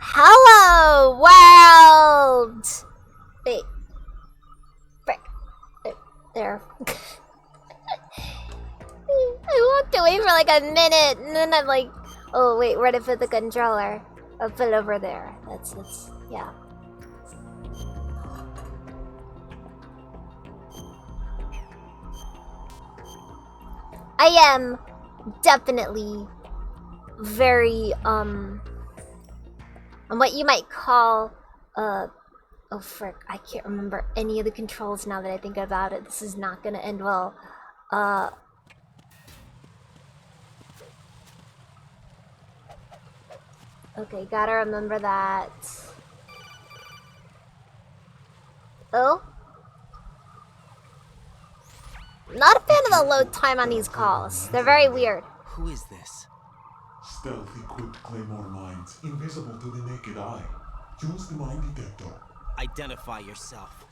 Hello, world! Wait. Frick. There. I walked away for like a minute, and then I'm like, oh wait, where to put the controller? I'll put it over there. That's, yeah. I am definitely very, what you might call, oh frick, I can't remember any of the controls now that I think about it. This is not gonna end well. Okay, gotta remember that. Oh? Not a fan of the load time on these calls. They're very weird. Who is this? Stealth equipped claymore mines, invisible to the naked eye. Use the mine detector. Identify yourself.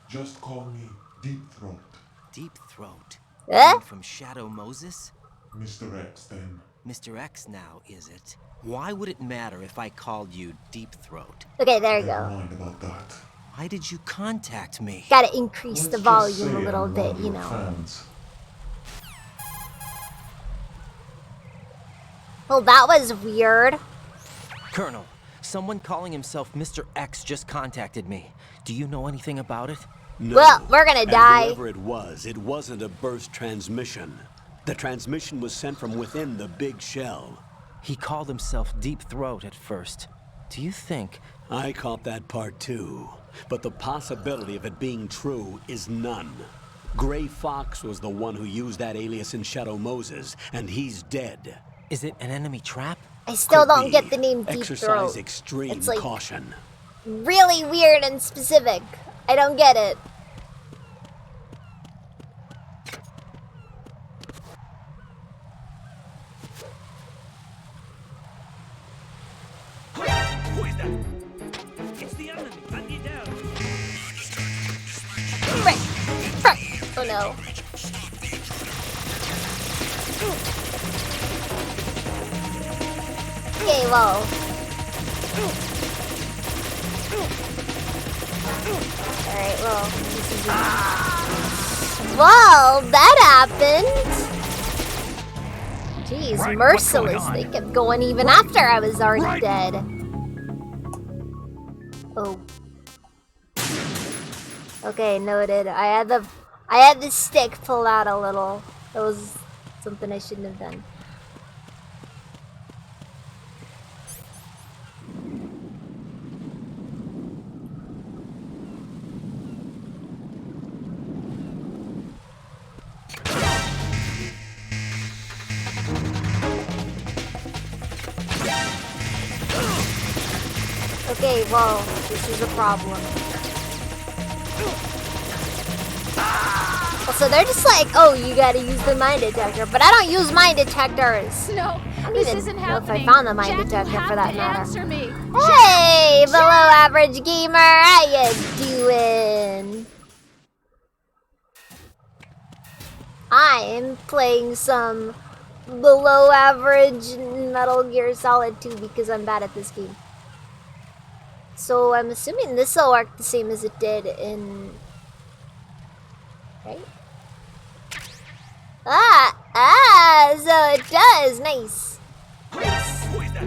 Just call me Deep Throat. Deep Throat? Eh? From Shadow Moses? Mr. X, then. Mr. X now, is it? Why would it matter if I called you Deep Throat? Okay, there you Never go. mind about that. Why did you contact me? Gotta increase the Let's just volume a say little I'm bit, one of you your know. fans. Well, that was weird. Colonel, someone calling himself Mr. X just contacted me. Do you know anything about it? No. Well, we're gonna die. And whoever it wasn't a burst transmission. The transmission was sent from within the big shell. He called himself Deep Throat at first. Do you think... I caught that part too, but the possibility of it being true is none. Gray Fox was the one who used that alias in Shadow Moses, and he's dead. Is it an enemy trap? I still Could don't be. get the name Deep Exercise Throat. extreme It's like caution. really weird and specific. I don't get it. Who is that? It's the enemy. Hunt you down. Frick! Frick! Oh no. Okay, well. Alright, well, this is well, that happened! Jeez, Right, merciless. what's going They on? kept going even after I was already dead. Oh. Okay, noted. I had the stick pulled out a little. That was something I shouldn't have done. Okay, well, this is a problem. So they're just like, oh, you gotta use the mine detector, but I don't use mine detectors. No, I this don't isn't even know if I happening. found the mine Jack, you detector have for that to matter. answer me. Hey, below average gamer, how you doing? I'm playing some below average Metal Gear Solid 2 because I'm bad at this game. So I'm assuming this will work the same as it did in... Right? So it does. Nice. Nice. Who is that?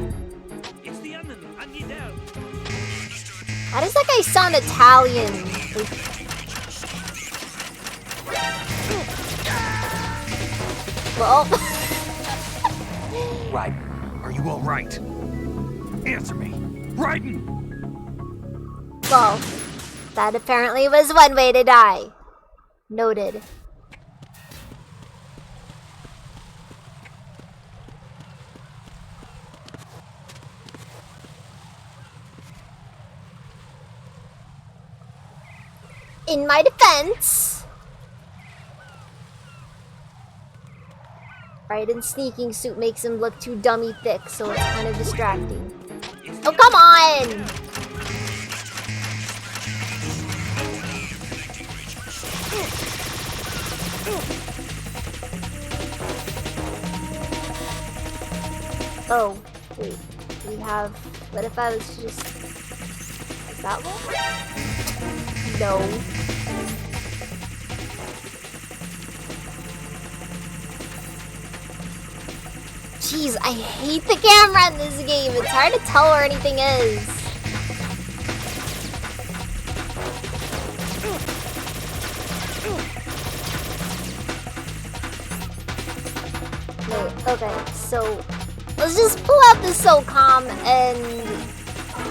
It's the enemy. Hunt you down. How does that guy sound Italian? Well... Raiden, are you all right? Answer me. Raiden! Well, that apparently was one way to die. Noted. In my defense, Raiden's sneaking suit makes him look too dummy thick, so it's kind of distracting. Oh, come on! Oh, wait. We have But if I was to just... Is that one? No. Jeez, I hate the camera in this game. It's hard to tell where anything is. Wait, okay, so let's just pull out the SOCOM and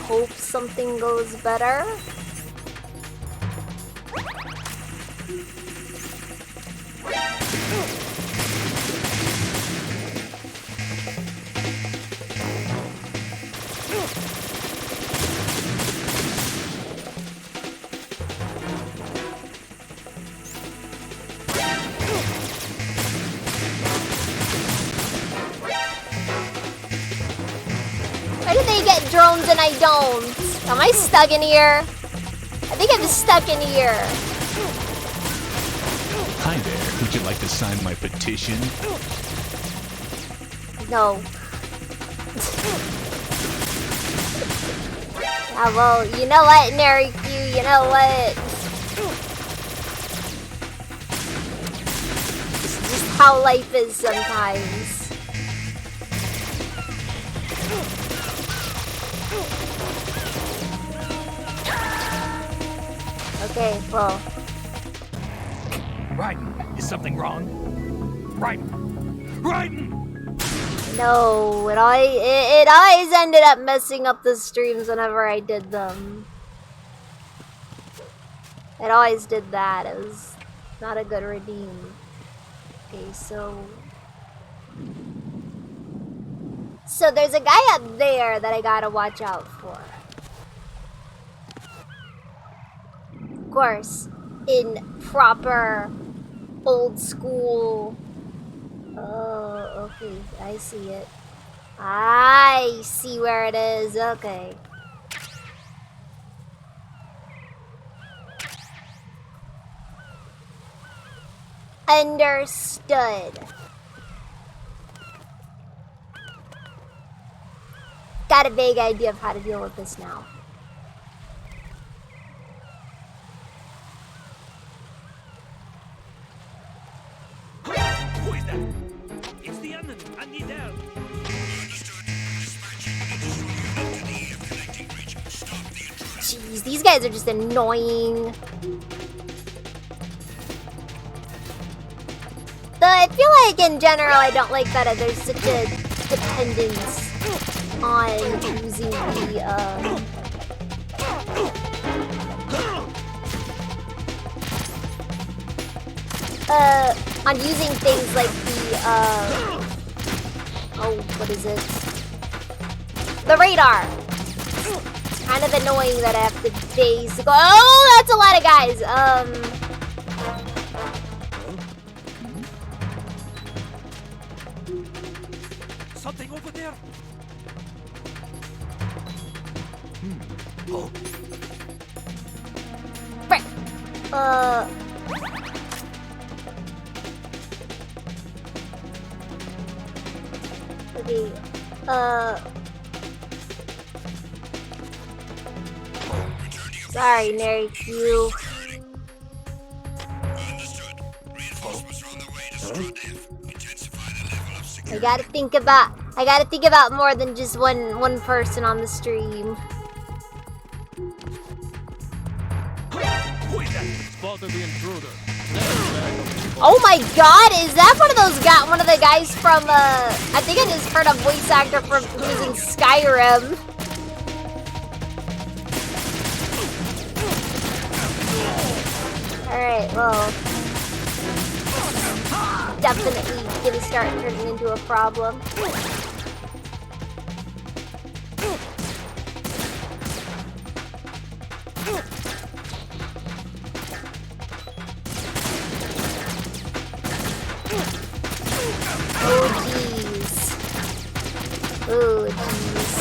hope something goes better. Why do they get drones and I don't? Am I stuck in here? I think I'm stuck in here. Hi there. Would you like to sign my petition? No. Yeah, well, you know what, Nary Q, you know what? It's just how life is sometimes. Okay, well. Raiden, is something wrong? Raiden! Raiden! No, it always ended up messing up the streams whenever I did them. It always did that. It was not a good redeem. Okay, so there's a guy up there that I gotta watch out for. Of course, in proper old school. Oh, okay, I see it. I see where it is. Okay. Understood. Got a vague idea of how to deal with this now. Who is that? It's the enemy. I need help. Jeez, these guys are just annoying. Though I feel like in general I don't like that there's such a dependence on using on using things like the oh, what is it? The radar. It's kind of annoying that I have to basically oh, that's a lot of guys. Something over there. Oh, Frick. Okay. Sorry, Nary Q. I gotta think about more than just one person on the stream. Who is that? spotted the intruder. Oh my god, is that one of the guys from I think I just heard a voice actor from who's in Skyrim. Alright, well, definitely gonna start turning into a problem. Oh jeez. Oh jeez.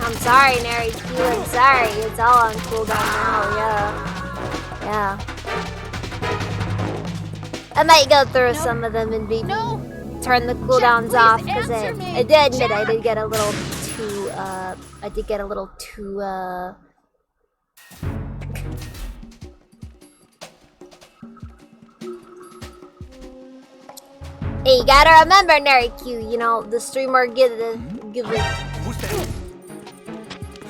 I'm sorry, Nary Q, I'm sorry. It's all on cooldown now, yeah. I might go through some of them and maybe turn the cooldowns off because I did admit I did get a little too Hey, you gotta remember, Nariq, you know, the streamer give it. Who's there?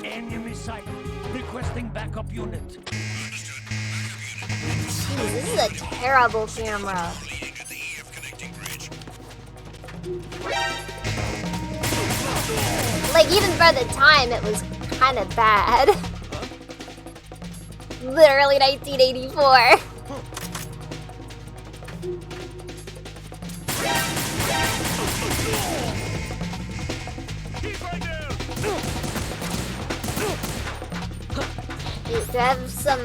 Enemy sight. Requesting backup unit. Jeez, this is a terrible camera. Like, even for the time, it was kind of bad. Literally 1984. Do I have some...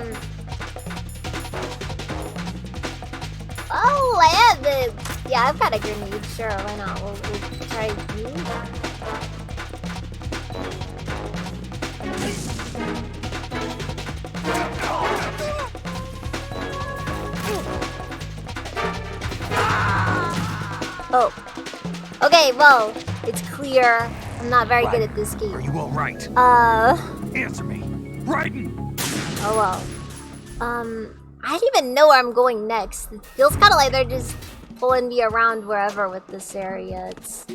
Oh, I have the... Yeah, I've got a grenade. Sure, why not? We'll try you. Oh. Okay, well, it's clear. I'm not very good at this game. Are you all right? Answer me. Raiden! Oh well. I don't even know where I'm going next. It feels kind of like they're just pulling me around wherever with this area. It's...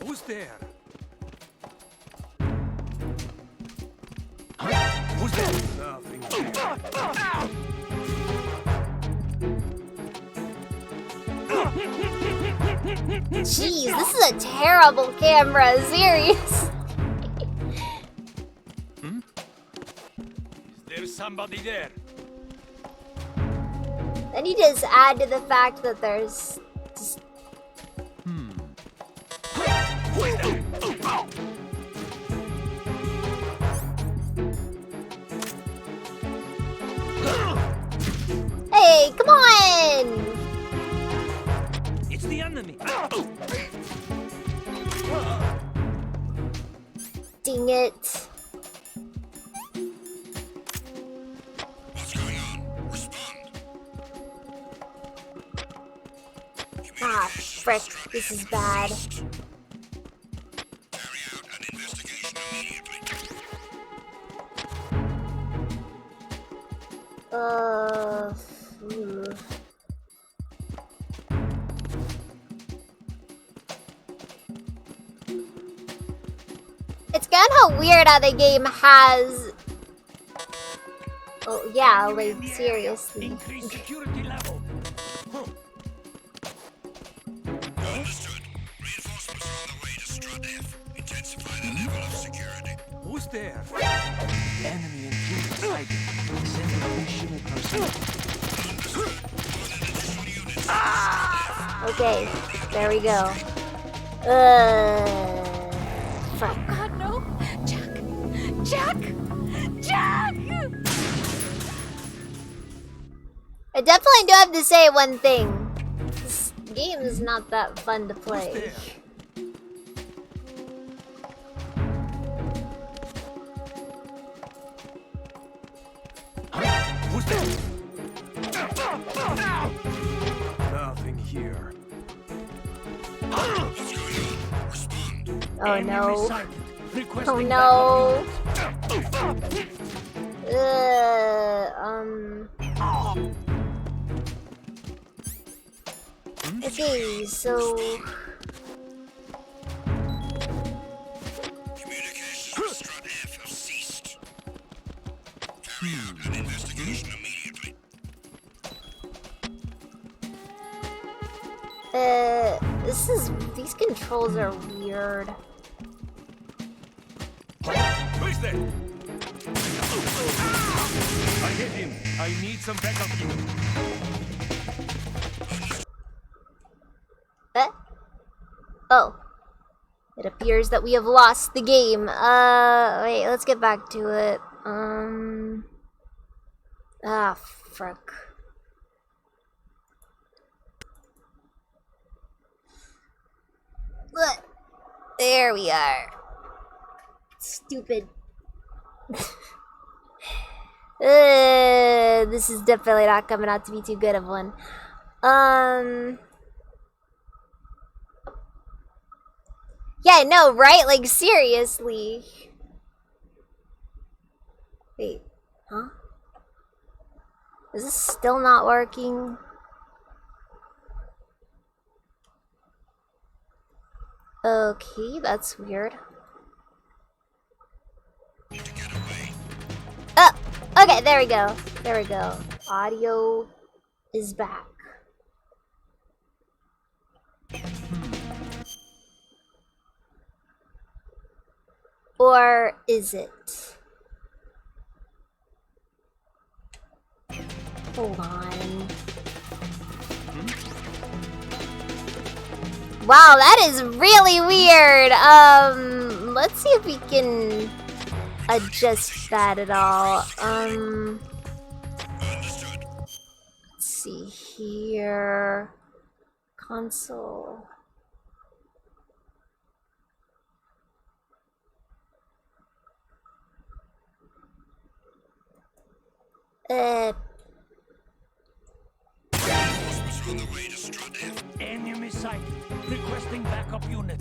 Who's there? Who's there? Nothing. Jeez, this is a terrible camera. Serious. There's somebody there. Then you just add to the fact that there's just... Hey, come on! It's the enemy. Dang it. What's going on? Respond. Ah, frick. This is bad. Carry out an investigation immediately. Ooh. It's kind of weird how the game has... Oh, yeah, like, seriously. Increase security level. Understood. Reinforcements are on the way to Strut F. Intensify the level of security. Who's there? Enemy intruder sighted. Send additional personnel. Okay, there we go. Fuck. God, no! Jack! Jack! Jack! I definitely do have to say one thing. This game is not that fun to play. There. Who's there? Nothing here. What's going on? Respond. Oh Enemy no. sighted. Oh Requesting no. Okay, so... Communications with Strut F have ceased. Carry out an investigation immediately. These controls are weird. Who's there? I hit him. I need some backup unit. Oh. It appears that we have lost the game. Wait, let's get back to it. Ah, frick. Look. There we are. Stupid. This is definitely not coming out to be too good of one. Yeah, I know, right? Like, seriously. Wait, huh? Is this still not working? Okay, that's weird. Oh, okay, there we go. There we go. Audio is back. Or is it? Hold on. Wow, that is really weird. Let's see if we can adjust that at all. Let's see here. Console. Enemy sight. Requesting backup unit.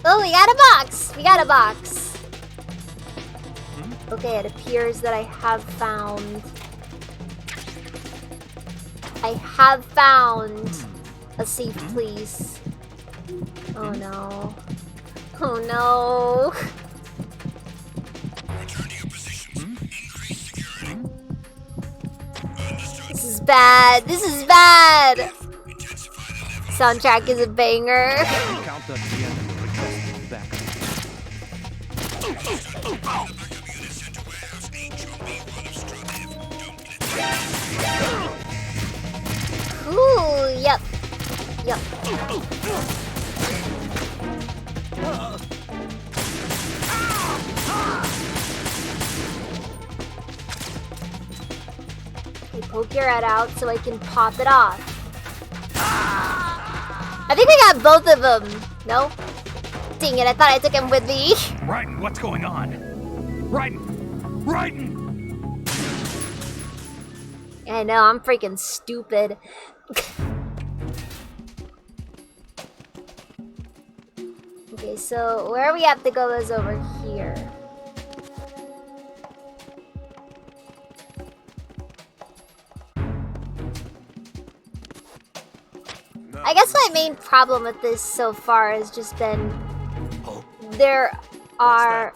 Oh, we got a box! We got a box. Okay, it appears that I have found... a safe place. Oh no. Oh no. This is bad. This is bad. Soundtrack is a banger. Count up the enemy requesting backup. Ooh, yep. Yep. Okay, poke your head out so I can pop it off. I think I got both of them. No? Dang it, I thought I took him with me. Raiden, what's going on? Raiden! Raiden! I know, I'm freaking stupid. Okay, so where we have to go is over here. I guess my main problem with this so far has just been there are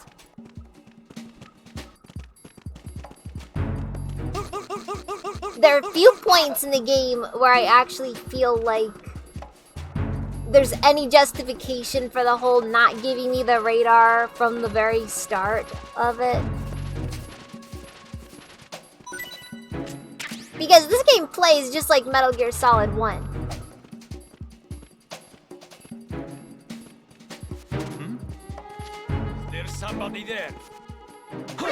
a few points in the game where I actually feel like there's any justification for the whole not giving me the radar from the very start of it. Because this game plays just like Metal Gear Solid 1. There's somebody there. Oh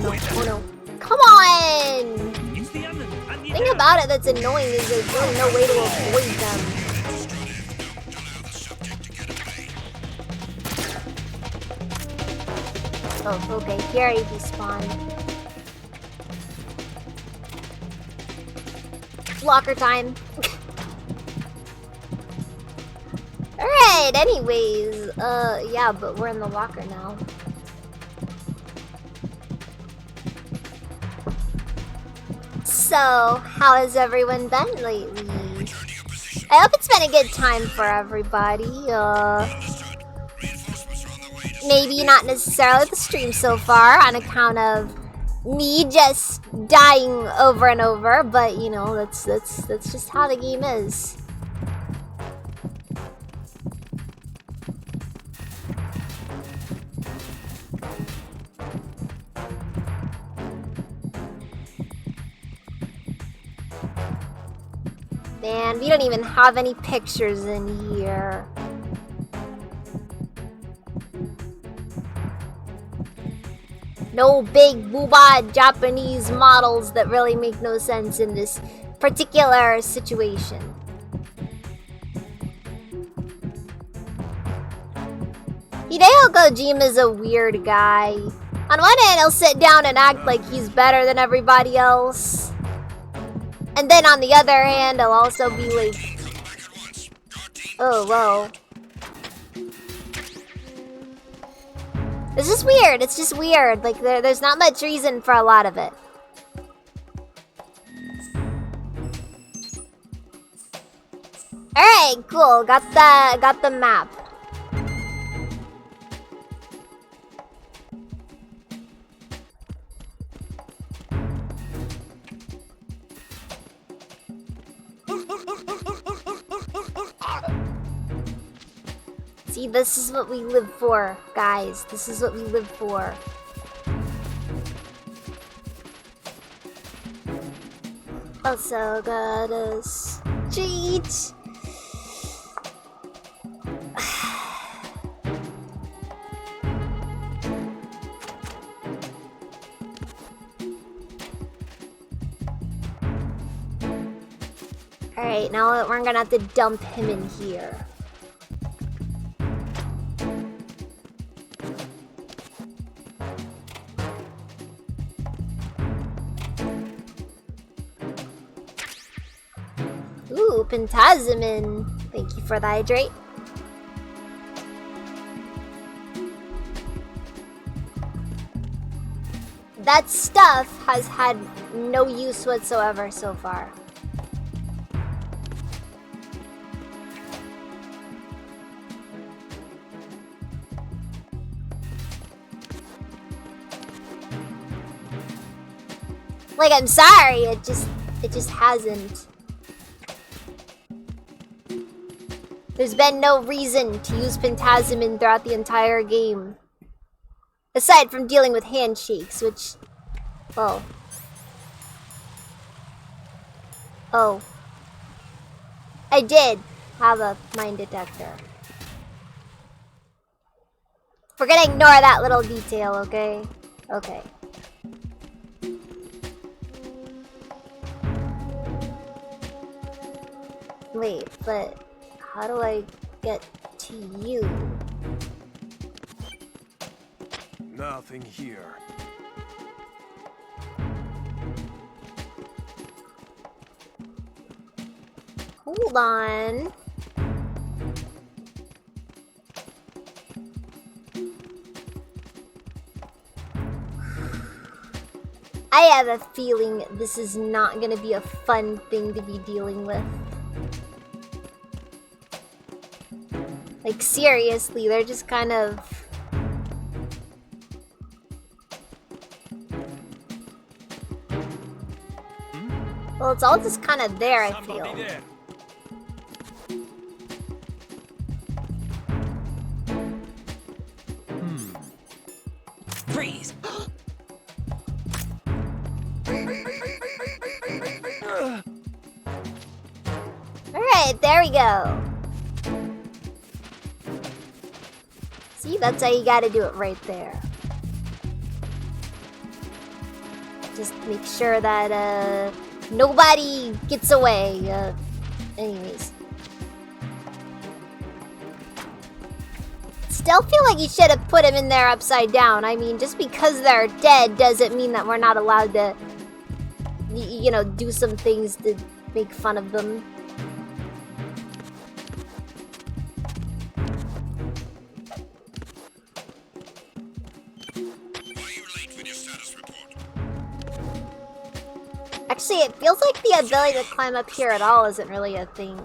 no, oh no. Come on! It's the enemy. The thing about it that's annoying is there's really no way to avoid them. Oh, okay, here I despawn. Locker time. Alright, anyways, yeah, but we're in the locker now. So, how has everyone been lately? I hope it's been a good time for everybody. Maybe not necessarily the stream so far on account of me just dying over and over, but you know, that's just how the game is. Man, we don't even have any pictures in here. No big booba Japanese models that really make no sense in this particular situation. Hideo Kojima's a weird guy. On one hand, he'll sit down and act like he's better than everybody else. And then on the other hand, he'll also be like, oh, whoa. It's just weird. It's just weird. Like, there's not much reason for a lot of it. Alright, cool. Got the map. See, this is what we live for, guys. This is what we live for. Also got a street. Alright, now we're gonna have to dump him in here. Ooh, Pentazemin. Thank you for the hydrate. That stuff has had no use whatsoever so far. Like, I'm sorry, it just hasn't. There's been no reason to use Pentazemin throughout the entire game. Aside from dealing with handshakes, which... Oh. Oh. I did have a mine detector. We're gonna ignore that little detail, okay? Okay. Wait, but how do I get to you? Nothing here. Hold on. I have a feeling this is not gonna be a fun thing to be dealing with. Like, seriously, they're just kind of... Well, it's all just kind of there, I feel. Freeze! Alright, there we go. See, that's how you gotta do it right there. Just make sure that, nobody gets away. Anyways. Still feel like you should have put him in there upside down. I mean, just because they're dead doesn't mean that we're not allowed to, you know, do some things to make fun of them. Actually, it feels like the ability to climb up here at all isn't really a thing.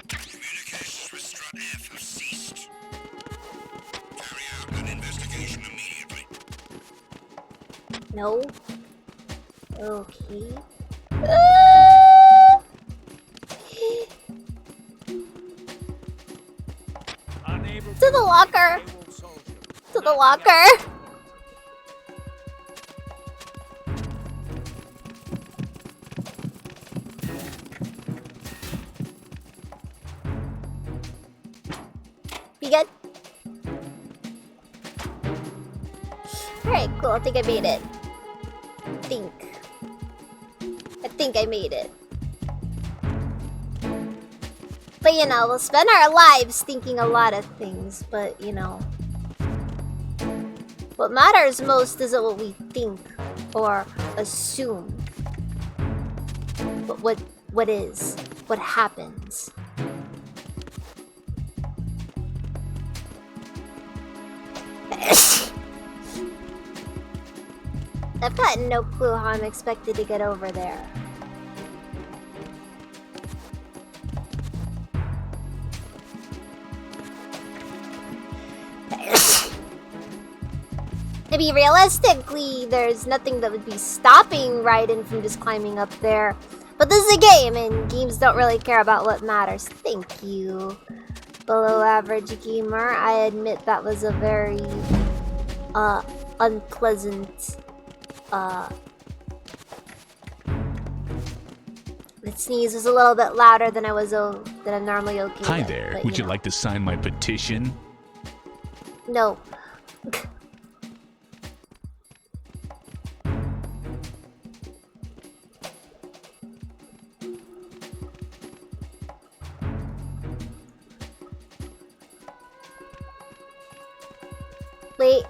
Communications with Strut F have ceased. Carry out an investigation immediately. No. Okay. To the locker! To the locker! Be good? Alright, cool. I think I made it. I think I made it. But you know, we'll spend our lives thinking a lot of things, but you know. What matters most isn't what we think or assume. But what is, what happens. I've got no clue how I'm expected to get over there. To be realistically, there's nothing that would be stopping Raiden from just climbing up there. But this is a game, and games don't really care about what matters. Thank you, below average gamer. I admit that was a very unpleasant that sneeze was a little bit louder than I'm normally okay Hi with, there. but, Would you know. like to sign my petition? No. Wait.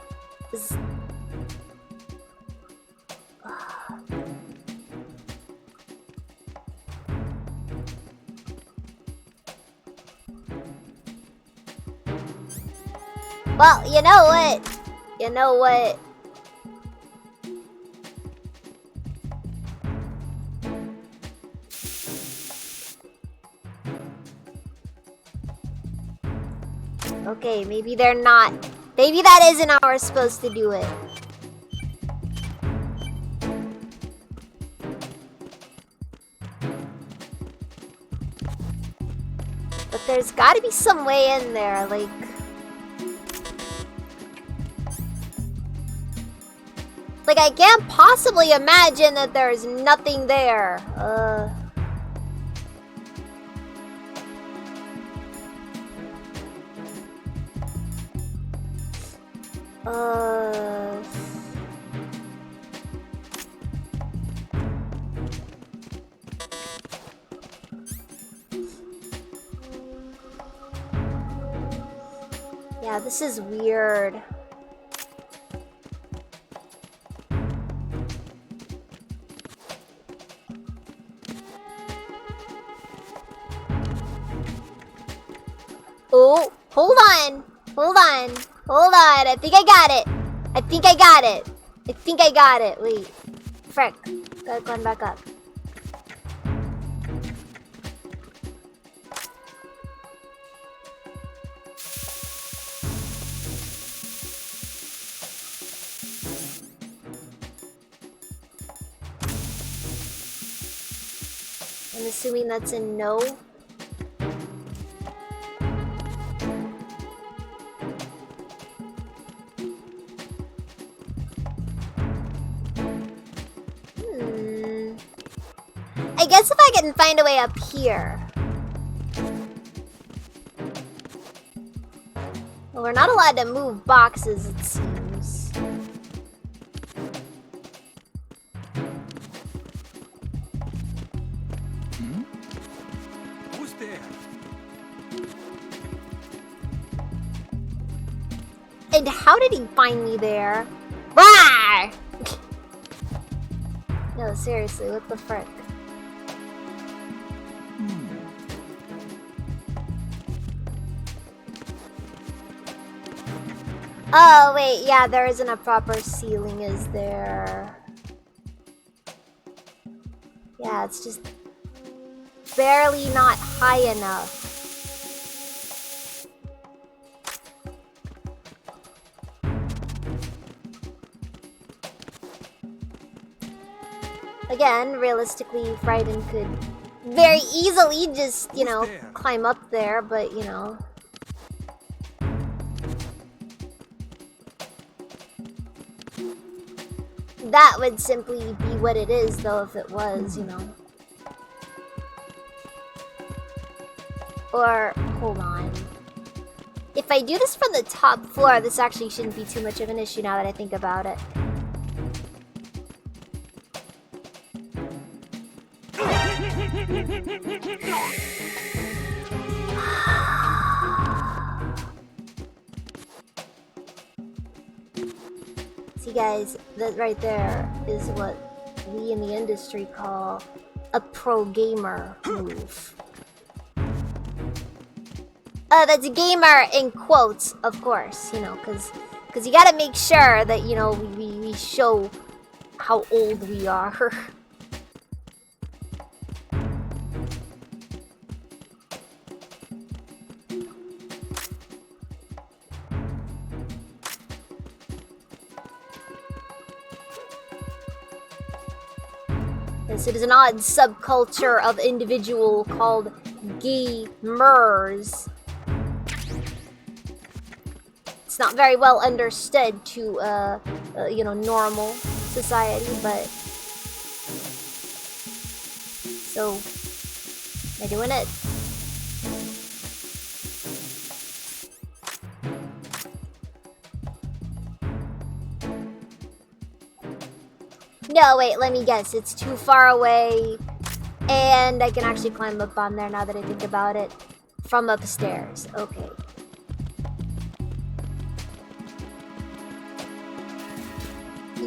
Well, you know what? You know what? Okay, maybe they're not. Maybe that isn't how we're supposed to do it. But there's gotta be some way in there, like... Like, I can't possibly imagine that there's nothing there. Yeah, this is weird. Oh, hold on. Hold on. Hold on. I think I got it. I think I got it. I think I got it. Wait. Frick. Gotta climb back up. I'm assuming that's a no. I guess if I can find a way up here. Well, we're not allowed to move boxes, it seems. Who's there? And how did he find me there? Rawr! No, seriously, what the frick? Oh, wait, yeah, there isn't a proper ceiling, is there? Yeah, it's just barely not high enough. Again, realistically, Raiden could very easily just, you know, climb up there, but, you know. That would simply be what it is, though, if it was, you know. Or, hold on. If I do this from the top floor, this actually shouldn't be too much of an issue now that I think about it. See guys, that right there is what we in the industry call a pro gamer move. That's gamer in quotes, of course, you know, because you gotta make sure that, you know, we show how old we are. Yes, it is an odd subculture of individual called gamers. It's not very well understood to, you know, normal society, but... So, they're doing it. No, wait, let me guess. It's too far away, and I can actually climb up on there now that I think about it. From upstairs. Okay.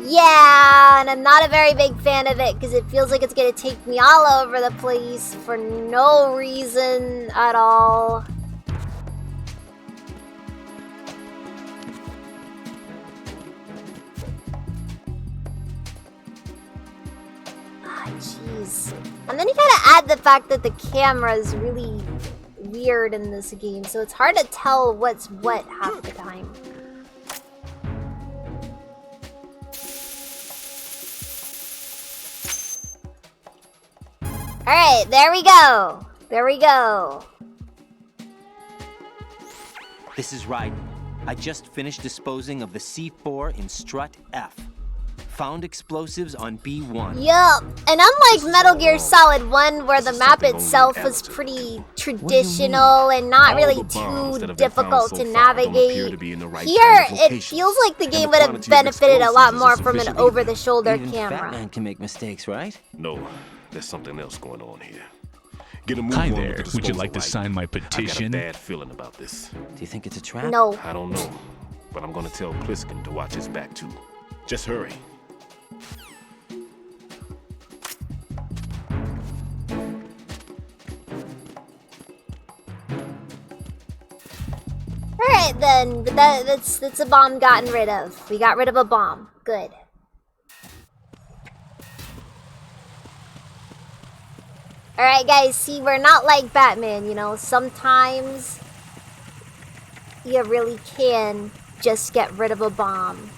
Yeah, and I'm not a very big fan of it because it feels like it's gonna take me all over the place for no reason at all. Ah, jeez. And then you gotta add the fact that the camera is really weird in this game, so it's hard to tell what's what half the time. Alright, there we go. There we go. This is Ryden. I just finished disposing of the C4 in strut F. Found explosives on B1. Yup. And unlike Metal Gear Solid 1, where the map itself was pretty traditional and not really too difficult to navigate, here it feels like the game would have benefited a lot more from an over-the-shoulder Even camera. Batman can make mistakes, right? No, there's something else going on here. Get a move Hi on there. with the Would you like to disposal sign my item. petition? I got a bad feeling about this. Do you think it's a trap? No. I don't know, but I'm gonna tell Pliskin to watch his back too. Just hurry. Alright then, but that's a bomb gotten rid of. We got rid of a bomb. Good. Alright guys, see, we're not like Batman, you know, sometimes you really can just get rid of a bomb.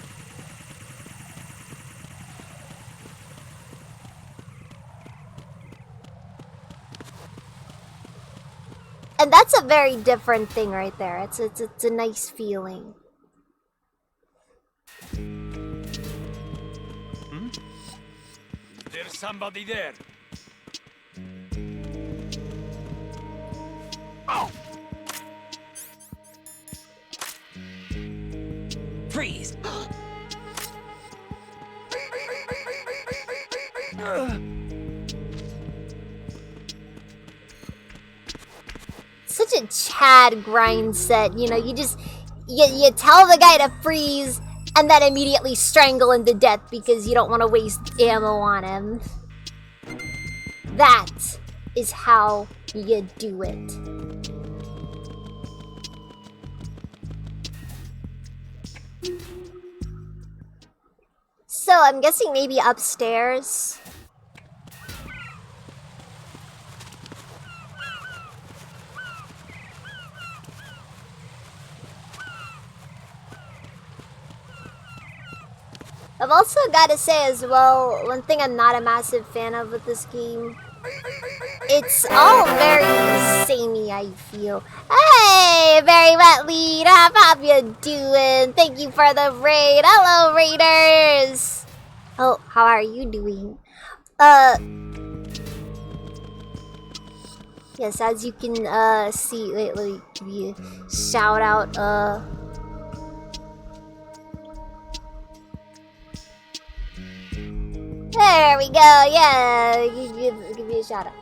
And that's a very different thing right there. It's a nice feeling. There's somebody there. Oh! Freeze! Such a Chad grind set, you know, you tell the guy to freeze and then immediately strangle him to death because you don't want to waste ammo on him. That is how you do it. So I'm guessing maybe upstairs. I've also got to say as well, one thing I'm not a massive fan of with this game, it's all very samey, I feel. Hey, Very Wet Lead, how you doing? Thank you for the raid. Hello, raiders. Oh, how are you doing? Yes, as you can see, wait, let me give you a shout out. There we go, yeah, give you a shout out.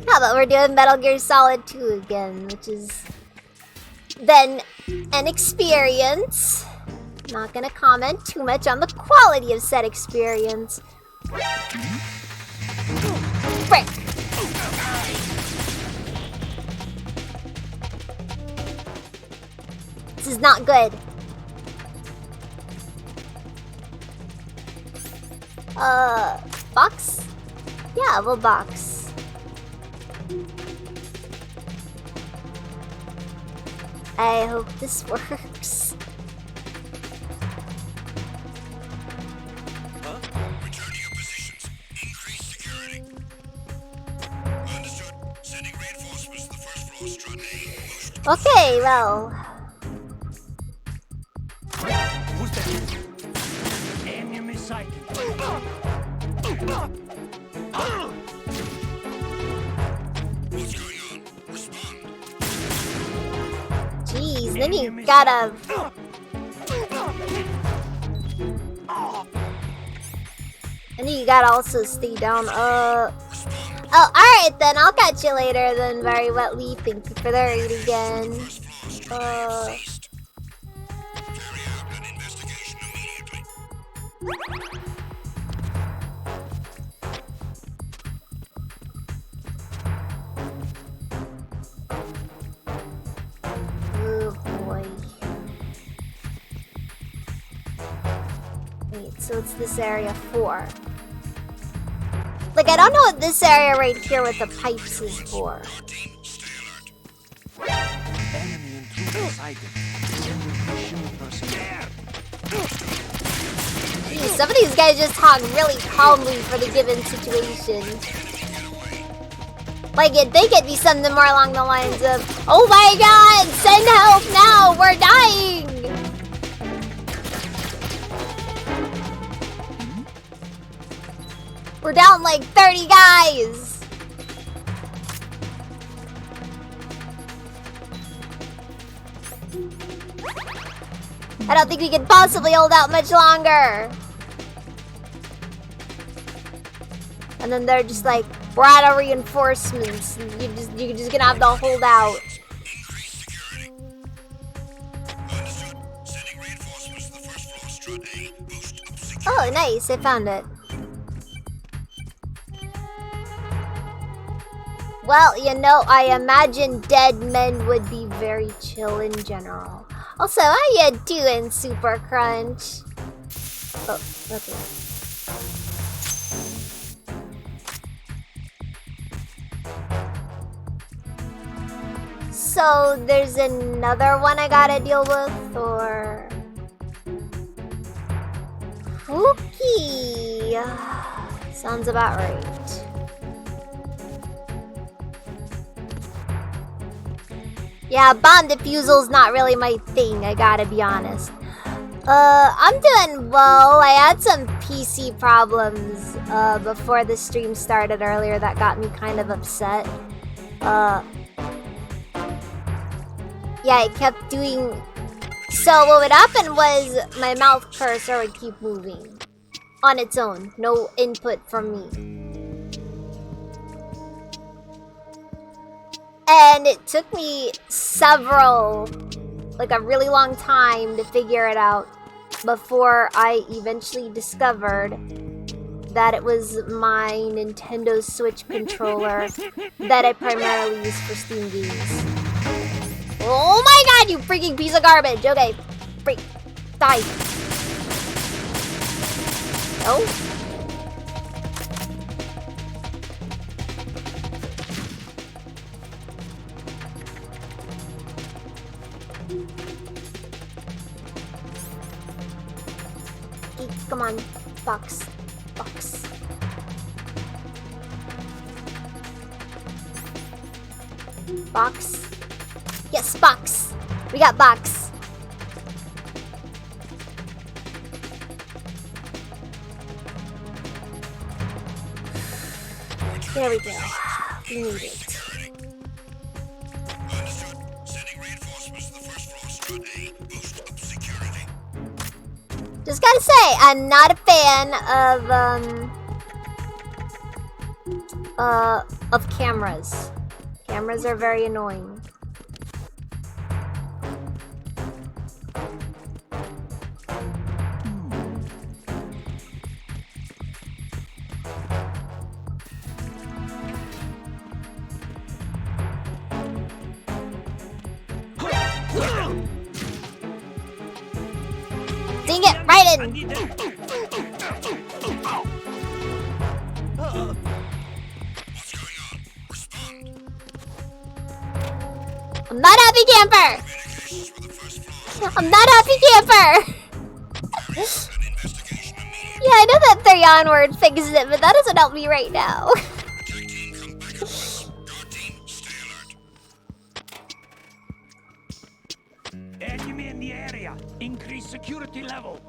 How about we're doing Metal Gear Solid 2 again, which is then an experience. Not gonna comment too much on the quality of said experience. Frick! This is not good. Box? Yeah, we'll box. I hope this works. Return to your positions. Increase security. Understood. Sending reinforcements to the first floor, strut A. Okay, well. Who's that? Enemy sighted. What's going on? Respond. Jeez, then you gotta. And you gotta also stay down. Oh, alright then. I'll catch you later then, Very Wet Leaf. Thank you for the raid again. Ceased. Carry out an investigation immediately. Oh boy. Wait, so it's this area 4. Like, I don't know what this area right here with the pipes is for. Team, stay alert. Enemy intruder sighted. Mission personnel. Geez, some of these guys just talk really calmly for the given situation. Like, you'd think it'd be something more along the lines of, "Oh my god, send help now, we're dying!" We're down like 30 guys! I don't think we can possibly hold out much longer. And then they're just like, we're out of reinforcements. You're just gonna have to hold out. Increase security. Understood. Sending reinforcements to the first floor, strut A. Boost up security. Oh, nice, I found it. Well, you know, I imagine dead men would be very chill in general. Also, how you doing, Super Crunch? Oh, okay. So, there's another one I gotta deal with, or... Okay. Sounds about right. Yeah, bomb diffusal's not really my thing, I gotta be honest. I'm doing well. I had some PC problems before the stream started earlier that got me kind of upset. Yeah, it kept doing... So what would happen was my mouth cursor would keep moving on its own. No input from me. And it took me like a really long time to figure it out before I eventually discovered that it was my Nintendo Switch controller that I primarily use for Steam games. Oh my god, you freaking piece of garbage! Okay, freak, die. Oh. Come on, box. Box. Yes, box. We got box. There we go. We need it. Understood. Sending reinforcements to the first floor, strut A. Boost up security. Just gotta say, I'm not a fan of cameras. Cameras are very annoying. Dang it, right in! I'm not happy camper! I'm not happy camper! Yeah, I know that 3 onward fixes it, but that doesn't help me right now. Enemy in the area. Increase security level.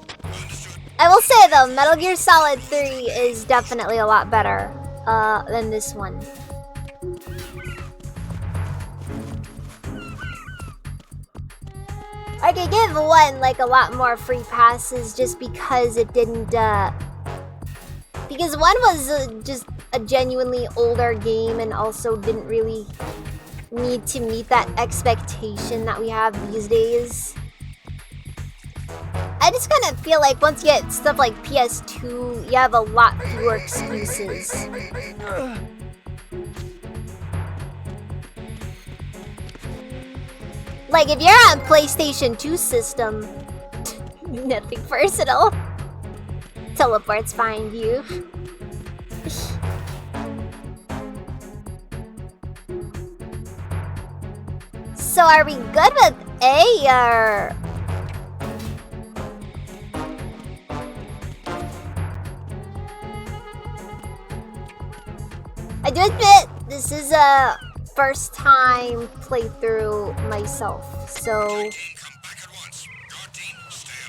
I will say though, Metal Gear Solid 3 is definitely a lot better than this one. I could give 1 like a lot more free passes just because it didn't because 1 was just a genuinely older game and also didn't really need to meet that expectation that we have these days. I just kind of feel like once you get stuff like PS2, you have a lot fewer excuses. Like, if you're on PlayStation 2 system, nothing personal. Teleports find you. So are we good with A or... I do admit, this is a first time playthrough myself, so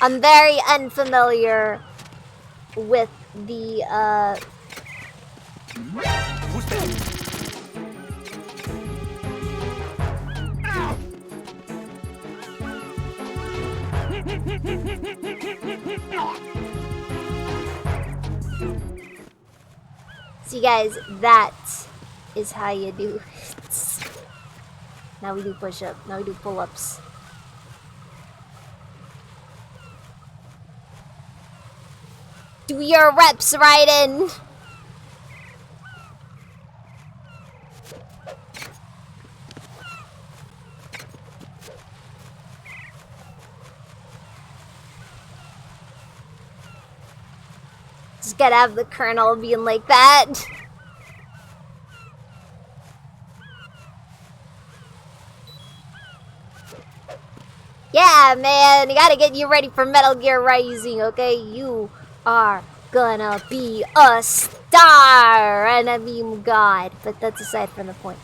I'm very unfamiliar with the See guys, that is how you do it. Now we do push-up, now we do pull-ups. Do your reps, Raiden! Just gotta have the Colonel being like that. Yeah, man, you gotta get you ready for Metal Gear Rising, okay? You are gonna be a star and a meme god, but that's aside from the point.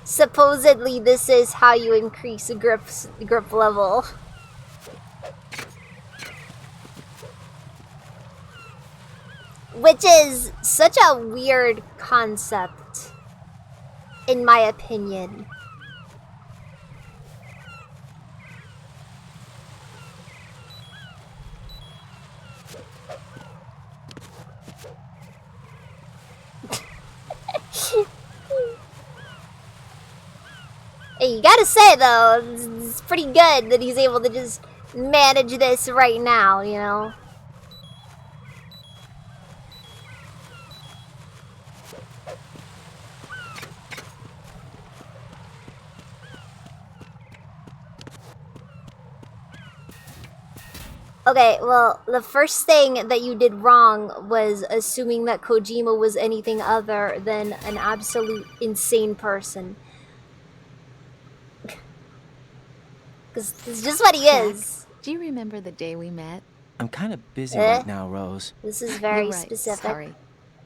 Supposedly, this is how you increase the grip level. Which is such a weird concept, in my opinion. Hey, you gotta say though, it's pretty good that he's able to just manage this right now, you know? Okay, well, the first thing that you did wrong was assuming that Kojima was anything other than an absolute insane person. Because it's just what he is. Do you remember the day we met? I'm kind of busy right now, Rose. This is very You're right, specific. Sorry.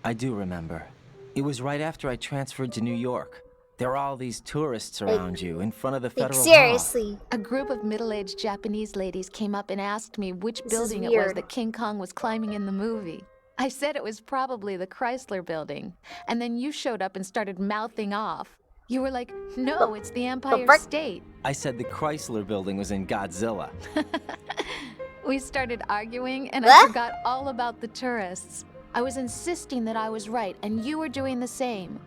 I do remember. It was right after I transferred to New York. There were all these tourists around you in front of the Like, Federal Hall. seriously. A group of middle-aged Japanese ladies came up and asked me which This is building it was weird. that King Kong was climbing in the movie. I said it was probably the Chrysler building. And then you showed up and started mouthing off. You were like, no, it's the Empire frick? State. I said the Chrysler building was in Godzilla. We started arguing and What? I forgot all about the tourists. I was insisting that I was right, and you were doing the same.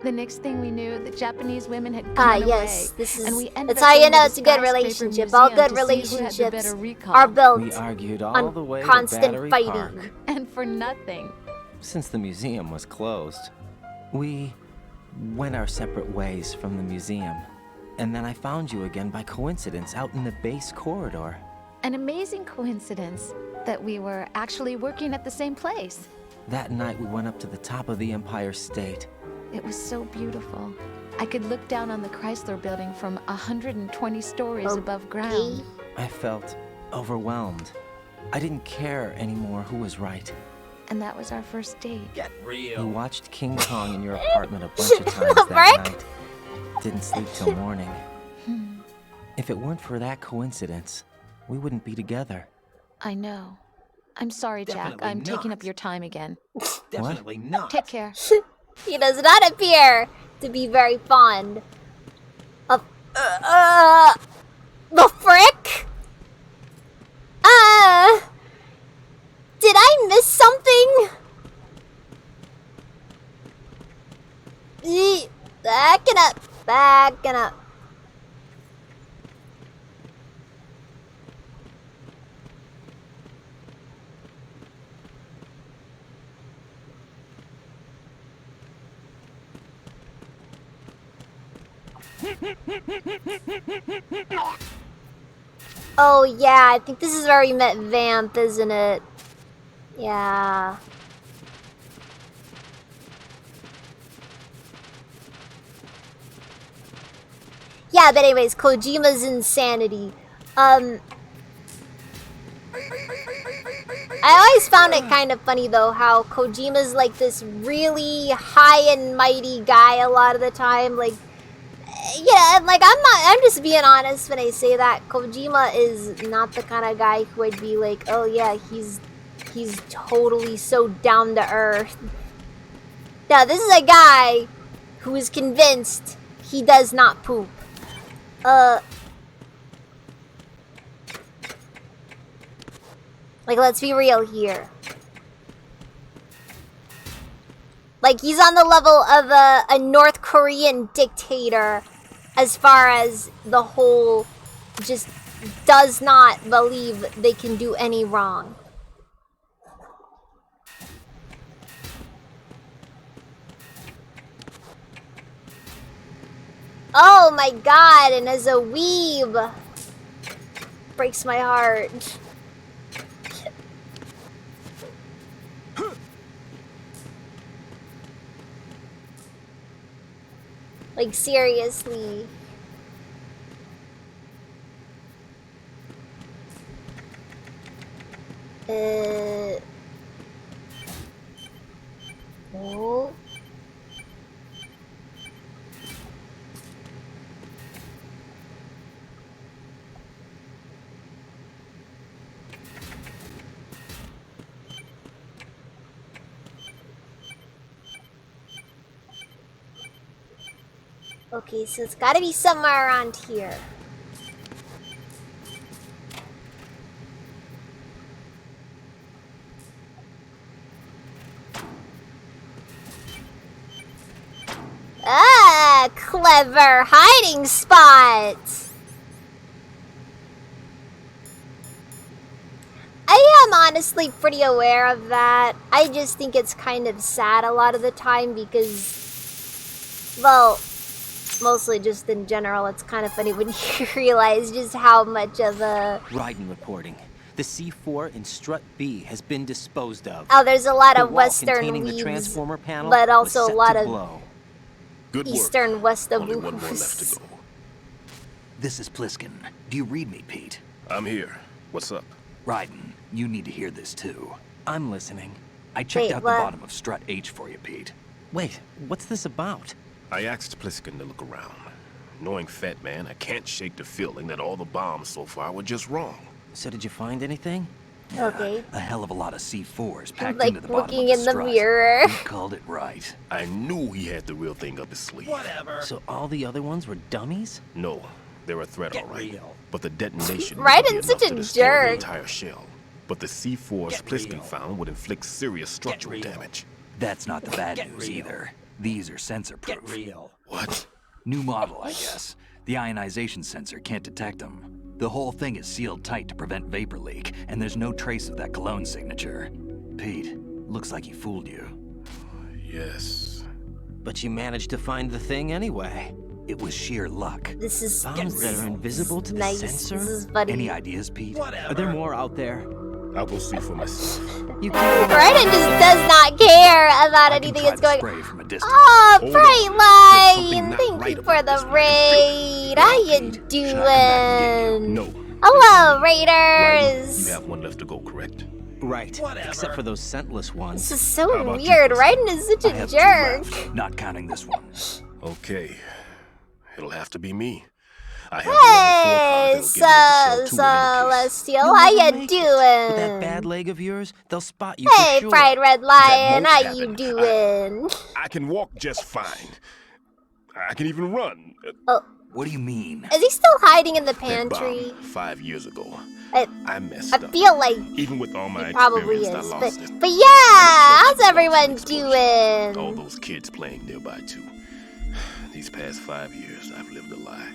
The next thing we knew, the Japanese women had gone yes, away, this is. and we ended That's up how you going to know the it's a good skyscraper relationship. All museum good to see who had the relationships better recall. are built We argued all on the way constant to Battery fighting. Park. And for nothing. Since the museum was closed, we went our separate ways from the museum. And then I found you again by coincidence out in the base corridor. An amazing coincidence that we were actually working at the same place. That night we went up to the top of the Empire State. It was so beautiful. I could look down on the Chrysler building from 120 stories above ground. I felt overwhelmed. I didn't care anymore who was right. And that was our first date. We watched King Kong in your apartment a bunch of times that night. Didn't sleep till morning. If it weren't for that coincidence, we wouldn't be together. I know. I'm sorry, Jack. Definitely I'm taking not. up your time again. Definitely not. Take care. He does not appear to be very fond of the frick? Did I miss something? Backing up, backing up. Oh yeah, I think this is where we met Vamp, isn't it? Yeah. Yeah, but anyways, Kojima's insanity. I always found it kind of funny though how Kojima's like this really high and mighty guy a lot of the time. Like, yeah, like I'm just being honest when I say that. Kojima is not the kind of guy who would be like, oh yeah, he's totally so down to earth. Now, this is a guy who is convinced he does not poop. Like, let's be real here. Like, he's on the level of a North Korean dictator as far as the whole just does not believe they can do any wrong. Oh my god, and as a weeb, breaks my heart. Like, seriously. Oh. Okay, so it's gotta be somewhere around here. Ah, clever hiding spot. I am honestly pretty aware of that. I just think it's kind of sad a lot of the time because, well, mostly just in general, it's kind of funny when you realize just how much of a... Raiden reporting. The C4 in Strut B has been disposed of. Oh, there's a lot The of wall Western containing the weaves, transformer panel but was also a set lot to of blow. Good work. Eastern West of Only one more left to go. This is Pliskin. Do you read me, Pete? I'm here. What's up? Raiden, you need to hear this too. I'm listening. I checked Wait, out what? the bottom of Strut H for you, Pete. Wait, what's this about? I asked Pliskin to look around. Knowing Fat Man, I can't shake the feeling that all the bombs so far were just wrong. So did you find anything? Okay. A hell of a lot of C4s packed Like into the bottom looking of in the the strut. mirror. You called it right. I knew he had the real thing up his sleeve. So all the other ones were dummies? No, they're a threat, all right. But the detonation Raiden's would be such enough a to destroy the jerk. entire shell. but the C4 Pliskin found would inflict serious structural damage. That's not the bad news either. These are sensor-proof. What? New model, I guess. The ionization sensor can't detect them. The whole thing is sealed tight to prevent vapor leak, and there's no trace of that cologne signature. Pete, looks like he fooled you. Yes. But you managed to find the thing anyway. It was sheer luck. This is Bombs that are invisible to nice. the sensor? This is funny. Any ideas, Pete? Are there more out there? I'll go see for myself. You can't. Brayden just does not care about I can anything try that's to going. spray from a distance. Oh, Hold Bright on. Line! There's something Thank not you right for about the this, and I raid. How you Pete, should I come back and get doing? No. Hello, Right, Raiders. you have one left to go, correct? Right. Except for those scentless ones. This is so How about you, weird. Kristen? Raiden is such I a have jerk. 2 left, not counting this one. Okay. It'll have to be me. I have the level 4 card Hey, that'll get me into Cell 2 in any case. Celestial, You'll how never you make it. doing? With that bad leg of yours, they'll spot you Hey, for sure. Fried Red Lion, won't how happen. you doing? I can walk just fine. I can even run. Oh, What do you mean? is he still hiding in the That pantry? bomb 5 years ago. I, I messed I up. feel like Even with all my he probably experience, is. I lost it. But yeah, how's everyone All doing? those kids playing nearby too. These past 5 years, I've lived a lie.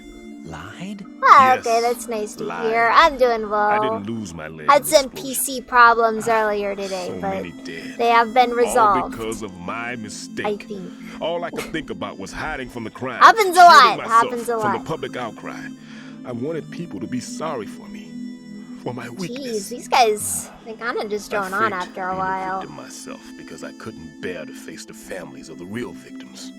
Lied? Ah, Yes, okay, that's nice to lied. hear. I'm doing I well. didn't lose my leg. Had in some explosion. PC problems earlier today, So but many dead. they have been All resolved. because of my I mistake. think. All I could think about was hiding from the crime. Happens a lot, shielding myself happens a from lot. the public outcry. I wanted people to be sorry for me, for my Jeez, weakness. these guys, they kind of just drone I on faked after a being while. victim myself because I couldn't bear to face the families of the real victims.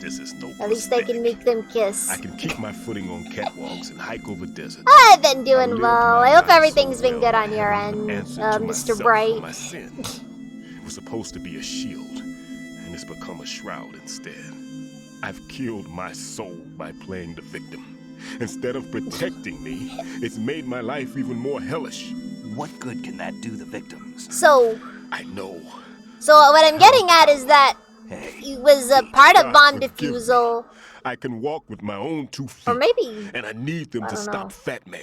This is no At least they can prosthetic. make them kiss. I can keep my footing on catwalks and hike over deserts. I've been doing lived well. my I hope life everything's so been well good on I your haven't end, answered to Mr. myself for Bright. my sins. It was supposed to be a shield, and it's become a shroud instead. I've killed my soul by playing the victim. Instead of protecting me, it's made my life even more hellish. What good can that do the victims? So, I know. what I'm getting at is that Hey, he was a part of God bomb forgive me. defusal, I can walk with my own 2 feet. or maybe And I need them I to don't stop know. Fat Man.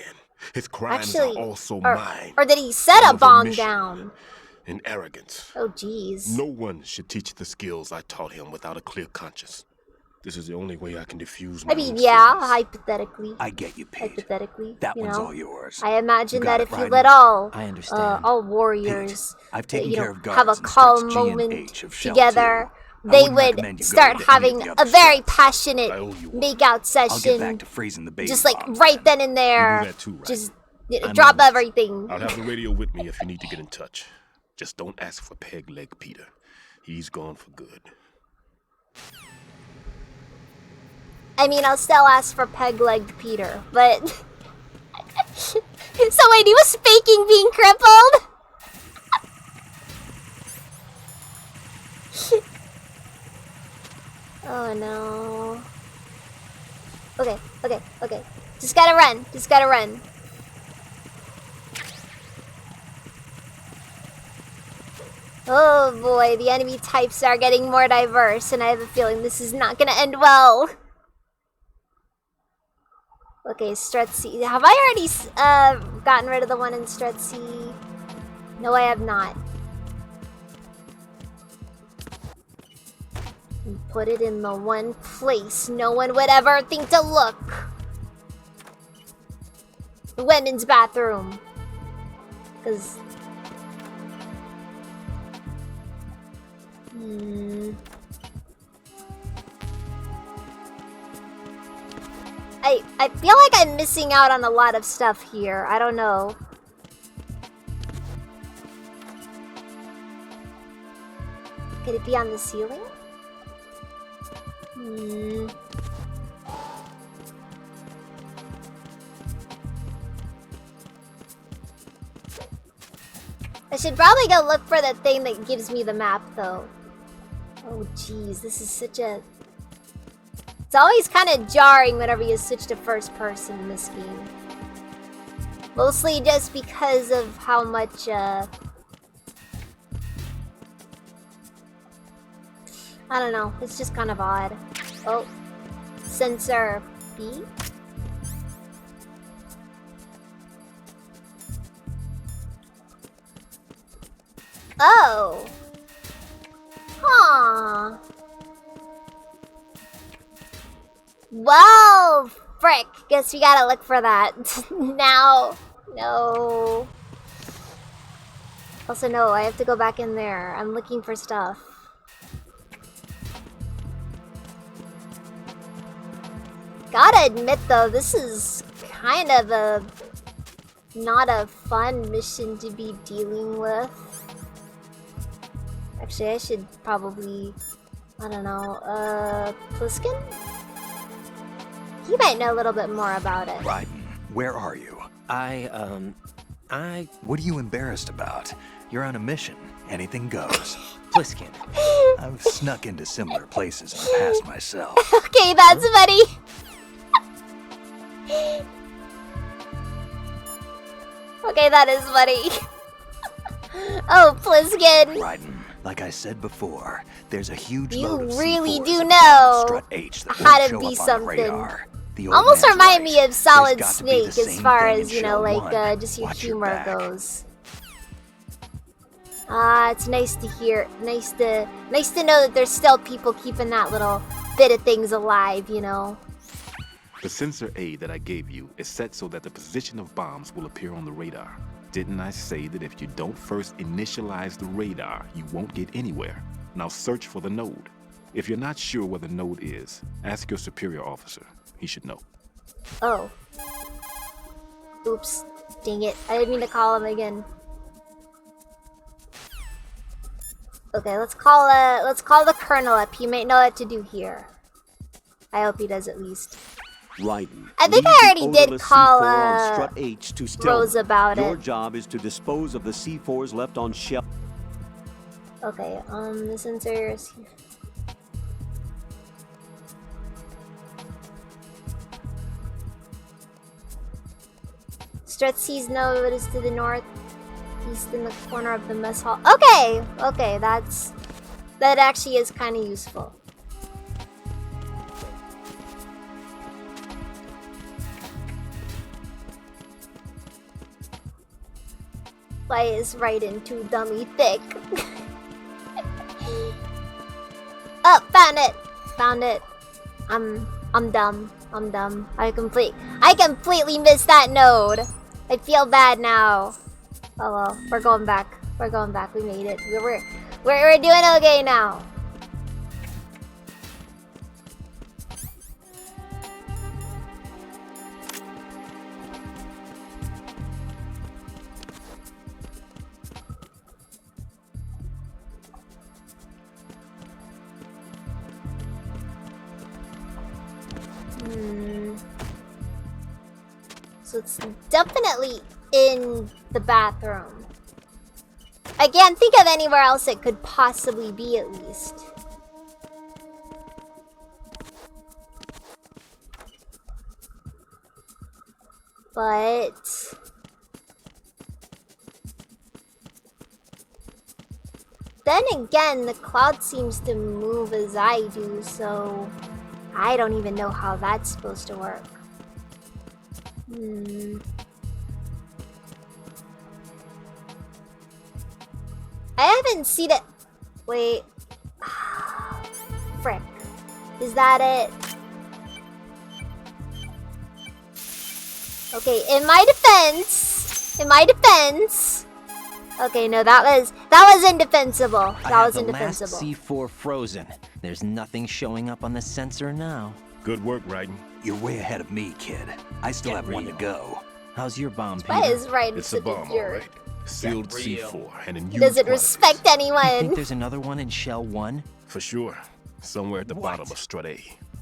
His crimes actually, are also or, mine. or did he set a Full of bomb omission down? And arrogance. Oh, jeez. No one should teach the skills I taught him without a clear conscience. This is the only way I can diffuse my I mean, own yeah, sins. hypothetically. I get you, Pete. Hypothetically, That you one's know. all yours. I imagine You got that it, if you Raiden. let all, I understand. all warriors, I've taken you care know, of have a guards in calm Struts G and moment H of Shell together, 2. I they wouldn't would recommend you go start into any of having the a other very Struts. passionate I owe you one. make-out I'll get back session, to freezing the baby just like bombs right then. then and there. You do that too, right? Just I'm drop honest. everything. I'll have the radio with me if you need to get in touch. Just don't ask for Peg Leg Peter. He's gone for good. I mean, I'll still ask for peg-legged Peter, but... So wait, he was faking being crippled? Oh no. Okay. Just gotta run. Oh boy, the enemy types are getting more diverse, and I have a feeling this is not gonna end well. Okay, Strutzy. Have I already gotten rid of the one in Strutzy? No, I have not. And put it in the one place no one would ever think to look. The women's bathroom. Because... I feel like I'm missing out on a lot of stuff here. I don't know. Could it be on the ceiling? I should probably go look for the thing that gives me the map, though. Oh, jeez, this is such a... It's always kind of jarring whenever you switch to first person in this game. Mostly just because of how much, I don't know, it's just kind of odd. Oh, sensor B? Oh. Huh. Well, frick. Guess we gotta look for that. Now. No. Also, no, I have to go back in there. I'm looking for stuff. Gotta admit, though, this is kind of a... not a fun mission to be dealing with. Actually, I should probably... I don't know, Pliskin? He might know a little bit more about it. Raiden, where are you? What are you embarrassed about? You're on a mission. Anything goes. Pliskin. I've snuck into similar places in the past myself. Okay, that's funny. Okay, that is funny. Oh, Pliskin. Raiden, like I said before, there's a huge You load of really C4s do abound know Strut H that how won't to show be up on the something. radar. The old Almost man's remind right. me of Solid There's got to be the Snake as same far thing as, in you know, Shell like, 1. just your Watch your humor back. goes. It's nice to hear. Nice to know that there's still people keeping that little bit of things alive, you know. The sensor A that I gave you is set so that the position of bombs will appear on the radar. Didn't I say that if you don't first initialize the radar, you won't get anywhere? Now search for the node. If you're not sure where the node is, ask your superior officer. He should know. Oh. Oops. Dang it. I didn't mean to call him again. Okay, let's call the colonel up. He might know what to do here. I hope he does at least. Raiden. I think leave I already the did odorless call, C4 on Strut H to Stillman. Rose about Your it. job is to dispose of the C4s left on Shell. Okay, the sensors. Strut C's node is to the north, east in the corner of the mess hall. Okay, okay, that actually is kind of useful. Fly is right into dummy thick. Oh, found it! Found it. I'm dumb. I'm dumb. I completely missed that node. I feel bad now. Oh well, we're going back. We're going back. We made it. We're doing okay now. So it's definitely in the bathroom. I can't think of anywhere else it could possibly be, at least. But then again, the cloud seems to move as I do, so I don't even know how that's supposed to work. I haven't seen it. Wait. Frick. Is that it? Okay, in my defense. Okay, no, that was indefensible. That was indefensible. I have the last C4 frozen. There's nothing showing up on the sensor now. Good work, Raiden. You're way ahead of me, kid. I still have one to go. How's your bomb, Peter? Why is right It's a bomb, all right. Sealed C4 and in huge Doesn't quantities. respect You anyone. think there's another one in Shell 1? For sure. Somewhere at the bottom of Strut A.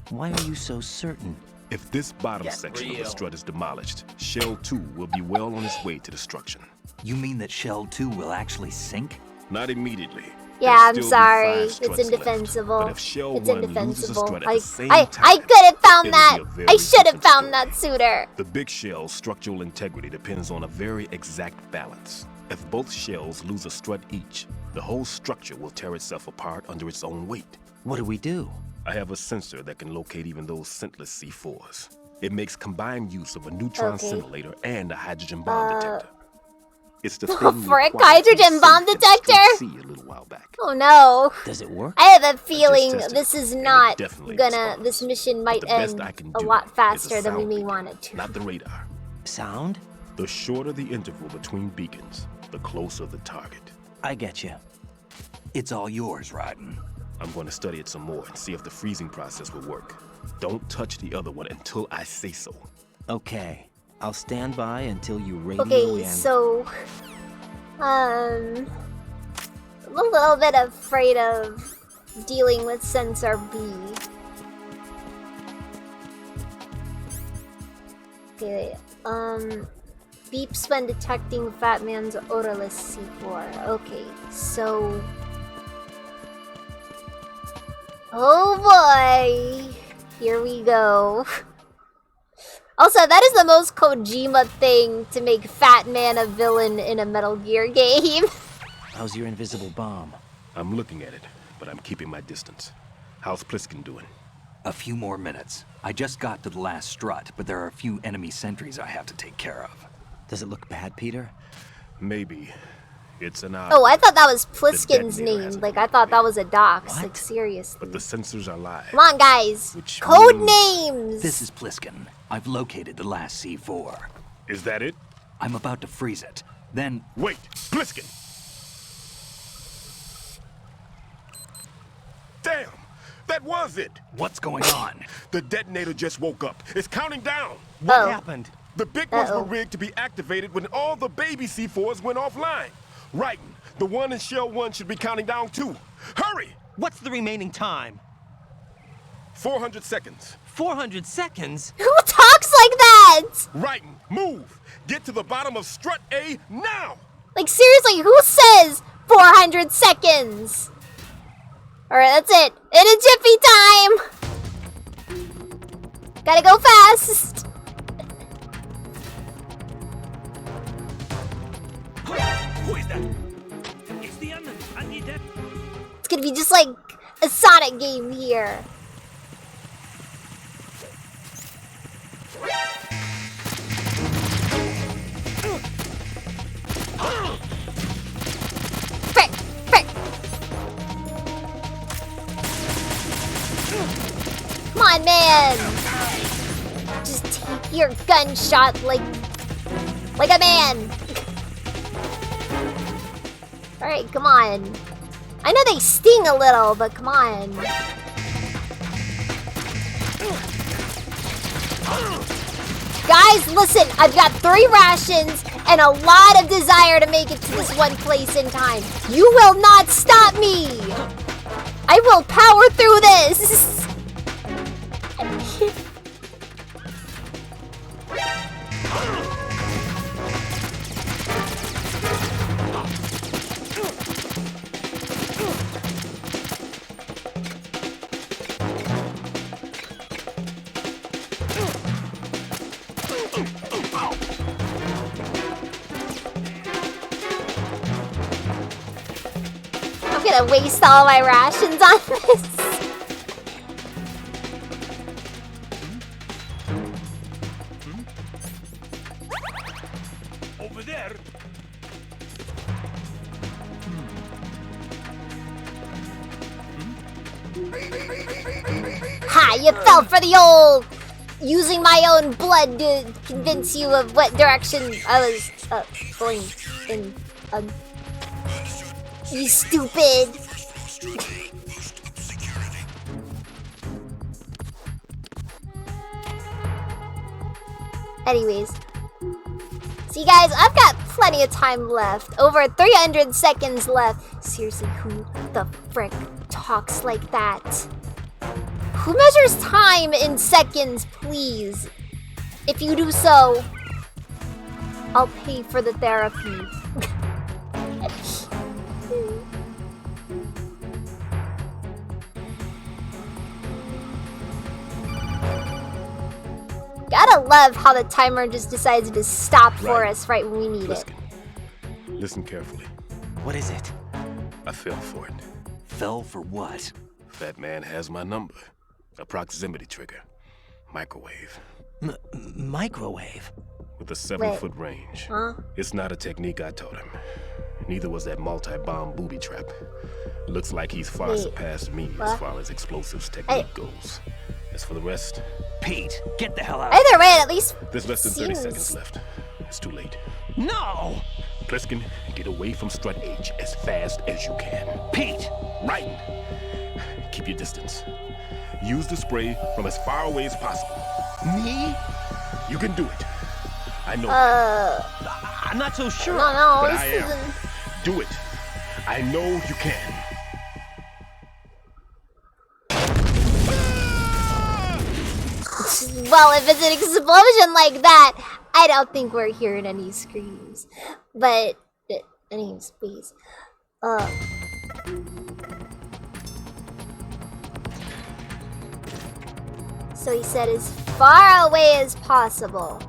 Why are you so certain? If this bottom section of the strut is demolished, Shell 2 will be well on its way to destruction. You mean that Shell 2 will actually sink? Not immediately. Yeah, There'll I'm still be sorry. 5 It's struts left. indefensible. But if Shell It's 1 loses a indefensible. strut at the same I time, could have found it'll that. be a very I should have different found story. that sooner. The big shell's structural integrity depends on a very exact balance. If both shells lose a strut each, the whole structure will tear itself apart under its own weight. What do we do? I have a sensor that can locate even those scentless C4s. It makes combined use of a neutron Okay. scintillator and a hydrogen bomb detector. It's the thing Frick, required to hydrogen be bomb safe at detector? Sea a little while back. Oh no. Does it work? I have a feeling tested this it, is and it not definitely gonna. responds. This mission But might the best end I can a do lot is faster a than we sound may beacon, want it to. Not the radar. Sound? The shorter the interval between beacons, the closer the target. I get you. It's all yours, Raiden. I'm going to study it some more and see if the freezing process will work. Don't touch the other one until I say so. Okay. I'll stand by until you radio Okay, in. so I'm a little bit afraid of dealing with Sensor B. Okay, beeps when detecting Fat Man's odorless C4. Okay, so oh boy, here we go. Also, that is the most Kojima thing to make Fat Man a villain in a Metal Gear game. How's your invisible bomb? I'm looking at it, but I'm keeping my distance. How's Pliskin doing? A few more minutes. I just got to the last strut, but there are a few enemy sentries I have to take care of. Does it look bad, Peter? Maybe. It's an Oh, I thought that was Pliskin's detonator name. hasn't Like, been I thought that was a dox. What? Like, seriously. But the sensors are live. Come on, guys. Which Code means- names. This is Pliskin. I've located the last C4. Is that it? I'm about to freeze it. Then, Wait! Pliskin! Damn! That was it! what's going on? The detonator just woke up. It's counting down! Oh. Happened? The big ones Uh-oh. were rigged to be activated when all the baby C4s went offline. Right. The one in Shell 1 should be counting down too. Hurry! What's the remaining time? 400 seconds. 400 seconds? Who talks like that? Right. Move. Get to the bottom of strut A now! Like, seriously, who says 400 seconds? Alright, that's it. In a jiffy time! Gotta go fast! Who is that? It's the enemy. I need that. It's gonna be just like a Sonic game here. Frick! Frick! Come on, man! Just take your gunshot like a man! Alright, come on. I know they sting a little, but come on. Guys, listen, I've got 3 rations and a lot of desire to make it to this one place in time. You will not stop me! I will power through this! I'm gonna waste all my rations on this. Over there. Ha! You fell for the old using my own blood to convince you of what direction I was going in. You stupid! Anyways. See guys, I've got plenty of time left. Over 300 seconds left. Seriously, who the frick talks like that? Who measures time in seconds, please? If you do so, I'll pay for the therapy. Gotta love how the timer just decides to stop for Right. us right when we need it. Pliskin, listen carefully. What is it? I fell for it. Fell for what? Fat Man has my number. A proximity trigger. Microwave. Microwave? with a 7-foot range. Huh? It's not a technique I taught him. Neither was that multi-bomb booby trap. Looks like he's far surpassed me as far as explosives technique goes. As for the rest... Pete, get the hell out. Either way, at least There's less than 30 seconds left. It's too late. No! Pliskin, get away from Strut H as fast as you can. Pete! Right! Keep your distance. Use the spray from as far away as possible. Me? You can do it. I know. I'm not so sure. No, but this I am. isn't... Do it. I know you can. Well, if it's an explosion like that, I don't think we're hearing any screams. But, anyways, please. So he said as far away as possible.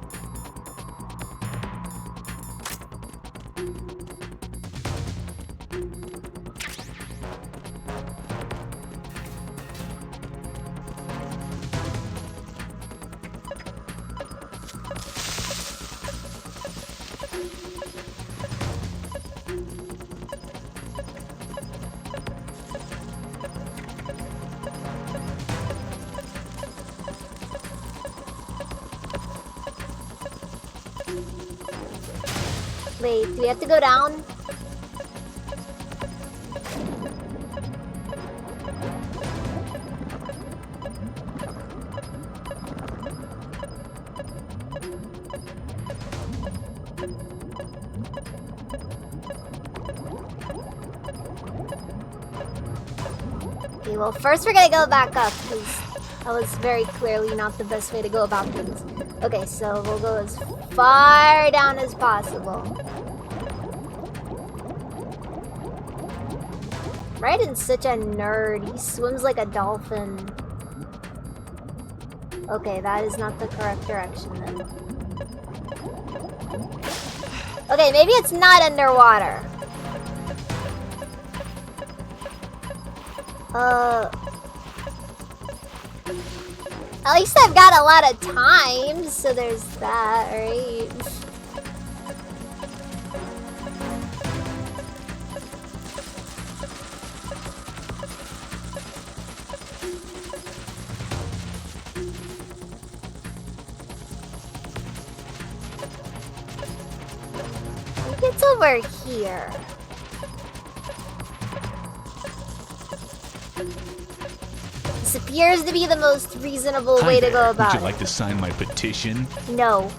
Wait, do we have to go down? Okay, well, first we're gonna go back up, because that was very clearly not the best way to go about things. Okay, so we'll go as far down as possible. Raiden's such a nerd. He swims like a dolphin. Okay, that is not the correct direction then. Okay, maybe it's not underwater. At least I've got a lot of time, so there's that, right? I think it's over here. This appears to be the most reasonable way to go about it. Would you like to sign my petition? No.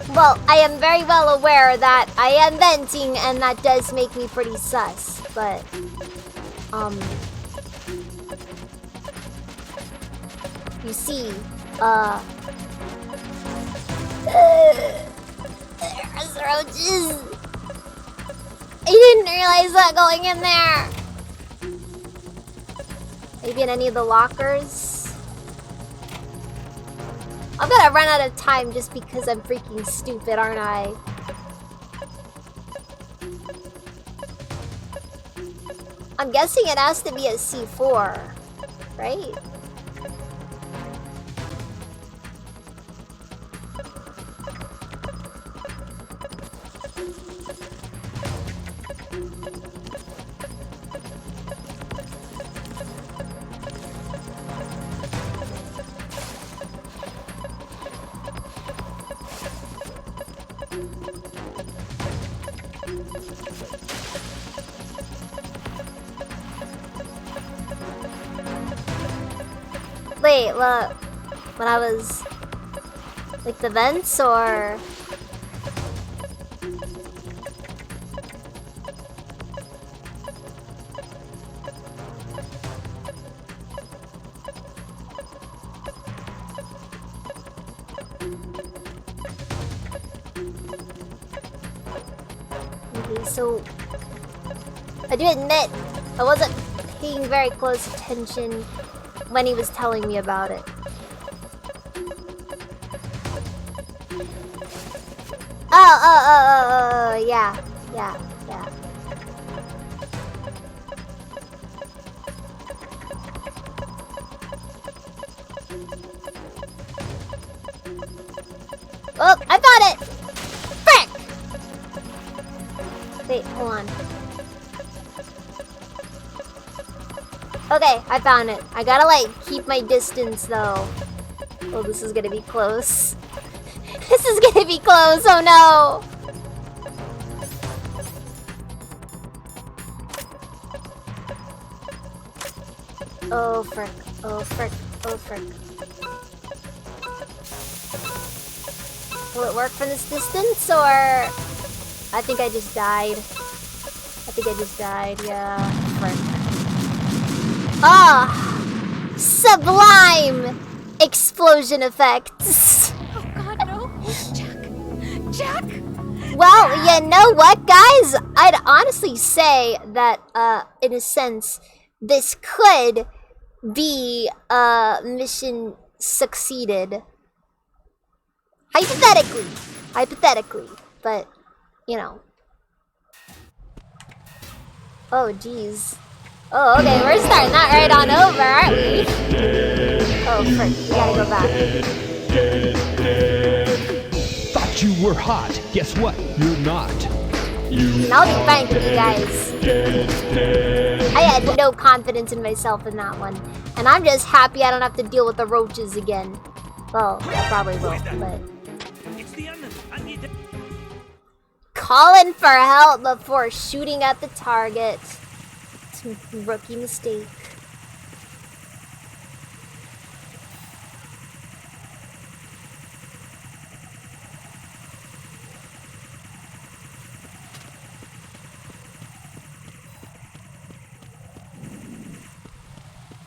Well, I am very well aware that I am venting, and that does make me pretty sus, but, you see, there's roaches. I didn't realize that going in there. Maybe in any of the lockers. I'm gonna run out of time just because I'm freaking stupid, aren't I? I'm guessing it has to be a C4, right? Wait, look. When I was... like the vents, or... Okay, so... I do admit, I wasn't paying very close attention when he was telling me about it. Yeah. Yeah. Yeah. Oh, I found it! Frick! Wait, hold on. Okay, I found it. I gotta, like, keep my distance, though. Oh, this is gonna be close. This is gonna be close, oh no! Oh, frick. Oh, frick. Oh, frick. Will it work from this distance, or... I think I just died. Yeah. Frick. Ah! Sublime! Explosion effects! Oh god, no! Jack! Well, you know what, guys? I'd honestly say that, in a sense, this could be, mission succeeded. Hypothetically, but, you know. Oh, jeez. Oh, okay, we're starting that right on over, aren't we? Oh, frick, we gotta go back. Thought you were hot. Guess what? You're not. And I'll be frank with you guys. I had no confidence in myself in that one. And I'm just happy I don't have to deal with the roaches again. Well, I probably will, but... Calling for help before shooting at the target. It's a rookie mistake.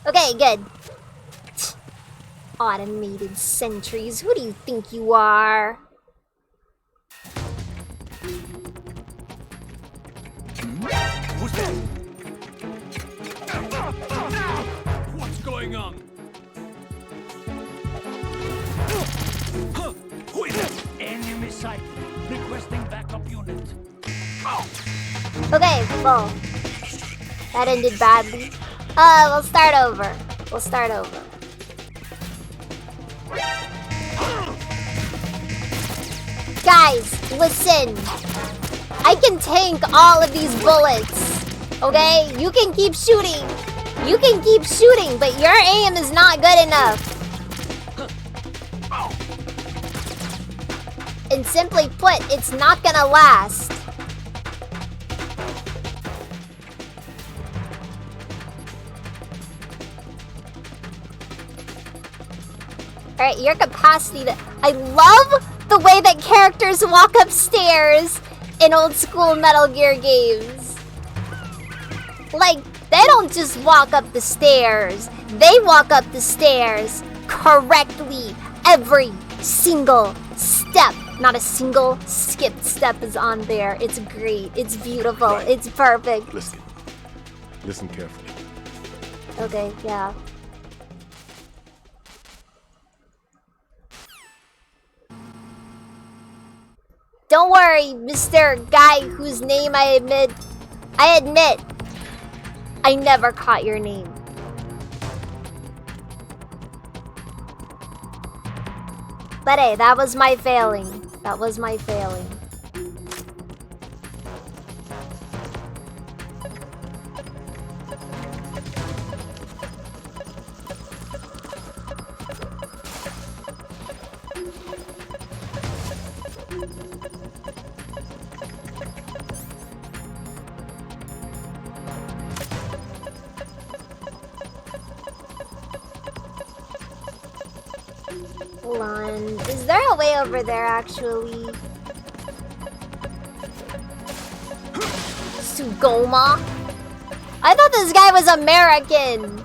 Okay, good. Automated sentries, who do you think you are? Who's that? What's going on? Who is that? Enemy sighted. Requesting backup unit. Okay, well, that ended badly. We'll start over. Guys, listen. I can tank all of these bullets. Okay? You can keep shooting. But your aim is not good enough. And simply put, it's not gonna last. Alright, your capacity to... I love the way that characters walk upstairs in old school Metal Gear games. Like, they don't just walk up the stairs. They walk up the stairs correctly every single step. Not a single skipped step is on there. It's great. It's beautiful. Right. It's perfect. Listen carefully. Okay, yeah. Don't worry, Mr. Guy whose name I admit, I never caught your name. But hey, that was my failing. Hold on. Is there a way over there, actually? Sugoma? I thought this guy was American.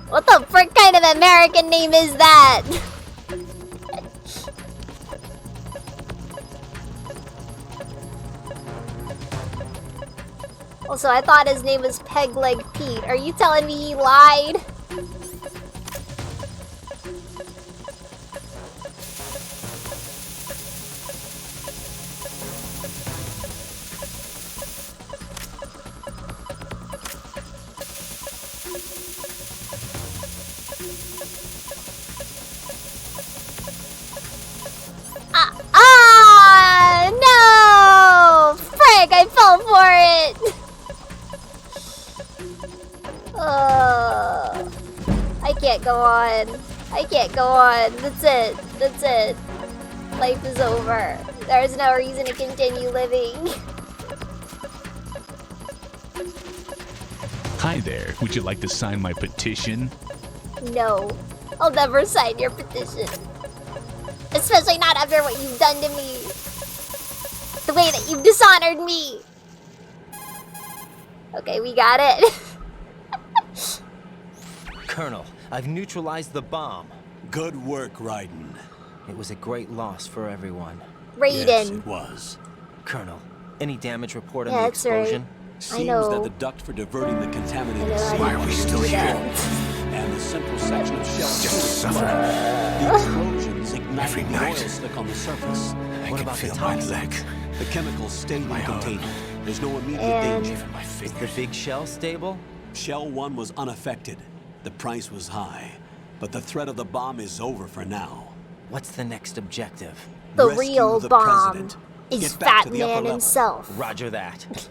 What the frick kind of American name is that? Also, I thought his name was Peg Leg Pete. Are you telling me he lied? can't go on. I can't go on. That's it. That's it. Life is over. There's no reason to continue living. Hi there. Would you like to sign my petition? No. I'll never sign your petition. Especially not after what you've done to me. The way that you've dishonored me. Okay, we got it. Colonel, I've neutralized the bomb. Good work, Raiden. It was a great loss for everyone. Raiden. Yes, it was. Colonel, any damage report on Yeah, the that's right. explosion? Seems know. that the duct for diverting the contaminated I seed know, I was still still here. and the central section of shell Just was suffer. The explosions Every ignited the oil night. slick on the surface. I What can about the feel my toxins? leg. The chemicals stayed in the arm. container. There's no immediate And- danger. My Is fingers. the big shell stable? Shell 1 was unaffected. The price was high. But the threat of the bomb is over for now. What's the next objective? The Rescue real the bomb president. is Get back to Fat the upper Man level. himself. Roger that.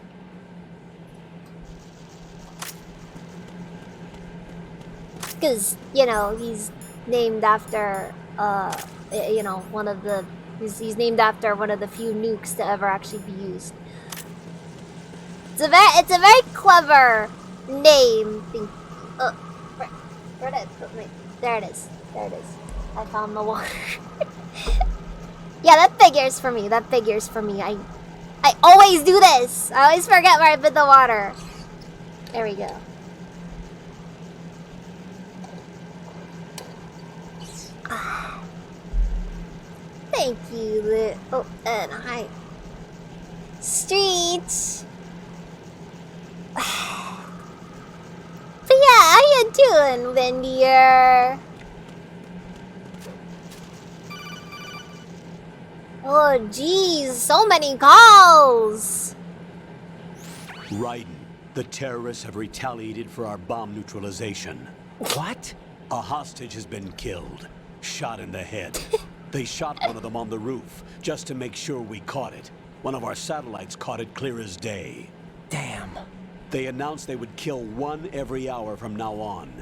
Because, you know, he's named after, you know, one of the... He's named after one of the few nukes to ever actually be used. It's a very clever name. Where did wait, there it is. There it is. I found the water. Yeah, that figures for me. That figures for me. I always do this. I always forget where I put the water. There we go. Thank you, oh, and hi. Streets. But yeah, how you doing, Lindier? Oh, geez, so many calls. Raiden, the terrorists have retaliated for our bomb neutralization. What? A hostage has been killed, shot in the head. They shot one of them on the roof, just to make sure we caught it. One of our satellites caught it clear as day. Damn. They announced they would kill one every hour from now on.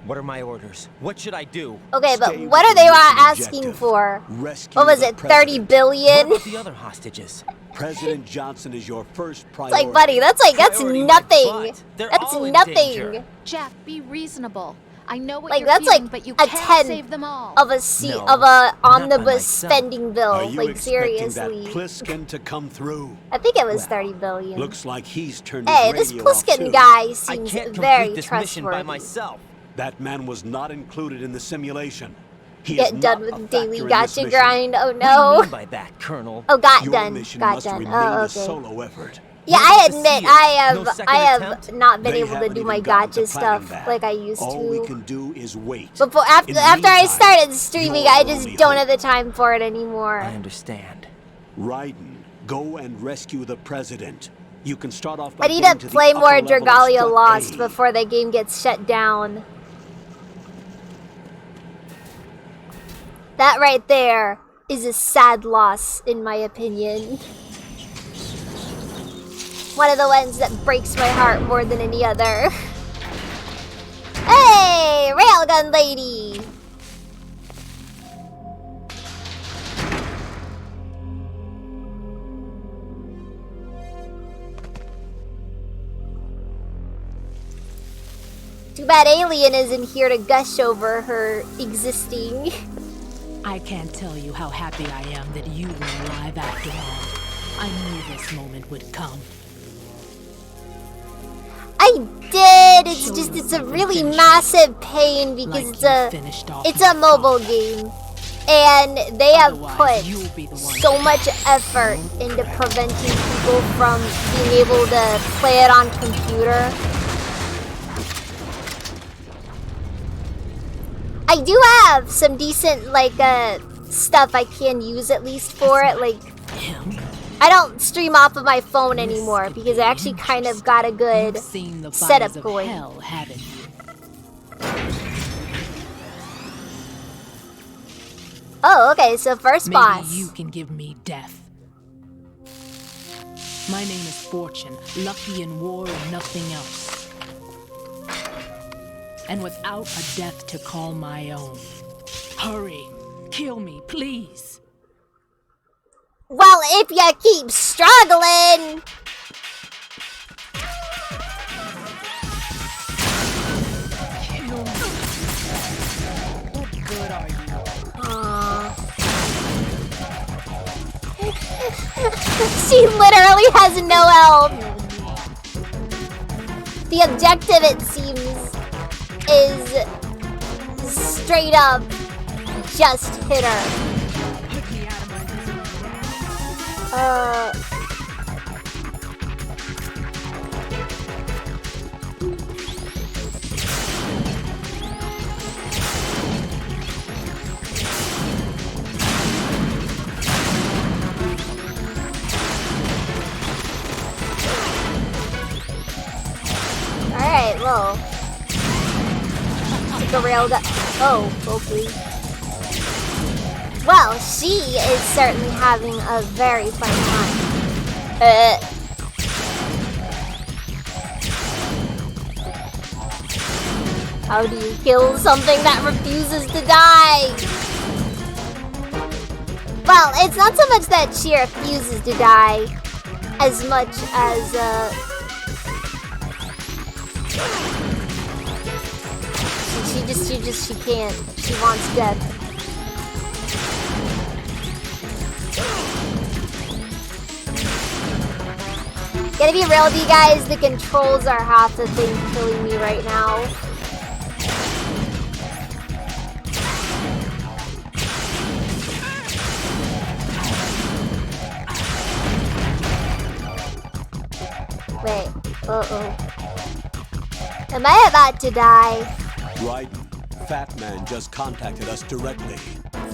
What are my orders? What should I do? Okay, but Stay what with are they your mission asking objective. for? Rescue What was the it, 30 president. What billion? about the other hostages? President Johnson is your first It's priority. like, buddy, that's Priority my nothing. butt. They're That's all in nothing danger. Jack, be reasonable. I know what Like, you're that's feeling, like but you a can't tenth save them all. of a seat No, of a not by omnibus myself. spending bill. Are you Like, expecting seriously. that Pliskin to come through? I think it was Well, 30 billion. Looks like he's turned Hey, his this radio off, Pliskin too. guy I seems can't very complete this mission by trustworthy. myself. That man was not included in the simulation. He Get is done not with a the daily factor in this gotcha mission. grind. Oh What do you no. mean by that, Colonel? Oh, got Your done. mission Got must done. remain Oh, a okay. solo effort. Yeah, What I about the admit seals? I No have second attempt? not been They able to haven't do even my gotten to gotcha planning stuff that. like I used All we to. can do is wait. Before In the after I meantime, started streaming, you're I our just only don't hope. have the time for it anymore. I understand. Raiden, go and rescue the president. You can start off by I need getting to the play upper more level of Dragalia Strut Lost A. before the game gets shut down. That right there is a sad loss, in my opinion. One of the ones that breaks my heart more than any other. Hey, Railgun Lady! Too bad Alien isn't here to gush over her existing. I can't tell you how happy I am that you were alive after all. I knew this moment would come. I did. It's Show just it's yourself a and really finish massive pain because Like it's you a finished off it's your a mobile father. game, and they have Otherwise, put you'll be the one so to much effort into preventing people from being able to play it on computer. I do have some decent like stuff I can use at least for it. Like Him. I don't stream off of my phone anymore because I actually kind of got a good You've seen the setup fires of going. hell, haven't you? Oh, okay. So first Maybe boss. you can give me death. My name is Fortune, lucky in war and nothing else. and without a death to call my own. Hurry, kill me, please. Well, if you keep struggling. Kill me. What good are you? She literally has no health. The objective, it seems, is straight up just hit her. Put me out of my misery. Alright, well. Took a rail down. Oh, hopefully. Well, she is certainly having a very fun time. How do you kill something that refuses to die? Well, it's not so much that she refuses to die, as much as, she can't. She wants death. Gotta be real with you guys, the controls are half the thing killing me right now. Wait, uh-oh. Am I about to die? Raiden, Fat Man just contacted us directly.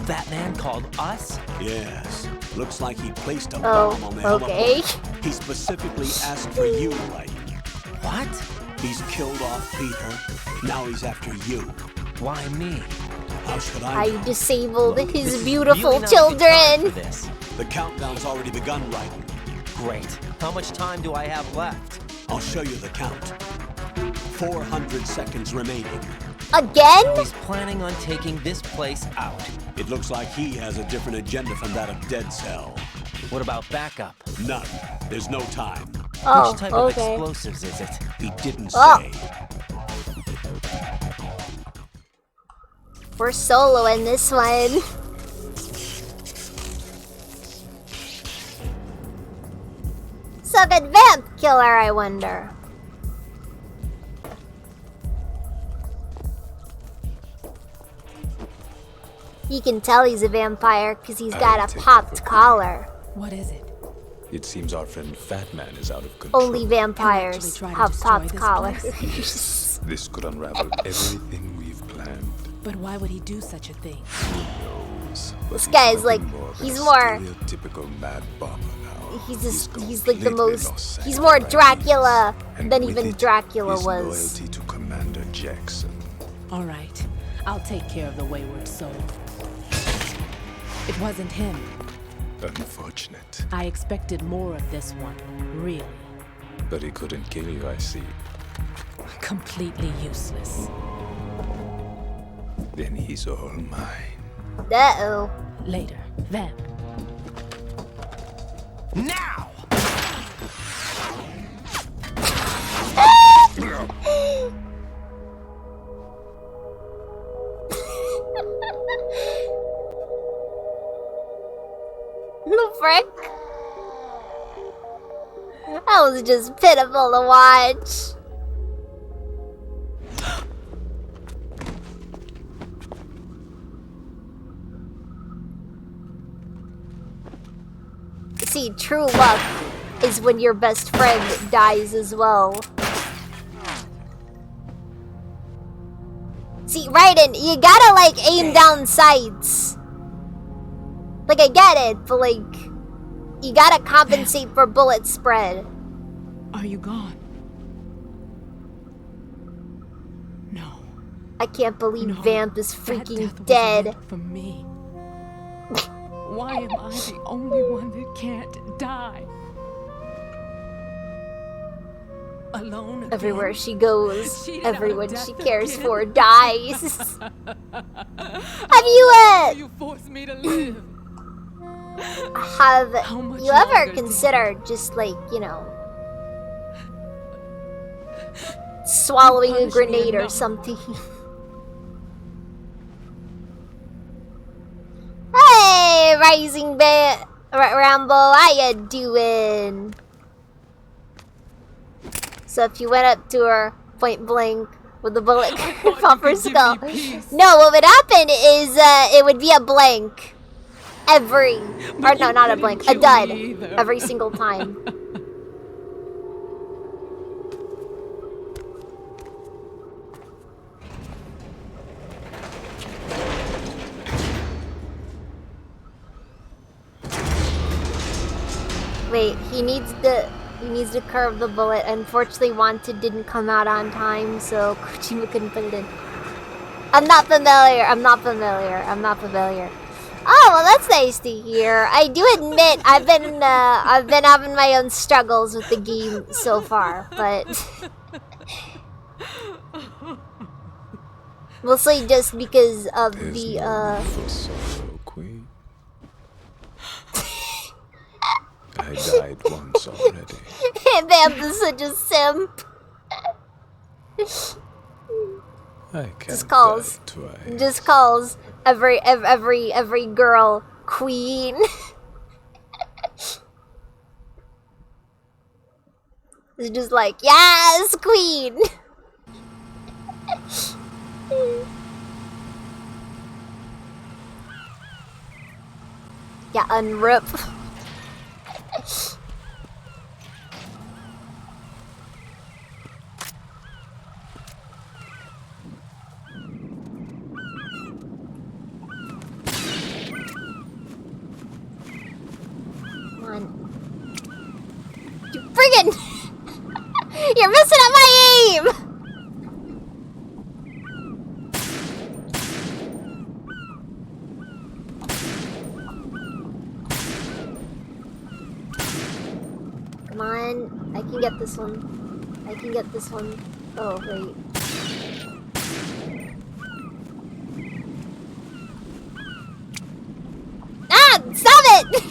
Fat Man called us? Yes. Looks like he placed a bomb on the okay. heliport. He specifically asked for you, Raiden. What? He's killed off Peter. Now he's after you. Why me? How should I know? I disabled Look, his this beautiful is really not a good time children. for this. The countdown's already begun, Raiden. Great. How much time do I have left? I'll show you the count. 400 seconds remaining. Again? He's planning on taking this place out. It looks like he has a different agenda from that of Dead Cell. What about backup? None. There's no time. Oh, Which type of okay. explosives is it? He didn't Oh. say. We're soloing this one. So good vamp killer, I wonder. You can tell he's a vampire because he's got a popped collar. What is it? It seems our friend Fat Man is out of control. Only vampires Can we actually try to have destroy popped this collars. This could unravel everything we've planned. But why would he do such a thing? Who knows? But This he's guy's nothing like, more than he's a more- stereotypical mad bomber now. He's like the completely most. lost He's sight more of our Dracula needs. And than with even it, Dracula his was. loyalty to Commander Jackson. All right, I'll take care of the wayward soul. It wasn't him. Unfortunate. I expected more of this one, really. But he couldn't kill you, I see. Completely useless. Then he's all mine. Uh-oh. Later, vamp. Now! The frick? That was just pitiful to watch. See, true luck is when your best friend dies as well. See, Raiden, you gotta like aim down sights. Like, I get it, but like, you gotta compensate for bullet spread. Are you gone? No. I can't believe No, Vamp is that freaking death was dead. meant for me. Why am I the only one that can't die? Alone again. Everywhere she goes, Cheated everyone out of she death cares again. for dies. Have You forced me to live. have much you ever longer, considered just like, you know, swallowing a punished me grenade or enough. something? Hey, Rising Rambo, how ya doing? So if you went up to her point blank with the bullet off her skull, no, what would happen is it would be a blank or no, not a blank, a dud every single time. Wait, he needs to curve the bullet. Unfortunately, Wanted didn't come out on time, so Kojima couldn't put it in. I'm not familiar. Oh, well, that's nice to hear. I do admit I've been having my own struggles with the game so far, but mostly just because of There's the no need for sorrow, Queen. I died once already. Bam's such a simp. I can't Just calls. die twice. Just calls every girl queen. It's just like, yes, queen. Yeah, unrip. Come on. You friggin'! You're messing up my aim! Come on, I can get this one. Oh, wait. Ah! Stop it!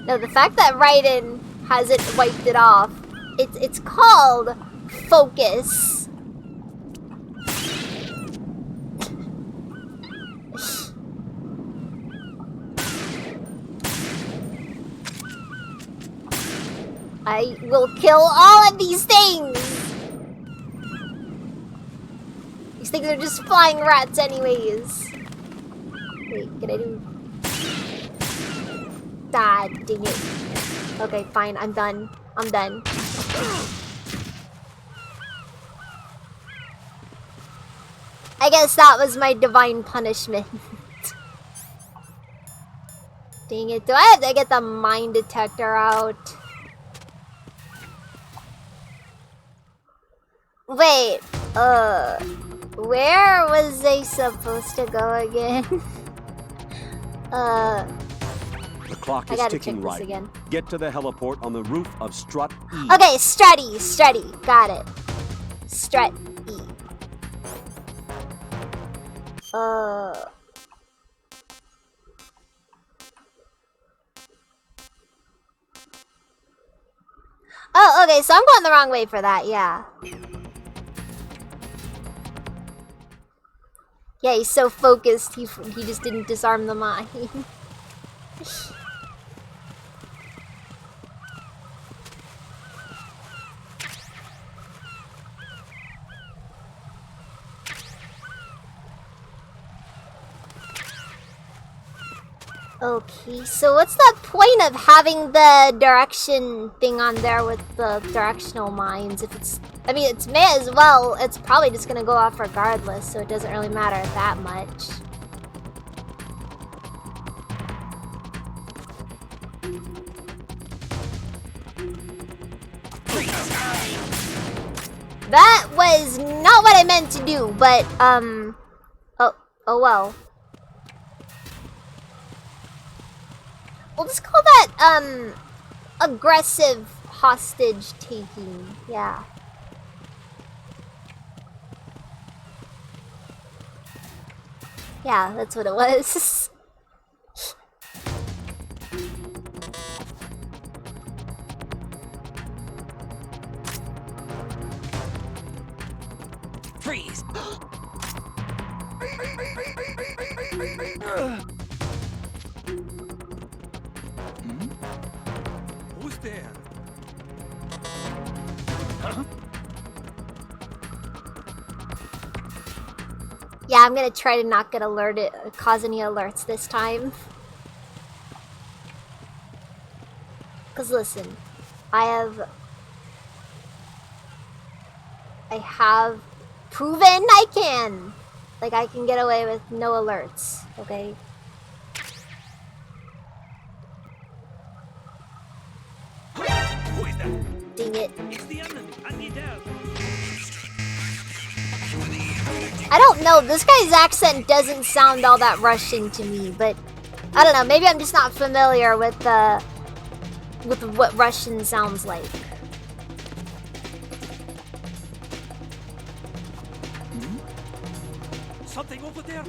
No, the fact that Raiden hasn't wiped it off, it's called focus. I will kill all of these things! These things are just flying rats anyways. Wait, can I do... Ah, dang it. Okay, fine, I'm done. I guess that was my divine punishment. Dang it, do I have to get the mine detector out? Wait, where was I supposed to go again? The clock I is gotta ticking check this right. again. Get to the heliport on the roof of Strut E. Okay, Strutty, got it. Strut E. Oh, okay, so I'm going the wrong way for that, yeah. Yeah, he's so focused, he just didn't disarm the mine. Okay, so what's the point of having the direction thing on there with the directional mines? If it's, I mean, it's may as well, it's probably just gonna go off regardless, so it doesn't really matter that much. That was not what I meant to do, but, oh well. We'll just call that, aggressive hostage taking. Yeah. Yeah, that's what it was. Freeze! Who's there? Huh? Yeah, I'm gonna try to not get cause any alerts this time. Cause listen, I have proven I can. Like, I can get away with no alerts, okay? Who is that? Dang it. It's the enemy. I need help. I don't know, this guy's accent doesn't sound all that Russian to me, but I don't know, maybe I'm just not familiar with what Russian sounds like. Something over there?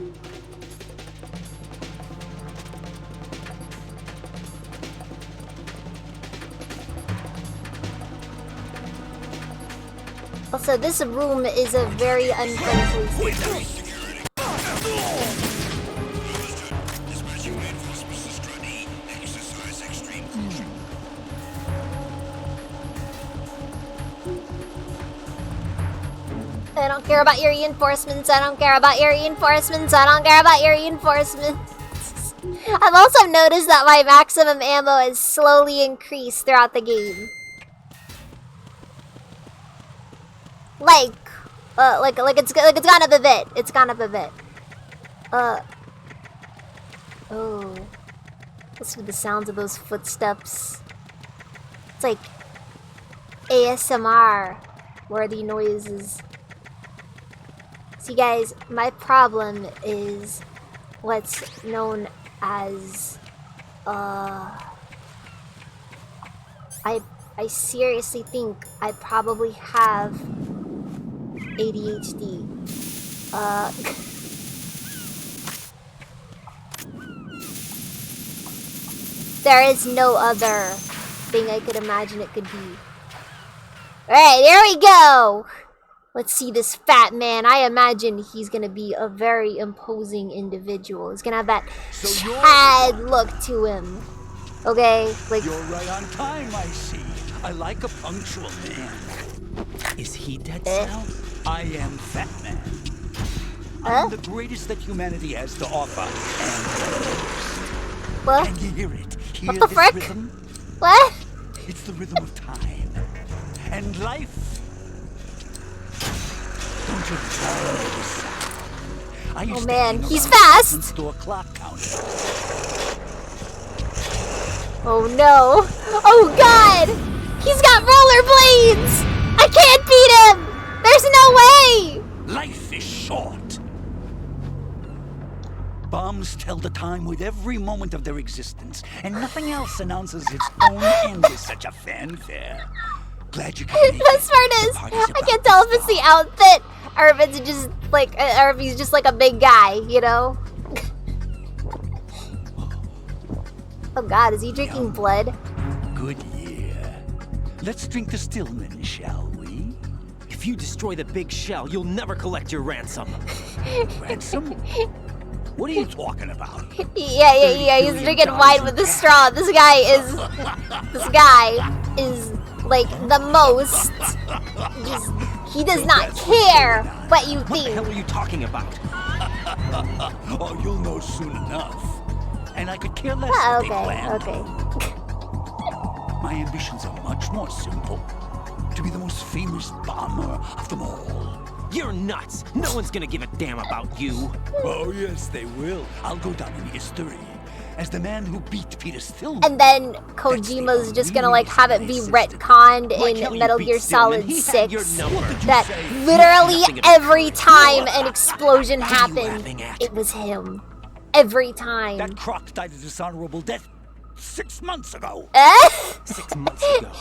Also, this room is a very unfriendly space. I don't care about your reinforcements. I don't care about your reinforcements. I don't care about your reinforcements. I've also noticed that my maximum ammo is slowly increased throughout the game. Like it's gone up a bit. It's gone up a bit. Oh. Listen to the sounds of those footsteps. It's like ASMR worthy noises. See guys, my problem is what's known as I seriously think I probably have ADHD. There is no other thing I could imagine it could be. Alright, here we go! Let's see this fat man. I imagine he's gonna be a very imposing individual. He's gonna have that Chad look to him. Okay? Like, You're right on time, I see. I like a punctual man. Is he dead, Sal? I am Fat Man. I'm the greatest that humanity has to offer. And what? Can you hear it? Hear What the this frick? Rhythm? What? It's the rhythm of time and life. Don't you tell me this. I used Oh to man, hang he's around fast! the store clock counter. Oh no! Oh god! He's got rollerblades! I can't beat him! There's no way! Life is short. Bombs tell the time with every moment of their existence, and nothing else announces its own end with such a fanfare. Glad you can make The best part is, I can't tell if it's the outfit or if it's just like, or if he's just like a big guy, you know? Oh god, is he drinking blood? Good year. Let's drink to Stillman, shall we? If you destroy the big shell, you'll never collect your ransom. Ransom? What are you talking about? Yeah, he's drinking wine with a straw. This guy is like the most, he does not care what you think. What the hell are you talking about? Oh, you'll know soon enough. And I could care less Oh, what they plan. okay. My ambitions are much more simple. To be the most famous bomber of them all. You're nuts! No one's gonna give a damn about you. Oh, yes, they will. I'll go down in history as the man who beat Peter Stillman. And then Kojima's just gonna like have it be retconned in Metal Gear Solid 6 that literally every time an explosion happened, it was him. Every time. That croc died a dishonorable death. 6 months ago. 6 months ago.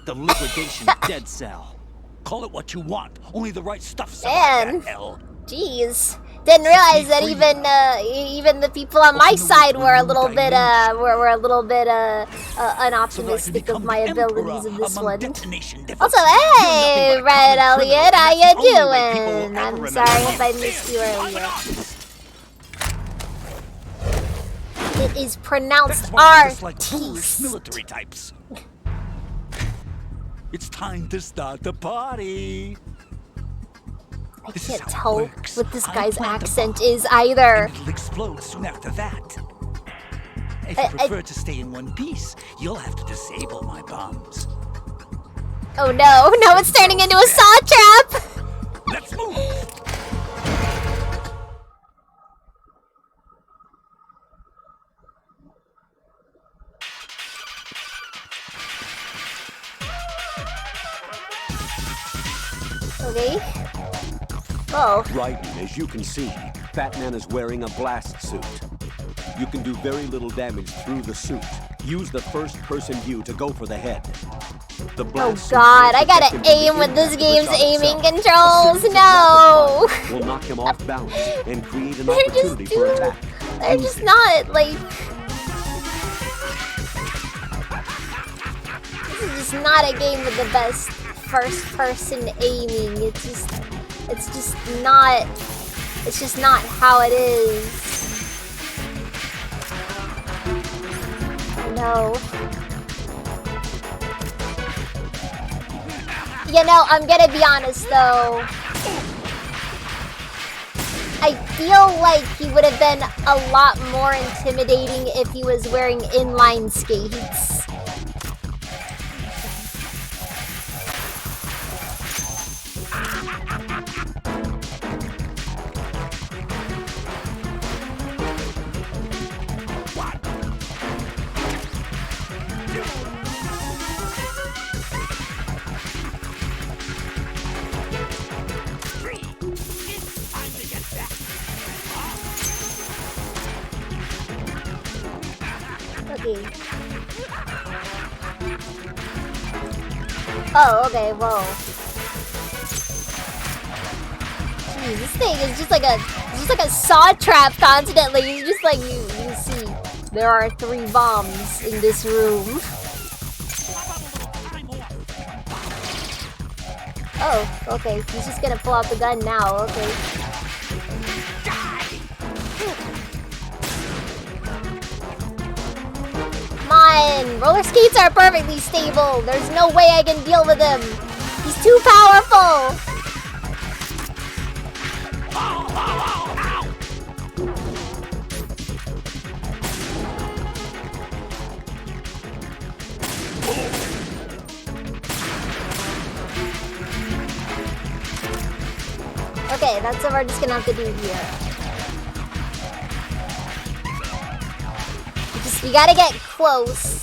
The liquidation of Dead Cell. Call it what you want. Only the right stuff survived that hell. Jeez. Didn't realize that even the people on my side were a little bit unoptimistic of my abilities in this one. Also, hey, Red Elliot, how you doing? I'm sorry if I missed you earlier. It is pronounced artiste. Military types. It's time to start the party. I can't tell what this guy's accent is either. And it'll explode soon after that. If you prefer to stay in one piece, you'll have to disable my bombs. Oh no, no, it's turning into a saw trap! Let's move! Okay. Oh. Right, as you can see, Fat Man is wearing a blast suit. You can do very little damage through the suit. Use the first-person view to go for the head. The blast God, I gotta aim with this game's aiming controls. No! Will knock him off balance and create an opportunity for attack. They're just not, like... This is just not a game with the best first-person aiming. It's just not how it is. No. You know, I'm gonna be honest though. I feel like he would have been a lot more intimidating if he was wearing inline skates. Oh, okay, whoa. Jeez, this thing is just like a saw trap constantly. It's just like you see, there are 3 bombs in this room. Oh, okay. He's just gonna pull out the gun now, okay. Come on! Roller skates are perfectly stable. There's no way I can deal with him. He's too powerful! Okay, that's what we're just gonna have to do here. You gotta get close.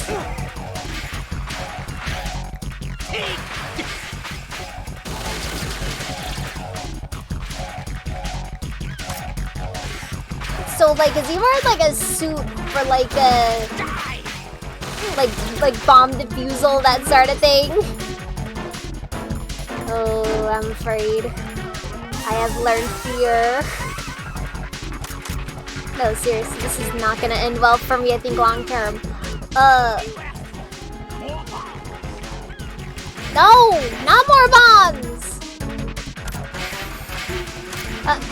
So, like, is he wearing, like, a suit for, like, a... Like bomb defusal, that sort of thing? Oh, I'm afraid. I have learned fear. No, seriously, this is not gonna end well for me, I think, long term. No! Not more bombs!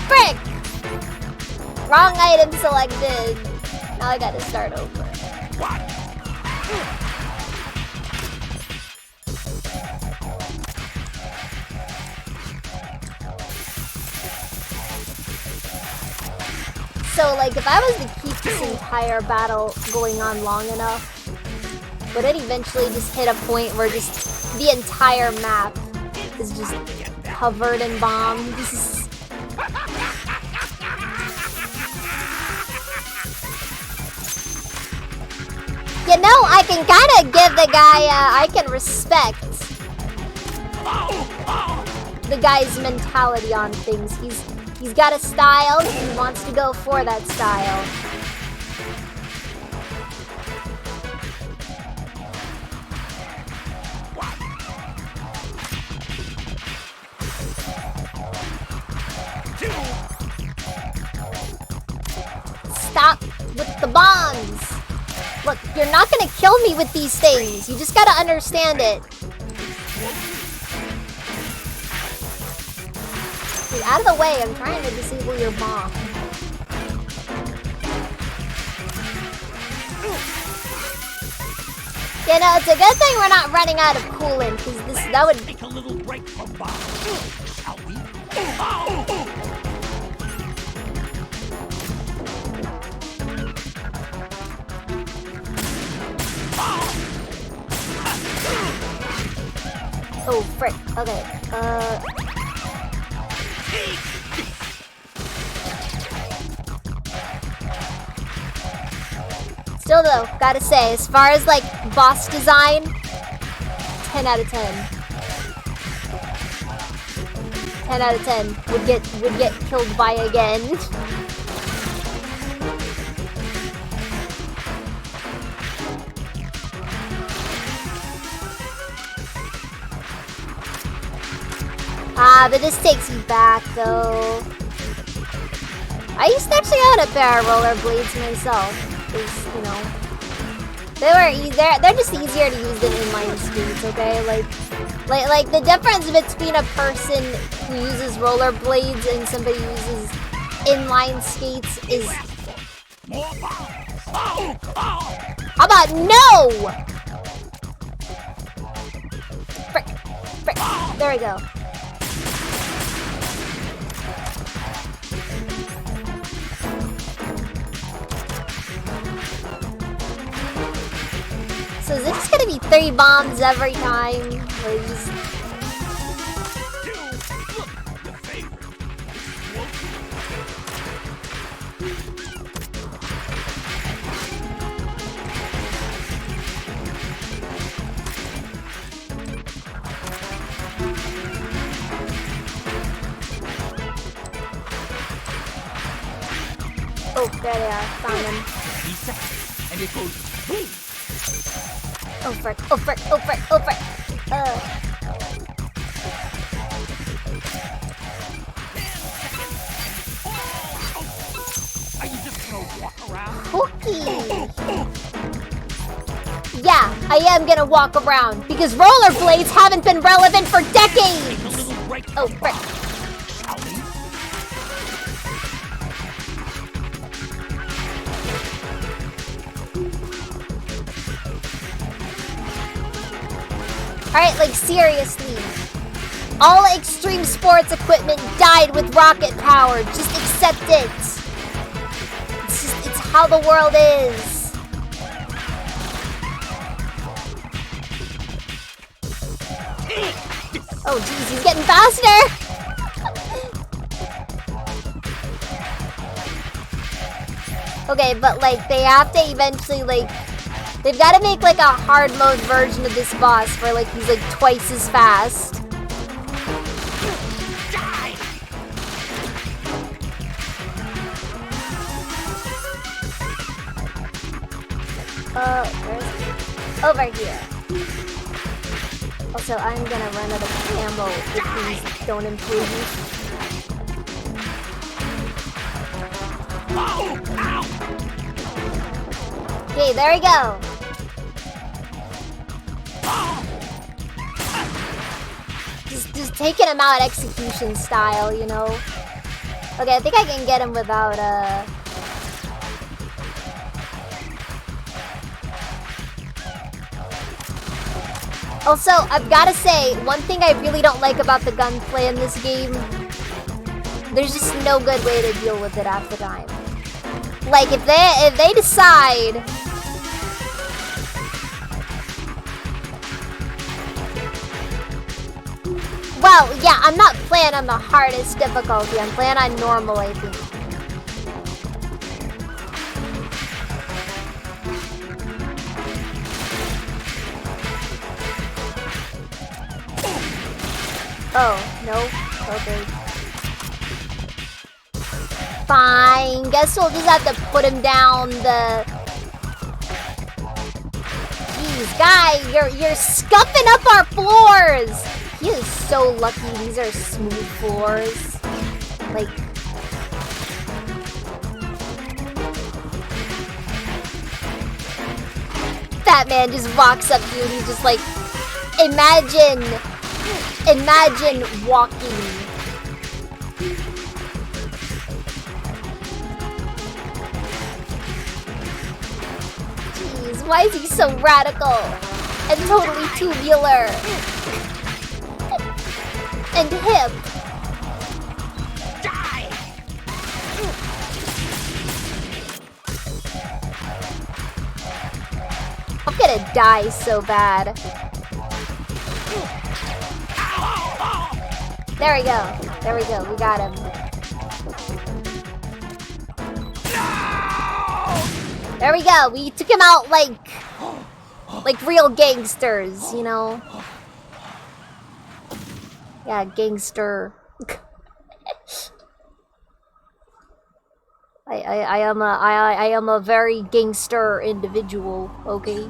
Frick! Wrong item selected. Now I gotta start over. So, like, if I was to keep this entire battle going on long enough, would it eventually just hit a point where just the entire map is just covered in bombs? You know, I can kind of give the guy, I can respect the guy's mentality on things. He's got a style, he wants to go for that style. not gonna kill me with these things. You just gotta understand it. Dude, out of the way. I'm trying to disable your bomb. You know, it's a good thing we're not running out of coolant, because that would take a little break from bomb. Shall we? Oh, frick. Okay. Still though, gotta say, as far as like boss design, 10 out of 10. 10 out of 10 would get killed by again. But this takes me back though. I used to actually own a pair of rollerblades myself. Cause, you know, they're just easier to use than inline skates, okay? Like the difference between a person who uses rollerblades and somebody who uses inline skates is... How about no? Frick. There we go. So is it just gonna be 3 bombs every time? Or just... Oh, there they are. Found them. And it goes boom. Oh frick. Are you just gonna walk around? Cookie! Yeah, I am gonna walk around because rollerblades haven't been relevant for decades! Oh frick. Alright, like seriously. All extreme sports equipment died with rocket power. Just accept it. It's how the world is. Oh geez, he's getting faster. Okay, but like they have to eventually like... They've got to make like a hard mode version of this boss where like he's like twice as fast. Where's he? Over here. Also, I'm gonna run out of ammo if these don't improve. Okay, there we go. Just taking him out execution style, you know. Okay, I think I can get him without Also, I've gotta say, one thing I really don't like about the gunplay in this game, there's just no good way to deal with it half the time. Like, if they decide... Well, yeah, I'm not playing on the hardest difficulty. I'm playing on normal, I think. Oh, no? Okay. Fine. Guess we'll just have to put him down the... Jeez, guy, you're scuffing up our floors! He is so lucky these are smooth floors. Like... Fat Man just walks up to you and he's just like, imagine walking. Jeez, why is he so radical and totally tubular and hip? I'm gonna die so bad. There we go. There we go. We got him. There we go. We took him out like real gangsters, you know? Yeah, gangster. I am a very gangster individual, okay?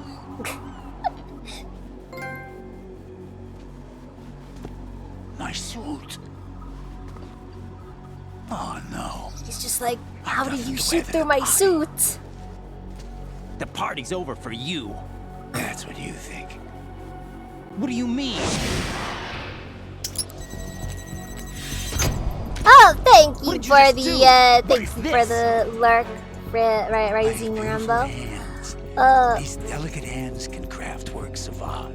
My suit. Oh no. He's just like, how did you shoot through my suit? The party's over for you. That's what you think. What do you mean? Oh, thank you for the lurk, Rising Rambo. These delicate hands can craft works of art.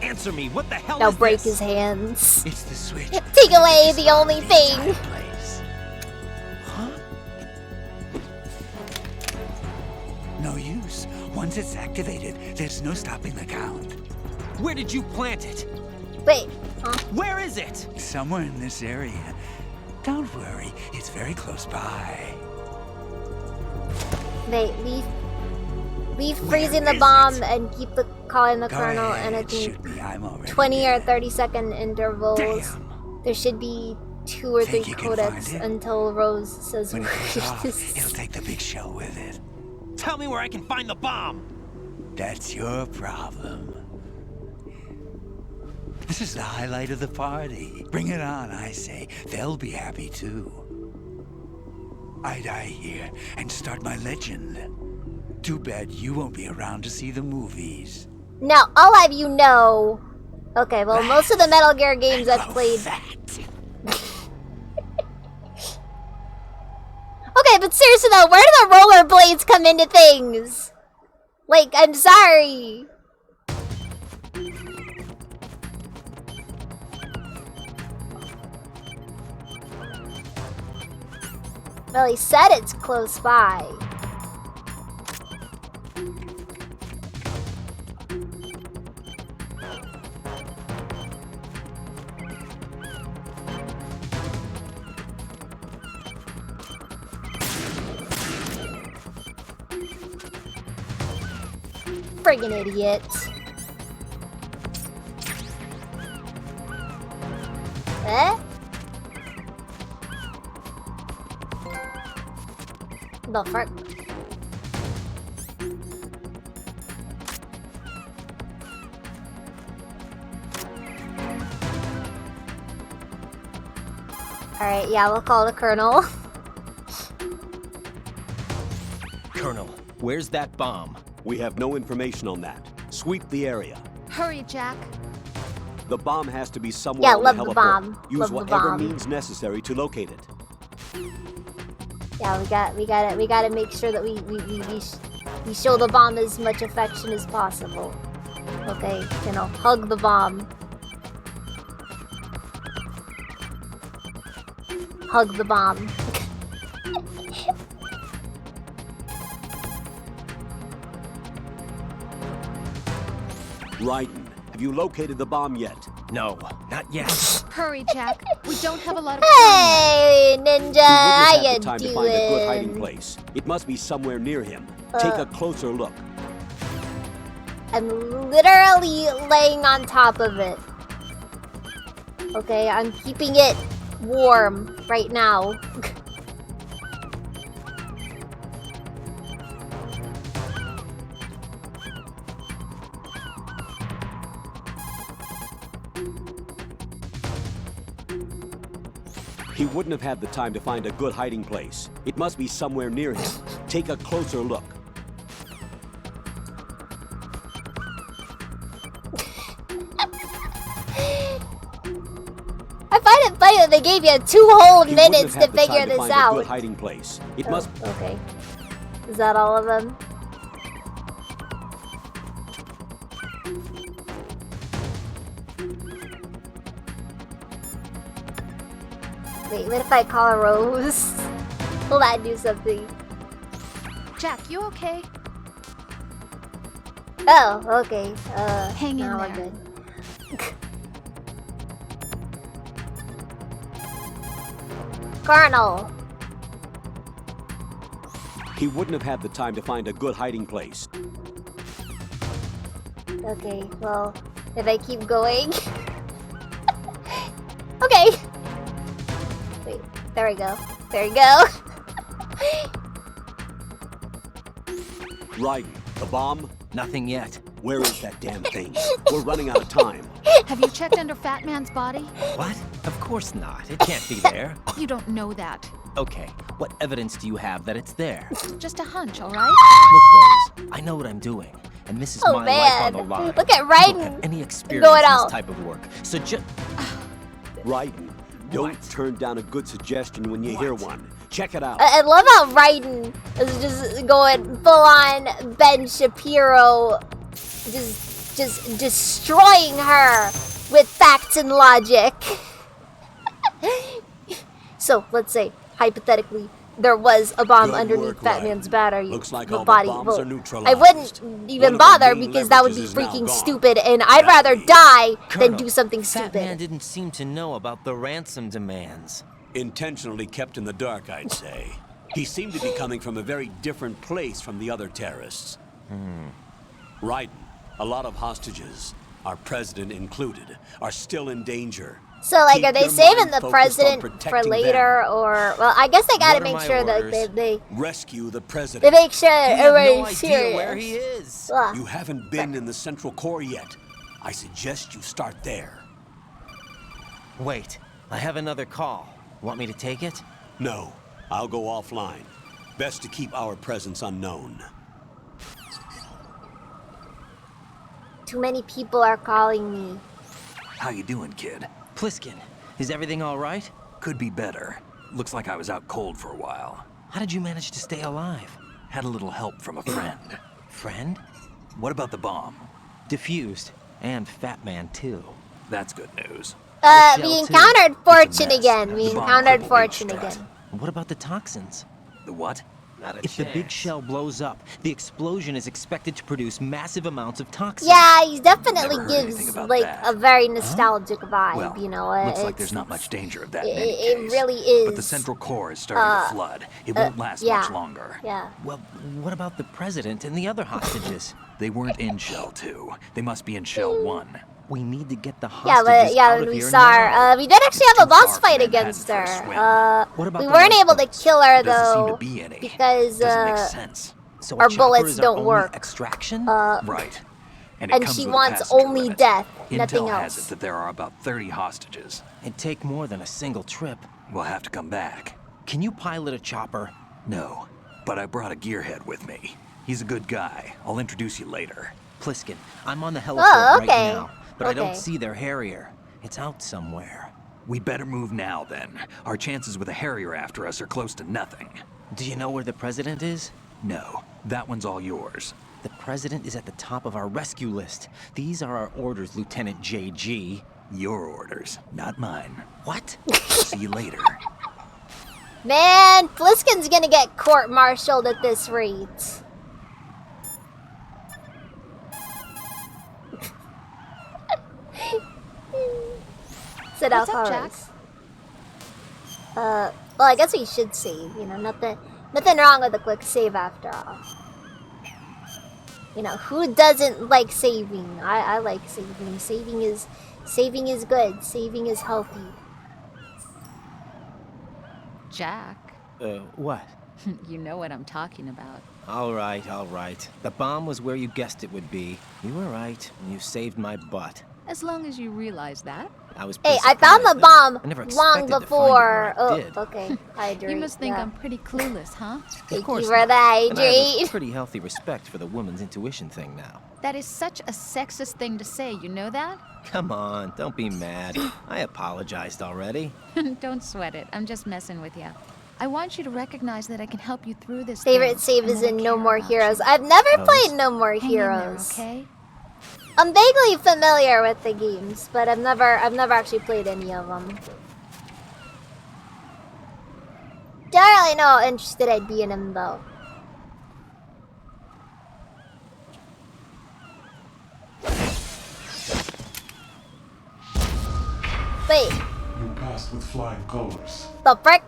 Answer me, what the hell Now is break this? his hands. It's the switch. Take away the only thing. Huh? No use. Once it's activated, there's no stopping the count. Where did you plant it? Wait, huh? Where is it? Somewhere in this area. Don't worry, it's very close by. Wait, leave freezing the bomb and keep calling the colonel, and I think 20 or 30-second intervals. Damn. There should be 2 or 3 Think you can find codecs it? until Rose says When it where goes it off, is. it'll take the big show with it. Tell me where I can find the bomb. That's your problem. This is the highlight of the party. Bring it on, I say. They'll be happy too. I die here and start my legend. Too bad you won't be around to see the movies. Now, I'll have you know. Okay, well, most of the Metal Gear games I've played. Okay, but seriously though, where do the rollerblades come into things? Like, I'm sorry. Well, he said it's close by. Friggin' idiot. Eh? The fuck? Alright, yeah, we'll call the colonel. Colonel, where's that bomb? We have no information on that. Sweep the area. Hurry, Jack. The bomb has to be somewhere Yeah, on love the the heliport. bomb. Use Love the whatever bomb. means necessary to locate it. Yeah, we gotta make sure that we show the bomb as much affection as possible. Okay, you know, hug the bomb. Hug the bomb. Raiden, have you located the bomb yet? No, not yet. Hurry, Jack. We don't have a lot of Hey, Ninja, how He wouldn't have you the time to find a good hiding doing? place. It must be somewhere near him. Take a closer look. I'm literally laying on top of it. Okay, I'm keeping it warm right now. He wouldn't have had the time to find a good hiding place. It must be somewhere near him. Take a closer look. find it funny that they gave you 2 whole He wouldn't minutes have to had the figure time this find out. a good hiding place. It must. Okay. Is that all of them? Wait, what if I call Rose? Will that do something? Jack, you okay? Oh, okay. Hang in now there. we're good. Colonel. He wouldn't have had the time to find a good hiding place. Okay, well, if I keep going. Okay. Wait, there we go. There we go. Right. The bomb? Nothing yet. Where is that damn thing? We're running out of time. Have you checked under Fat Man's body? What? Of course not. It can't be there. You don't know that. Okay, what evidence do you have that it's there? Just a hunch, all right? Look, Rose, I know what I'm doing, and this is Oh, my life on man. the line. Look at You don't Raiden have any experience going in out. this type of work, so just... Raiden, don't turn down a good suggestion when you hear one. Check it out. I love how Raiden is just going full on Ben Shapiro, just destroying her with facts and logic. So let's say hypothetically there was a bomb Good underneath work, Fat Raiden. Man's battery. Looks like the all the body. bombs are I neutralized. wouldn't One even of the bother main because that would leverages be is now freaking gone. stupid, and I'd rather die than Colonel, do something Fat Man stupid. didn't seem to know about the ransom demands. Intentionally kept in the dark, I'd say. He seemed to be coming from a very different place from the other terrorists. Raiden, a lot of hostages, our president included, are still in danger. So, like, Keep are they your saving mind the focused on president for protecting later, or well, I guess they gotta What are make my sure that orders? they Rescue the they president. make sure We have no everybody's idea serious. where he is. Ugh. You haven't been in the Central Core yet. I suggest you start there. Wait, I have another call. Want me to take it? No, I'll go offline. Best to keep our presence unknown. Too many people are calling me. How you doing, kid? Pliskin, is everything all right? Could be better. Looks like I was out cold for a while. How did you manage to stay alive? Had a little help from a friend. Friend? What about the bomb? Diffused. And Fat Man, too. That's good news. We Shell, too. encountered Fortune mess. again. We The bomb encountered crippled Fortune Strut. again. What about the toxins? The what? Not a If the big chance. shell blows up, the explosion is expected to produce massive amounts of toxins. Yeah, he definitely Never heard anything gives about like that. a very nostalgic vibe. Well, you know, looks like it's- there's not much danger of that It, in any it case. really is. But the central core is starting to flood. It won't last yeah. much longer. Yeah. Well, what about the president and the other hostages? They weren't in Shell 2. They must be in Shell 1. We need to get the Yeah, hostages out but of we here saw now. her. We did actually It's have a too far boss from fight Manhattan against for a her. swim. What about We the weren't able to lifeboats? kill her Doesn't seem though to be any. because Doesn't make sense. So our a chopper bullets is our don't only work. Extraction? Right. It and comes she with a wants passenger only limit. death, Intel nothing has it else. that there are about 30 hostages. It'd take more than a single trip. We'll have to come back. Can you pilot a chopper? No, but I brought a gearhead with me. He's a good guy. I'll introduce you later. Pliskin, I'm on the helipad Oh, okay. right now, but I don't Okay. see their Harrier. It's out somewhere. We better move now, then. Our chances with a Harrier after us are close to nothing. Do you know where the president is? No, that one's all yours. The president is at the top of our rescue list. These are our orders, Lieutenant JG. Your orders, not mine. What? See you later. Man, Pliskin's gonna get court-martialed at this rate. Sit out, What's up, Jack? Well, I guess we should save. You know, nothing wrong with a quick save after all. You know, who doesn't like saving? I like saving. Saving is good. Saving is healthy. Jack, What? you know what I'm talking about. All right, all right. The bomb was where you guessed it would be. You were right. You saved my butt. As long as you realize that. I was Hey, pretty I found the surprised, bomb I never long expected to find it before. where I Oh, did. okay. Hydrate. You must think yeah. I'm pretty clueless, huh? Thank course you for not. the And I have a hydrate. pretty healthy respect for the woman's intuition thing now. That is such a sexist thing to say, you know that? Come on, don't be mad. I apologized already. Don't sweat it. I'm just messing with you. I want you to recognize that I can help you through this. Favorite save is in No More Heroes. I've never played No More Hang in there, Heroes. okay? I'm vaguely familiar with the games, but I've never actually played any of them. Don't really know how interested I'd be in them though. Wait, You passed with flying colors. the frick?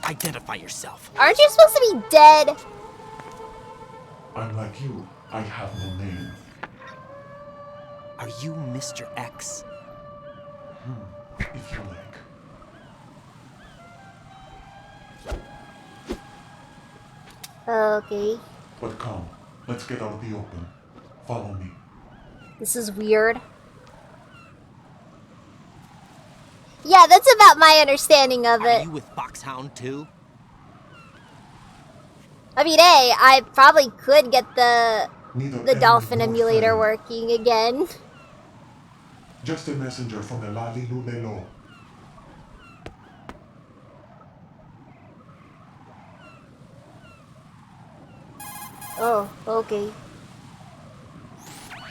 Identify yourself. Aren't you supposed to be dead? I'm like you. I have no name. Are you Mr. X? If you like. Okay, But come, let's get out of the open. Follow me. this is weird. Yeah, that's about my understanding of Are it. you with Foxhound too? I mean, hey, I probably could get the Neither dolphin enemy nor emulator friend. working again. Just a messenger from the Lali Lulelo. Oh, okay.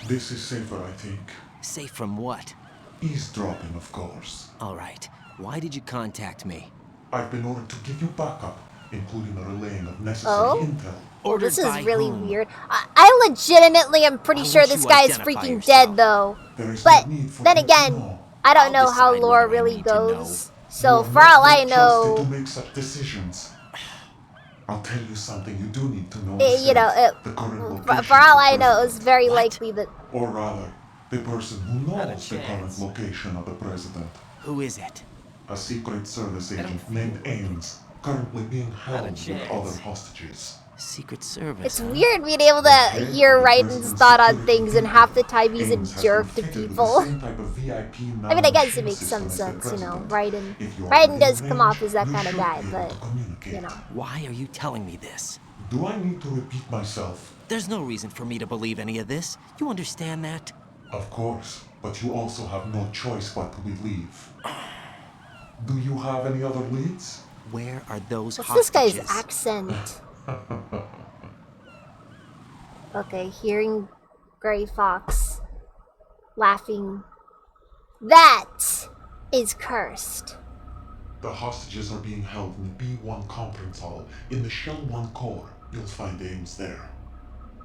This is safer, I think. Safe from what? Eavesdropping, of course. All right. Why did you contact me? I've been ordered to give you backup, including the relaying of necessary Oh? intel. Well, this is by really whom? weird. I legitimately am pretty Why sure won't this you guy is identify freaking yourself? dead, though. There is But no need for then you to again, know. I don't I'll know how decide lore whether I really need to know. goes. So You are for all not I being trusted know, to make such decisions. I'll tell you something you do need to know. you know, the current for location all of the I know, it's president. very What? likely that. Or rather, the person who Not a knows the current chance. location of the president. Who is it? A Secret Service I don't agent feel named like it. Ames, currently being held with chance. other hostages. Secret Service. It's huh? weird being able to hear Raiden's thought on things, and half the time he's Ames a has jerk been to fitted with people. the same type of VIP I mean, I guess it nanoshield makes some system as the sense, you know. president. Raiden If you are Raiden within does come off range, as that you kind of should guy, be able but to communicate. you know. Why are you telling me this? Do I need to repeat myself? There's no reason for me to believe any of this. You understand that? Of course, but you also have no choice but to believe. Do you have any other leads? Where are those What's this hostages? guy's accent? Okay, hearing Gray Fox laughing. That is cursed. The hostages are being held in the B1 conference hall in the Shell 1 core. You'll find Ames there.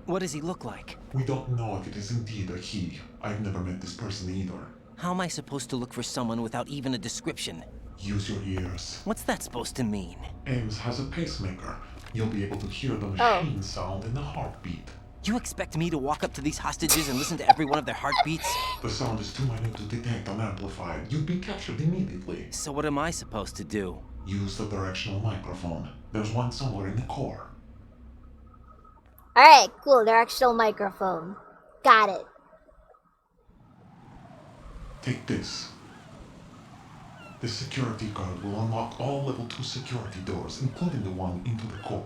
What does he look like? We don't know if it is indeed a he. I've never met this person either. How am I supposed to look for someone without even a description? Use your ears. What's that supposed to mean? Ames has a pacemaker. You'll be able to hear the Oh. machine sound in the heartbeat. You expect me to walk up to these hostages and listen to every one of their heartbeats? The sound is too minute to detect unamplified. You'd be captured immediately. So what am I supposed to do? Use the directional microphone. There's one somewhere in the core. Alright, cool. Directional microphone. Got it. Take this. This security card will unlock all level 2 security doors, including the one into the core.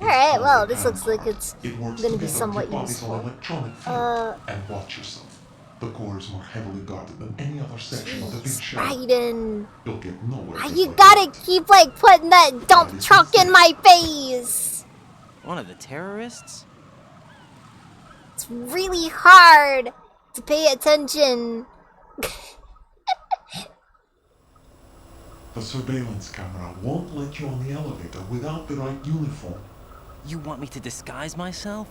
Alright, well, It's this called looks a like card. it's It works gonna be together somewhat with your body's own useful. electronic field. And watch yourself. The core is more heavily guarded than any other section of the big shell. Raiden. You'll get nowhere. Ah, just you like gotta that. keep, like, putting that dump truck in my face! One of the terrorists? It's really hard to pay attention. The surveillance camera won't let you on the elevator without the right uniform. You want me to disguise myself?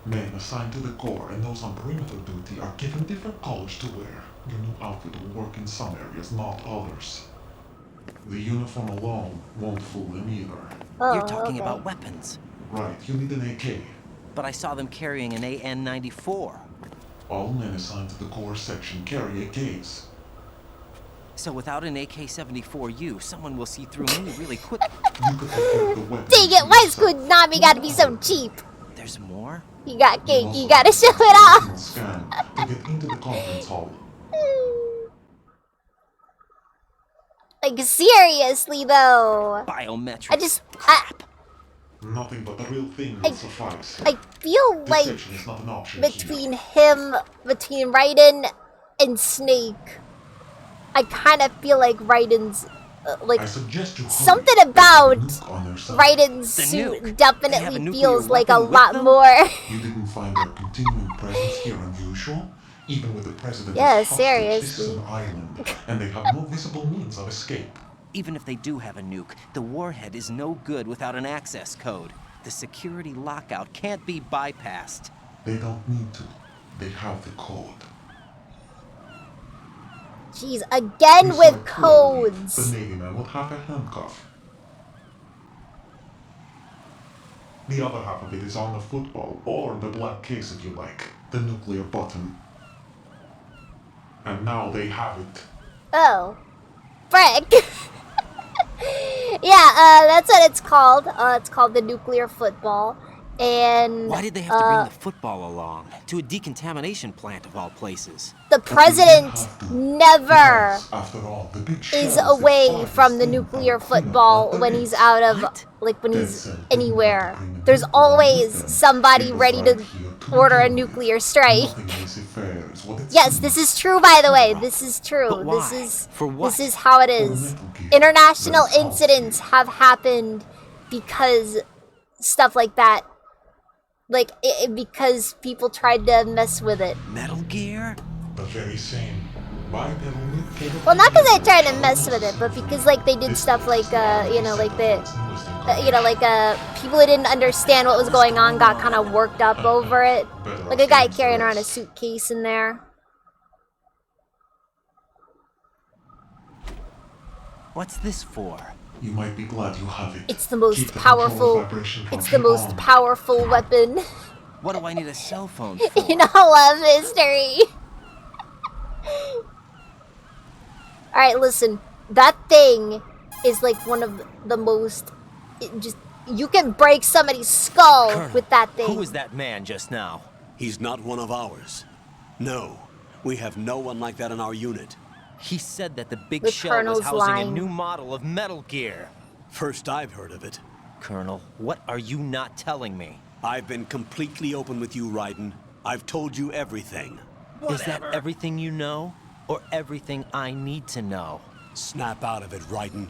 Men assigned to the core and those on perimeter duty are given different colors to wear. Your new outfit will work in some areas, not others. The uniform alone won't fool them either. Oh, You're talking okay. about weapons. Right, you need an AK. But I saw them carrying an AN-94. All men assigned to the core section carry AKs. So without an AK-74U, someone will see through me really quick. You could protect the weapon. Dang it, why is Konami gotta be so cheap? There's There's more? You got cake, you gotta show it off. Scan to get into the conference hall. Like, seriously, though. Biometrics. Nothing but the real thing will suffice. I feel like Deception is not an option between Raiden and Snake, I kind of feel like Raiden's like something about Raiden's suit definitely feels like a lot more. You didn't find their continuing presence here unusual? Even with the president Yeah, as hostage, this is seriously. an island, and they have no visible means of escape. Even if they do have a nuke, the warhead is no good without an access code. The security lockout can't be bypassed. They don't need to. They have the code. Jeez, again with codes. The Navy man would have a handcuff. The other half of it is on the football, or the black case if you like. The nuclear button. And now they have it. Oh. Frick. Yeah, that's what it's called. It's called the nuclear football. And why did they have to bring the football along? To a decontamination plant of all places. The president never is away from the nuclear football when he's out of, like, when he's anywhere. There's always somebody ready to order a nuclear strike. Yes, this is true, by the way. This is true. This is how it is. International incidents have happened because stuff like that. Like, because people tried to mess with it. Metal Gear? The very same. Well, not because they tried to mess with it, but because, like, they did stuff like, you know, like people who didn't understand what was going on got kind of worked up over it. Like a guy carrying around a suitcase in there. What's this for? You might be glad you have it. It's the most powerful. It's the most powerful weapon. What do I need a cell phone for? In all of history. Alright, listen. That thing is like one of the most. You can break somebody's skull Colonel, with that thing. Who was that man just now? He's not one of ours. No, we have no one like that in our unit. He said that the big The shell Colonel's was housing lying. a new model of Metal Gear. First I've heard of it. Colonel, what are you not telling me? I've been completely open with you, Raiden. I've told you everything. Is that everything you know? Or everything I need to know? Snap out of it, Raiden.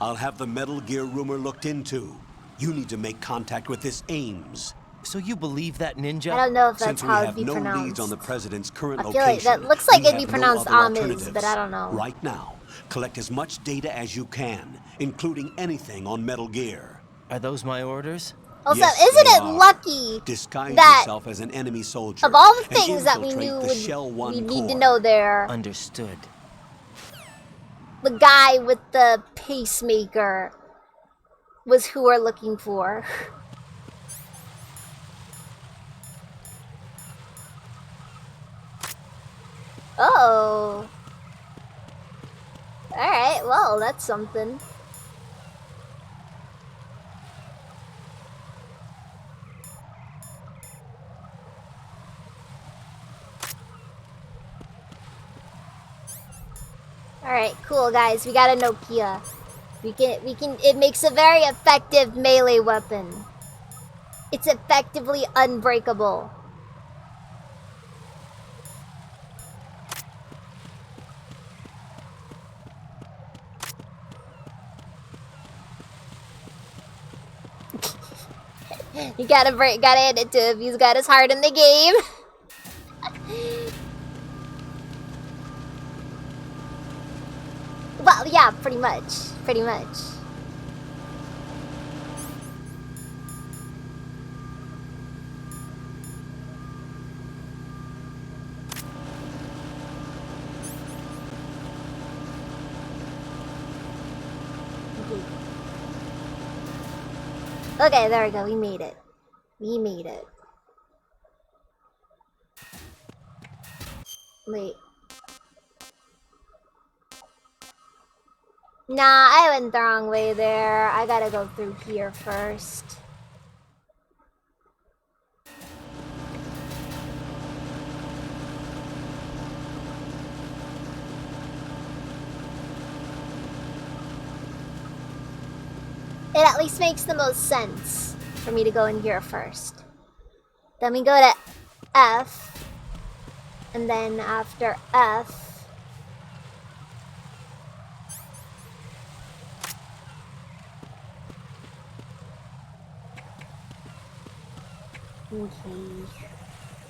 I'll have the Metal Gear rumor looked into. You need to make contact with this Ames. So you believe that ninja? I don't know if that's Since we how it'd have be no pronounced. leads on the president's current I feel location, like that looks like we it'd be have pronounced no other Amiz, alternatives. but I don't know. Right now, collect as much data as you can, including anything on Metal Gear. Are those my orders? Also, Yes, isn't they it are. lucky Disguise that yourself as an enemy soldier of all the and things that we infiltrate knew the Shell 1 we need to core. know there, Understood. the guy with the pacemaker was who we're looking for. Oh. Alright, well, that's something. Alright, cool guys, we got a Nokia. It makes a very effective melee weapon. It's effectively unbreakable. You gotta hand it to him. He's got his heart in the game. Well, yeah, pretty much. Pretty much. Okay, there we go. We made it. We made it. Wait. Nah, I went the wrong way there. I gotta go through here first. It at least makes the most sense for me to go in here first. Then we go to F. And then after F... Okay.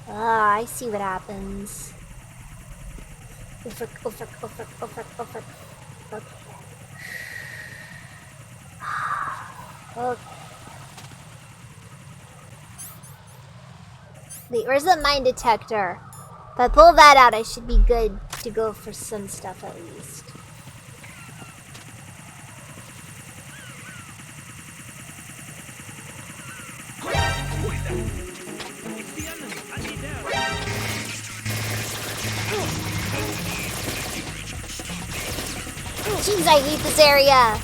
Ah, I see what happens. Okay. Okay. Wait, where's the mine detector? If I pull that out, I should be good to go for some stuff at least. Jeez, I hate this area.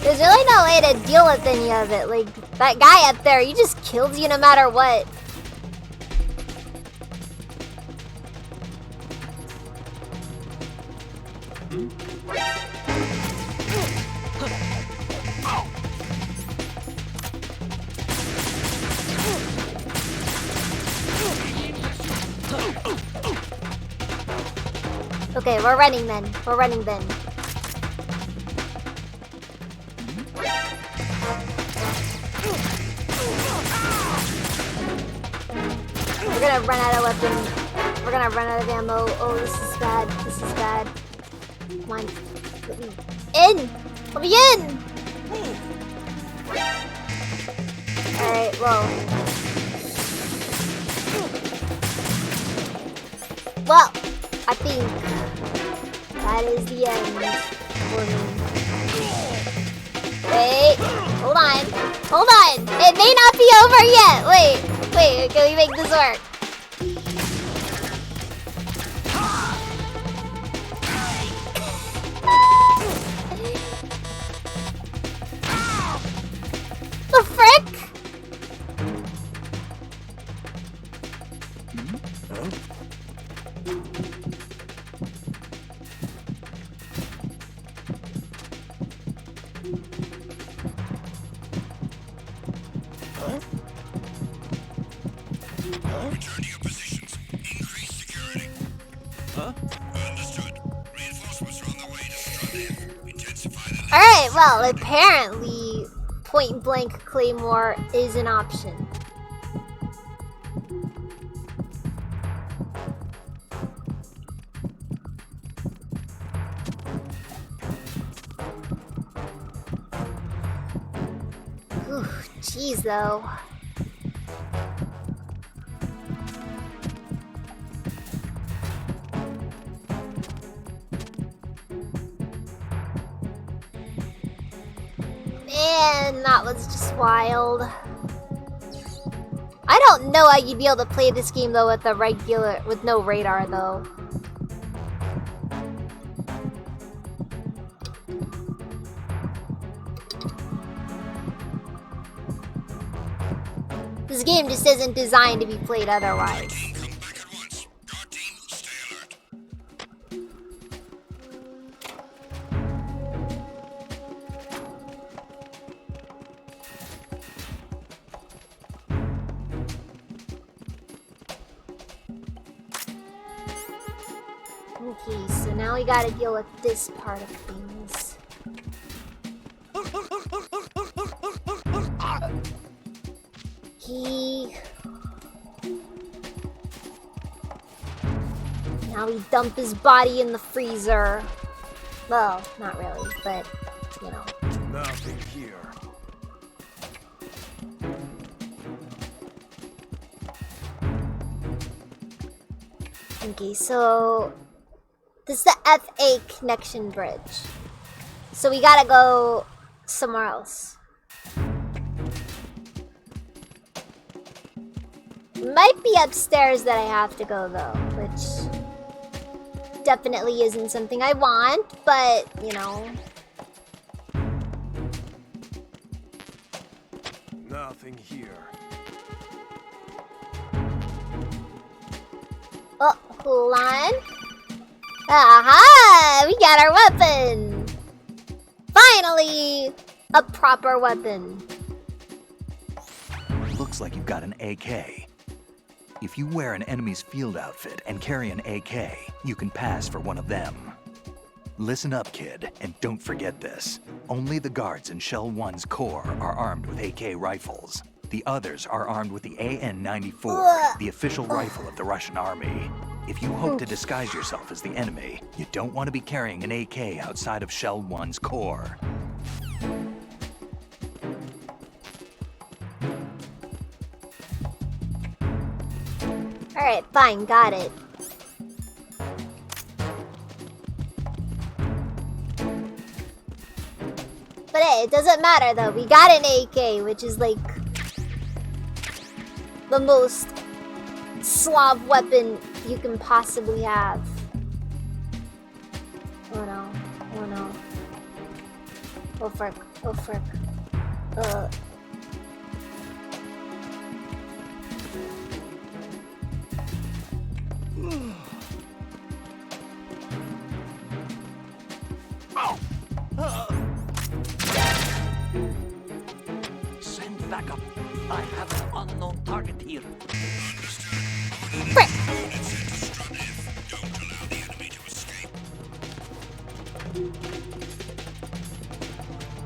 There's really no way to deal with any of it. Like, that guy up there, he just kills you no matter what. Okay, we're running then. We're running then. We're gonna run out of weapons. We're gonna run out of ammo. Oh, this is bad. This is bad. Come on. Let me in! Let me in! Alright, well. Well, I think that is the end for me. Wait, hold on. Hold on! It may not be over yet! Wait, can we make this work? The frick? Return to your positions. Increase security. Huh? Understood. Reinforcements are on the way to Strut F. Intensify the... Alright, well, apparently point blank claymore is an option. Ooh, jeez though. Man, that was just wild. I don't know how you'd be able to play this game though with with no radar though. This game just isn't designed to be played otherwise. Okay, so now we gotta deal with this part of things. Now we dump his body in the freezer. Well, not really, but, you know. Nothing here. Okay, so this is the FA connection bridge. So we gotta go somewhere else. Might be upstairs that I have to go though, which definitely isn't something I want, but you know. Nothing here. Oh, hold on. Aha! We got our weapon! Finally! a proper weapon. Looks like you've got an AK. If you wear an enemy's field outfit and carry an AK, you can pass for one of them. Listen up, kid, and don't forget this. Only the guards in Shell 1's core are armed with AK rifles. The others are armed with the AN-94, the official rifle of the Russian army. If you hope to disguise yourself as the enemy, you don't want to be carrying an AK outside of Shell 1's core. Alright, fine, got it. But hey, it doesn't matter though. We got an AK, which is like the most Slav weapon you can possibly have. Oh no, oh no. Oh frick, oh frick. Send backup. I have an unknown target here.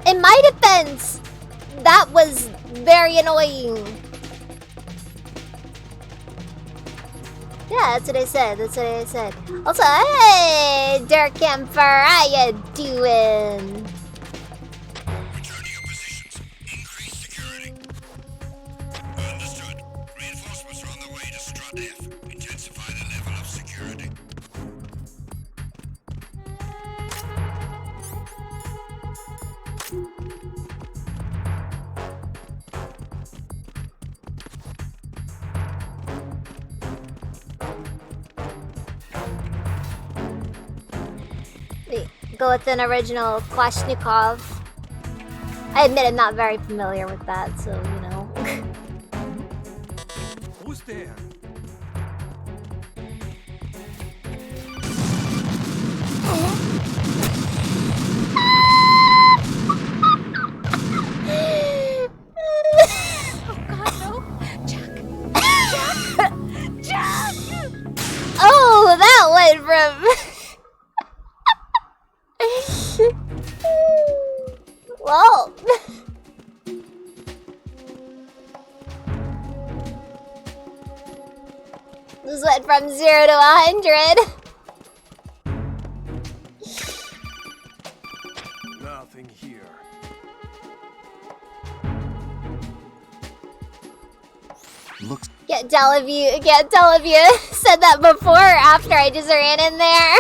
In my defense, that was very annoying. Yeah, that's what I said. That's what I said. Also, hey, Dirk Camper, how you doing? Return to your positions. Increase security. Understood. Reinforcements are on the way to Strut F. Intensify the level of security. Wait, go with an original Kalashnikov. I admit I'm not very familiar with that, so you know. Who's there? Oh, that went from. Well. This went from 0 to 100. Nothing here. Looks. Can't tell if you said that before or after I just ran in there.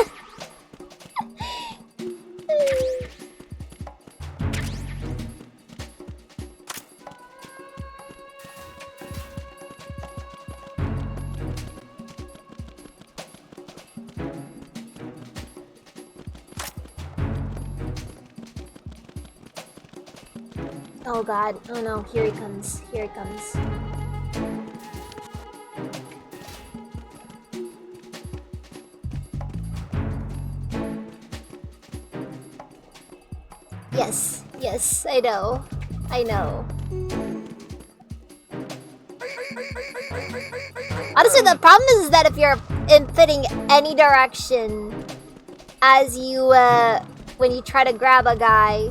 Oh god, oh no, here he comes, here he comes. Yes, yes, I know. I know. Honestly, the problem is that if you're fitting any direction as you, when you try to grab a guy,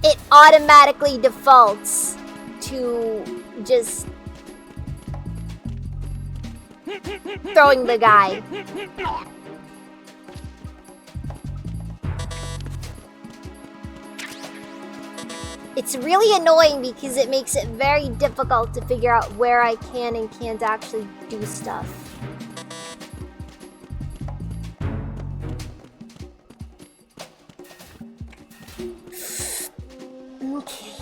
it automatically defaults to just throwing the guy. It's really annoying because it makes it very difficult to figure out where I can and can't actually do stuff. Okay.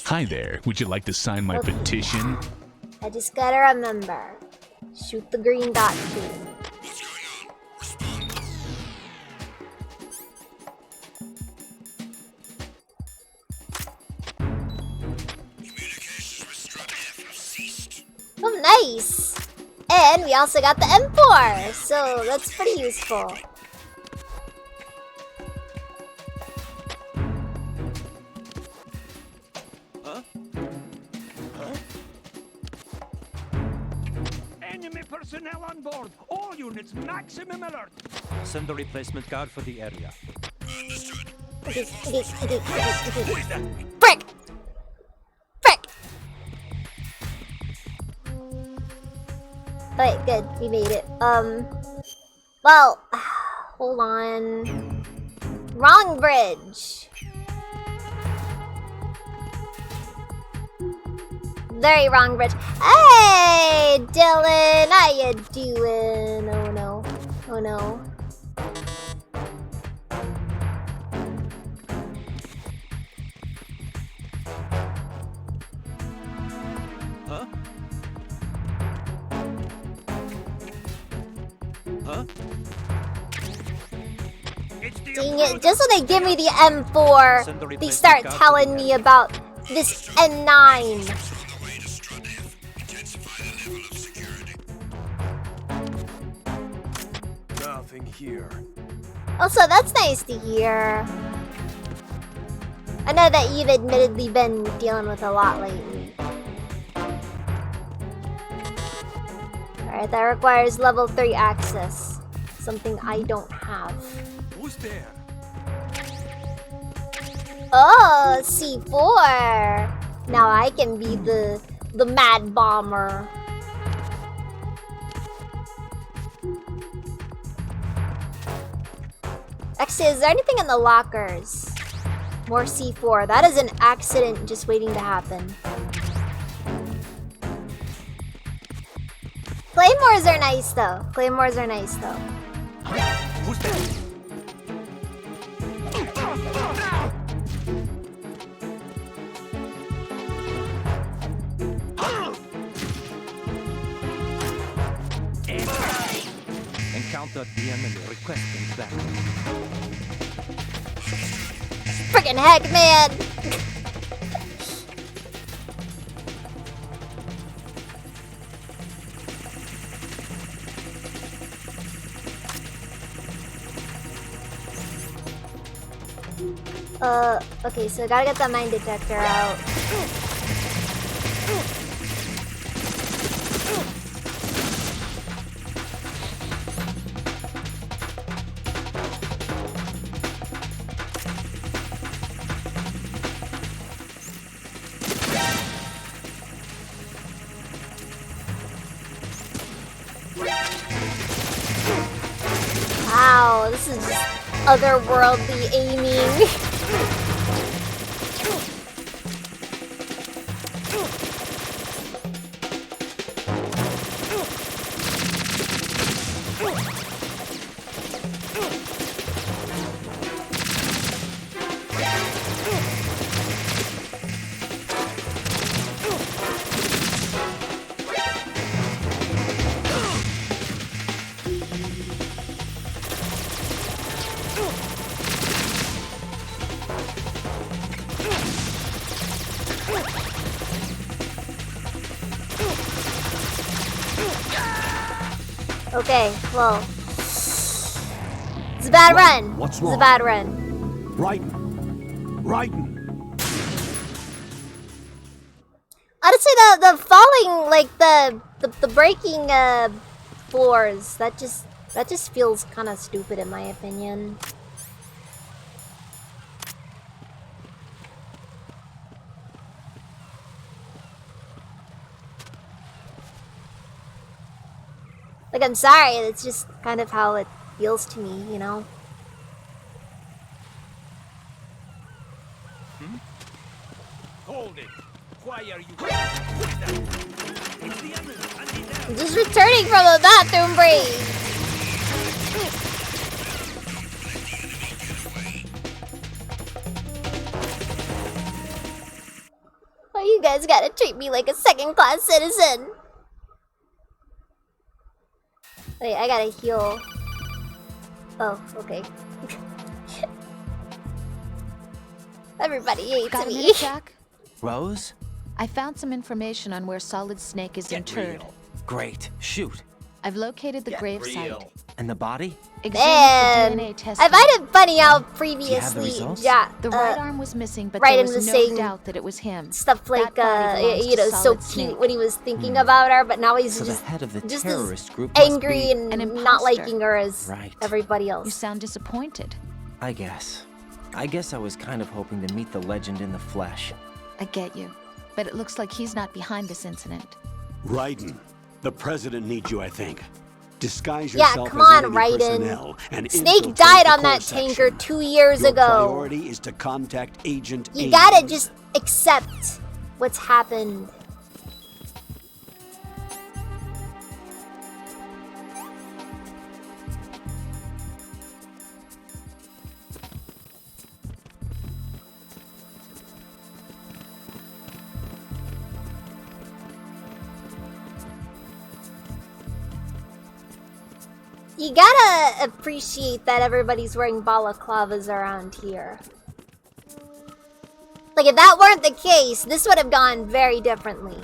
Hi there. Would you like to sign my petition? I just gotta remember. Shoot the green dot too. Oh, nice! And we also got the M4, so that's pretty useful. personnel on board. All units, maximum alert. Send a replacement guard for the area. Frick! Frick! Alright, good. We made it. Well, hold on. Wrong bridge. Very wrong bridge. Hey, Dylan, how you doing? Oh no. Oh no. Huh? Huh? Dang it, just when they give me the M4, they start telling me about this N9. Nothing here. Also, that's nice to hear. I know that you've admittedly been dealing with a lot lately. Alright, that requires level 3 access. Something I don't have. Who's there? Oh, C4! Now I can be the mad bomber. Actually, is there anything in the lockers? More C4. That is an accident just waiting to happen. Claymores are nice though. Claymores are nice though. Who's there? Encounter the enemy requesting backup. Friggin' heck, man! Okay, so I gotta get that mine detector out. Wow, this is just otherworldly aiming. Okay, well, it's a bad run. What's wrong? It's a bad run. Right. Honestly, the falling, like the breaking floors, that just feels kind of stupid in my opinion. Like, I'm sorry, it's just kind of how it feels to me, you know? Hold it. Why are you? I'm just returning from a bathroom break. Oh, you guys gotta treat me like a second-class citizen. Wait, I gotta heal. Oh, okay. Everybody hates Got a me. minute, Jack? Rose? I found some information on where Solid Snake is interred. Great. Shoot. I've located the gravesite. And the body? Examined for Man, DNA testing. I find it funny how Do you have the previously results? The right arm was missing, but Raiden there was was no saying doubt that it was him. stuff like, That body belongs you to know, so Solid cute Snake. when he was thinking about her, but now he's So just the head of the as terrorist group must angry be and an not imposter. liking her as Right. everybody else. You sound disappointed. I guess. I guess I was kind of hoping to meet the legend in the flesh. I get you. But it looks like he's not behind this incident. Raiden, the president needs you, I think. Disguise Yeah, yourself come as on, enemy Raiden. personnel and Snake infiltrate died the on core that section. tanker 2 years Your ago. priority is to contact Agent You Ames. gotta just accept what's happened. You gotta appreciate that everybody's wearing balaclavas around here. Like, if that weren't the case, this would have gone very differently.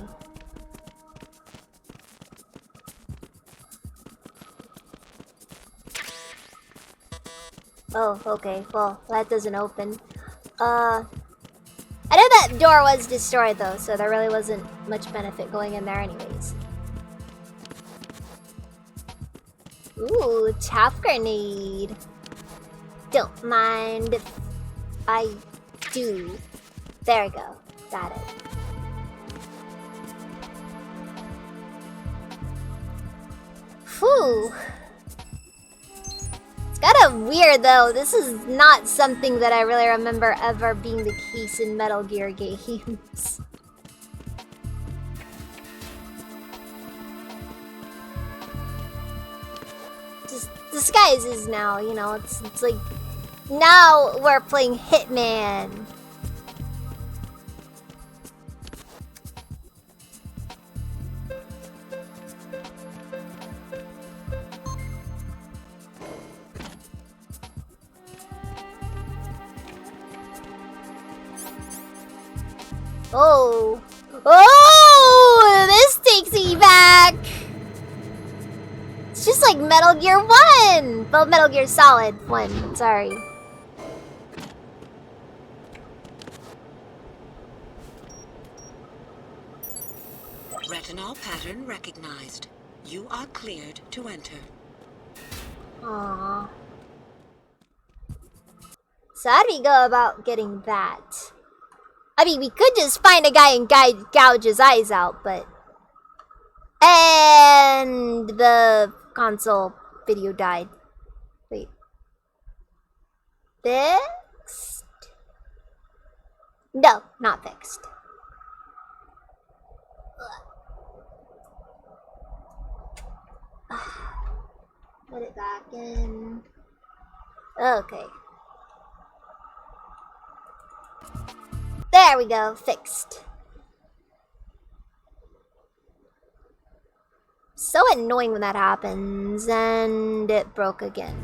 Oh, okay. Well, that doesn't open. I know that door was destroyed, though, so there really wasn't much benefit going in there anyways. Ooh, chaff grenade. Don't mind if I do. There we go. Got it. Whew. It's kind of weird though. This is not something that I really remember ever being the case in Metal Gear games. Just disguises now, you know, it's like now we're playing Hitman. Oh. Oh! This takes me back! It's just like Metal Gear 1! Well, Metal Gear Solid 1, sorry. Retinol pattern recognized. You are cleared to enter. Aww. So how do we go about getting that? I mean, we could just find a guy and gouge his eyes out, but... And the console video died. Wait. Fixed? No, not fixed. Put it back in. Okay. There we go, fixed. So annoying when that happens, and it broke again.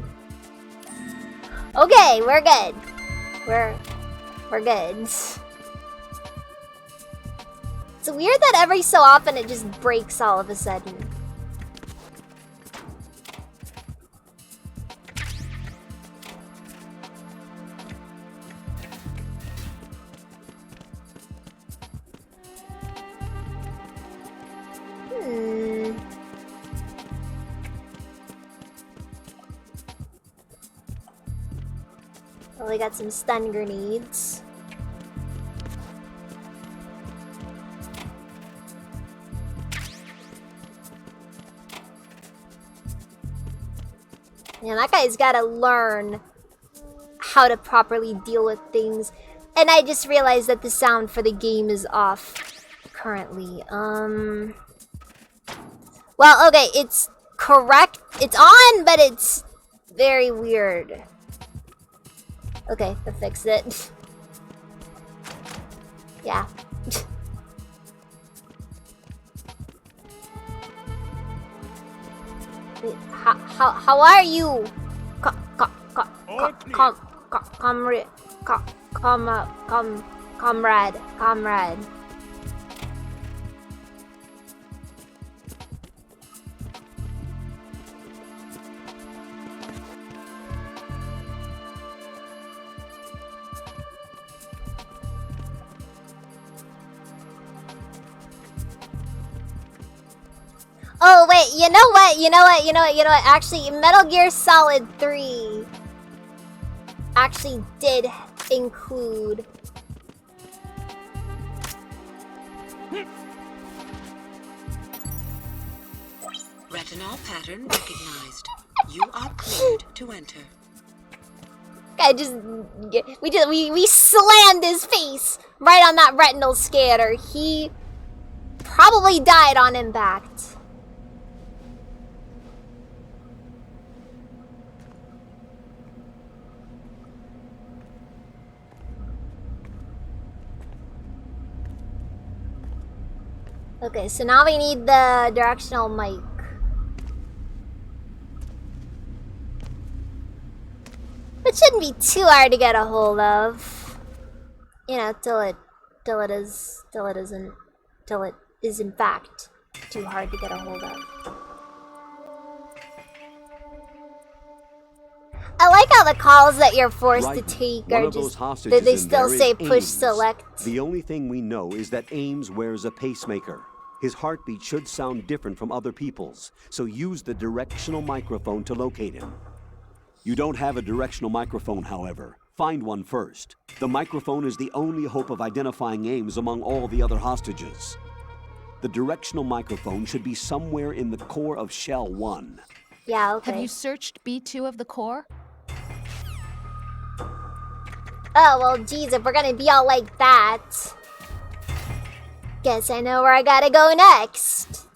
Okay, we're good. We're good. It's weird that every so often it just breaks all of a sudden. Well, we got some stun grenades. Yeah, that guy's gotta learn how to properly deal with things. And I just realized that the sound for the game is off currently. Well, okay, it's correct. It's on, but it's very weird. Okay, that fixed it. Yeah. Wait, how are you? Comrade. Oh wait, you know what? Actually, Metal Gear Solid 3 actually did include Retinol pattern recognized. You are cleared to enter. we slammed his face right on that retinal scanner. He probably died on impact. Okay, so now we need the directional mic. It shouldn't be too hard to get a hold of. You know, till it is in fact too hard to get a hold of. I like how the calls that you're forced to take are just they still say push select. The only thing we know is that Ames wears a pacemaker. His heartbeat should sound different from other people's, so use the directional microphone to locate him. You don't have a directional microphone, however. Find one first. The microphone is the only hope of identifying Ames among all the other hostages. The directional microphone should be somewhere in the core of Shell 1. Yeah, okay. Have you searched B2 of the core? Oh, well, geez, if we're gonna be all like that, guess I know where I gotta go next.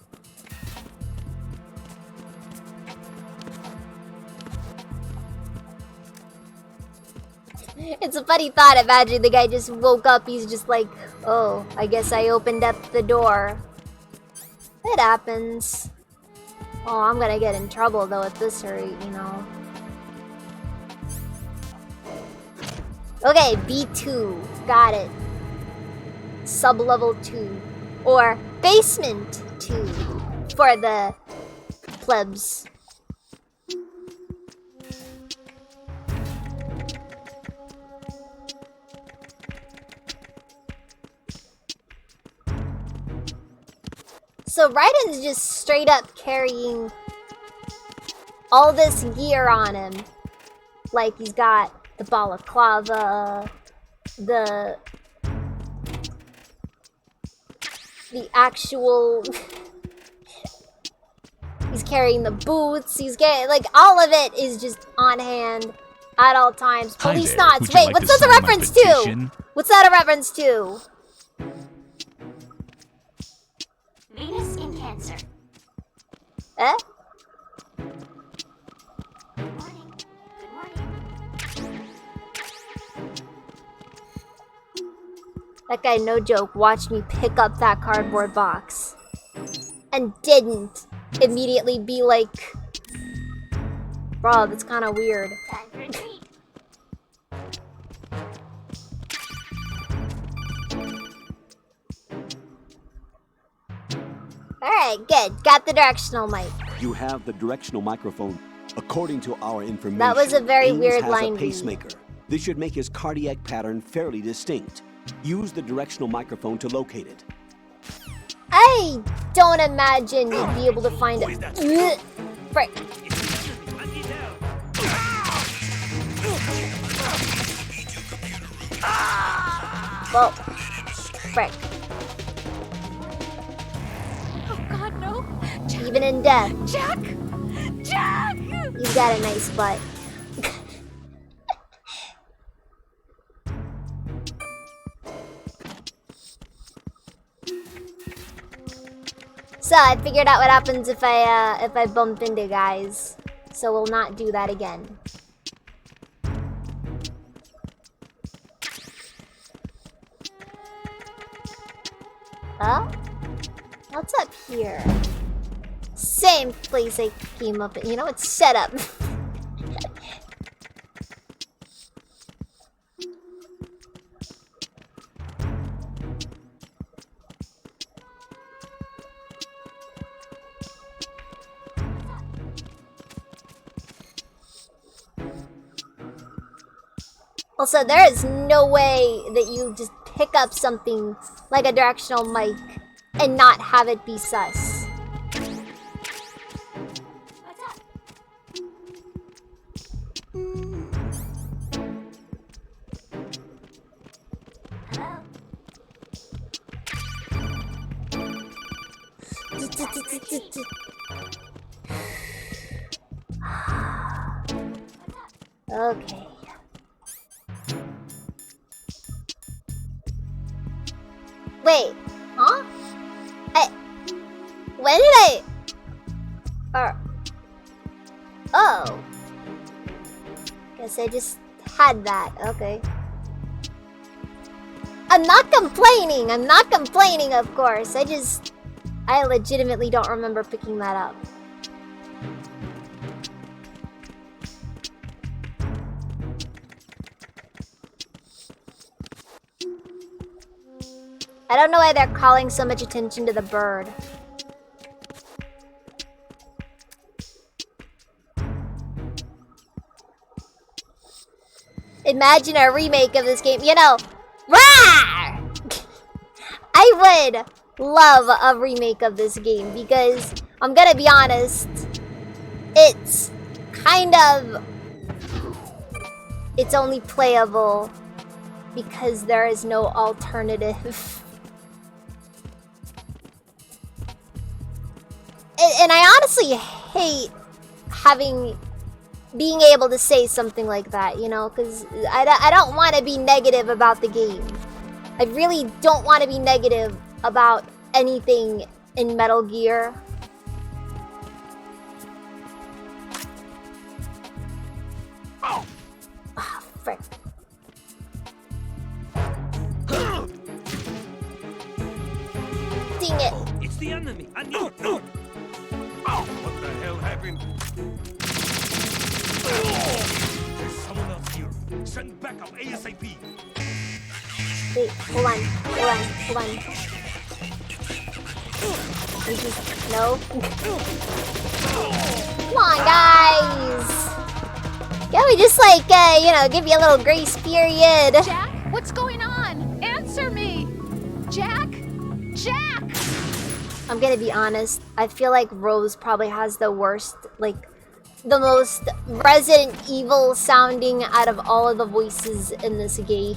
It's a funny thought. Imagine the guy just woke up. He's just like, oh, I guess I opened up the door. It happens. Oh, I'm gonna get in trouble though at this rate, you know. Okay, B2. Got it. Sub-level 2. Or basement 2 for the plebs. So Raiden's just straight up carrying all this gear on him. Like he's got the balaclava, the actual he's carrying the boots, he's getting like all of it is just on hand at all times. Police knots. Wait, what's that a reference to? What's that a reference to? Venus in Cancer. Eh? Good morning. Good morning. That guy, no joke, watched me pick up that cardboard box and didn't immediately be like, bro, that's kind of weird. Time for a treat. Alright, good. Got the directional mic. You have the directional microphone. According to our information, That was a very Ames weird has line a read. pacemaker. This should make his cardiac pattern fairly distinct. Use the directional microphone to locate it. I don't imagine you'd be able to find it. Frick. Well, frick. Oh God, no! Even in death, Jack! Jack! you've got a nice butt. So I figured out what happens if I bump into guys. So we'll not do that again. Oh? What's up here? Same place I came up in. You know, it's set up. Also, there is no way that you just pick up something like a directional mic and not have it be sus. Okay. Wait, huh? When did I? Oh. Guess I just had that. Okay. I'm not complaining. I'm not complaining, of course. I legitimately don't remember picking that up. I don't know why they're calling so much attention to the bird. Imagine a remake of this game. You know, rah! I would love a remake of this game because I'm gonna be honest, it's kind of, it's only playable because there is no alternative. And I honestly hate being able to say something like that, you know, because I don't want to be negative about the game. I really don't want to be negative about anything in Metal Gear. Oh, frick. Dang it. It's the enemy. I knew it. No. Oh, what the hell happened? There's someone else here. Send backup ASAP. Wait, hold on. We just, no. Come on, guys. Can we just like, you know, give you a little grace period? Jack, what's going on? Answer me. Jack? Jack! I'm gonna be honest. I feel like Rose probably has the worst, like, the most Resident Evil sounding out of all of the voices in this game.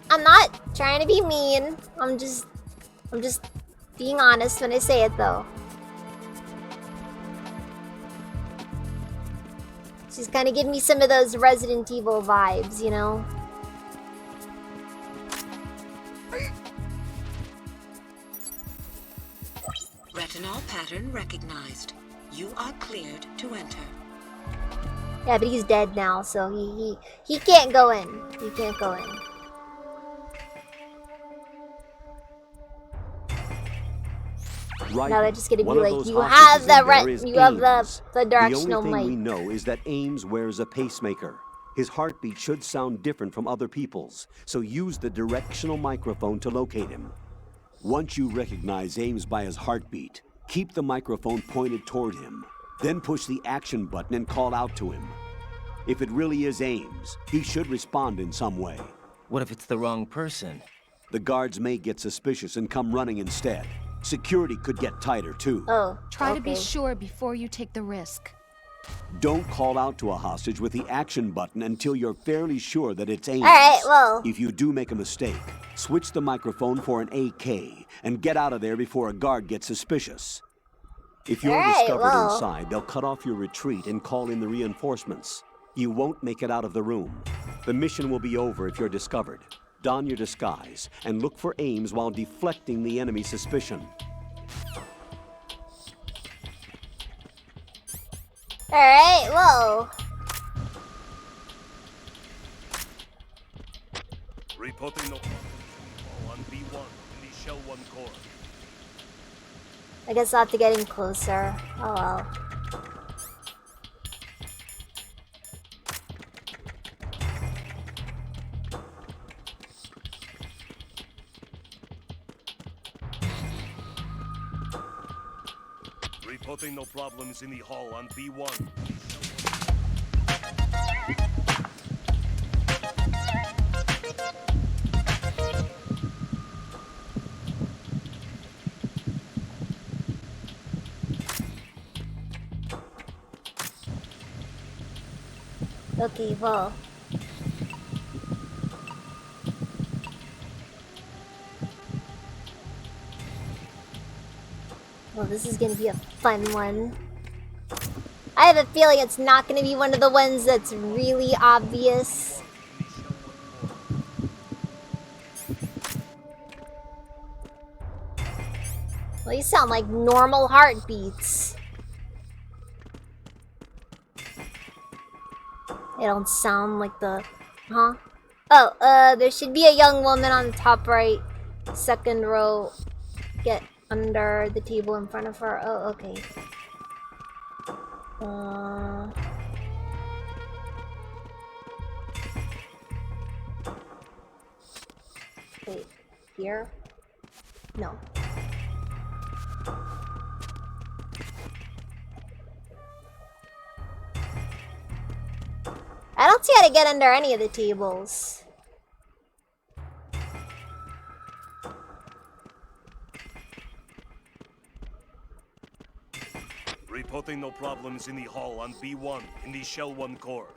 I'm not trying to be mean. I'm just being honest when I say it, though. She's kind of giving me some of those Resident Evil vibes, you know? Retinol pattern recognized. You are cleared to enter. Yeah, but he's dead now, so he can't go in. He can't go in. Right. Now they're just gonna be One of like, those you have hostages the in there is you have Ames. the directional The only thing we mic. know is that Ames wears a pacemaker. His heartbeat should sound different from other people's, so use the directional microphone to locate him. Once you recognize Ames by his heartbeat, keep the microphone pointed toward him. Then push the action button and call out to him. If it really is Ames, he should respond in some way. What if it's the wrong person? The guards may get suspicious and come running instead. Security could get tighter, too. Oh, Try to be sure before you take the risk. Don't call out to a hostage with the action button until you're fairly sure that it's Ames. Alright, well. If you do make a mistake, switch the microphone for an AK and get out of there before a guard gets suspicious. If you're discovered inside, they'll cut off your retreat and call in the reinforcements. You won't make it out of the room. The mission will be over if you're discovered. Don your disguise and look for Ames while deflecting the enemy's suspicion. Alright, whoa. Reporting no on B1 in the Shell 1 core. I guess I'll have to get in closer. Oh well. Reporting no problems in the hall on B1. Okay, well. Well, this is gonna be a fun one. I have a feeling it's not gonna be one of the ones that's really obvious. Well, these sound like normal heartbeats. They don't sound like the... Huh? Oh, there should be a young woman on the top right. Second row. Get under the table in front of her. Oh, okay. Wait. Here? No. I don't see how to get under any of the tables. Reporting no problems in the hall on B1 in the Shell 1 core.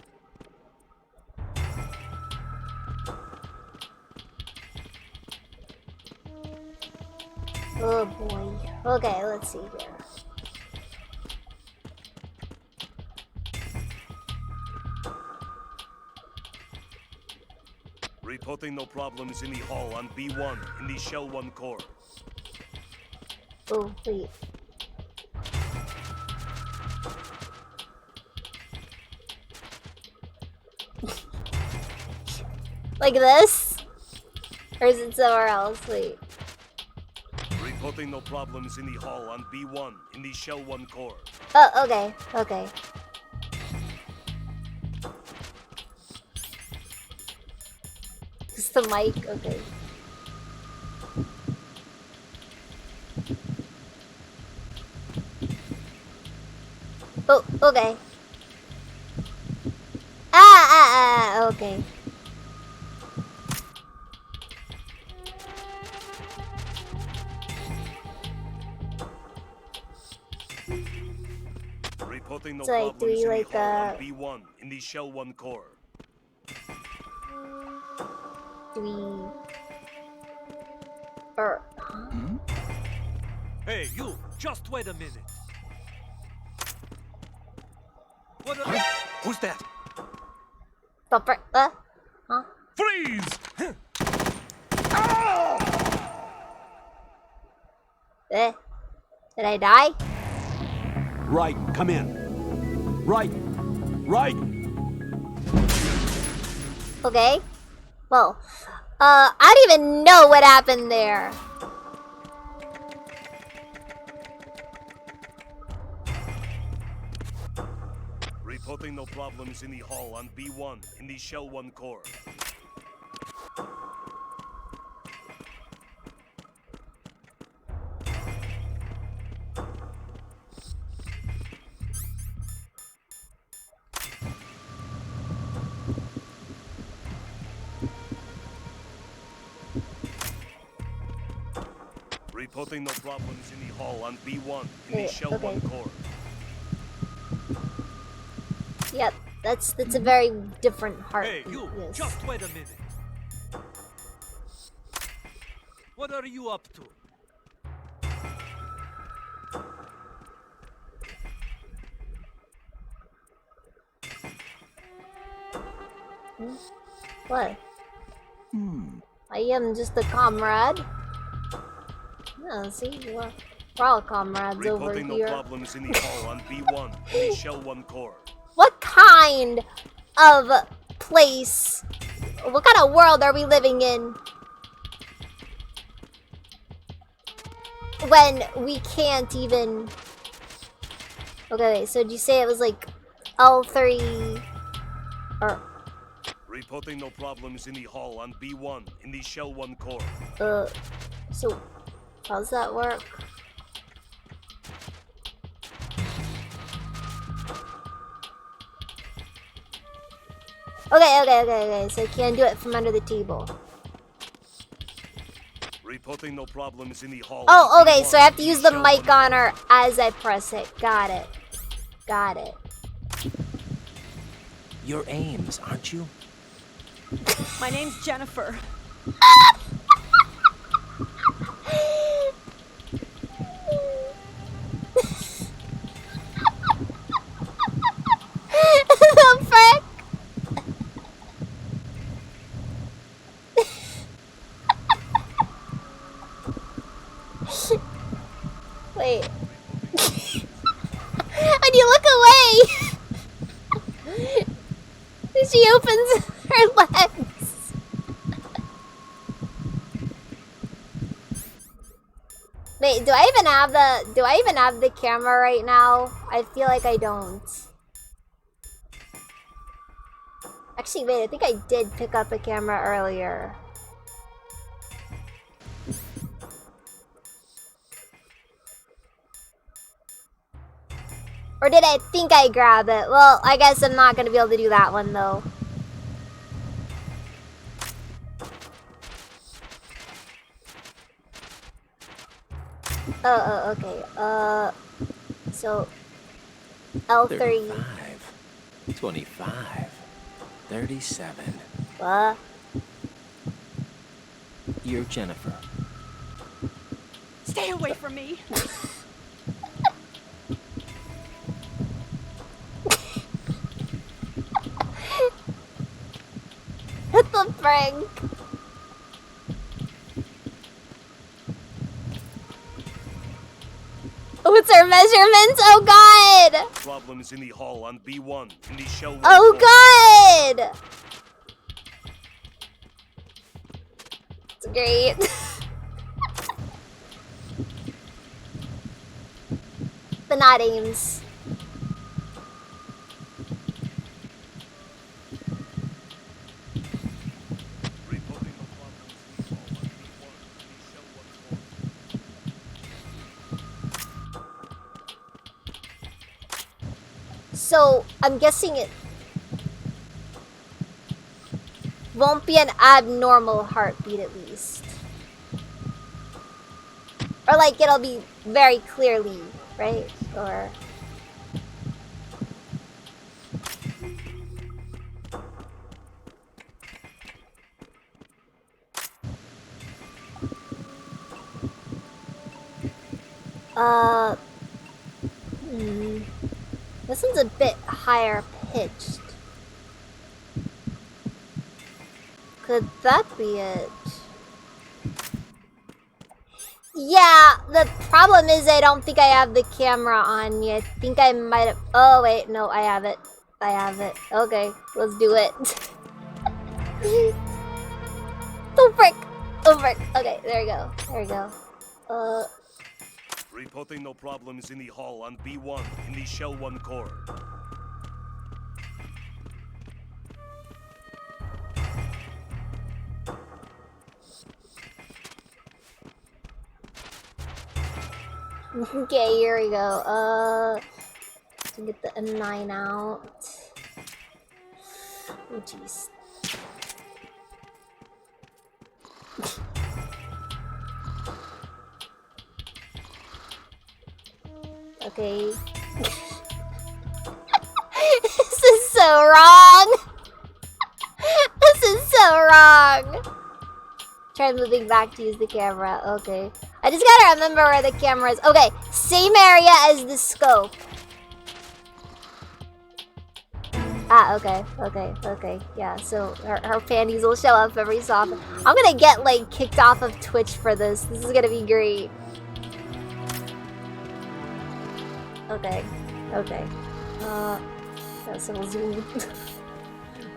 Oh boy. Okay, let's see here. Reporting no problems in the hall on B1 in the Shell 1 core. Oh, wait. Like this? Or is it somewhere else? Wait. Reporting no problems in the hall on B1 in the Shell 1 core. Oh, okay. Okay. Just the mic? Okay. Oh, okay. Okay. Reporting no So, like, do problems we, in like, the hall on B1 in the Shell 1 core. Do we... Or... Huh? Hey, you! Just wait a minute. What are... Who's that? Huh? Freeze! Did I die? Right, come in. Right. Okay. Well, I don't even know what happened there. Reporting no problems in the hall on B1 in the Shell 1 core. Reporting no problems in the hall on B1 in the Shell 1 core. Yep, that's a very different heartbeat. Hey, you! Yes. Just wait a minute. What are you up to? What? I am just a comrade. Yeah, see, we're all comrades over Reporting here. no problems in the hall on B1 in the Shell 1 core. What kind of place, what kind of world are we living in when we can't even... Okay, so did you say it was like L3 or... Reporting no problems in the hall on B1 in the Shell 1 core. So how's that work? Okay, so I can't do it from under the table. Reporting no problems in the hall. Oh, okay, so I have to use the mic on her as I press it. Got it. You're Ames, aren't you? My name's Jennifer. She opens her legs. Wait, do I even have the camera right now? I feel like I don't. Actually, wait, I think I did pick up a camera earlier. Or did I think I grab it? Well, I guess I'm not gonna be able to do that one though. Oh, okay. So L3. 35, 25, 37. What? You're Jennifer. Stay away from me. What the frick? What's our measurements? Oh god! Problems in the hall on B1 in the shell 1 Oh god! It's great. But not aims. So, I'm guessing it won't be an abnormal heartbeat at least. Or like it'll be very clearly, right? Or... This one's a bit higher pitched. Could that be it? Yeah, the problem is I don't think I have the camera on yet. I think I might have... Oh, wait, no, I have it. I have it. Okay, let's do it. Oh, frick! Oh, frick. Okay, there we go. There we go. Reporting no problems in the hall on B1 in the shell 1 core. Okay, here we go. To get the M9 out. Oh, jeez. Okay. This is so wrong! This is so wrong! Try moving back to use the camera. Okay. I just gotta remember where the camera is. Okay, same area as the scope. Ah, okay. Yeah, so her panties will show up every so often. I'm gonna get, like, kicked off of Twitch for this. This is gonna be great. Okay. So we'll zoom.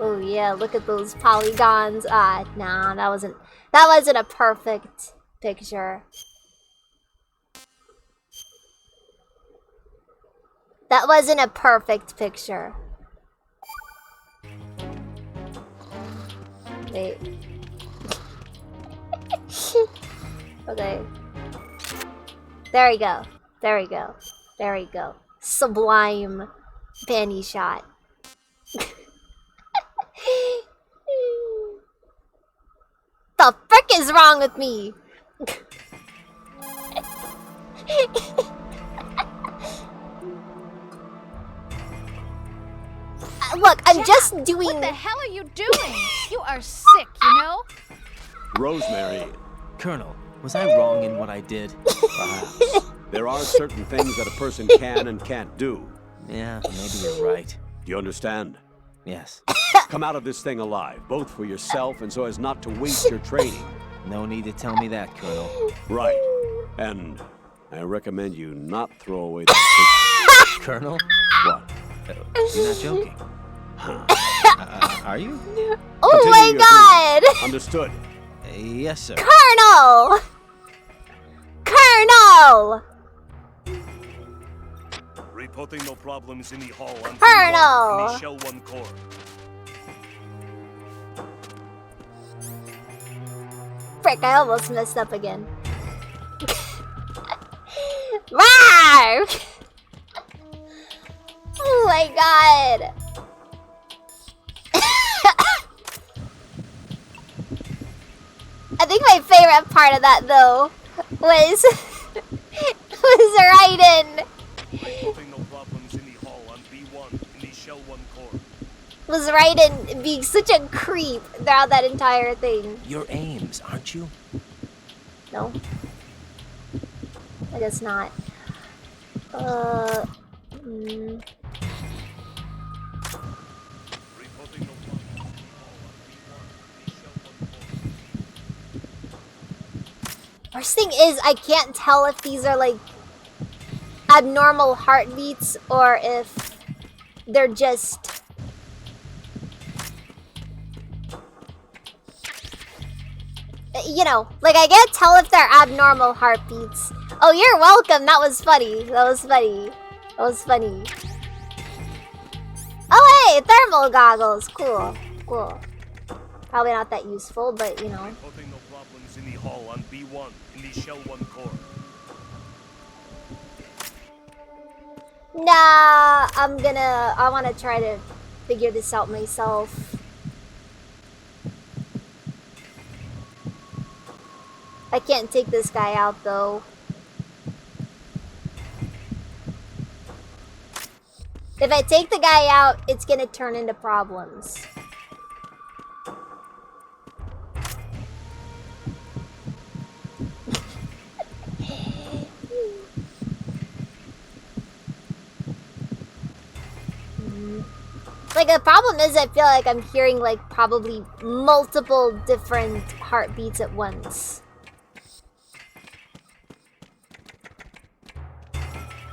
Oh yeah, look at those polygons. Ah, nah, that wasn't a perfect picture. That wasn't a perfect picture. Wait. Okay. There we go. There we go. There we go. Sublime panty shot. The frick is wrong with me? Look, I'm just doing... What the hell are you doing? You are sick, you know? Rosemary. Colonel, was I wrong in what I did? Perhaps. There are certain things that a person can and can't do. Yeah, maybe you're right. Do you understand? Yes. Come out of this thing alive, both for yourself and so as not to waste your training. No need to tell me that, Colonel. Right. And I recommend you not throw away that picture. Colonel? What? You're not joking. Huh. Are you? Oh Continue my your god! brief. Understood. Yes, sir. Colonel! Colonel! Reporting no problems in the hall on Colonel! B1 in the Shell 1 core. Frick, I almost messed up again. Wow! Oh my god! I think my favorite part of that though was Raiden. Reporting no problems in the hall on B1 in the Shell 1 core. Was Raiden being such a creep throughout that entire thing. You're Ames, aren't you? No. I guess not. Worst thing is, I can't tell if these are like abnormal heartbeats or if they're just you know, like I can't tell if they're abnormal heartbeats. Oh, you're welcome. That was funny. That was funny. That was funny. Oh, hey, thermal goggles. Cool. Cool. Probably not that useful, but you know. Reporting no problems in the hall on B1 in the Shell 1 core. Nah, I want to try to figure this out myself. I can't take this guy out though. If I take the guy out, it's gonna turn into problems. Like, the problem is I feel like I'm hearing, like, probably multiple different heartbeats at once.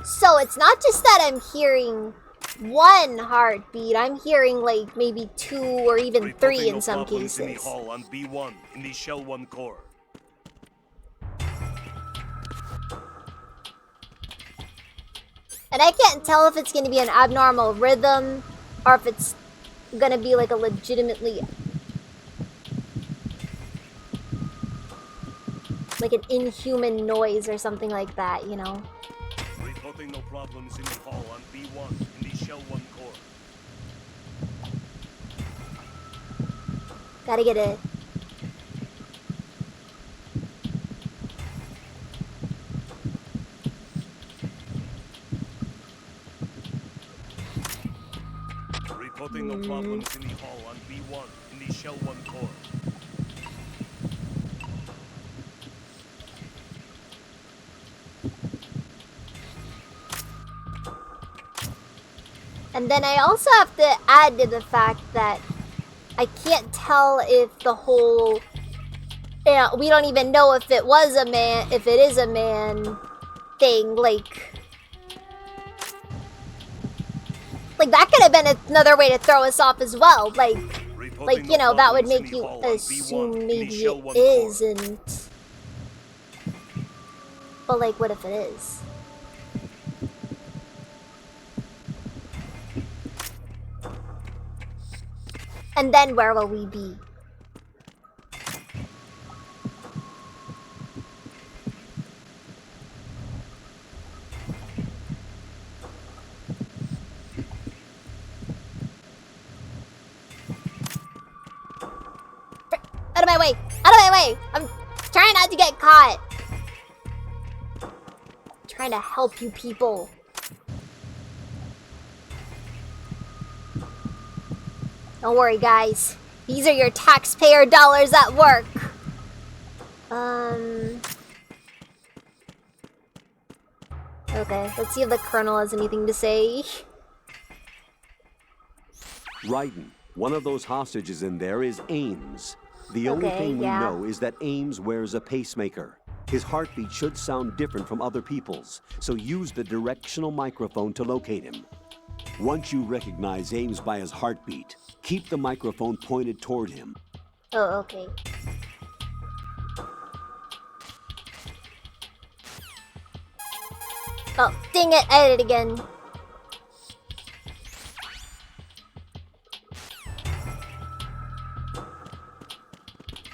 So, it's not just that I'm hearing one heartbeat, I'm hearing, like, maybe 2 or even 3 in some cases. In the hall on B1 in the Shell 1 core. And I can't tell if it's going to be an abnormal rhythm or if it's going to be like a legitimately like an inhuman noise or something like that, you know? Reporting no problems in the hall on B1 in the Shell 1 core. Gotta get it. Reporting no problems in the hall on B1 in the Shell 1 core. And then I also have to add to the fact that I can't tell if the whole, you know, we don't even know if it was a man, if it is a man thing, like that could have been another way to throw us off as well, like, you know, that would make you assume maybe it isn't. But like, what if it is? And then where will we be? Out of my way! Out of my way! I'm trying not to get caught. I'm trying to help you people. Don't worry, guys. These are your taxpayer dollars at work. Okay, let's see if the Colonel has anything to say. Raiden, one of those hostages in there is Ames. The only Okay, thing we yeah. know is that Ames wears a pacemaker. His heartbeat should sound different from other people's, so use the directional microphone to locate him. Once you recognize Ames by his heartbeat, Keep the microphone pointed toward him. Oh, okay. Oh, dang it, I did it again.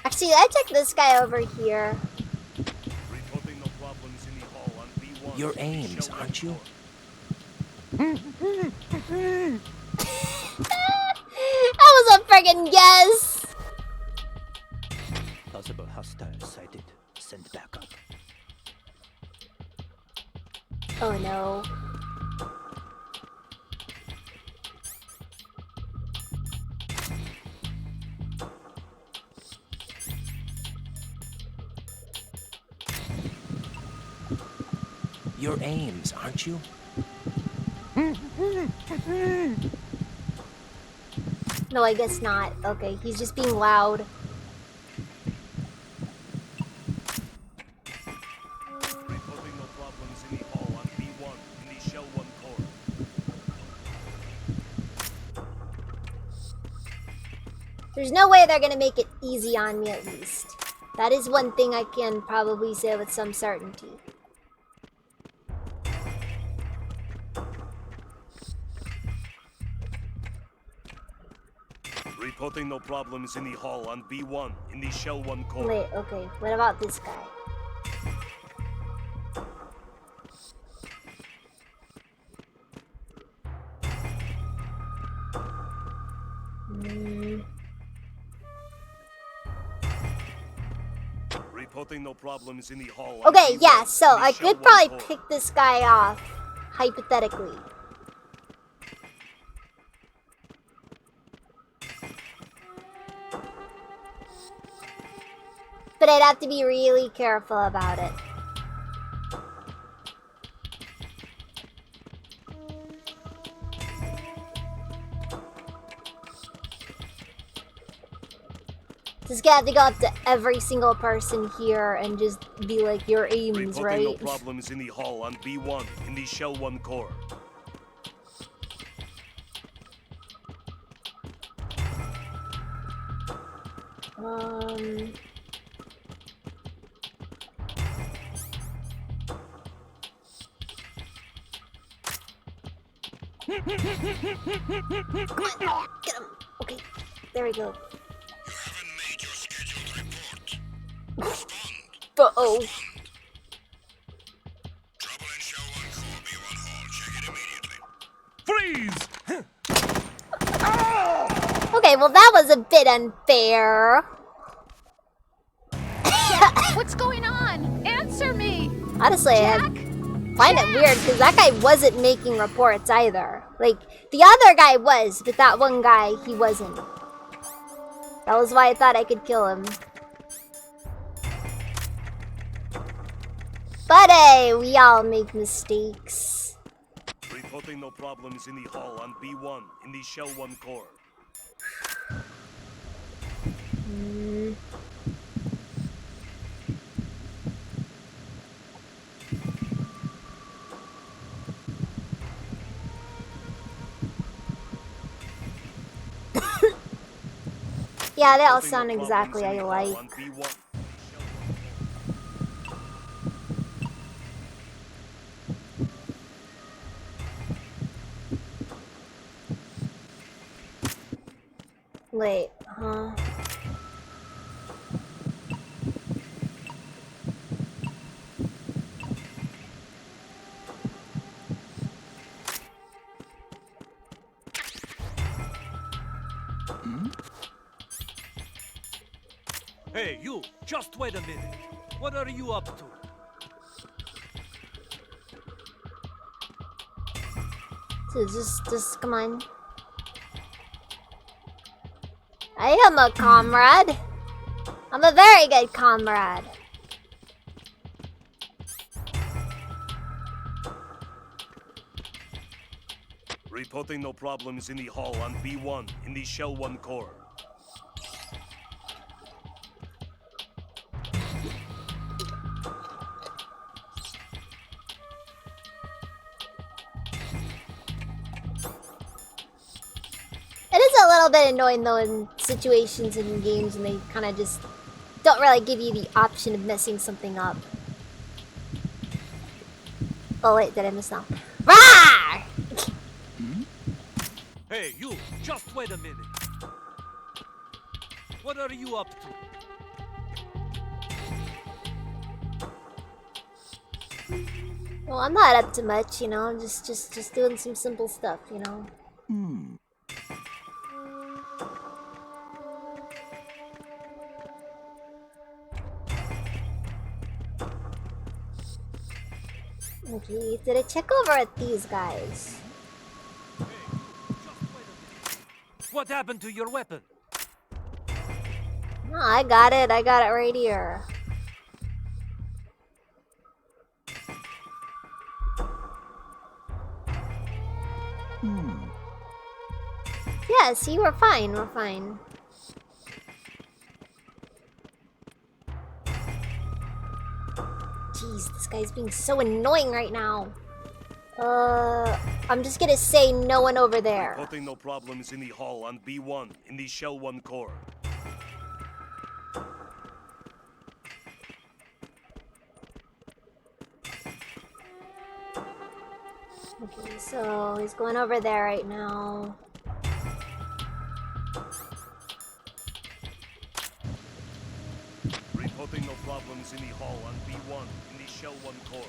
Actually, I check this guy over here. Reporting no problems in the hall on B1. Your aims, aren't you? That was a friggin' guess! Possible hostiles sighted. Send backup. Oh no. Your aims, aren't you? No, I guess not. Okay, he's just being loud. Reporting no problems in the hall on B1 in the Shell 1 core. There's no way they're gonna make it easy on me, at least. That is one thing I can probably say with some certainty. Reporting no problems in the hall on B1 in the Shell 1 core. Wait, okay. What about this guy? Reporting no problems in the hall on Okay, B1 yeah, so in the I Shell could 1 probably core. pick this guy off, hypothetically. But I'd have to be really careful about it. Just gonna have to go up to every single person here and just be like, your aims, Reporting right? no problems in the hall on B1 in the Shell 1 core. Come on, get him. Okay, there we go. Uh-oh. Freeze! Okay, well that was a bit unfair. What's going on? Answer me! Honestly, Jack? I find it weird because that guy wasn't making reports either. Like, the other guy was, but that one guy, he wasn't. That was why I thought I could kill him. But hey, we all make mistakes. Reporting no problems in the hall on B1 in the Shell 1 core. Yeah, they all sound exactly alike. Wait, huh? Hey, you! Just wait a minute. What are you up to? So just come on. I am a comrade. I'm a very good comrade. Reporting no problems in the hall on B1 in the Shell 1 core. It is a little bit annoying though in situations in games and they kind of just don't really give you the option of messing something up. Oh wait, did I miss now? Rah! Hey, you! Just wait a minute. What are you up to? Well, I'm not up to much, you know. I'm just doing some simple stuff, you know. Okay, did I check over at these guys? What happened to your weapon? No, I got it. I got it right here. Yeah, see, we're fine. We're fine. Jeez, this guy's being so annoying right now. I'm just gonna say no one over there. Reporting no problems in the hall on B1 in the Shell 1 core. Okay, so he's going over there right now. Reporting no problems in the hall on B1 in the Shell 1 core.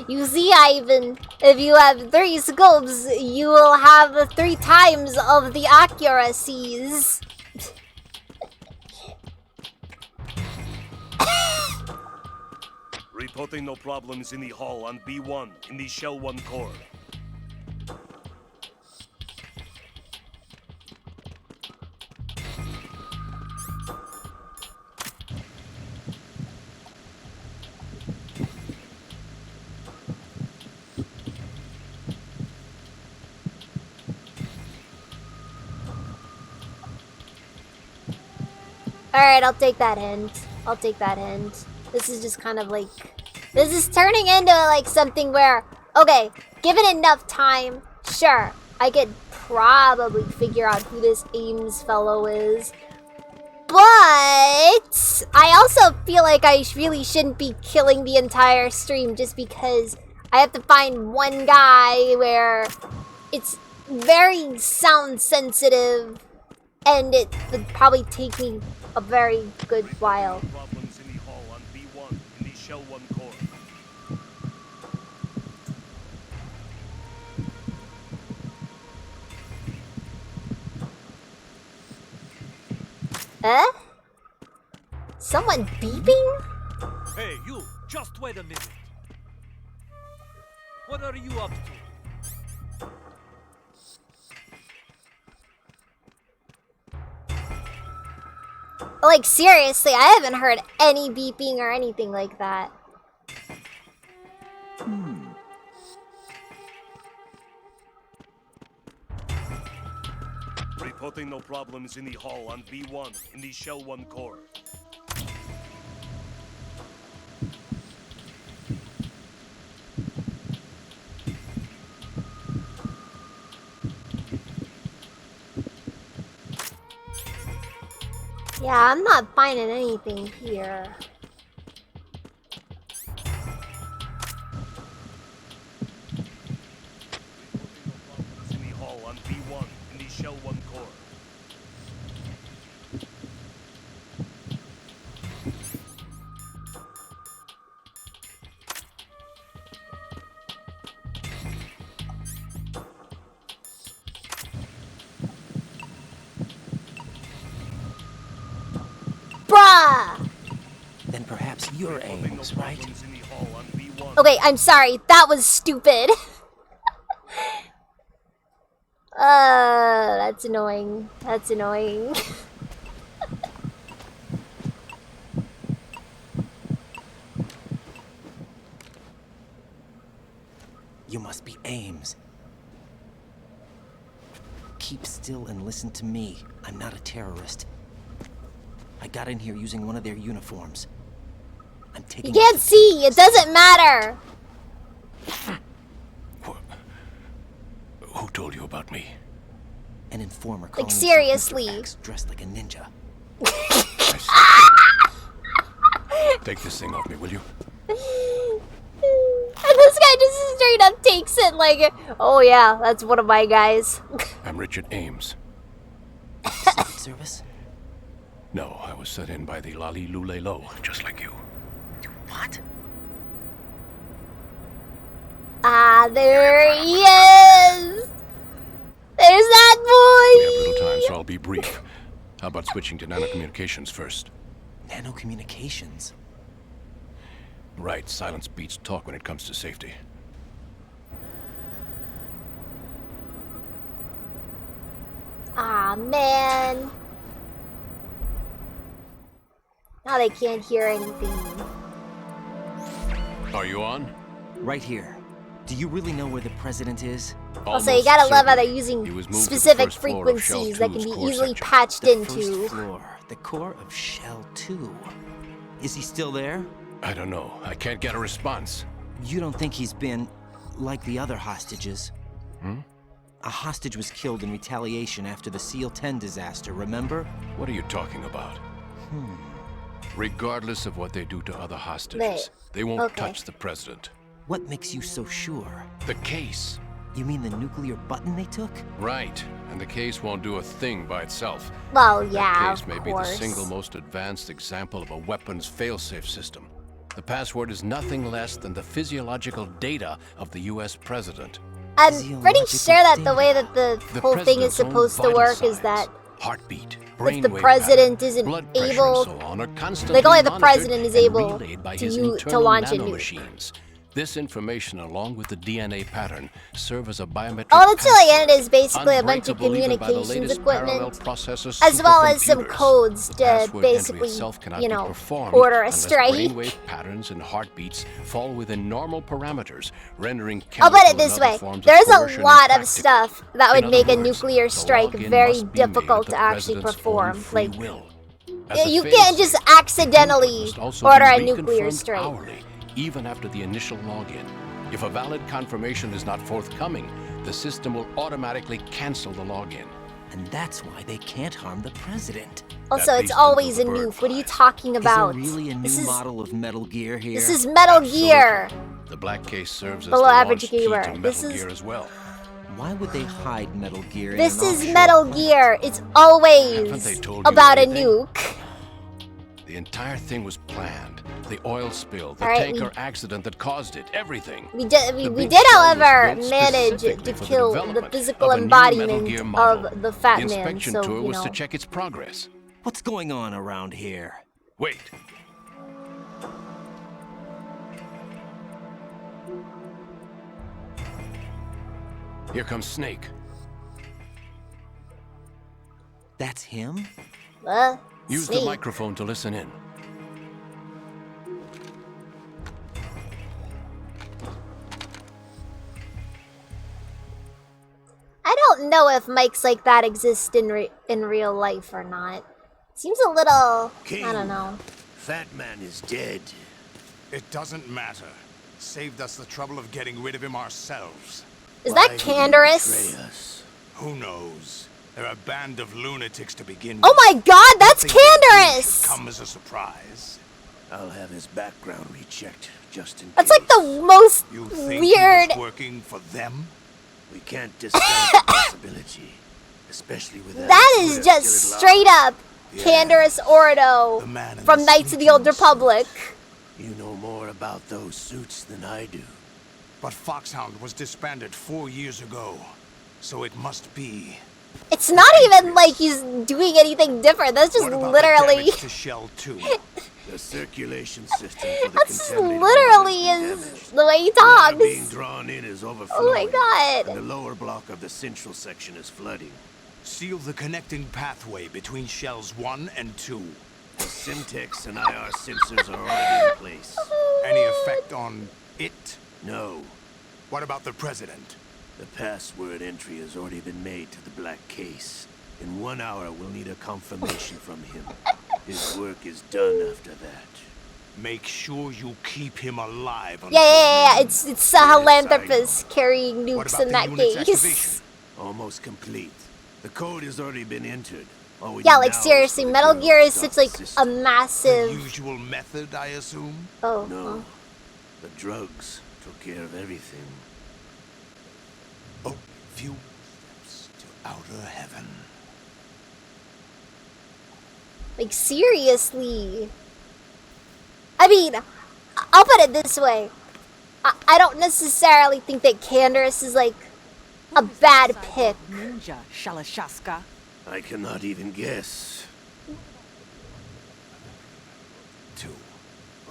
You see, Ivan, if you have 3 scopes, you will have 3 times of the accuracies. Reporting no problems in the hall on B1 in the Shell 1 core. Alright, I'll take that hint. I'll take that hint. This is just kind of like... This is turning into like something where... Okay, given enough time, sure, I could probably figure out who this Ames fellow is. But... I also feel like I really shouldn't be killing the entire stream just because I have to find one guy where it's very sound sensitive and it would probably take me a very good while. Problems in the hall on B1 in the Shell 1 core. Eh? Someone beeping? Hey, you! Just wait a minute. What are you up to? Like, seriously, I haven't heard any beeping or anything like that. Reporting no problems in the hall on B1 in the Shell 1 core. Yeah, I'm not finding anything here. In the hall on B1 in the Shell 1 core. Bruh! Then perhaps you're Ames, right? Okay, I'm sorry. That was stupid. That's annoying. That's annoying. You must be Ames. keep still and listen to me. I'm not a terrorist. I got in here using one of their uniforms. I'm taking. You can't see. It doesn't matter. Who told you about me? An informer Like calling seriously. himself Mr. X, dressed like a ninja. Take this thing off me, will you? And this guy just straight up takes it like, oh yeah, that's one of my guys. I'm Richard Ames. Secret Service? No, I was sent in by the Lali Lule Lo, just like you. What? Ah, there he is! There's that boy! We have little time, so I'll be brief. How about switching to nanocommunications first? Nanocommunications? Right, silence beats talk when it comes to safety. Ah, man. Now they can't hear anything. Are you on? Right here. Do you really know where the president is? Also, you gotta love how they're using specific frequencies that can be easily patched into. First floor, the core of Shell 2. Is he still there? I don't know. I can't get a response. You don't think he's been like the other hostages? Hmm? A hostage was killed in retaliation after the SEAL 10 disaster, remember? What are you talking about? Regardless of what they do to other hostages, Wait, they won't okay. touch the president. What makes you so sure? The case. You mean the nuclear button they took? Right. And the case won't do a thing by itself. Well, yeah, That case of may be the course. single most advanced example of a weapons failsafe system. The password is nothing less than the physiological data of the U.S. president. I'm pretty sure that the way that the whole thing is president's own supposed to vital work is signs, that heartbeat, if the brainwave president pattern, isn't blood pressure, able, and so on are constantly like only the monitored president is and able relayed by to his to internal launch a nuke. nanomachines. This information, along with the DNA pattern, serve as a biometric All it's really in it passport, is basically a bunch of unbreakable even by the communications latest parallel equipment, processor as well as some supercomputers. codes The to password entry basically, itself cannot you be know, performed order a unless strike. brainwave patterns and heartbeats fall within normal parameters, rendering I'll put it chemical this and way: other forms of there's coercion a lot of impractical. stuff that In would make other a words, nuclear the strike login very must be made difficult at to the actually president's perform. own free Like, will. As a you can't just failsafe, accidentally must also order be a nuclear reconfirmed strike. hourly, even after the initial login. If a valid confirmation is not forthcoming, the system will automatically cancel the login. And that's why they can't harm the president. Also, At it's least always a until the bird nuke. What are you talking about? Is there really a new This is model of Metal Gear here? this is Metal Gear. The black case serves as Below the average launch key gamer. to Metal This is- Gear as well. Why would they hide Metal Gear in This an is offshore Metal planet? Gear. It's Haven't they always told you about a anything? nuke. The entire thing was planned. The oil spill, the All right, tanker accident that caused it, everything. We The did, big shell was however, built manage specifically to for the kill the development physical of a new Metal embodiment Gear model. of the Fat The Man. inspection So, tour you was know. to check its progress. What's going on around here? Wait. Here comes Snake. That's him? Use Snake. the microphone to listen in. I don't know if mics like that exist in real life or not. Seems a little, I don't know. Fat Man is dead. It doesn't matter. Saved us the trouble of getting rid of him ourselves. Is that Canderous? Who knows? They're a band of lunatics to begin Oh with. my God, that's Nothing they do Canderous! should come as a surprise. I'll have his background rechecked just in That's case. like the most You think weird. he was working for them? We can't discount the possibility, especially with That is just straight up Canderous Ordo from Knights of the Old Republic. You know more about those suits than I do. But Foxhound was disbanded 4 years ago, so it must be. It's not even like he's doing anything different. That's just What about literally. the damage to Shell 2? The circulation system for the That's contaminated literally water is the way he Water being talks. drawn in is Oh overflowing. my God. And the lower block of the central section is flooding. Seal the connecting pathway between Shells 1 and 2. The Simtex and IR sensors are already in place. Any effect on it? No. What about the president? The password entry has already been made to the black case. In 1 hour, we'll need a confirmation from him. His work is done after that. Make sure you keep him alive. Yeah. It's Sahelanthropus carrying nukes in that case. Activation? Almost complete. The code has already been entered. Yeah, like seriously, Metal Gear is such like a massive. The usual method, I assume. Oh no, the drugs took care of everything. Oh, few steps to outer heaven. Like seriously. I mean, I'll put it this way. I don't necessarily think that Candace is like a bad pick. Ninja Shalashaska. I cannot even guess. 2.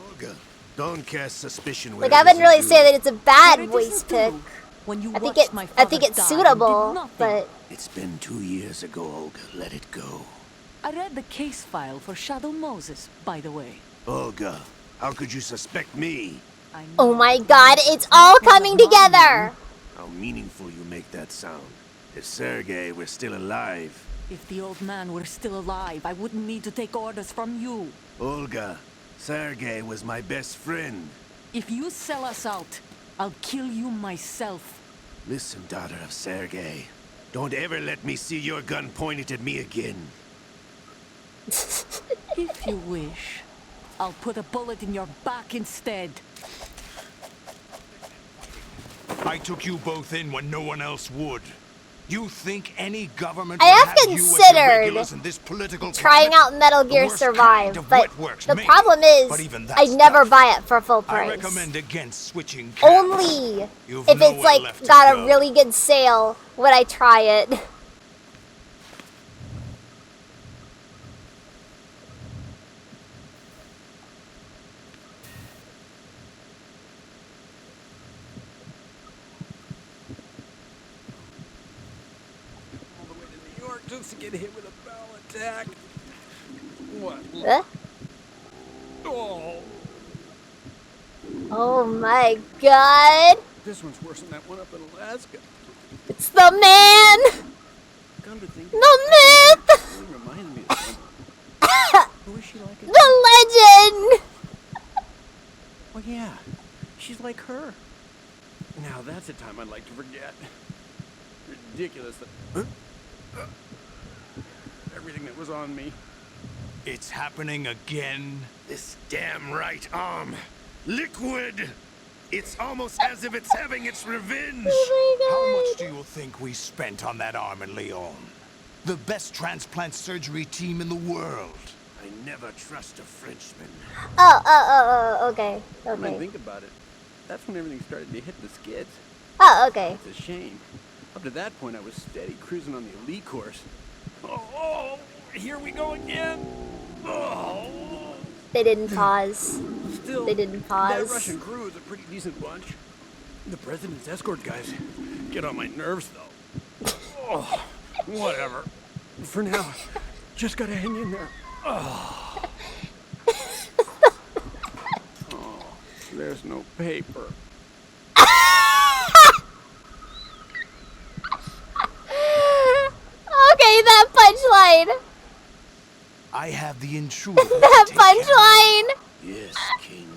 Olga, don't cast suspicion. Like I wouldn't really say that it's a bad voice pick. I think it's suitable, but it's been 2 years ago, Olga. Let it go. I read the case file for Shadow Moses, by the way. Olga, how could you suspect me? Oh my god, it's all coming together! How meaningful you make that sound. If Sergei were still alive... If the old man were still alive, I wouldn't need to take orders from you. Olga, Sergei was my best friend. If you sell us out, I'll kill you myself. Listen, daughter of Sergei. Don't ever let me see your gun pointed at me again. If you wish, I'll put a bullet in your back instead. I took you both in when no one else would. You think any government I would have have you as the regulars in this political trying climate? out Metal Gear Survive, but the maybe, problem is I never buy it for full I price. recommend against switching cabs. Only You've if it's nowhere like left to got go. a really good sale would I try it. Just to get hit with a bowel attack. What? Huh? Oh. Oh my god! This one's worse than that one up in Alaska. It's the man! Come to think, The myth! really reminds me of someone. Who is she like? The legend! Oh yeah, she's like her. Now that's a time I'd like to forget. Ridiculous that everything that was on me. It's happening again. This damn right arm. Liquid! It's almost as if it's having its revenge. How much do you think we spent on that arm in Lyon? The best transplant surgery team in the world. I never trust a Frenchman. Okay. When I think about it, that's when everything started to hit the skids. Oh, okay. It's a shame. Up to that point, I was steady cruising on the elite course. Oh, here we go again. Oh. They didn't pause. Still, They didn't that pause. Russian crew is a pretty decent bunch. The president's escort guys get on my nerves, though. Oh, whatever. For now, just gotta hang in there. Oh. Oh, there's no paper. Okay, that punchline. I have the intruder. That punchline. Yes, King.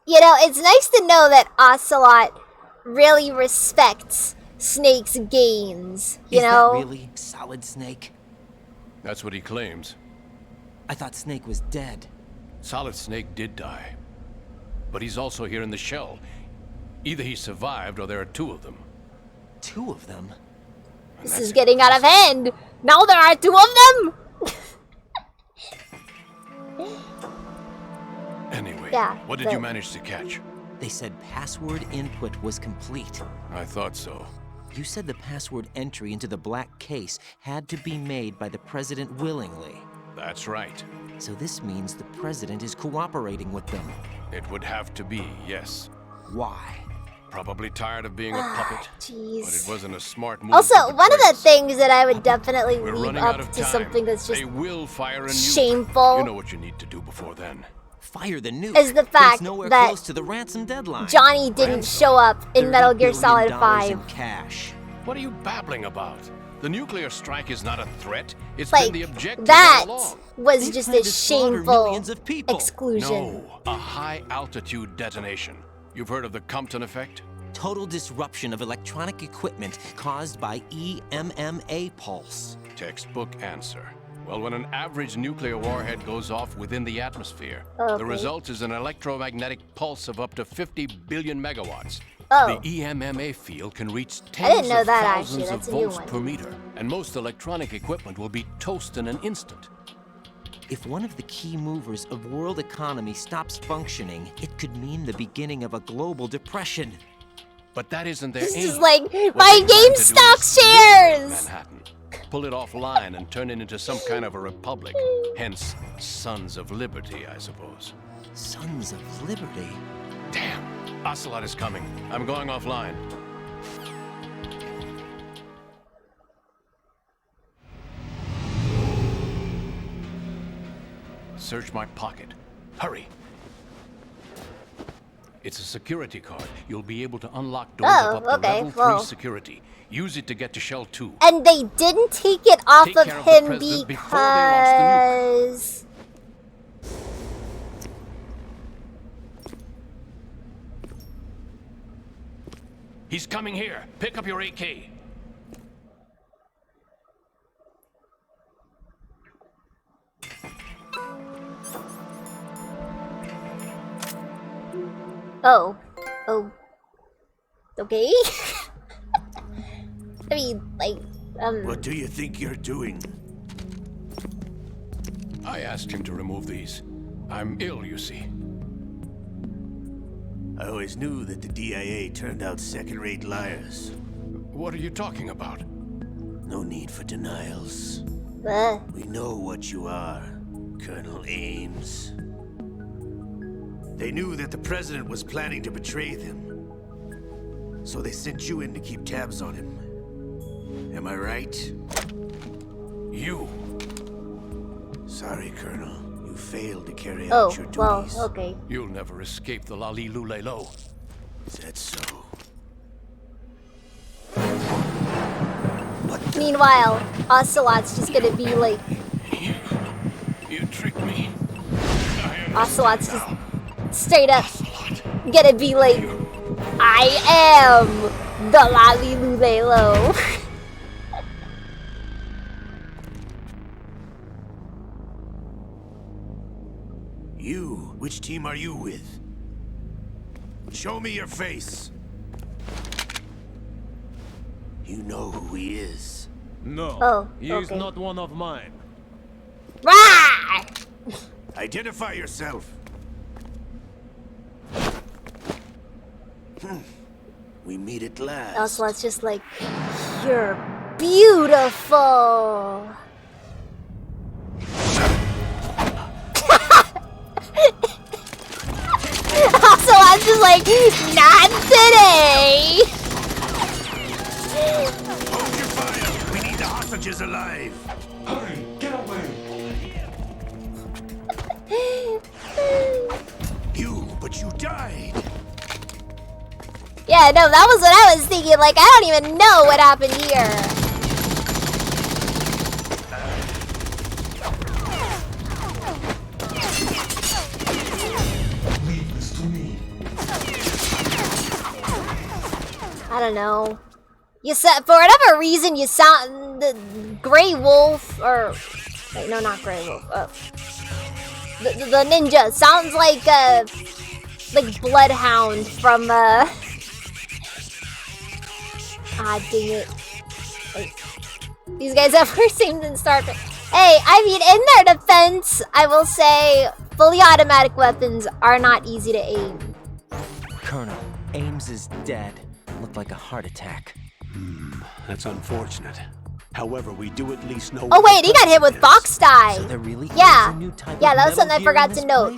You know, it's nice to know that Ocelot really respects Snake's gains. You Is know? that really Solid Snake? That's what he claims. I thought Snake was dead. Solid Snake did die. But he's also here in the shell. Either he survived or there are two of them. Two of them? This is getting out of hand. Now there are two of them. Anyway, Yeah, what did you manage to catch? They said password input was complete. I thought so. You said the password entry into the black case had to be made by the president willingly. That's right. So this means the president is cooperating with them. It would have to be, yes. Why? Probably tired of being a puppet. Jeez. But it wasn't a smart move. Also, to one of betray the things that I would definitely We're leave running out up of to time. something that's just They will fire a nuke. shameful. You know what you need to do before then. fire the nuke. is the but fact it's nowhere that close to the ransom deadline. Johnny didn't show up in Metal Gear Solid $30 billion 5. in cash. What are you babbling about? The nuclear strike is not a threat. It's Like, been the objective that all along. was just a shameful exclusion. No, a high-altitude detonation. You've heard of the Compton effect? Total disruption of electronic equipment caused by EMMA pulse. Textbook answer. Well, when an average nuclear warhead goes off within the atmosphere, Okay. the result is an electromagnetic pulse of up to 50 billion megawatts. Oh. The EMMA field can reach I didn't tens know of that, thousands actually. of That's a new volts one. per meter, and most electronic equipment will be toast in an instant. If one of the key movers of world economy stops functioning, it could mean the beginning of a global depression. But that isn't their This aim. is like What my they plan to do GameStop is liberate shares! Manhattan, pull it offline and turn it into some kind of a republic. Hence, Sons of Liberty, I suppose. Sons of Liberty? Damn, Ocelot is coming. I'm going offline. Search my pocket. Hurry. It's a security card. You'll be able to unlock doors Oh, up to okay, level 3 well. security. Use it to get to Shell 2. And they didn't take it off Take of care of the him president before they launch because... the He's coming here. Pick up your AK. Oh. Oh. Okay. I mean, like, What do you think you're doing? I asked him to remove these. I'm ill, you see. I always knew that the DIA turned out second-rate liars. What are you talking about? No need for denials. We know what you are, Colonel Ames. They knew that the president was planning to betray them. So they sent you in to keep tabs on him. Am I right? You. Sorry, Colonel. You failed to carry oh, out your duties. well, okay. You'll never escape the Lali Lule Lo. Is that so? Meanwhile, Ocelot's just gonna be like... You tricked me. Ocelot's just straight up gonna be like, I am the Lali Lulelo. You? Which team are you with? Show me your face. You know who he is. No, Oh, he is okay. not one of mine. Rah! Identify yourself. We meet at last. Ocelot's just like, you're beautiful. Ocelot's just like, not today. Hold your fire. We need the hostages alive. Hurry, get away. But you died. Yeah, no, that was what I was thinking. Like, I don't even know what happened here. Leave this to me. I don't know. You said, for whatever reason, you sound the Grey Wolf, or wait, no, not Grey Wolf. The ninja sounds like Bloodhound from ah, dang it. Like, these guys ever seemed in Star Trek. Hey, I mean, in their defense, I will say fully automatic weapons are not easy to aim. Colonel, Ames is dead. Looked like a heart attack. That's unfortunate. However, we do at least know. Oh wait, he got hit with Fox Die. So there really Yeah, is a new type yeah, of that was something I Metal Gear forgot in to this note.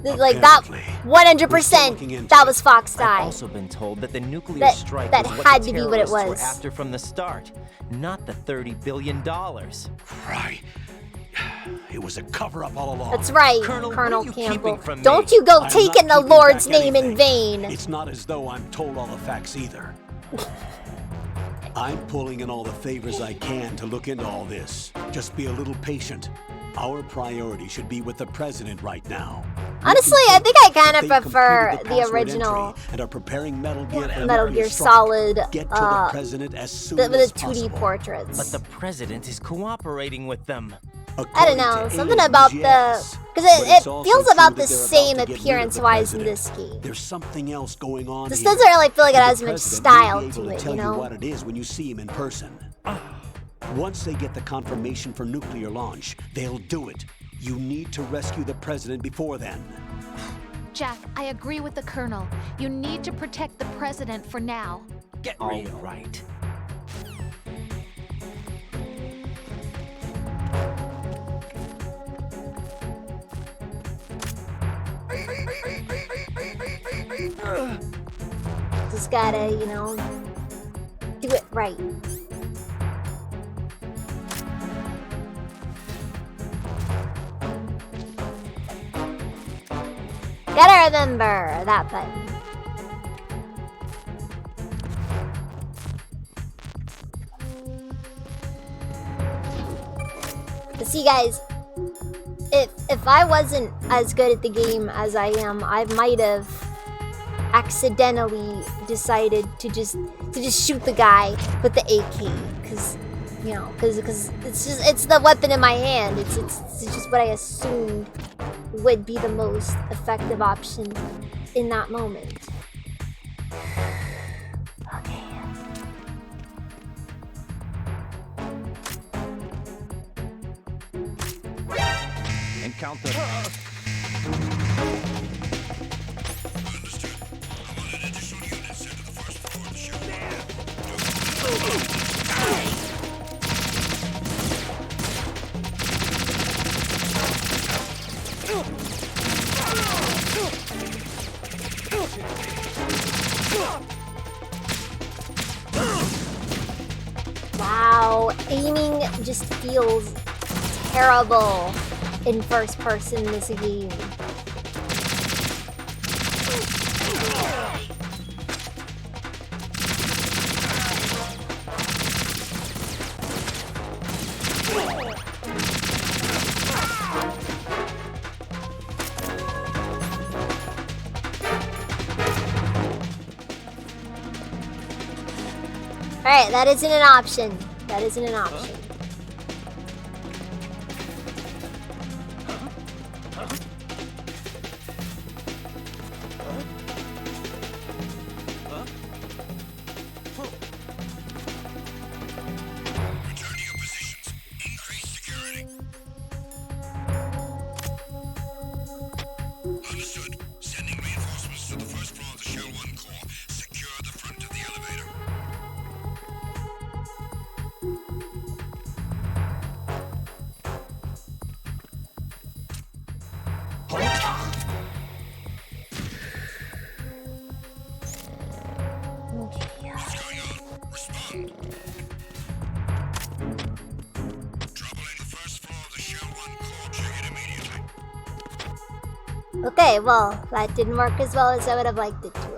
place? Like that, 100%. That was Fox I've Die. also been told that the nuclear That- strike that was what had the to be what it terrorists were was. after from the start, not the $30 billion. Right. It was a cover-up all along. That's right, Colonel, Colonel what are you Campbell. keeping from me? Don't you go I'm taking not the keeping Lord's back name in anything. vain. It's not as though I'm told all the facts either. I'm pulling in all the favors I can to look into all this. Just be a little patient. Our priority should be with the president right now. Honestly, I think I kind of They've prefer completed the password original entry and are preparing Metal Gear for Metal nuclear Gear strike. Solid, Get to the president as soon with as the 2D possible. portraits. But the president is cooperating with them. I don't know, something about the... Because it feels about the same appearance-wise in this game. There's something else going on This here. doesn't really feel like it And the has much president may style be able to it, tell you know? what it is when you see him in person. Once they get the confirmation for nuclear launch, they'll do it. You need to rescue the president before then. Jack, I agree with the Colonel. You need to protect the president for now. Get All real. right. Just gotta, you know, do it right. Gotta remember that button. But see, guys, if I wasn't as good at the game as I am, I might have accidentally decided to just shoot the guy with the AK, because you know, because it's the weapon in my hand. It's just what I assumed would be the most effective option in that moment. Okay. Encounter. Wow, aiming just feels terrible in first person in this game. Alright, that isn't an option. That isn't an option. Return to your positions. Increase security. Understood. Sending reinforcements to the first floor of the Shell 1 core. Secure the front of the elevator. What's going on? Respond. Trouble in the first floor of the Shell 1 core. Check it immediately. Okay, well, that didn't work as well as I would have liked it to have.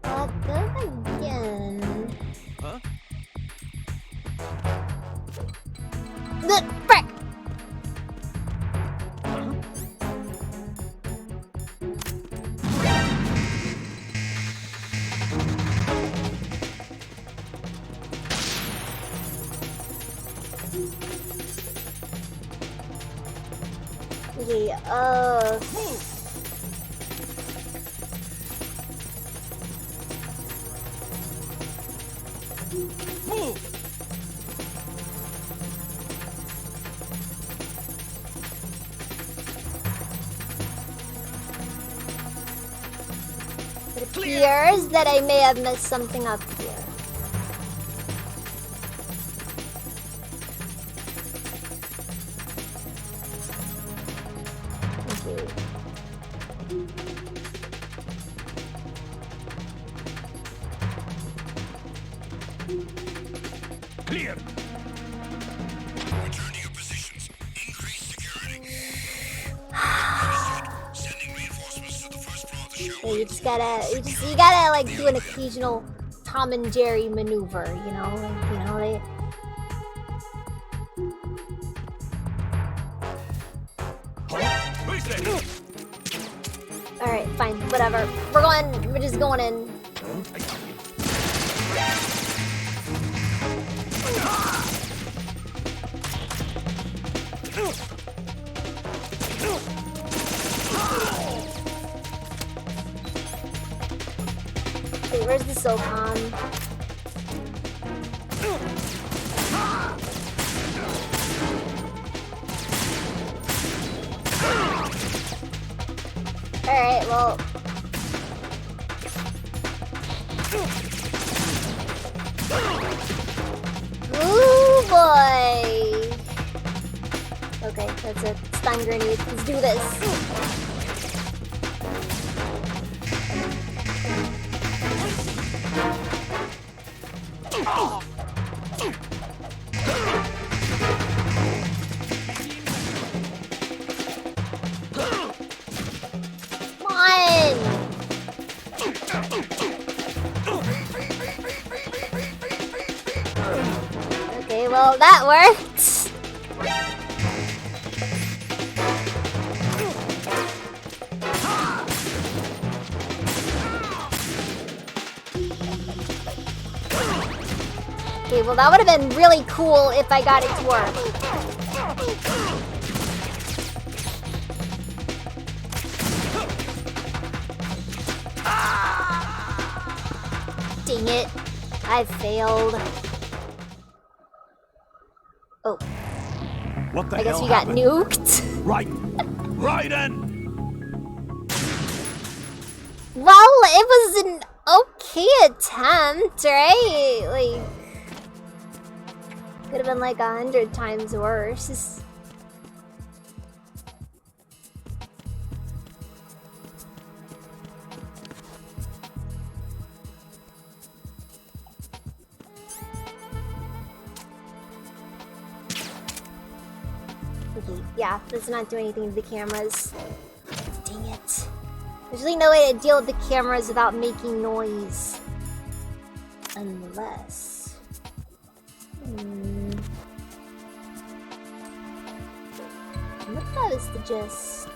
But then again... Huh? The frick! Okay, it appears that I may have messed something up here. Okay. Clear. Return to your positions. Increase security. Sending reinforcements to the first floor of the show. Yeah, you gotta like do an occasional Tom and Jerry maneuver, you know, they. All right, fine, whatever. We're just going in. Okay, where's the SOCOM? Alright, well. Ooh, boy! Okay, that's it. Stun grenade. Let's do this. Okay, well, that worked. Okay, well, that would have been really cool if I got it to work. Dang it. I failed. Oh. What the I guess hell we got happened? nuked. Right in. Well, it was an okay attempt, right? Like, could have been like 100 times worse. Okay, yeah, let's not do anything to the cameras. Dang it. There's really no way to deal with the cameras without making noise. Unless... What if I was to just...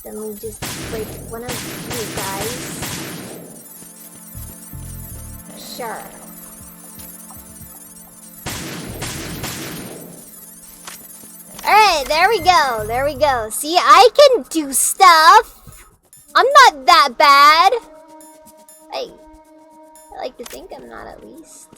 Then we just break one of you guys. Sure. Alright, there we go. There we go. See, I can do stuff. I'm not that bad. I like to think I'm not, at least.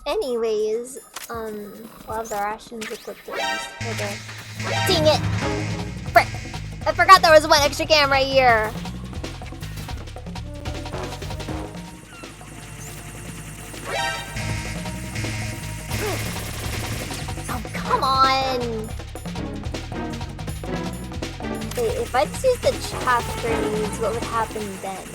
Anyways, we'll have the rations equipped at least. Okay. Dang it! Frick! I forgot there was one extra cam right here. Oh, come on! Wait, if I just use the chaff grenades, what would happen then?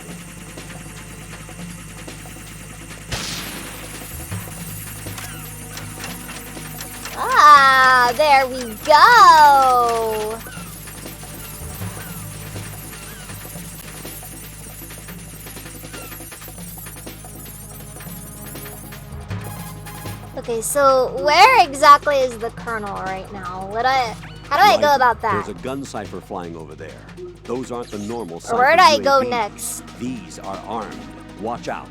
Ah, there we go! Okay, so where exactly is the colonel right now? How do I go about that? There's a gun cipher flying over there. Those aren't the normal Or where do I go UAVs. next? These are armed. Watch out.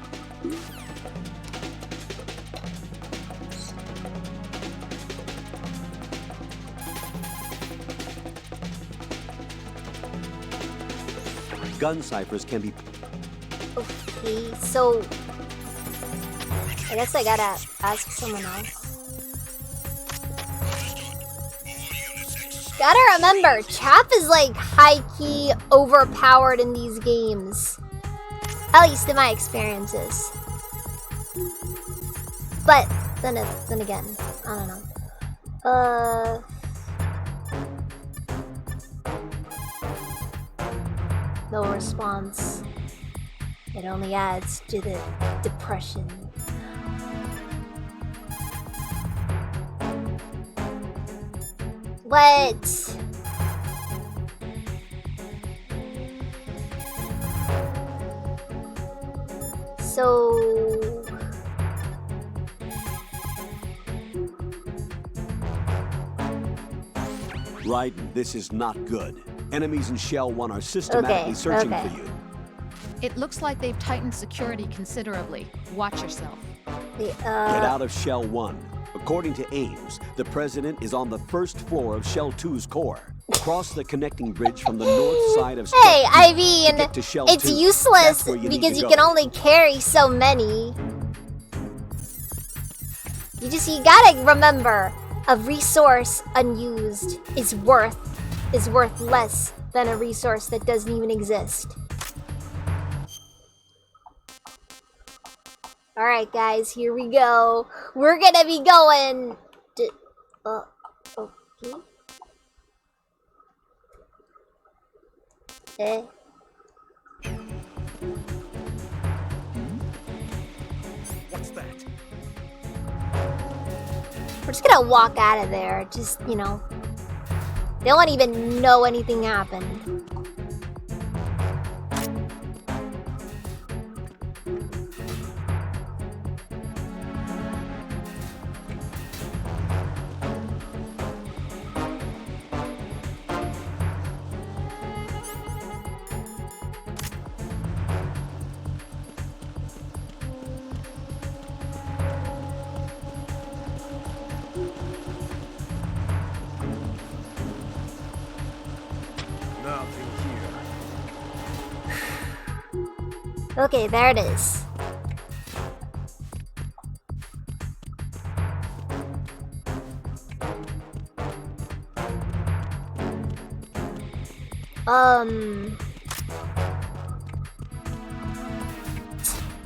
Gun ciphers can be... Okay, so... I guess I gotta ask someone else. Gotta remember, Chap is like high-key overpowered in these games. At least in my experiences. But then again, I don't know. No response. It only adds to the depression. What? So... Raiden, this is not good. Enemies in Shell 1 are systematically searching for you. It looks like they've tightened security considerably. Watch yourself. Get out of Shell 1. According to Ames, the president is on the first floor of Shell 2's core. Cross the connecting bridge from the north side of Shell Hey, 2 I mean, to get to Shell it's 2. useless You because you can only carry so many. You gotta remember, a resource unused is worth less than a resource that doesn't even exist. Alright guys, here we go. We're gonna be going to... okay. What's that? We're just gonna walk out of there. Just, you know. They won't even know anything happened. Okay, there it is.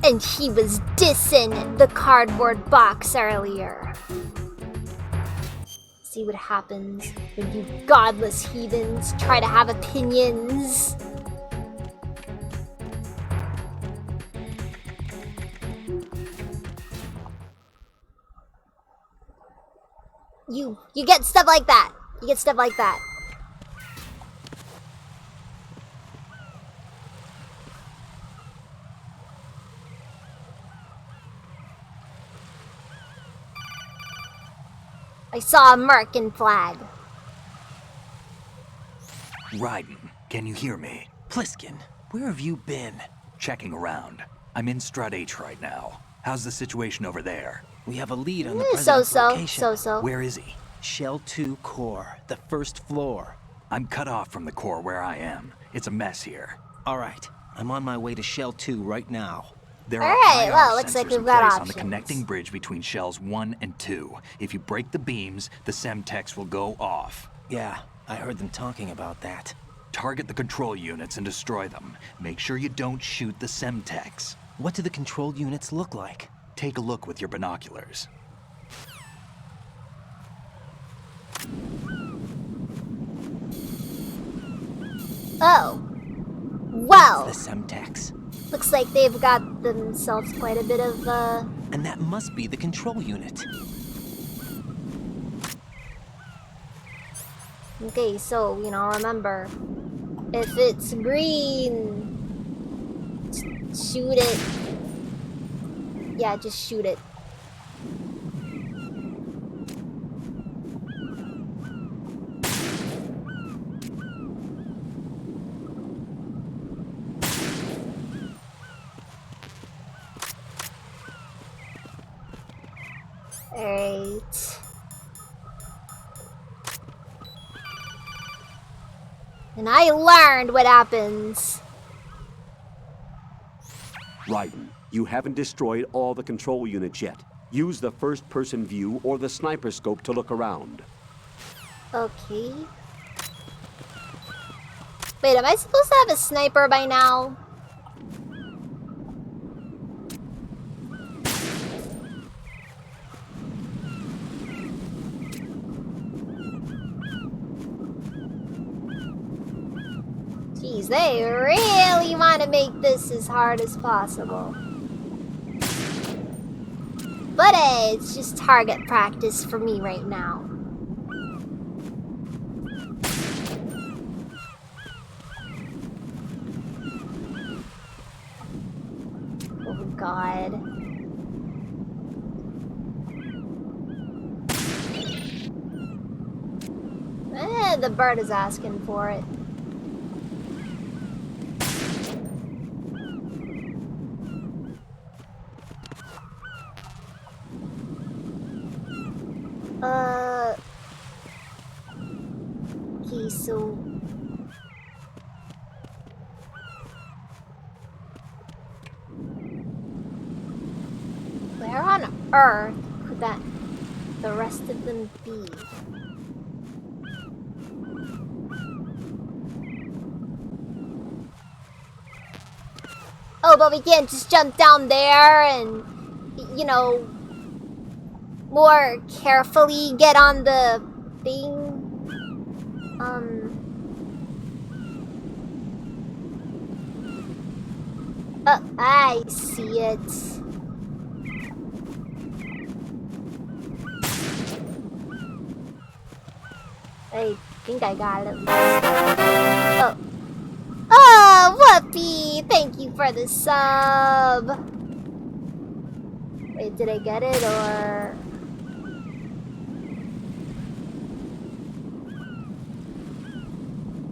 And he was dissing the cardboard box earlier. See what happens when you godless heathens try to have opinions. You get stuff like that. You get stuff like that. I saw a Merkin flag. Raiden, can you hear me? Pliskin, where have you been? Checking around. I'm in Strut H right now. How's the situation over there? We have a lead on the president's location. So. Where is he? Shell 2 core, the first floor. I'm cut off from the core where I am. It's a mess here. All right, I'm on my way to Shell 2 right now. There All are right, IR well, looks like sensors we've in got place options. on the connecting bridge between Shells 1 and 2. If you break the beams, the Semtex will go off. Yeah, I heard them talking about that. Target the control units and destroy them. Make sure you don't shoot the Semtex. What do the control units look like? Take a look with your binoculars. Oh. Well. That's the Semtex. Looks like they've got themselves quite a bit of, And that must be the control unit. Okay, so, you know, remember, if it's green, shoot it. Yeah, just shoot it. Alright. And I learned what happens. Raiden, You haven't destroyed all the control units yet. Use the first-person view or the sniper scope to look around. Okay. Wait, am I supposed to have a sniper by now? Jeez, they really want to make this as hard as possible. But hey, it's just target practice for me right now. Oh god. The bird is asking for it. Okay, so... where on earth could the rest of them be? Oh, but we can't just jump down there and, you know, more carefully get on the thing. Oh, I see it. I think I got it. Oh. Oh, Whoopi! Thank you for the sub. Wait, did I get it or...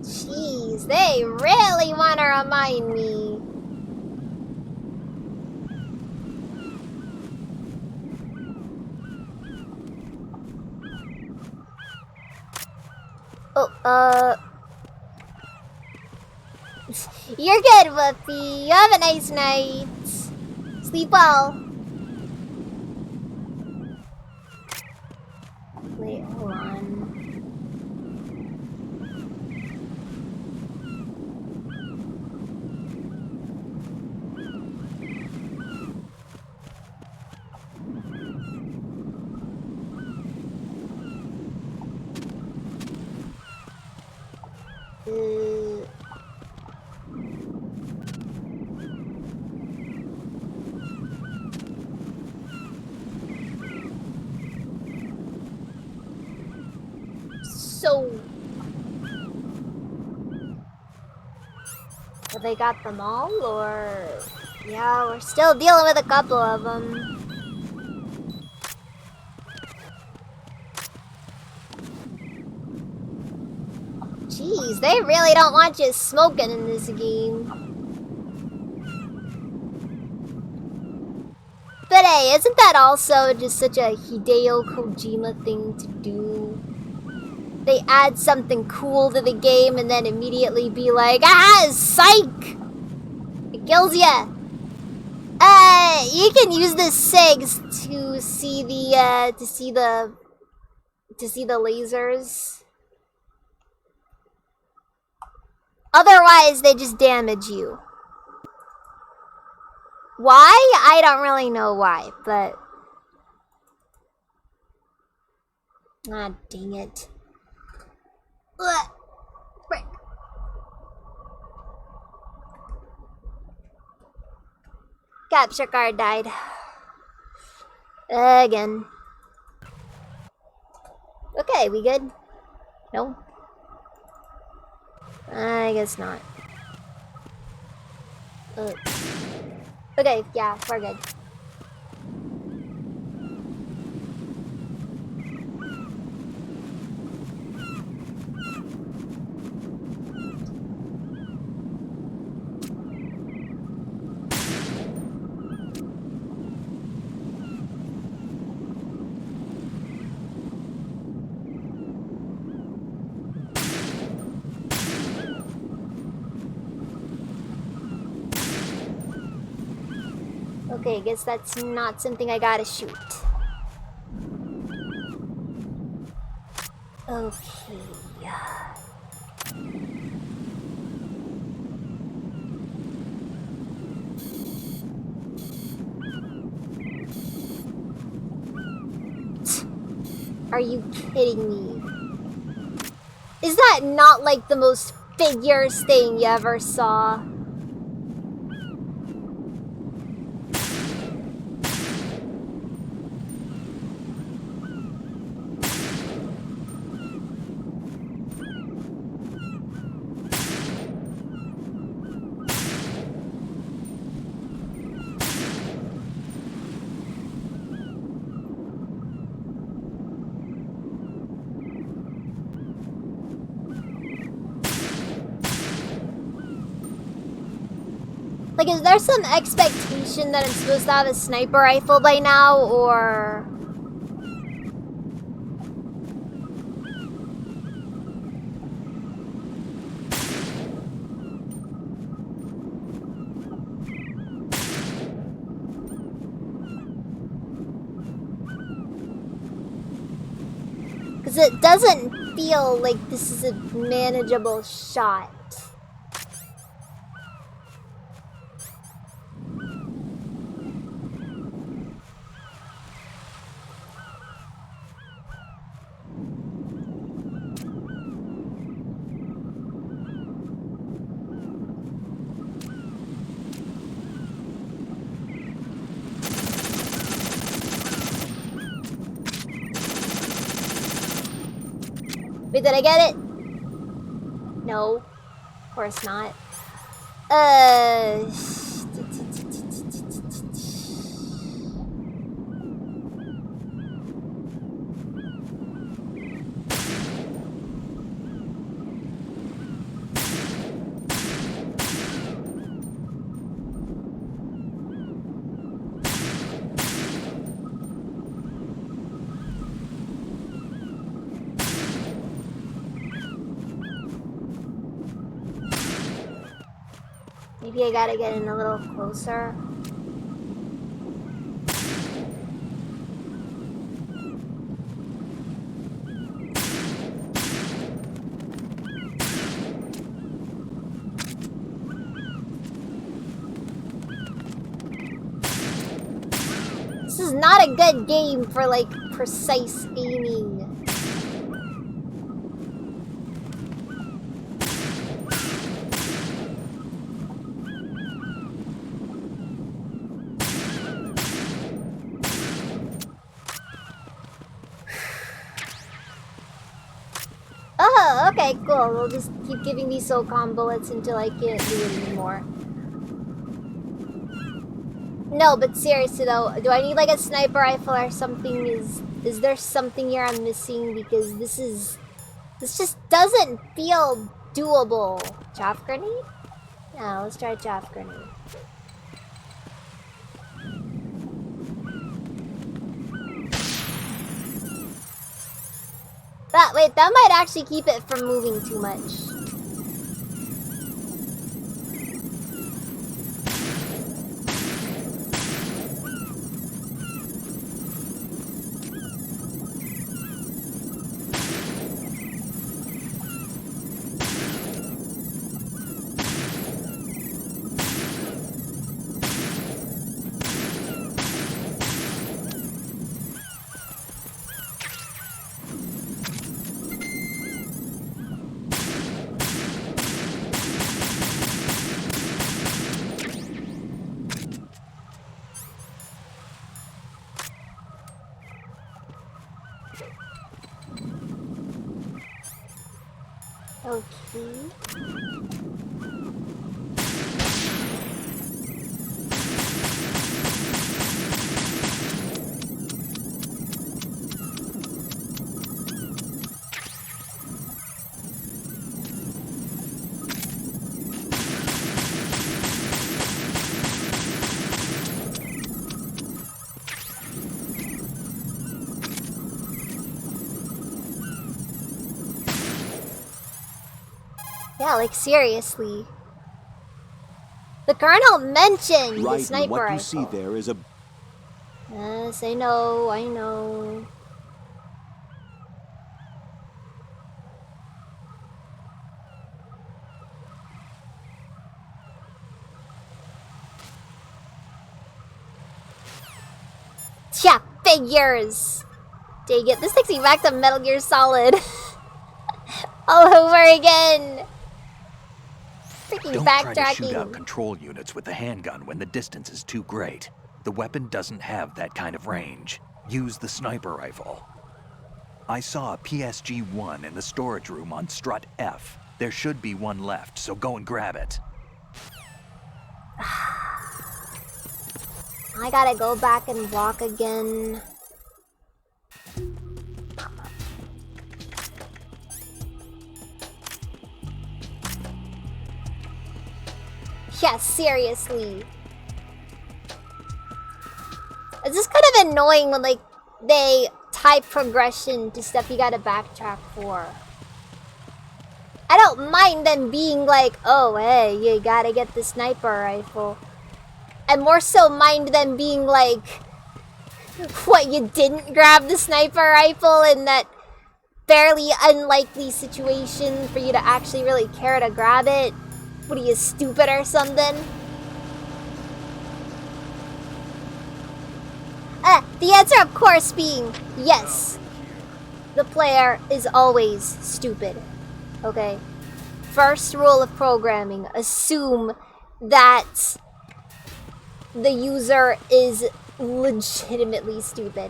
Jeez, they really want to remind me. Oh, you're good, Whoopi. You have a nice night. Sleep well. Wait, hold on. So... have they got them all, or... yeah, we're still dealing with a couple of them. Jeez, they really don't want you smoking in this game. But hey, isn't that also just such a Hideo Kojima thing to do? They add something cool to the game and then immediately be like, ah, psych! It kills ya! You can use the SIGs to see the, lasers. Otherwise, they just damage you. Why? I don't really know why, but... ah, dang it. Ugh. Frick. Capture card died. Again. Okay, we good? No? I guess not. Okay, yeah, we're good. Okay, I guess that's not something I gotta shoot. Okay. Are you kidding me? Is that not like the most figures thing you ever saw? Like, is there some expectation that I'm supposed to have a sniper rifle by now, or... Because it doesn't feel like this is a manageable shot. Wait, did I get it? No. Of course not. Maybe I gotta get in a little closer. This is not a good game for, like, precise aiming. Oh, okay, cool. They'll just keep giving me SOCOM bullets until I can't do it anymore. No, but seriously though, do I need like a sniper rifle or something? Is there something here I'm missing? Because this just doesn't feel doable. Chaff grenade? Yeah, let's try chaff grenade. Wait, that might actually keep it from moving too much. Okay. Yeah, like seriously. The colonel mentioned the Right, sniper what you rifle. see there is a... Yes, I know, I know. Yeah, figures! Dang it, this takes me back to Metal Gear Solid. All over again! Freaking Don't backtracking. try to shoot out control units with the handgun when the distance is too great. The weapon doesn't have that kind of range. Use the sniper rifle. I saw a PSG-1 in the storage room on strut F. There should be one left, so go and grab it. I gotta go back and walk again. Yeah, seriously. It's just kind of annoying when, like, they type progression to stuff you gotta backtrack for. I don't mind them being like, oh, hey, you gotta get the sniper rifle. I more so mind them being like, what, you didn't grab the sniper rifle in that fairly unlikely situation for you to actually really care to grab it? What, are you stupid or something? The answer, of course, being yes. The player is always stupid. Okay? First rule of programming, assume that the user is legitimately stupid.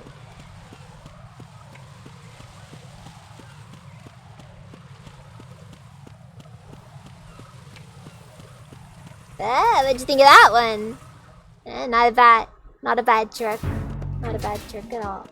What'd you think of that one? Not a bad trick. Not a bad trick at all.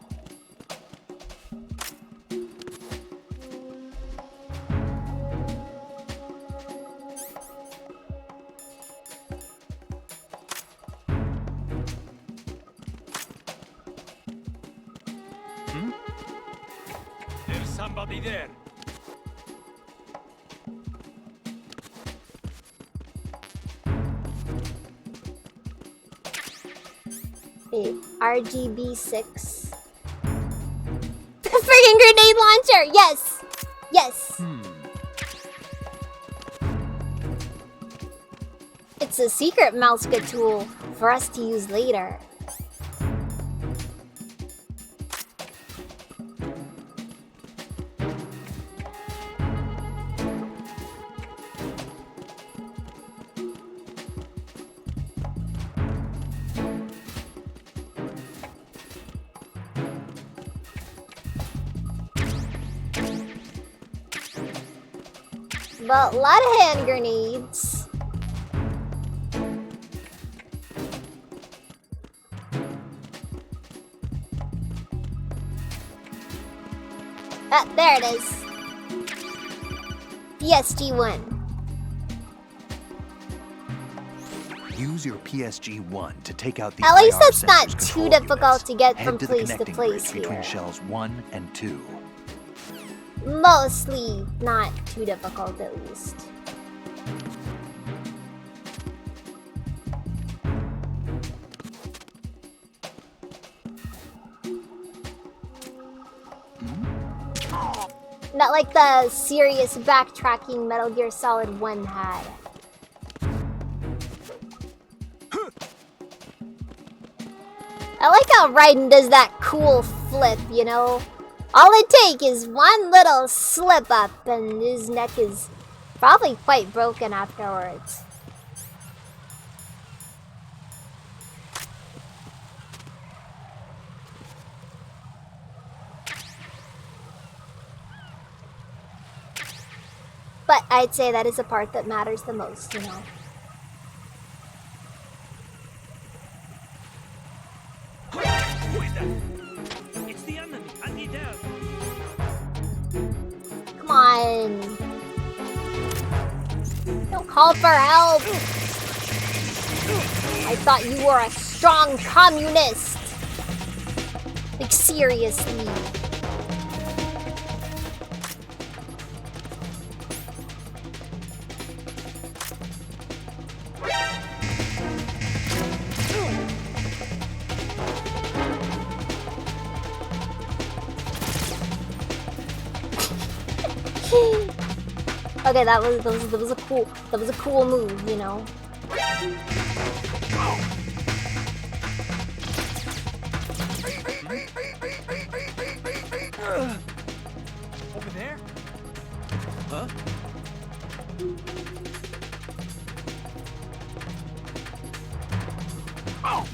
There's somebody there. Wait, RGB6. The friggin' grenade launcher! Yes! Yes! It's a secret mouseka tool for us to use later. But a lot of hand grenades. Ah, there it is. PSG-1. Use your PSG-1 to take out the At least IR it's not sensors too control difficult to get units. from Head to the place to connecting place bridge between here. shells 1 and 2. Mostly not too difficult, at least. Not like the serious backtracking Metal Gear Solid 1 had. I like how Raiden does that cool flip, you know? All it takes is one little slip up and his neck is probably quite broken afterwards. But I'd say that is the part that matters the most, you know? Who is that? It's the enemy. I need help. Come on. Don't call for help. I thought you were a strong communist. Like, seriously. Okay, that was a cool move, you know. Over there? Huh? Oh!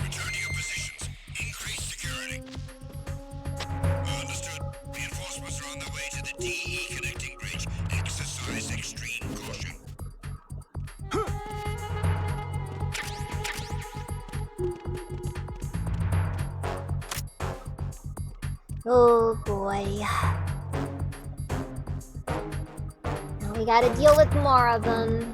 Return to your positions. Increase security. Understood. Reinforcements are on their way to the DE connecting bridge. Exercise extreme caution. Oh boy. Now we gotta deal with more of them.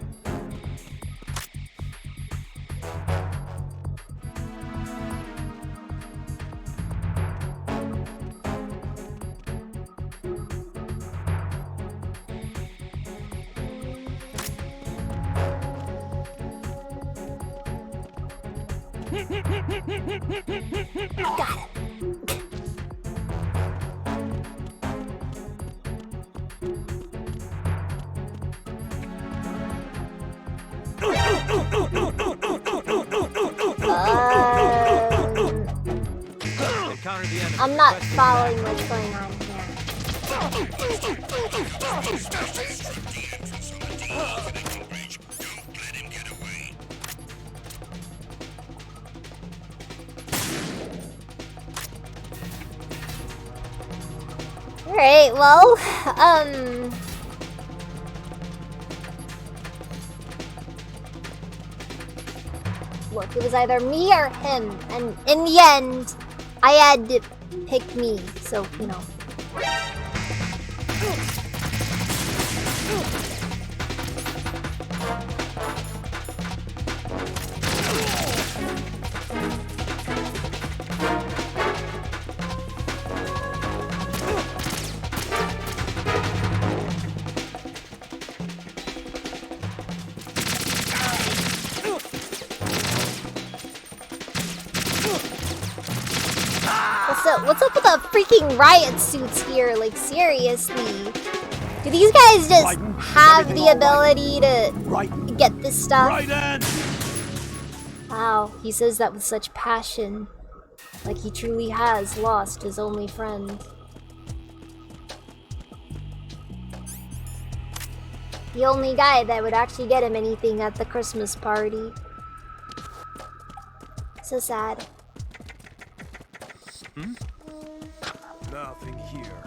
Got it. I'm not following what's going on here. Alright, well, look, it was either me or him, and in the end, I had to pick me, so, you know. What's up with the freaking riot suits here? Like, seriously. Do these guys just have the ability to get this stuff? Wow, he says that with such passion. Like he truly has lost his only friend. The only guy that would actually get him anything at the Christmas party. So sad. Hmm? Nothing here.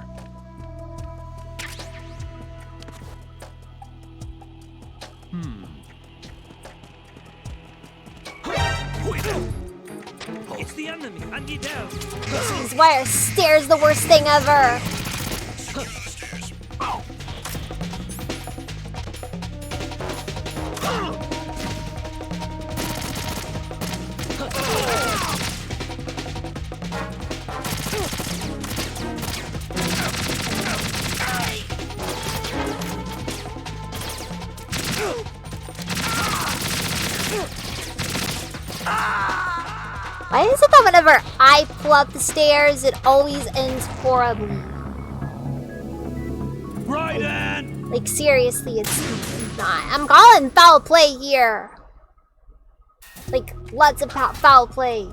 It's the enemy, and you down. Jeez, why are stairs the worst thing ever? Why is it that whenever I pull up the stairs, it always ends horribly? Like seriously, it's not. I'm calling foul play here. Like lots of foul play.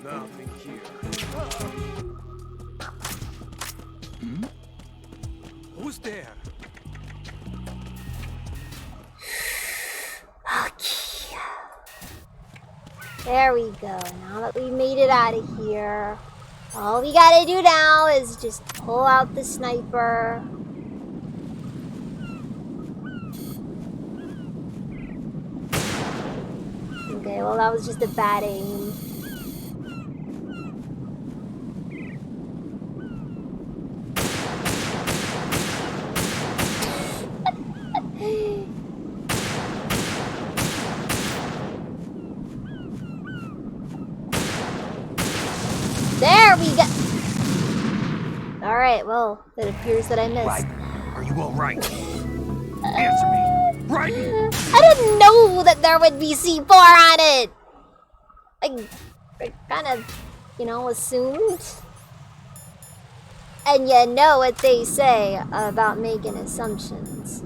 Nothing here. Who's there? Okay. There we go. Now that we made it out of here, all we gotta do now is just pull out the sniper. Okay, well that was just a bad aim. Alright, well, it appears that I missed. Right. Are you all right? Answer me. Right. I didn't know that there would be C4 on it! I kind of, assumed. And you know what they say about making assumptions.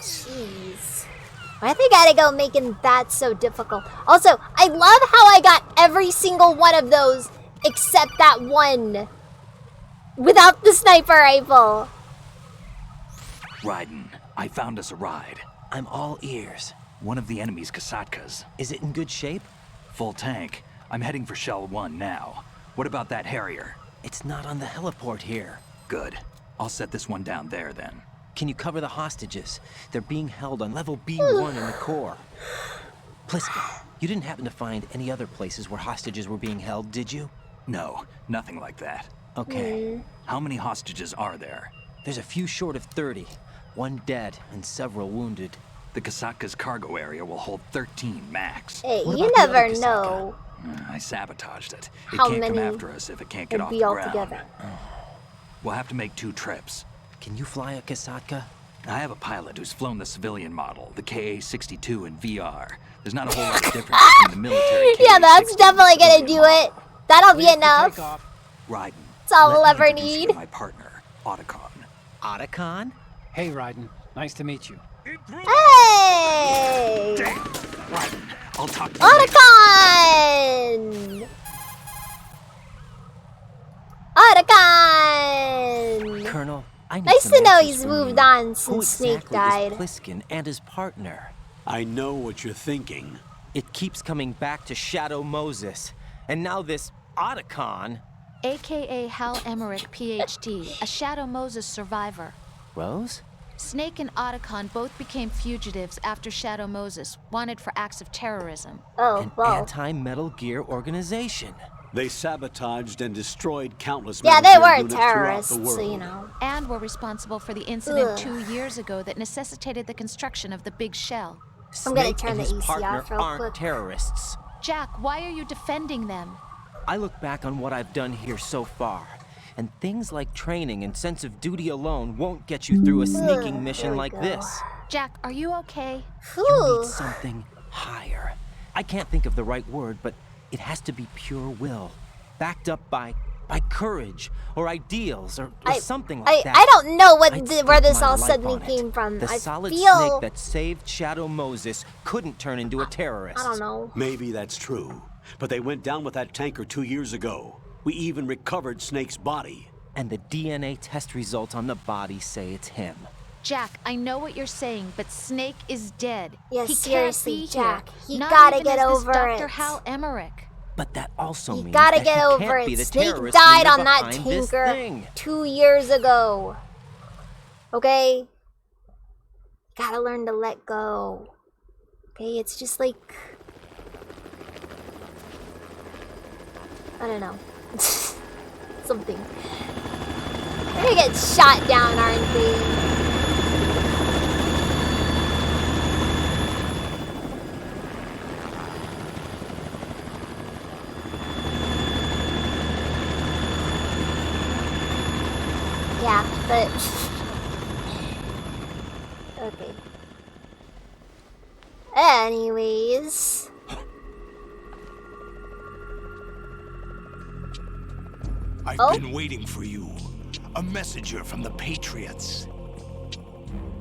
Jeez. Why they gotta go making that so difficult? Also, I love how I got every single one of those except that one. Without the sniper rifle. Raiden, I found us a ride. I'm all ears. One of the enemy's Kasatkas. Is it in good shape? Full tank. I'm heading for Shell 1 now. What about that Harrier? It's not on the heliport here. Good. I'll set this one down there then. Can you cover the hostages? They're being held on level B1 in the core. Pliskin, you didn't happen to find any other places where hostages were being held, did you? No, nothing like that. Okay. How many hostages are there? There's a few short of 30. One dead and several wounded. The Kasatka's cargo area will hold 13 max. Hey, you never know. I sabotaged it. How It can't many come after us if it can't get off the all ground. together. We'll have to make 2 trips. Can you fly a Kasatka? I have a pilot who's flown the civilian model, the KA-62 in VR. There's not a whole lot of difference between the military Yeah, that's definitely gonna do it. That'll be enough. Raiden. That's all we'll let me ever introduce you need. to my partner, Otacon. Otacon? Hey, Raiden. Nice to meet you. Hey! Raiden, I'll talk to you later. Otacon! Otacon! Colonel, I need Nice some to know answers he's from moved you. on Who since Snake exactly died. is Pliskin and his partner? I know what you're thinking. It keeps coming back to Shadow Moses. And now this Otacon. AKA Hal Emmerich, PhD, a Shadow Moses survivor. Rose? Snake and Otacon both became fugitives after Shadow Moses, wanted for acts of terrorism. Oh, An well. anti-Metal Gear organization. They sabotaged and destroyed countless Yeah, Metal they Gear were units throughout terrorists, the so world. you know. And were responsible for the incident Ugh. 2 years ago that necessitated the construction of the Big Shell. I'm gonna Snake turn and the his AC partner off real aren't quick. terrorists. Jack, why are you defending them? I look back on what I've done here so far, and things like training and sense of duty alone won't get you through a sneaking mission like this. Jack, are you okay? You need something higher. I can't think of the right word, but it has to be pure will, backed up by courage or ideals or something like that. I don't know what I'd where stake this my all life suddenly on it. came from. The I solid feel snake that saved Shadow Moses couldn't turn into a terrorist. I don't know. Maybe that's true, but they went down with that tanker 2 years ago. We even recovered Snake's body. And the DNA test results on the body say it's him. Jack, I know what you're saying, but Snake is dead. Yeah, he seriously, can't be Jack. Here. You Not gotta even get as this over Dr. it. Hal Emmerich. But that also You means gotta that get he over can't be it. the Snake terrorist died leader on that behind this tanker thing. 2 years ago. Okay? Gotta learn to let go. Okay, it's just like... I don't know. Something. They're gonna get shot down, aren't they? Yeah, but... Okay. Anyways... I've been waiting for you. A messenger from the Patriots.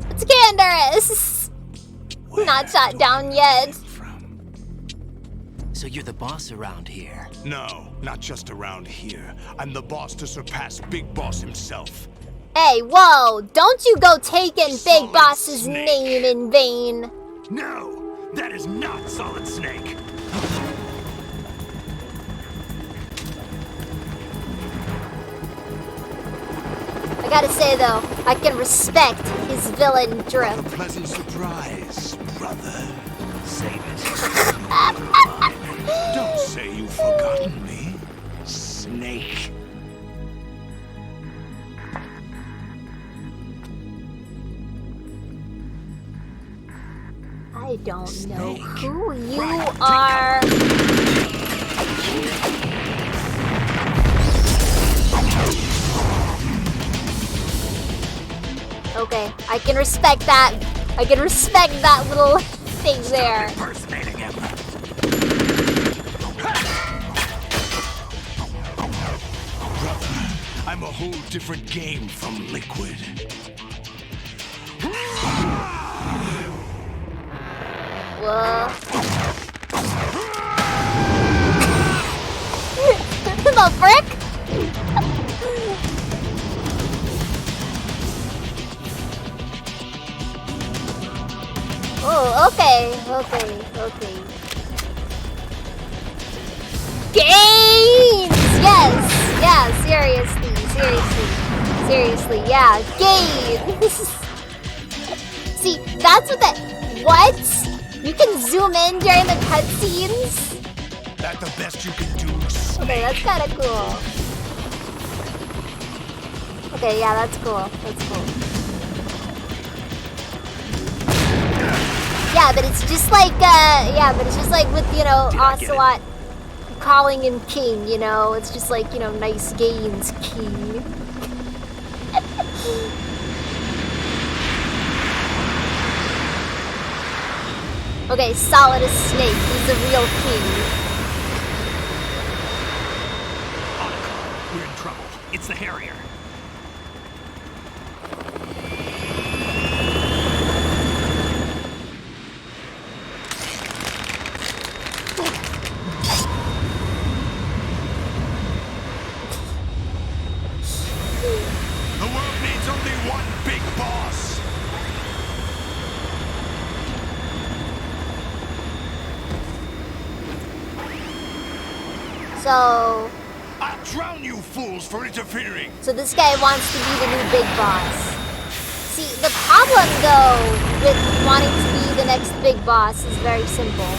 It's Candace! Not shot down yet. So you're the boss around here. No, not just around here. I'm the boss to surpass Big Boss himself. Hey, whoa! Don't you go taking Big Boss's name in vain. No, that is not Solid Snake. I gotta say though, I can respect his villain drift. What a pleasant surprise, brother. Save it. Don't say you've forgotten me. Save snake. I don't know who you are. Okay, I can respect that. I can respect that little thing there. Impersonating him. I'm a whole different game from Liquid. Whoa. The frick? Oh, okay. Gains! Yes! Yeah, seriously, yeah, gains! See, that's what what? You can zoom in during the cutscenes? That's the best you can do. Okay, that's kinda cool. Okay, yeah, that's cool. Yeah, but it's just like with, you know, Ocelot calling him king, you know? It's just like, you know, nice gains, king. Okay, Solid as Snake. He's the real king. We're in trouble. It's the Harrier. The world needs only one big boss. So... I'll drown you fools for interfering. So this guy wants to be the new big boss. See, the problem though with wanting to be the next big boss is very simple.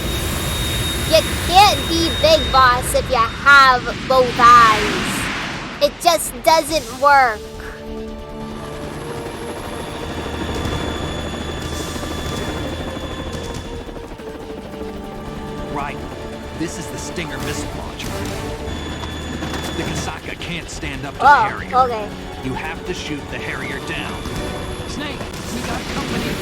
You can't be big boss if you have both eyes. It just doesn't work. Right. This is the Stinger missile launcher. The Kasaka can't stand up to the Harrier. Okay. You have to shoot the Harrier down. Snake, we got company.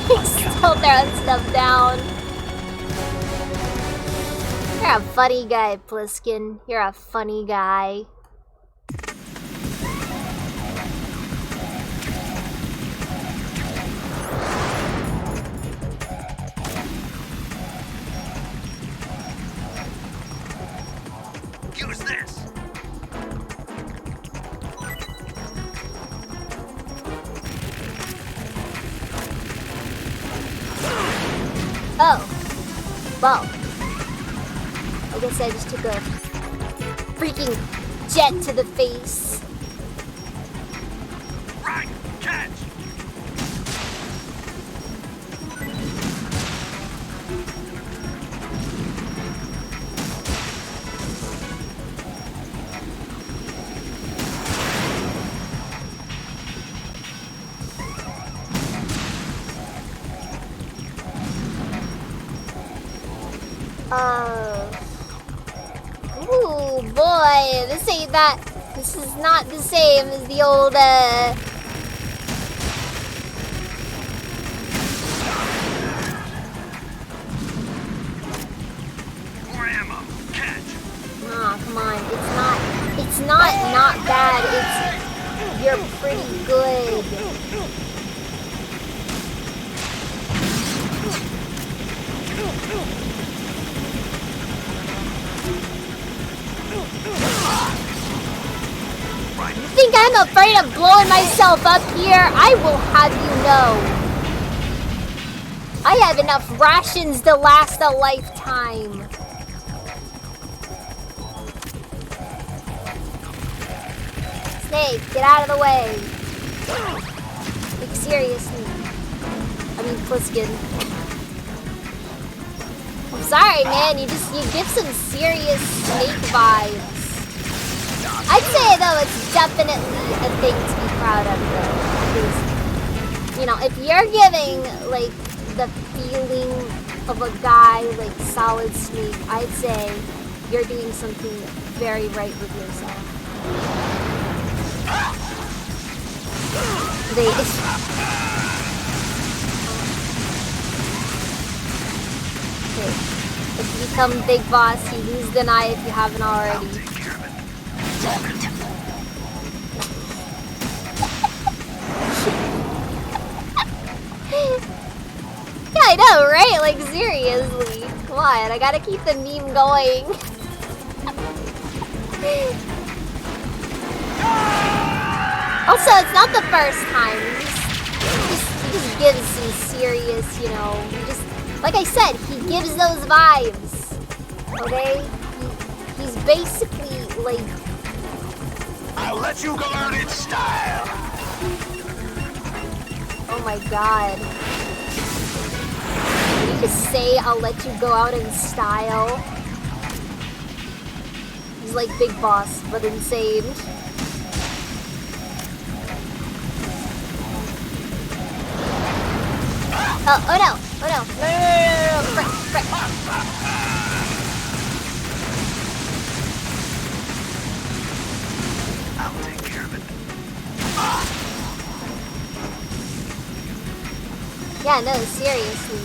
He's still throwing stuff down. You're a funny guy, Pliskin. You're a funny guy. Use this. Oh. Well. I guess I just took a freaking jet to the face. Right, catch. Ooh, boy, this ain't that. This is not the same as the old, More ammo. Catch. Aw, come on. It's not bad. It's, you're pretty good. You think I'm afraid of blowing myself up here? I will have you know. I have enough rations to last a lifetime. Snake, get out of the way. Like, seriously. I mean, Pliskin. I'm sorry, man. You give some serious Snake vibes. I'd say though it's definitely a thing to be proud of though. Because, you know, if you're giving like the feeling of a guy like Solid Snake, I'd say you're doing something very right with yourself. Okay. If you become Big Boss, you lose the eye if you haven't already. Yeah, I know, right? Like, seriously. Come on, I gotta keep the meme going. Also, it's not the first time. He just gives some serious, you know, like I said, he gives those vibes. Okay? He's basically like... I'll let you go out in style. Oh my god. Did you just say I'll let you go out in style? He's like Big Boss, but insane. Oh no! Oh no! No! Frick! I'll take care of it. Yeah, no, seriously.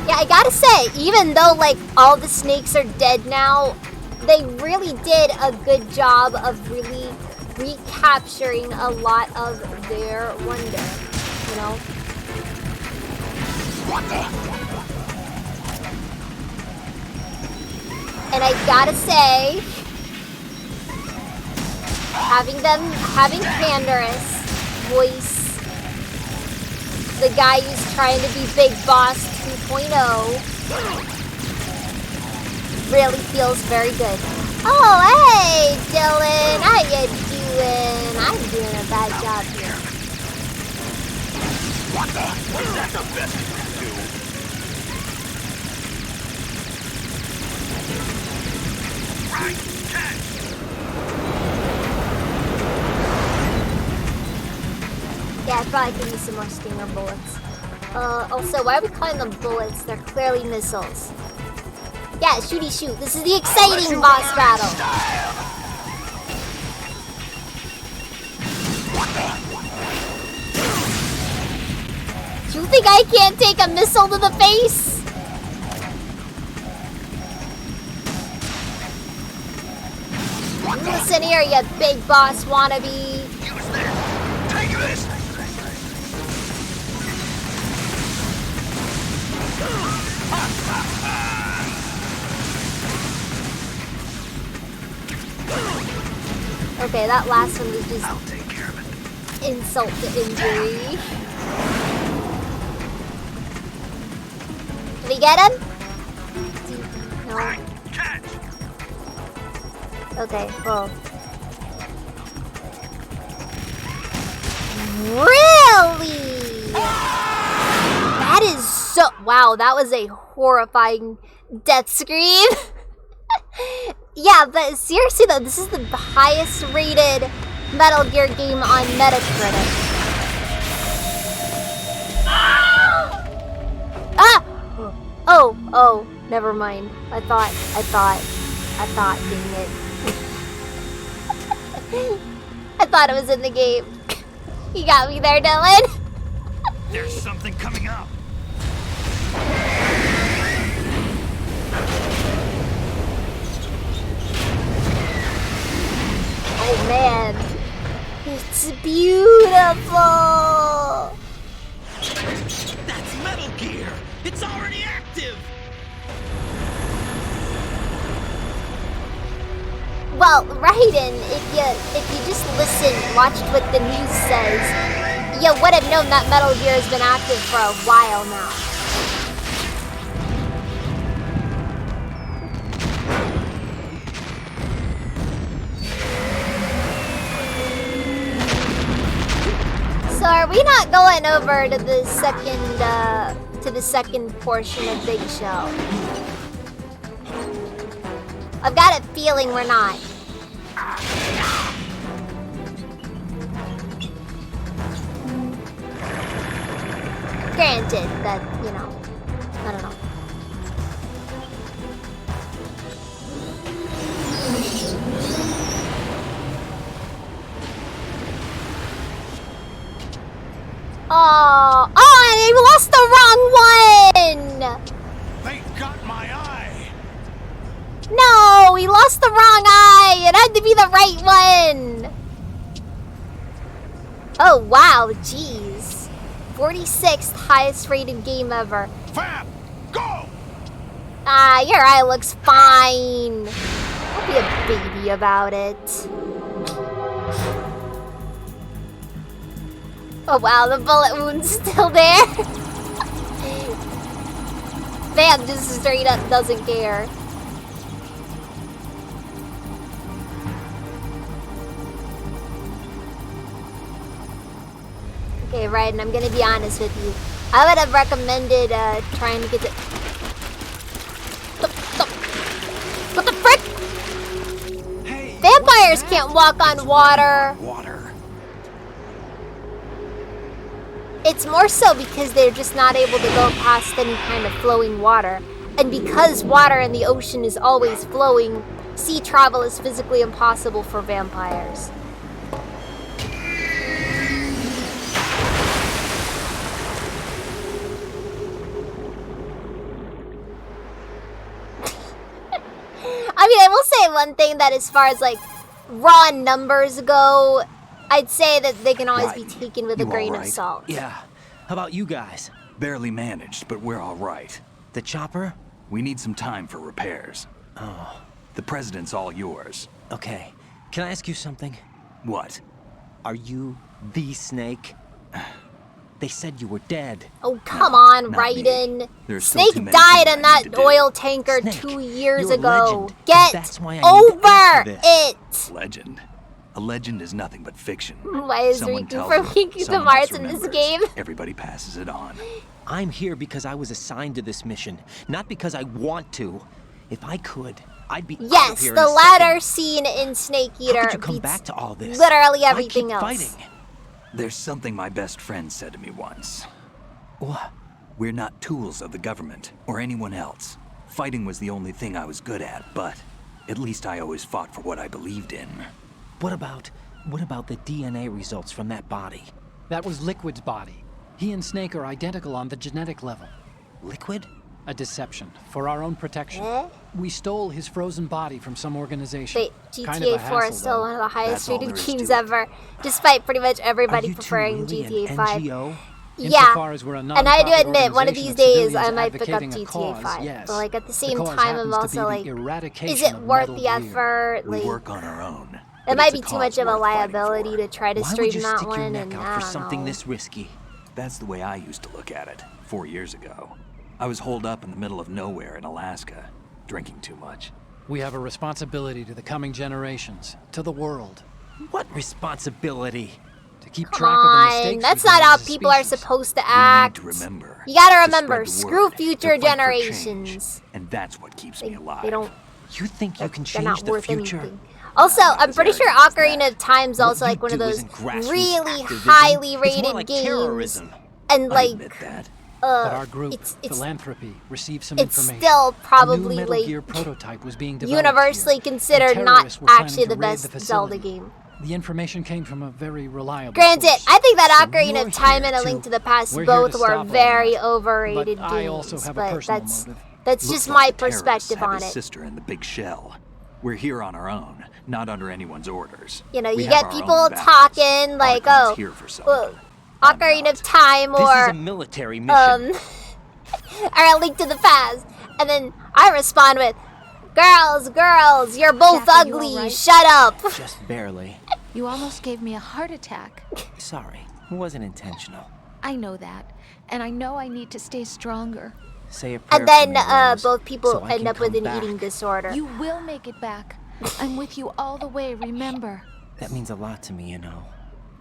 Yeah, I gotta say, even though like all the snakes are dead now, they really did a good job of really recapturing a lot of their wonder, you know? And I gotta say, having Pandarus voice the guy who's trying to be Big Boss 2.0 really feels very good. Oh, hey, Dylan, how you doing? I'm doing a bad job here. What the? Was that the best you could do? Right, catch! Yeah, I probably could use some more stinger bullets. Also, why are we calling them bullets? They're clearly missiles. Yeah, shooty shoot. This is the exciting boss battle. You think I can't take a missile to the face? Listen here, you Big Boss wannabe. Take this! Okay, that last one was just insult to injury. Did we get him? No. Okay, well. Really? That is so... Wow, that was a horrifying death scream. Yeah, but seriously though, this is the highest rated Metal Gear game on Metacritic. Ah! Oh, never mind. I thought, dang it. I thought it was in the game. You got me there, Dylan. There's something coming up. Oh man, it's beautiful. That's Metal Gear. It's already active. Well, Raiden, if you just listened, watched what the news says, you would have known that Metal Gear has been active for a while now. So are we not going over to the second to the second portion of Big Shell. I've got a feeling we're not. Granted that, you know, I don't know. Oh, and he lost the wrong one! They got my eye! No, he lost the wrong eye! It had to be the right one! Oh, wow, jeez. 46th highest rated game ever. Fab, go! Ah, your eye looks fine. Don't be a baby about it. Oh wow, the bullet wound's still there. Man just straight up doesn't care. Okay, right, and I'm gonna be honest with you. I would have recommended trying to get it. What the frick? Hey, vampires can't walk on water. It's more so because they're just not able to go past any kind of flowing water. And because water in the ocean is always flowing, sea travel is physically impossible for vampires. I mean, I will say one thing that as far as like raw numbers go, I'd say that they can always be taken with a grain of salt. Yeah. How about you guys? Barely managed, but we're all right. The chopper? We need some time for repairs. Oh. The president's all yours. Okay. Can I ask you something? What? Are you the Snake? They said you were dead. Oh, come on, Raiden. Snake died in that oil tanker 2 years ago. Get over it. Legend. A legend is nothing but fiction. Why is Riku from Kingdom Hearts in this game? Everybody passes it on. I'm here because I was assigned to this mission, not because I want to. If I could, I'd be out of here the latter scene in Snake Eater How could you come back to all this? Literally Why everything keep else. Fighting? There's something my best friend said to me once. What? We're not tools of the government or anyone else. Fighting was the only thing I was good at, but at least I always fought for what I believed in. What about the DNA results from that body? That was Liquid's body. He and Snake are identical on the genetic level. Liquid? A deception, for our own protection. We stole his frozen body from some organization. Wait, Kind of a GTA 4 is hassle, still though. one of the highest That's all rated there is games to it. ever, despite pretty much everybody Are you two preferring really GTA an 5. NGO? Yeah, Insofar as we're a and I do non-profit admit, one of these organization of days I might pick up civilians GTA advocating a 5. cause, yes. But like at the The same cause time, I'm happens to also be like, the is eradication it of worth Metal the Gear. effort? We Like, work on our own. it but might it's be a too cause much of a worth fighting liability for. to try to Why would stream you that stick your one, neck and out I for don't something know. this risky? That's the way I used to look at it 4 years ago. I was holed up in the middle of nowhere in Alaska, drinking too much. We have a responsibility to the coming generations, to the world. What responsibility? To keep Come track of the on, mistakes that's we not made how as a people are species. supposed to act. Remember, You gotta to remember, spread the screw word, future to fight for generations. change, and that's what keeps me alive. They don't. You think you can They're not change the worth future? anything. Also, I'm pretty sure arrogant as Ocarina of Time's also What like you one of do those isn't grassroots really activism. highly It's rated more like games, terrorism. and I like admit that. But our group, it's Philanthropy, received some it's information. still A probably new Metal like Gear prototype was being developed universally here, considered and not terrorists were planning actually to the raid best the Zelda facility. game. The information came from a very reliable Granted, source. I think that So Ocarina you're of Time here and A to- Link to the Past we're here both to were stop all very that. overrated But games, I also have a but personal that's motive. that's Looks just like my the terrorists perspective have on his it. sister in the big shell. We're here on our own, not under anyone's orders. You know, We you have get our people own battles. talking like, Otacom's oh, here for well, something. Ocarina of Time This is or a military mission. or A Link to the Past, and then I respond with, girls, you're both Jack, are you ugly, all right? shut up. Just barely. You almost gave me a heart attack. Sorry, it wasn't intentional. I know that. And I know I need to stay stronger. Say a prayer And then for me, Rose, both people so I end can up with come an back. eating disorder. You will make it back. I'm with you all the way, remember. That means a lot to me, you know.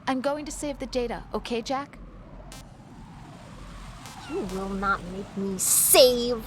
I'm going to save the data, okay, Jack? You will not make me save.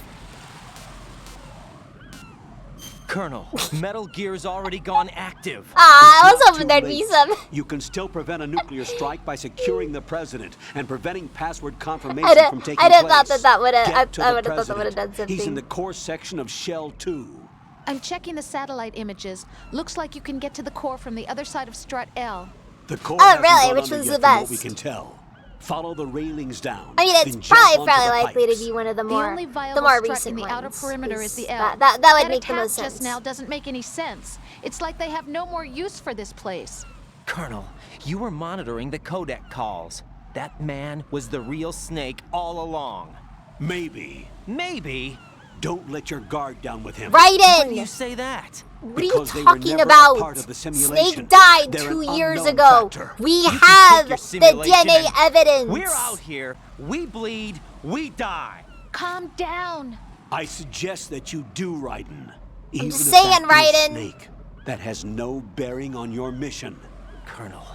Colonel, Metal Gear's already gone active. I was hoping there'd be some. You can still prevent a nuclear strike by securing the president and preventing password confirmation from taking place. I thought that would have. I would have thought that would have done something. He's in the core section of Shell 2. I'm checking the satellite images. Looks like you can get to the core from the other side of Strut L. The core oh, really? Which was the best? What we can tell. Follow the railings down. I mean, it's probably likely to be one of the more recent in the ones. outer perimeter is the L. That would make the most sense. Just now doesn't make any sense. It's like they have no more use for this place. Colonel, you were monitoring the codec calls. That man was the real Snake all along. Maybe. Maybe? Don't let your guard down with him. Right in! Why do you say that? What are you talking about? Snake died 2 years ago. Factor. We have the DNA evidence. We're out here. We bleed. We die. Calm down. I suggest that you do, Raiden. Even I'm saying, Raiden. Snake, that has no bearing on your mission. Colonel,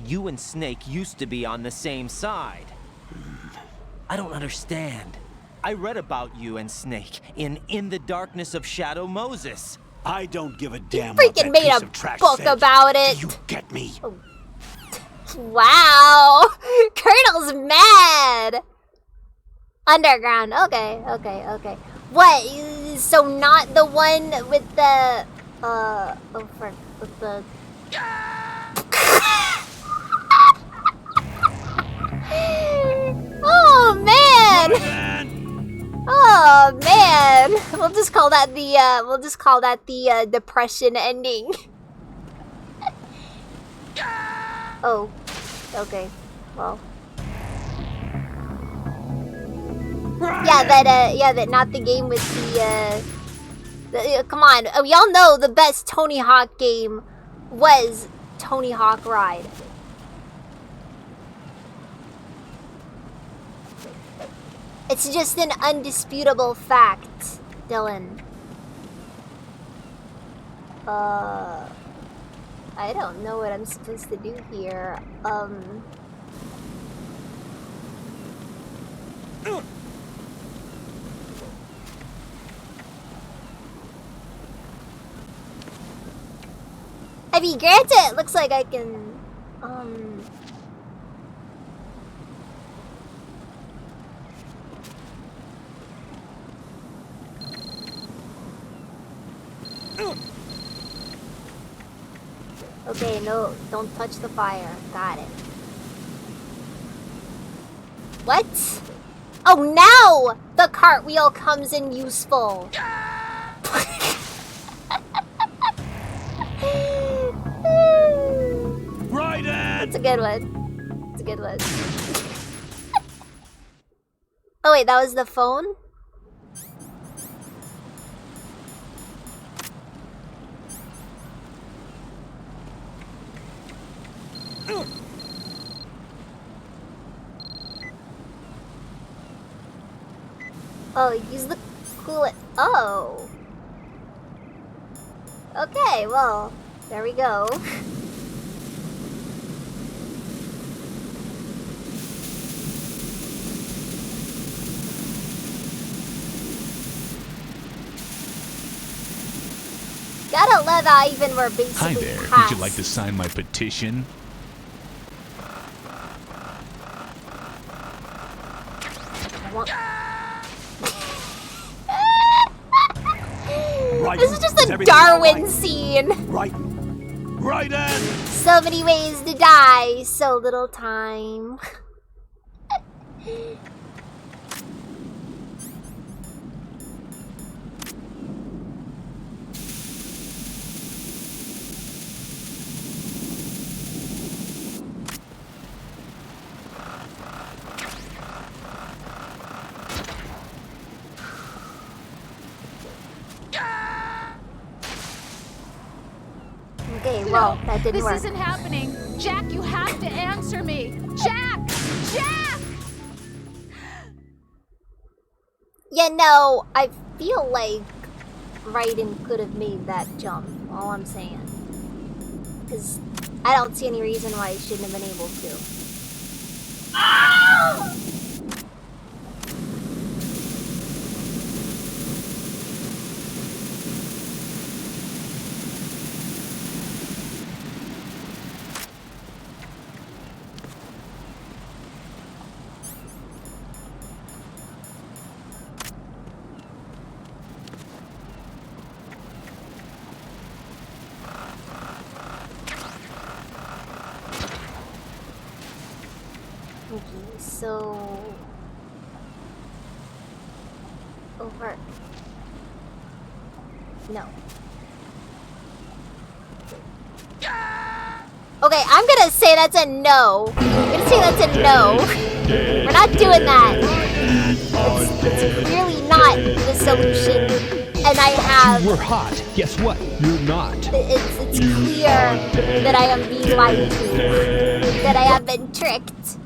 you and Snake used to be on the same side. I don't understand. I read about you and Snake in the Darkness of Shadow Moses. I don't give a damn. You freaking made a book about it. You get me? Oh. Wow, Colonel's mad. Underground. Okay. What? So not the one with the with the. Oh man. Oh man, we'll just call that the depression ending. Oh, okay, well, yeah, that not the game with the come on, we all know the best Tony Hawk game was Tony Hawk Ride. It's just an undisputable fact, Dylan. I don't know what I'm supposed to do here. I mean, granted, it looks like I can, okay, no, don't touch the fire. Got it. What? Oh, now the cartwheel comes in useful. Right in. It's a good one. It's a good one. Oh wait, that was the phone? Oh, use the coolant. Oh. Okay, well, there we go. Gotta love how even we're basically Hi there. past. Would you like to sign my petition? This is just a Darwin scene. Right in. So many ways to die, so little time. Okay, well, that didn't work. This isn't happening. Jack, you have to answer me. Jack! Jack! Yeah, no, I feel like Raiden could have made that jump, all I'm saying. Because I don't see any reason why he shouldn't have been able to. so over. No. Okay, I'm gonna say that's a no. I'm gonna say that's a no. We're not doing that. It's clearly not the solution. And I have... You were hot. Guess what? You're not. It's clear that I am being lied to. That I have been tricked.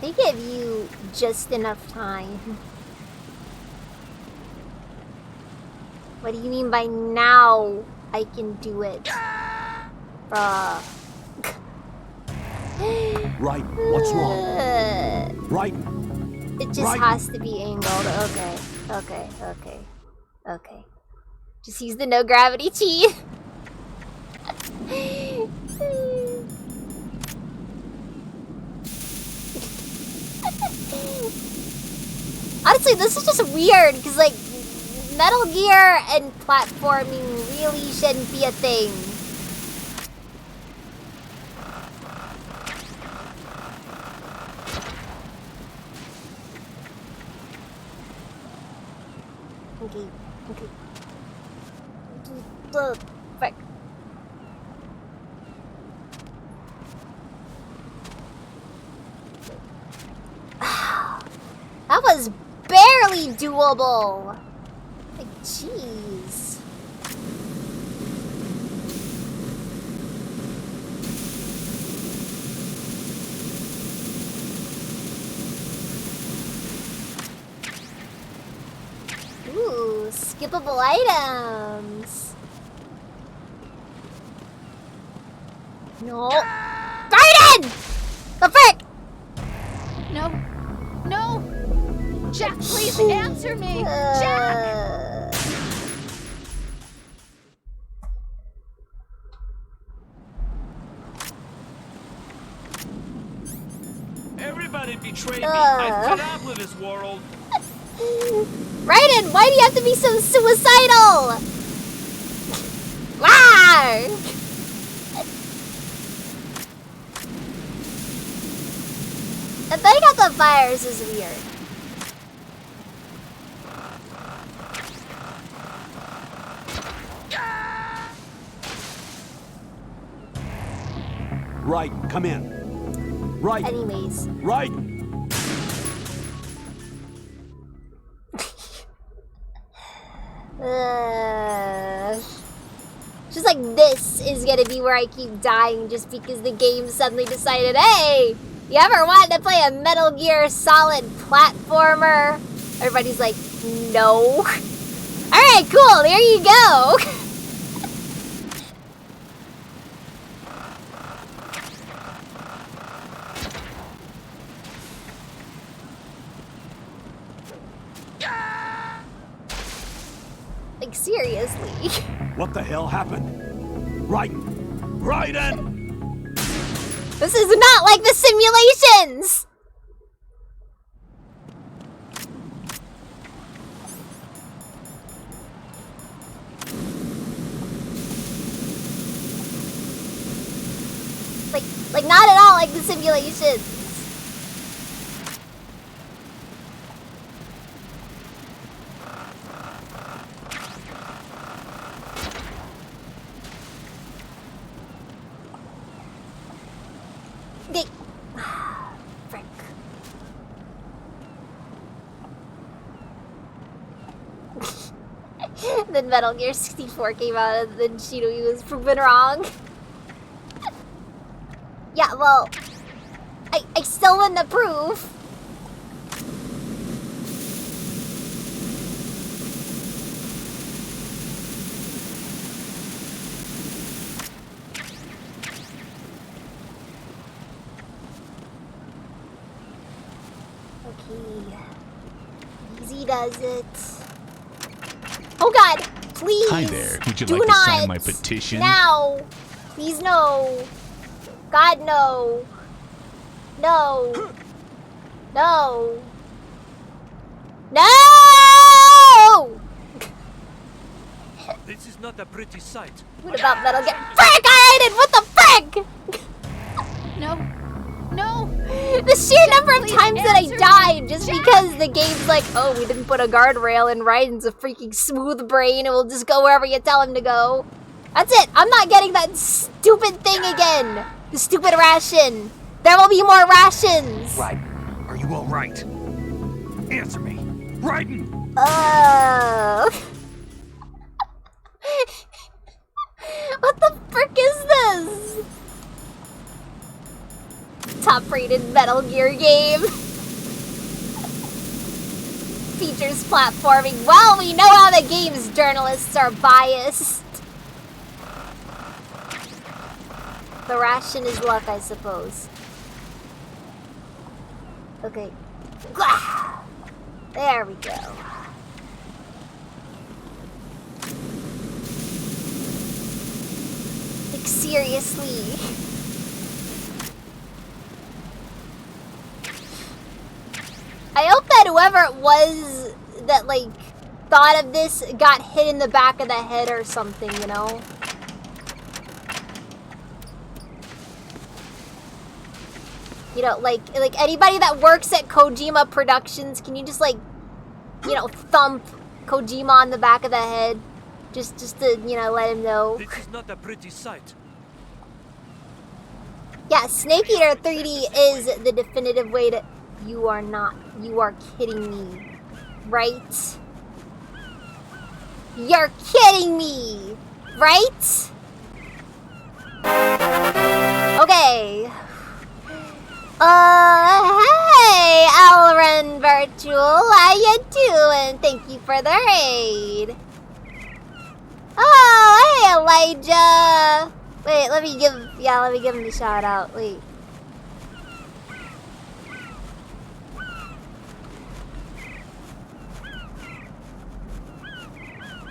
They give you just enough time. What do you mean by now I can do it? Bruh. Right, what's wrong? Right. It just has to be angled. Okay. Just use the no gravity key. Honestly, this is just weird because, like, Metal Gear and platforming really shouldn't be a thing. Okay. Frick. That was barely doable. Like, jeez. Ooh, skippable items. No. Biden! The frick! No. No! Jack, please answer me! Jack! Everybody betrayed me. I'm fed up with this world. Raiden, why do you have to be so suicidal? Wow! The thing out the fires is weird. Right, come in. Right. Anyways. Right. Just like this is gonna be where I keep dying just because the game suddenly decided, hey, you ever wanted to play a Metal Gear Solid platformer? Everybody's like, no. Alright, cool, there you go. Like, seriously. What the hell happened? Right. Raiden! This is not like the simulations! Like not at all like the simulations. Frick. Then Metal Gear 64 came out and then Shinui was proven wrong. Yeah, well, I still wouldn't approve. Okay. Easy does it. Oh god, please. Hi there. Would you do like to not sign my petition? Now. Please no. God no. No. No. No! This is not a pretty sight. What about Metal Gear? Frick! Aiden! What the frick? No. No! The sheer number of please times that I answer died me. just Jack! because the game's like, oh, we didn't put a guardrail and Raiden's a freaking smooth brain and will just go wherever you tell him to go. That's it. I'm not getting that stupid thing again. The stupid ration. There will be more rations. Right. Are you all right? Answer me. Raiden! What the frick is this? Top-rated Metal Gear game. Features platforming. Well, we know how the game's journalists are biased. The ration is luck, I suppose. Okay. There we go. Like, seriously. I hope that whoever it was that, like, thought of this got hit in the back of the head or something, you know? You know, like anybody that works at Kojima Productions, can you just, like, you know, thump Kojima on the back of the head? Just to, you know, let him know. This is not a pretty sight. Yeah, Snake Eater 3D is the definitive way to... You are not. You are kidding me. Right? You're kidding me! Right? Okay. Hey, Elren Virtual. How you doing? Thank you for the raid. Oh, hey, Elijah. Wait, let me give him a shout out. Wait.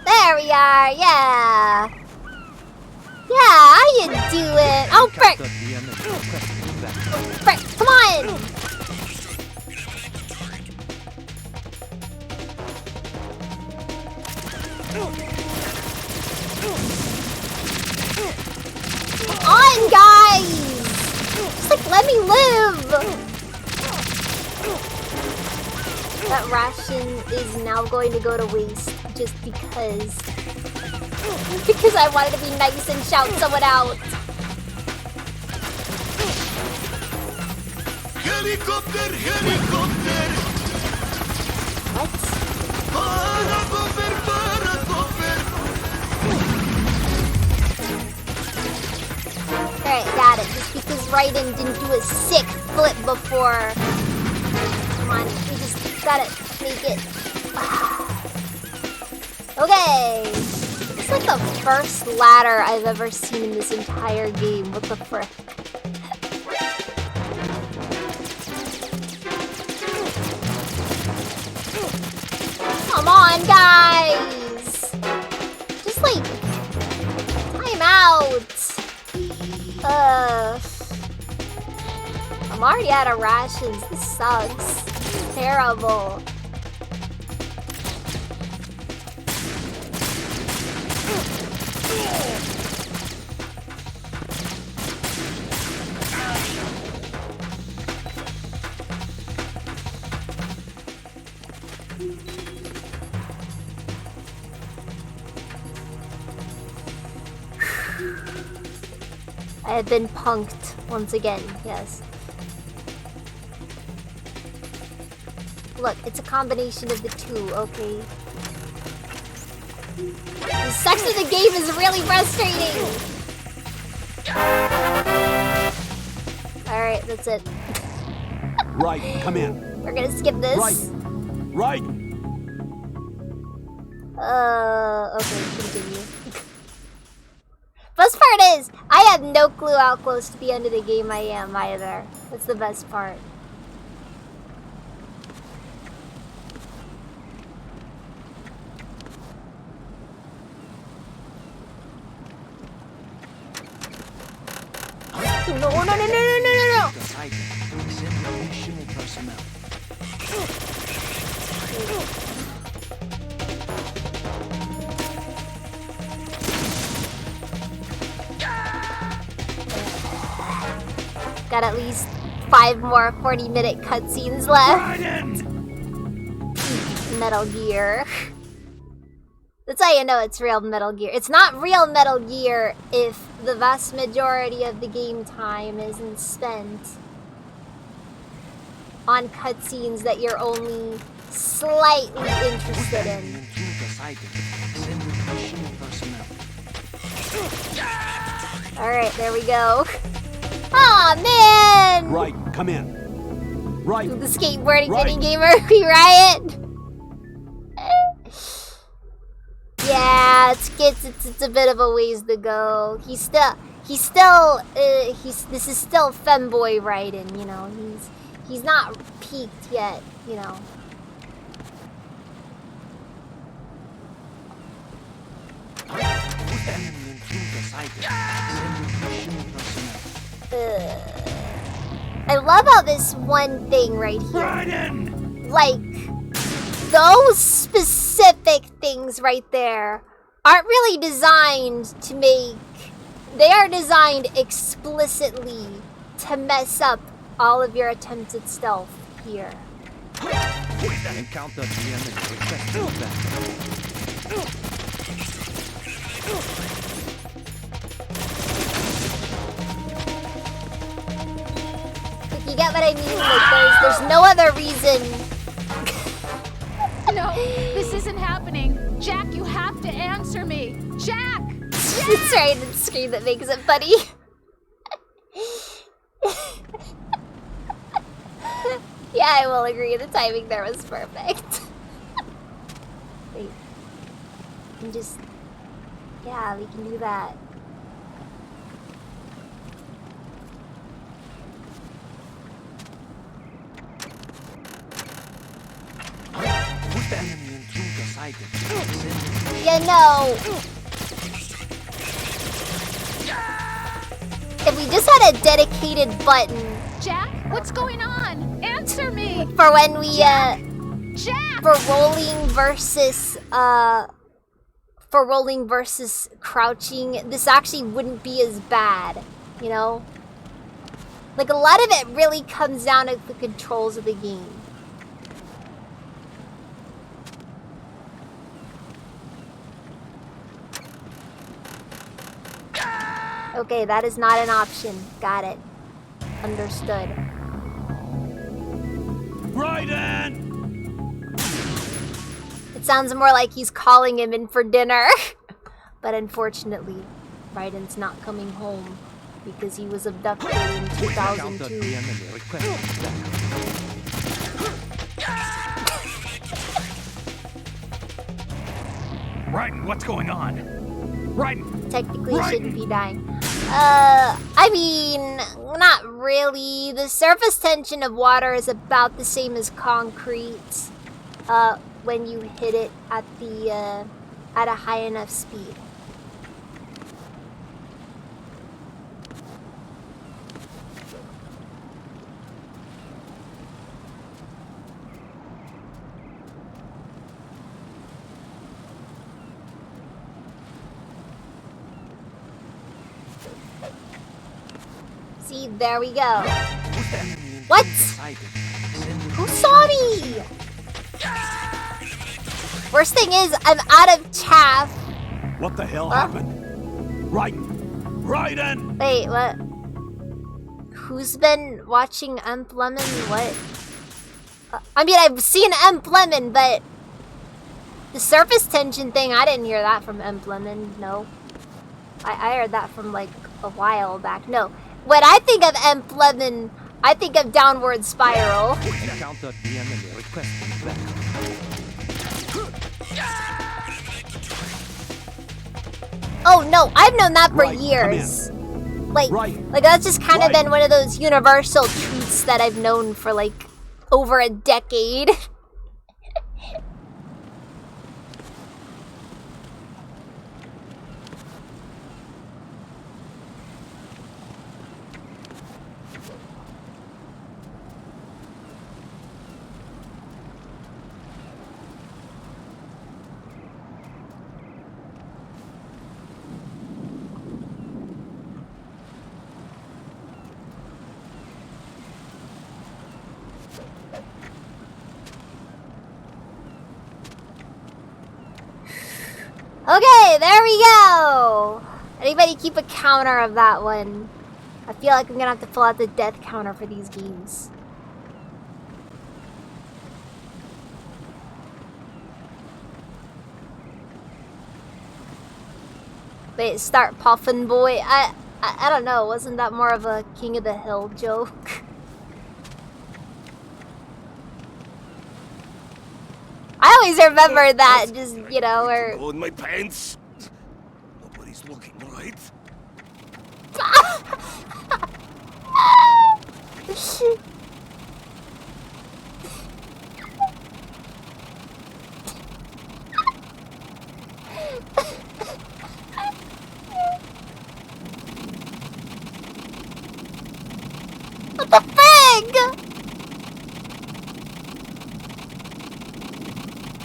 There we are, yeah. Yeah, how you doing? Oh, frick. Frick, come on. Come on, guys. Just, like, let me live. That ration is now going to go to waste just because I wanted to be nice and shout someone out. Helicopter, helicopter. What? Paracopter, paracopter. Alright, got it. Just because Raiden didn't do a sick flip before. Come on, we just gotta make it. Okay. It's like the first ladder I've ever seen in this entire game. What the frick? Come on, guys! Just, like, time out. I'm already out of rations. This sucks. It's terrible. I have been punked once again, yes. Look, it's a combination of the two, okay? The sex of the game is really frustrating! Alright, that's it. Right, come in. We're gonna skip this. Right. Okay, continue. Best part is, I have no clue how close to the end of the game I am either. That's the best part. No. Additional personnel. Got at least 5 more 40-minute cutscenes left. Metal Gear. That's how you know it's real Metal Gear. It's not real Metal Gear if the vast majority of the game time isn't spent on cutscenes that you're only slightly interested in. Alright, there we go. Aw, man! Right, come in. Right. The skateboarding minigamer, we riot. Yeah, it's a bit of a ways to go. This is still femboy Raiden, you know. He's not peaked yet, you know. I love how this one thing right here, like those specific things right there, aren't really designed to make. They are designed explicitly to mess up all of your attempts at stealth here. Encounter the enemy. Requesting backup. You get what I mean? Like there's no other reason. No, this isn't happening. Jack, you have to answer me. Jack! It's right in the screen that makes it funny. Yeah, I will agree. The timing there was perfect. Wait. We can just... Yeah, we can do that. Yeah, no. If we just had a dedicated button. Jack, what's going on? Answer me. For when we Jack! for rolling versus crouching, this actually wouldn't be as bad, you know? Like a lot of it really comes down to the controls of the game. Okay, that is not an option. Got it. Understood. Raiden! It sounds more like he's calling him in for dinner. But unfortunately, Raiden's not coming home because he was abducted in 2002. Raiden, what's going on? Raiden! Technically, he shouldn't be dying. I mean, not really. The surface tension of water is about the same as concrete when you hit it at a high enough speed. See, there we go. What? Who saw me? Worst thing is, I'm out of chaff. What the hell happened? Raiden! Raiden! Wait, what? Who's been watching Emp Lemon? What? I mean, I've seen Emp Lemon, but the surface tension thing, I didn't hear that from Emp Lemon, no. I heard that from like a while back. No. When I think of Emp Lemon, I think of Downward Spiral. Encounter the enemy. Requesting backup. Oh no, I've known that for years. Like that's just kind of been one of those universal truths that I've known for like over a decade. Okay, there we go. Anybody keep a counter of that one? I feel like I'm gonna have to pull out the death counter for these games. Wait, start puffin' boy. I don't know. Wasn't that more of a King of the Hill joke? I always remember that, just, you know, where... Go in my pants. Nobody's looking, right? What the frig?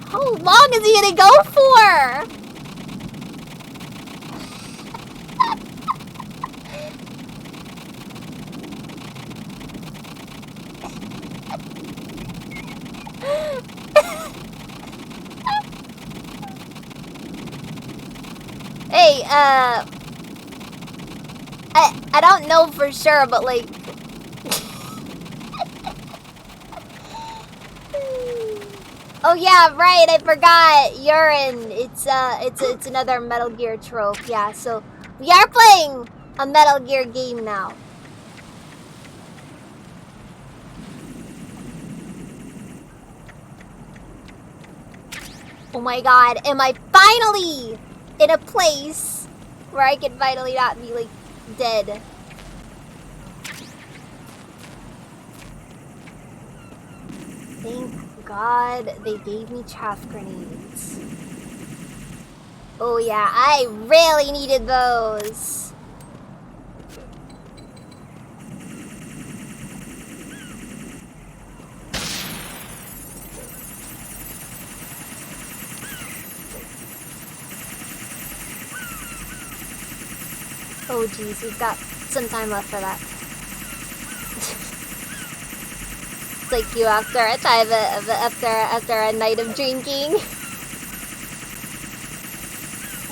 How long is he gonna go for? Hey, I don't know for sure, but like... Oh yeah, right, I forgot. Urine. It's another Metal Gear trope, yeah, so we are playing a Metal Gear game now. Oh my god, am I finally in a place where I can finally not be like dead? Thank God they gave me chaff grenades. Oh yeah, I really needed those. Oh geez, we've got some time left for that. It's like you after a time after a night of drinking.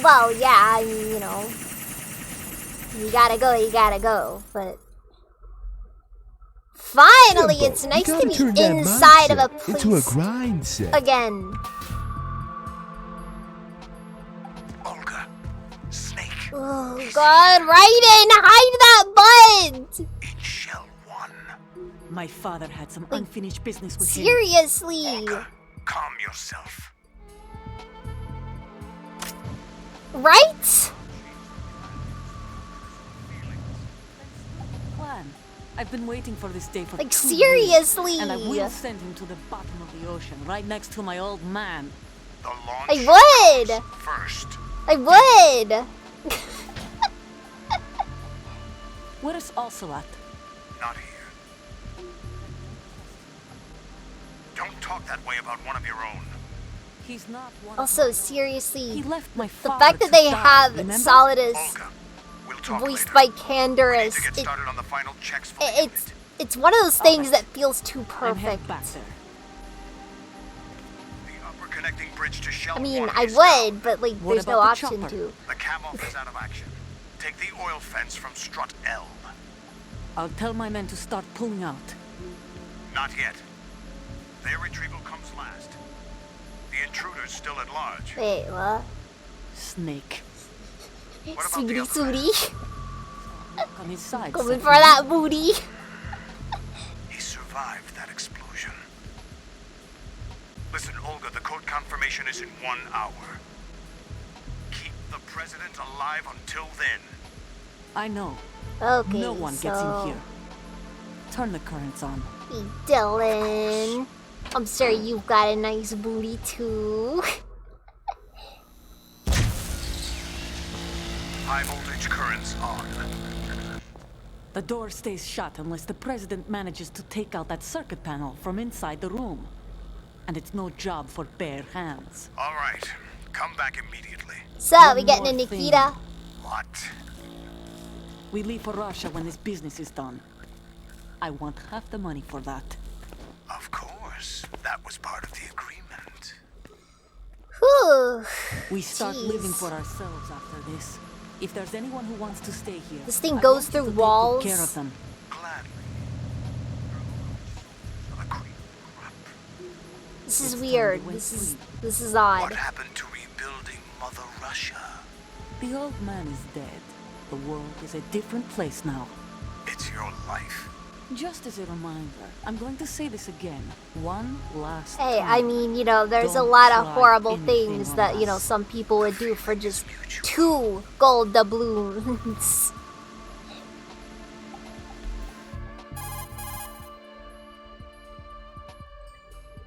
Well, yeah, I mean, you know, you gotta go, but finally, Jimbo, it's nice you to gotta turn be that inside of a mindset place into a grind set. again. Olga, Snake. Oh God, Raiden, hide that butt! In Shell 1. My father had some unfinished business with him. Seriously. Olga, calm yourself. Right? Plan. I've been waiting for this day for Like 2 seriously. years, and I will send him to the bottom of the ocean, right next to my old man. I would. First. I would. Where is Ocelot? Not here. Don't talk that way about one of your own. He's not one Also, seriously, He left my the father fact that to they die, have remember? Solidus talk voiced later. by Canderous, To get started on the final checks for the it's one of those things that feels too I'm head perfect. back there. The upper connecting bridge to Shell I mean, 1 I is down. would, but like, What there's no about the option chopper? to. The cam-off is out of action. Take the oil fence from strut L. I'll tell my men to start pulling out. Not yet. Their retrieval comes last. The intruder's still at large. Wait, what? Snake. Sweetie, sweetie. On his side. Coming for that booty. He survived that explosion. Listen, Olga, the code confirmation is in 1 hour. Keep the president alive until then. I know. Okay, No one gets in so- here. Turn the currents on. Hey, Dylan. I'm sure you've got a nice booty too. High voltage currents on. The door stays shut unless the president manages to take out that circuit panel from inside the room. And it's no job for bare hands. All right. Come back immediately. So, we One getting a more thing. Nikita? What? We leave for Russia when this business is done. I want half the money for that. Of course. That was part of the agreement. Whew. Whew. We start Jeez. living for ourselves after this. If there's anyone who wants to stay here, This thing I goes want you through to take walls. good care of them. This is weird. This is odd. What happened to rebuilding Mother Russia? The old man is dead. The world is a different place now. It's your life. Just as a reminder, I'm going to say this again. One last Hey, time. I mean, you know, there's a Don't lot of try horrible anything things on that, you know, us. some people would do for just 2 gold doubloons.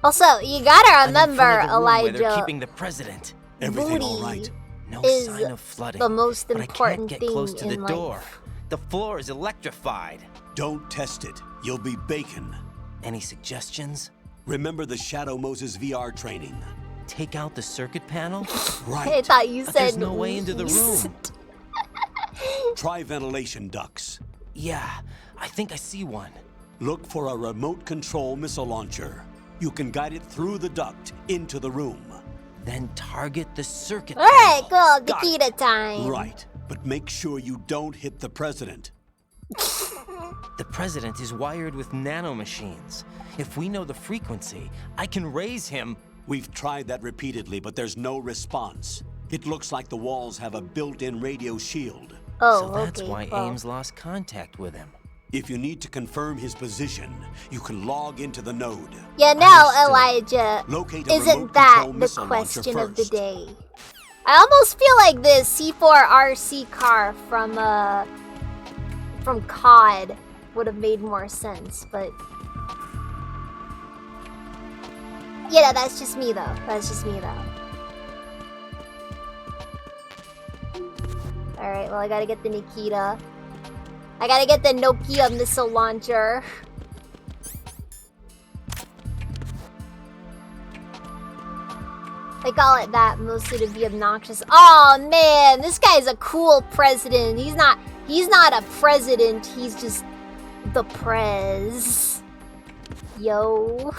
Also, you gotta I'm in front remember, of the room where they're Elijah, keeping the president. Everything all booty right? No is sign of flooding. the most but I can't important get thing close to the in door. life. The floor is electrified. Don't test it. You'll be bacon. Any suggestions? Remember the Shadow Moses VR training. Take out the circuit panel? Right. I thought you But said there's no way into the room. Try ventilation ducts. Yeah, I think I see one. Look for a remote control missile launcher. You can guide it through the duct into the room. Then target the circuit All right, panel. cool. Nikita time. Right, but make sure you don't hit the president. The president is wired with nanomachines. If we know the frequency, I can raise him. We've tried that repeatedly, but there's no response. It looks like the walls have a built-in radio shield. Oh, So that's okay, why well. Ames lost contact with him. If you need to confirm his position, you can log into the node. Yeah, now, Understood. Elijah, Locate a isn't remote that control the missile launcher question of the first. day? I almost feel like the C4RC car from COD would have made more sense, but yeah, that's just me though. That's just me though. All right, well, I gotta get the Nikita. I gotta get the Nokia missile launcher. I call it that mostly to be obnoxious. Oh man, this guy's a cool president. He's not a president, he's just the prez. Yo.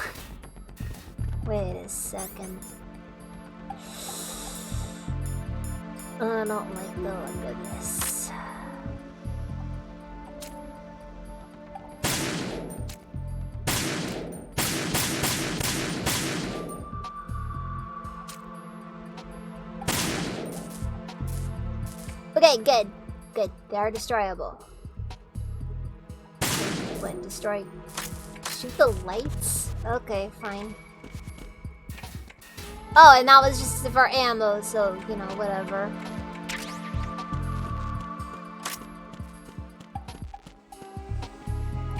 Wait a second. I don't like the look of this. Okay, good. Good. They are destroyable. What? Destroy? Shoot the lights? Okay, fine. Oh, and that was just for ammo, so, you know, whatever.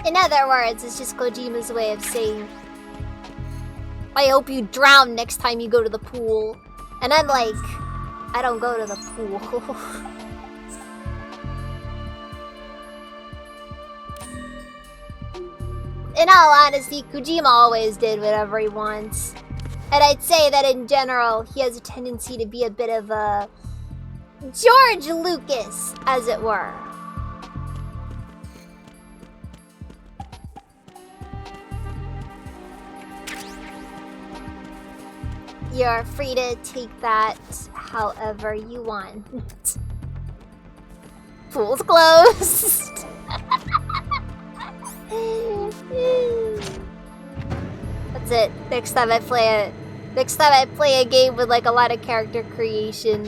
In other words, it's just Kojima's way of saying, I hope you drown next time you go to the pool. And I'm like, I don't go to the pool. In all honesty, Kojima always did whatever he wants. And I'd say that in general, he has a tendency to be a bit of a George Lucas, as it were. You're free to take that however you want. Pool's closed. That's it. Next time I play a game with like a lot of character creation.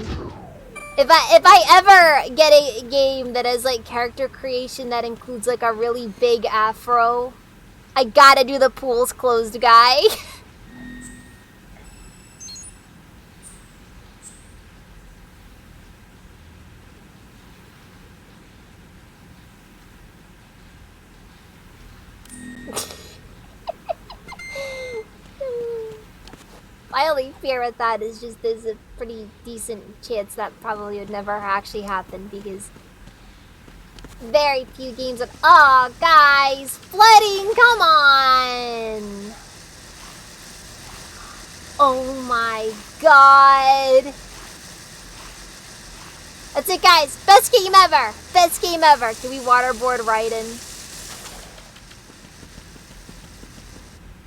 If I ever get a game that has like character creation that includes like a really big afro, I gotta do the pool's closed guy. My only fear with that is just there's a pretty decent chance that probably would never actually happen because very few games of— oh, guys, flooding, come on! Oh my god! That's it, guys. Best game ever. Best game ever. Can we waterboard Raiden?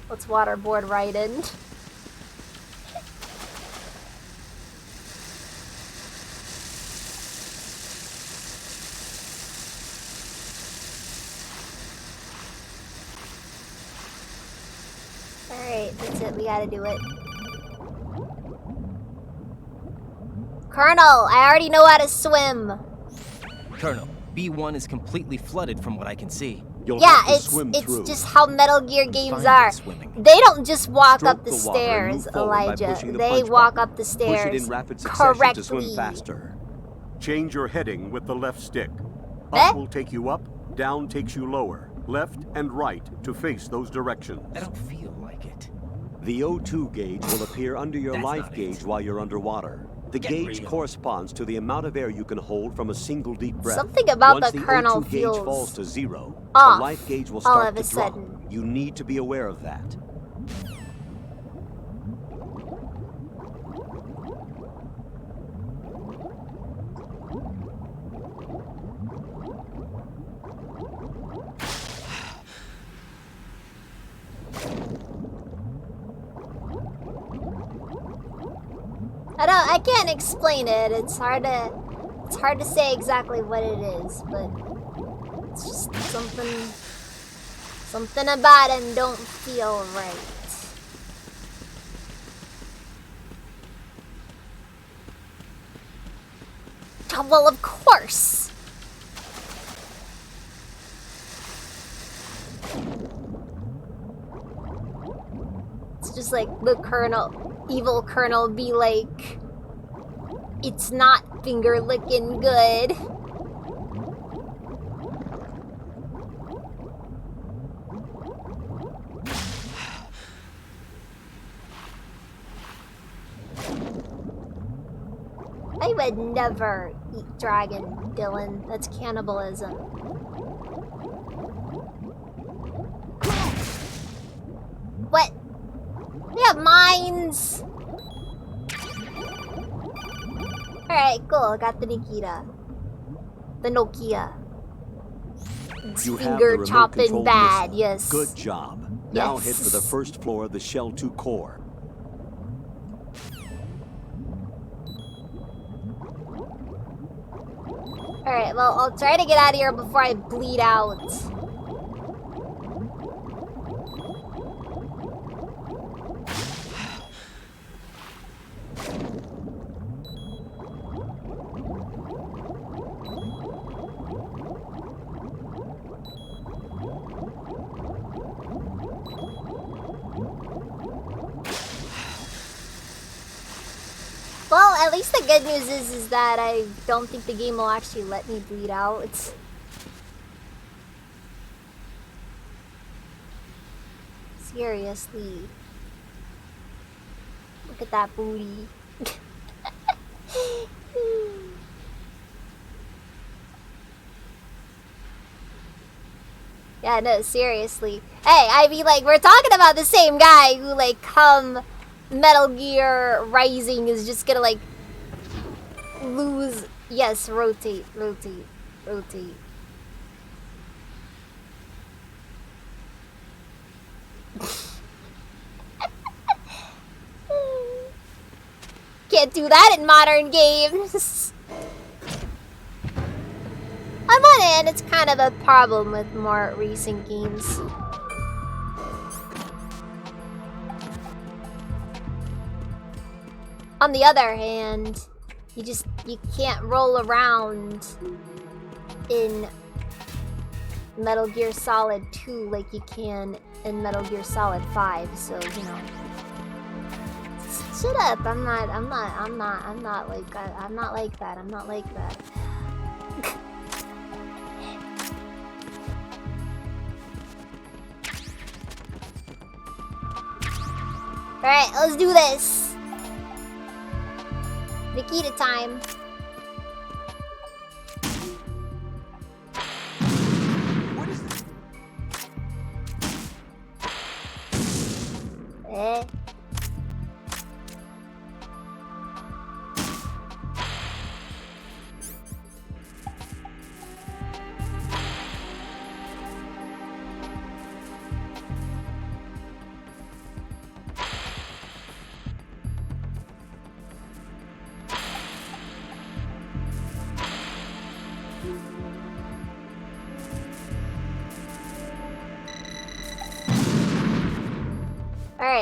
Let's waterboard Raiden. Alright, that's it. We gotta do it. Colonel, I already know how to swim. Colonel, B1 is completely flooded from what I can see. Yeah, it's just how Metal Gear games are. They don't just walk up the stairs, Elijah. They walk up the stairs Push it in rapid succession to swim correctly. faster. Change your heading with the left stick. Eh? Up will take you up, down takes you lower. Left and right to face those directions. I don't feel like it. The O2 gauge will appear under your life gauge while you're underwater. The gauge corresponds to the amount of air you can hold from a single deep breath. Something about Once the the Colonel O2 feels gauge falls to zero, off the life gauge will all start of a to drop. sudden. You need to be aware of that. I can't explain it. It's hard to say exactly what it is, but it's just something about him don't feel right. Oh, well, of course. It's just like the evil Colonel be like, it's not finger licking good. I would never eat dragon, Dylan. That's cannibalism. What? We have mines! Alright, cool. Got the Nikita. The Nokia. It's You have the finger remote chopping control bad, missile. yes. Good job. Now Yes. head for the first floor of the Shell 2 core. Alright, well, I'll try to get out of here before I bleed out. Well, at least the good news is that I don't think the game will actually let me bleed out. Seriously. Look at that booty. Yeah, no, seriously. Hey, I mean, like, we're talking about the same guy who, like, come Metal Gear Rising is just gonna, like, lose. Yes, rotate, rotate, rotate. Can't do that in modern games. On one hand, it's kind of a problem with more recent games. On the other hand, you can't roll around in Metal Gear Solid 2 like you can in Metal Gear Solid 5, so, you know. Shut up, I'm not like that. I'm not like that. I'm not like that. Alright, let's do this. Nikita time. Eh?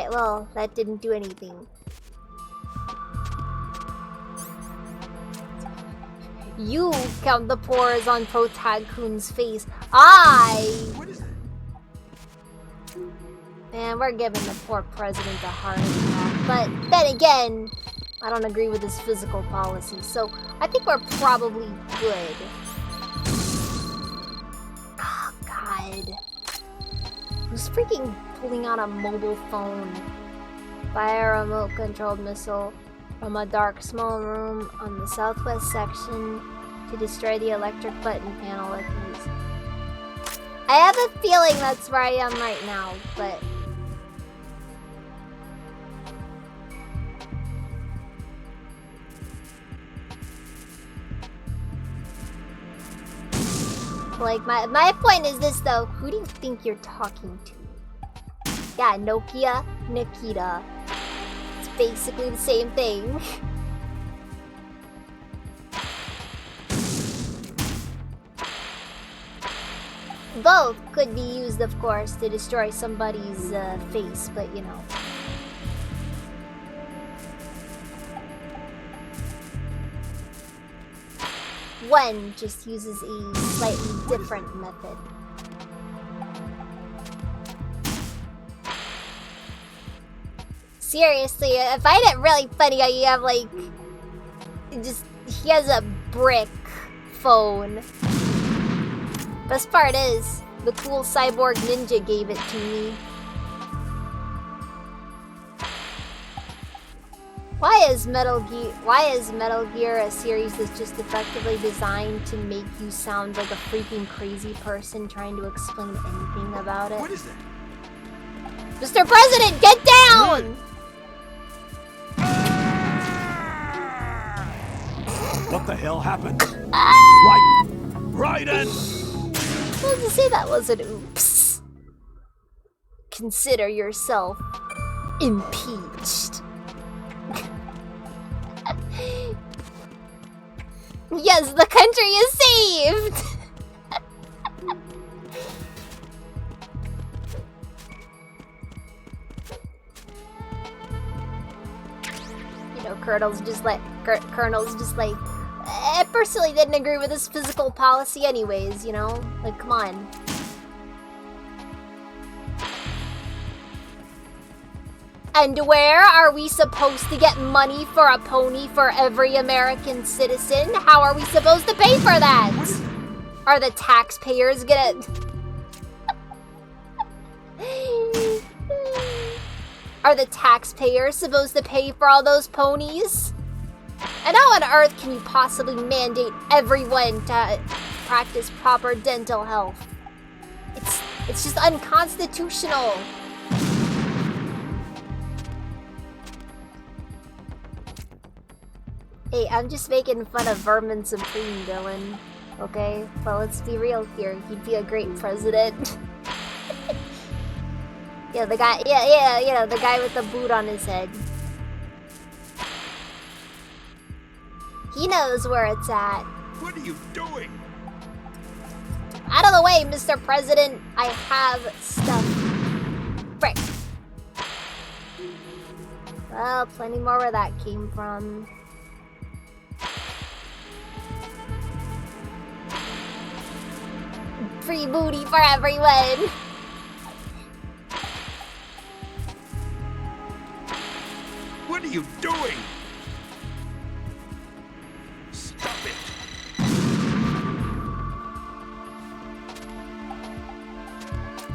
Alright, well, that didn't do anything. You count the pores on Protag-kun's face. Man, we're giving the poor president a heart attack. But then again, I don't agree with his physical policy, so I think we're probably good. Oh, God. Who's freaking pulling out a mobile phone? Fire a remote-controlled missile from a dark, small room on the southwest section to destroy the electric button panel at these. I have a feeling that's where I am right now, but... Like, my point is this, though. Who do you think you're talking to? Yeah, Nokia, Nikita. It's basically the same thing. Both could be used, of course, to destroy somebody's face, but you know. One just uses a slightly different method. Seriously, I find it really funny how you have like... he has a brick phone. Best part is, the cool cyborg ninja gave it to me. Why is Metal Gear a series that's just effectively designed to make you sound like a freaking crazy person trying to explain anything about it? What is that? Mr. President, get down! What the hell happened? Raiden! Well, to say that was an oops. Consider yourself impeached. Yes, the country is saved! You know, Colonel's just like... I personally didn't agree with his physical policy anyways, you know? Like, come on. And where are we supposed to get money for a pony for every American citizen? How are we supposed to pay for that? Are the taxpayers gonna... Are the taxpayers supposed to pay for all those ponies? And how on earth can you possibly mandate everyone to practice proper dental health? It's just unconstitutional. Hey, I'm just making fun of Vermin Supreme, Dylan. Okay? But let's be real here. He'd be a great president. Yeah, the guy, yeah, the guy with the boot on his head. He knows where it's at. What are you doing? Out of the way, Mr. President. I have stuff. Frick. Well, plenty more where that came from. Free booty for everyone. What are you doing? Stop it.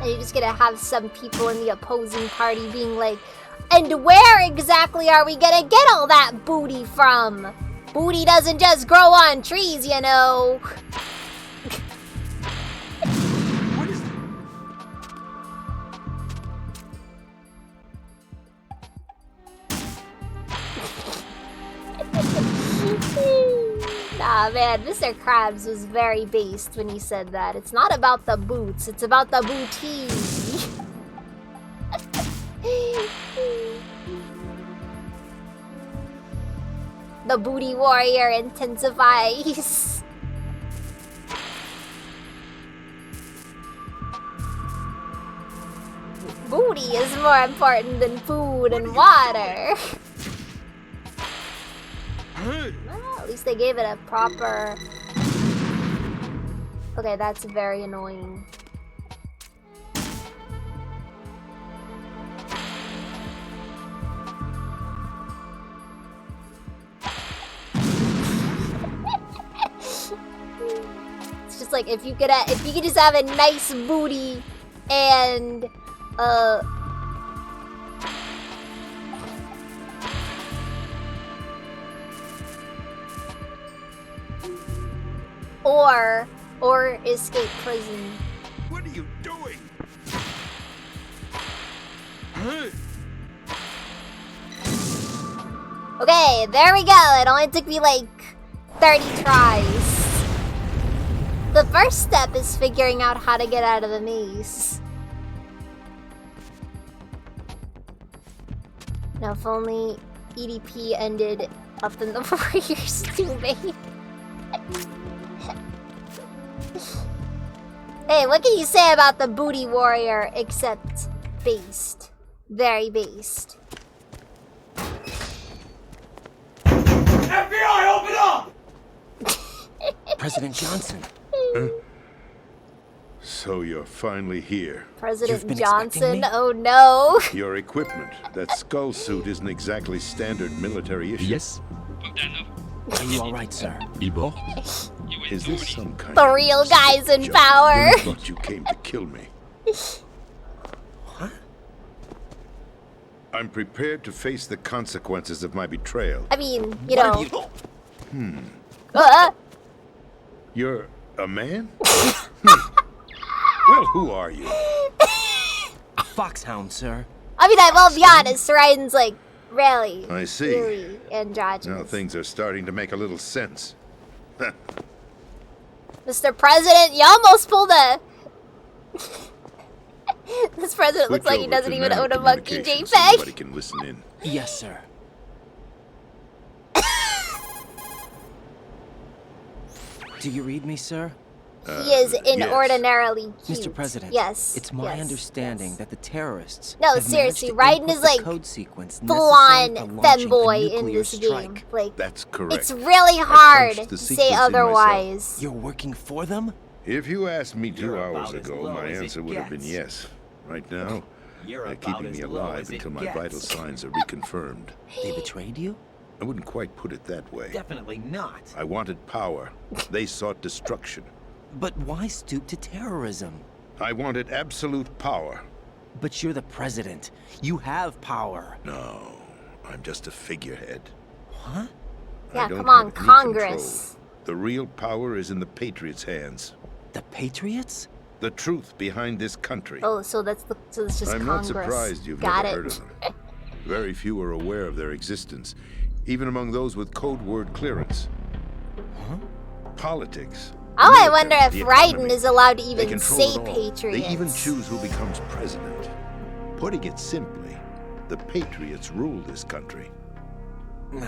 And you're just gonna have some people in the opposing party being like, and where exactly are we gonna get all that booty from? Booty doesn't just grow on trees, you know. What is that? Nah, man, Mr. Krabs was very based when he said that. It's not about the boots, it's about the booty. The booty warrior intensifies. booty is more important than food and water. Well, at least they gave it a proper... Okay, that's very annoying. It's just like if you could just have a nice booty and or escape prison. What are you doing? Okay, there we go. It only took me like 30 tries. The first step is figuring out how to get out of the maze. Now, if only EDP ended up in the Warriors teammate. Hey, what can you say about the Booty Warrior except based? Very based. FBI, open up! President Johnson. So you're finally here. President Johnson? Oh no. Your equipment, that skull suit isn't exactly standard military issue. Yes. Are you alright, sir? Ibo? Is this some kind The of real guys in joke? power. You thought you came to kill me. What? I'm prepared to face the consequences of my betrayal. I mean, you know. You're a man? Well, who are you? Foxhound, sir. I mean, I will be honest, Ryan's like, really, I see. really androgynous. Now things are starting to make a little sense. Mr. President, you almost pulled a... This president looks like he doesn't even own a monkey JPEG. Somebody can listen in. Yes, sir. Do you read me, sir? He is inordinarily cute. Mr. President, yes, it's my yes, understanding yes. that the terrorists No, have seriously, managed to Raiden input is the like code sequence full-on necessary for launching a femboy in nuclear this strike. game. Like, That's correct. it's really I hard punched the to say sequence in myself. otherwise. You're working for them? If you asked me 2 You're hours about as ago, low my as it answer would have been gets. yes. Right now, You're they're about keeping me as low alive as it until my gets. vital signs are reconfirmed. They betrayed you? I wouldn't quite put it that way. Definitely not. I wanted power. They sought destruction. But why stoop to terrorism? I wanted absolute power. But you're the president. You have power. No, I'm just a figurehead. What? Yeah, I don't come on, have any Congress. control. The real power is in the Patriots' hands. The Patriots? The truth behind this country. Oh, so it's just I'm Congress. not surprised you've Got never it. heard of them. Very few are aware of their existence, even among those with code word clearance. Huh? Politics. Oh, I military, wonder if the Raiden economy. is allowed to They even control say it all. Patriots. They even choose who becomes president. Putting it simply, the Patriots rule this country. No.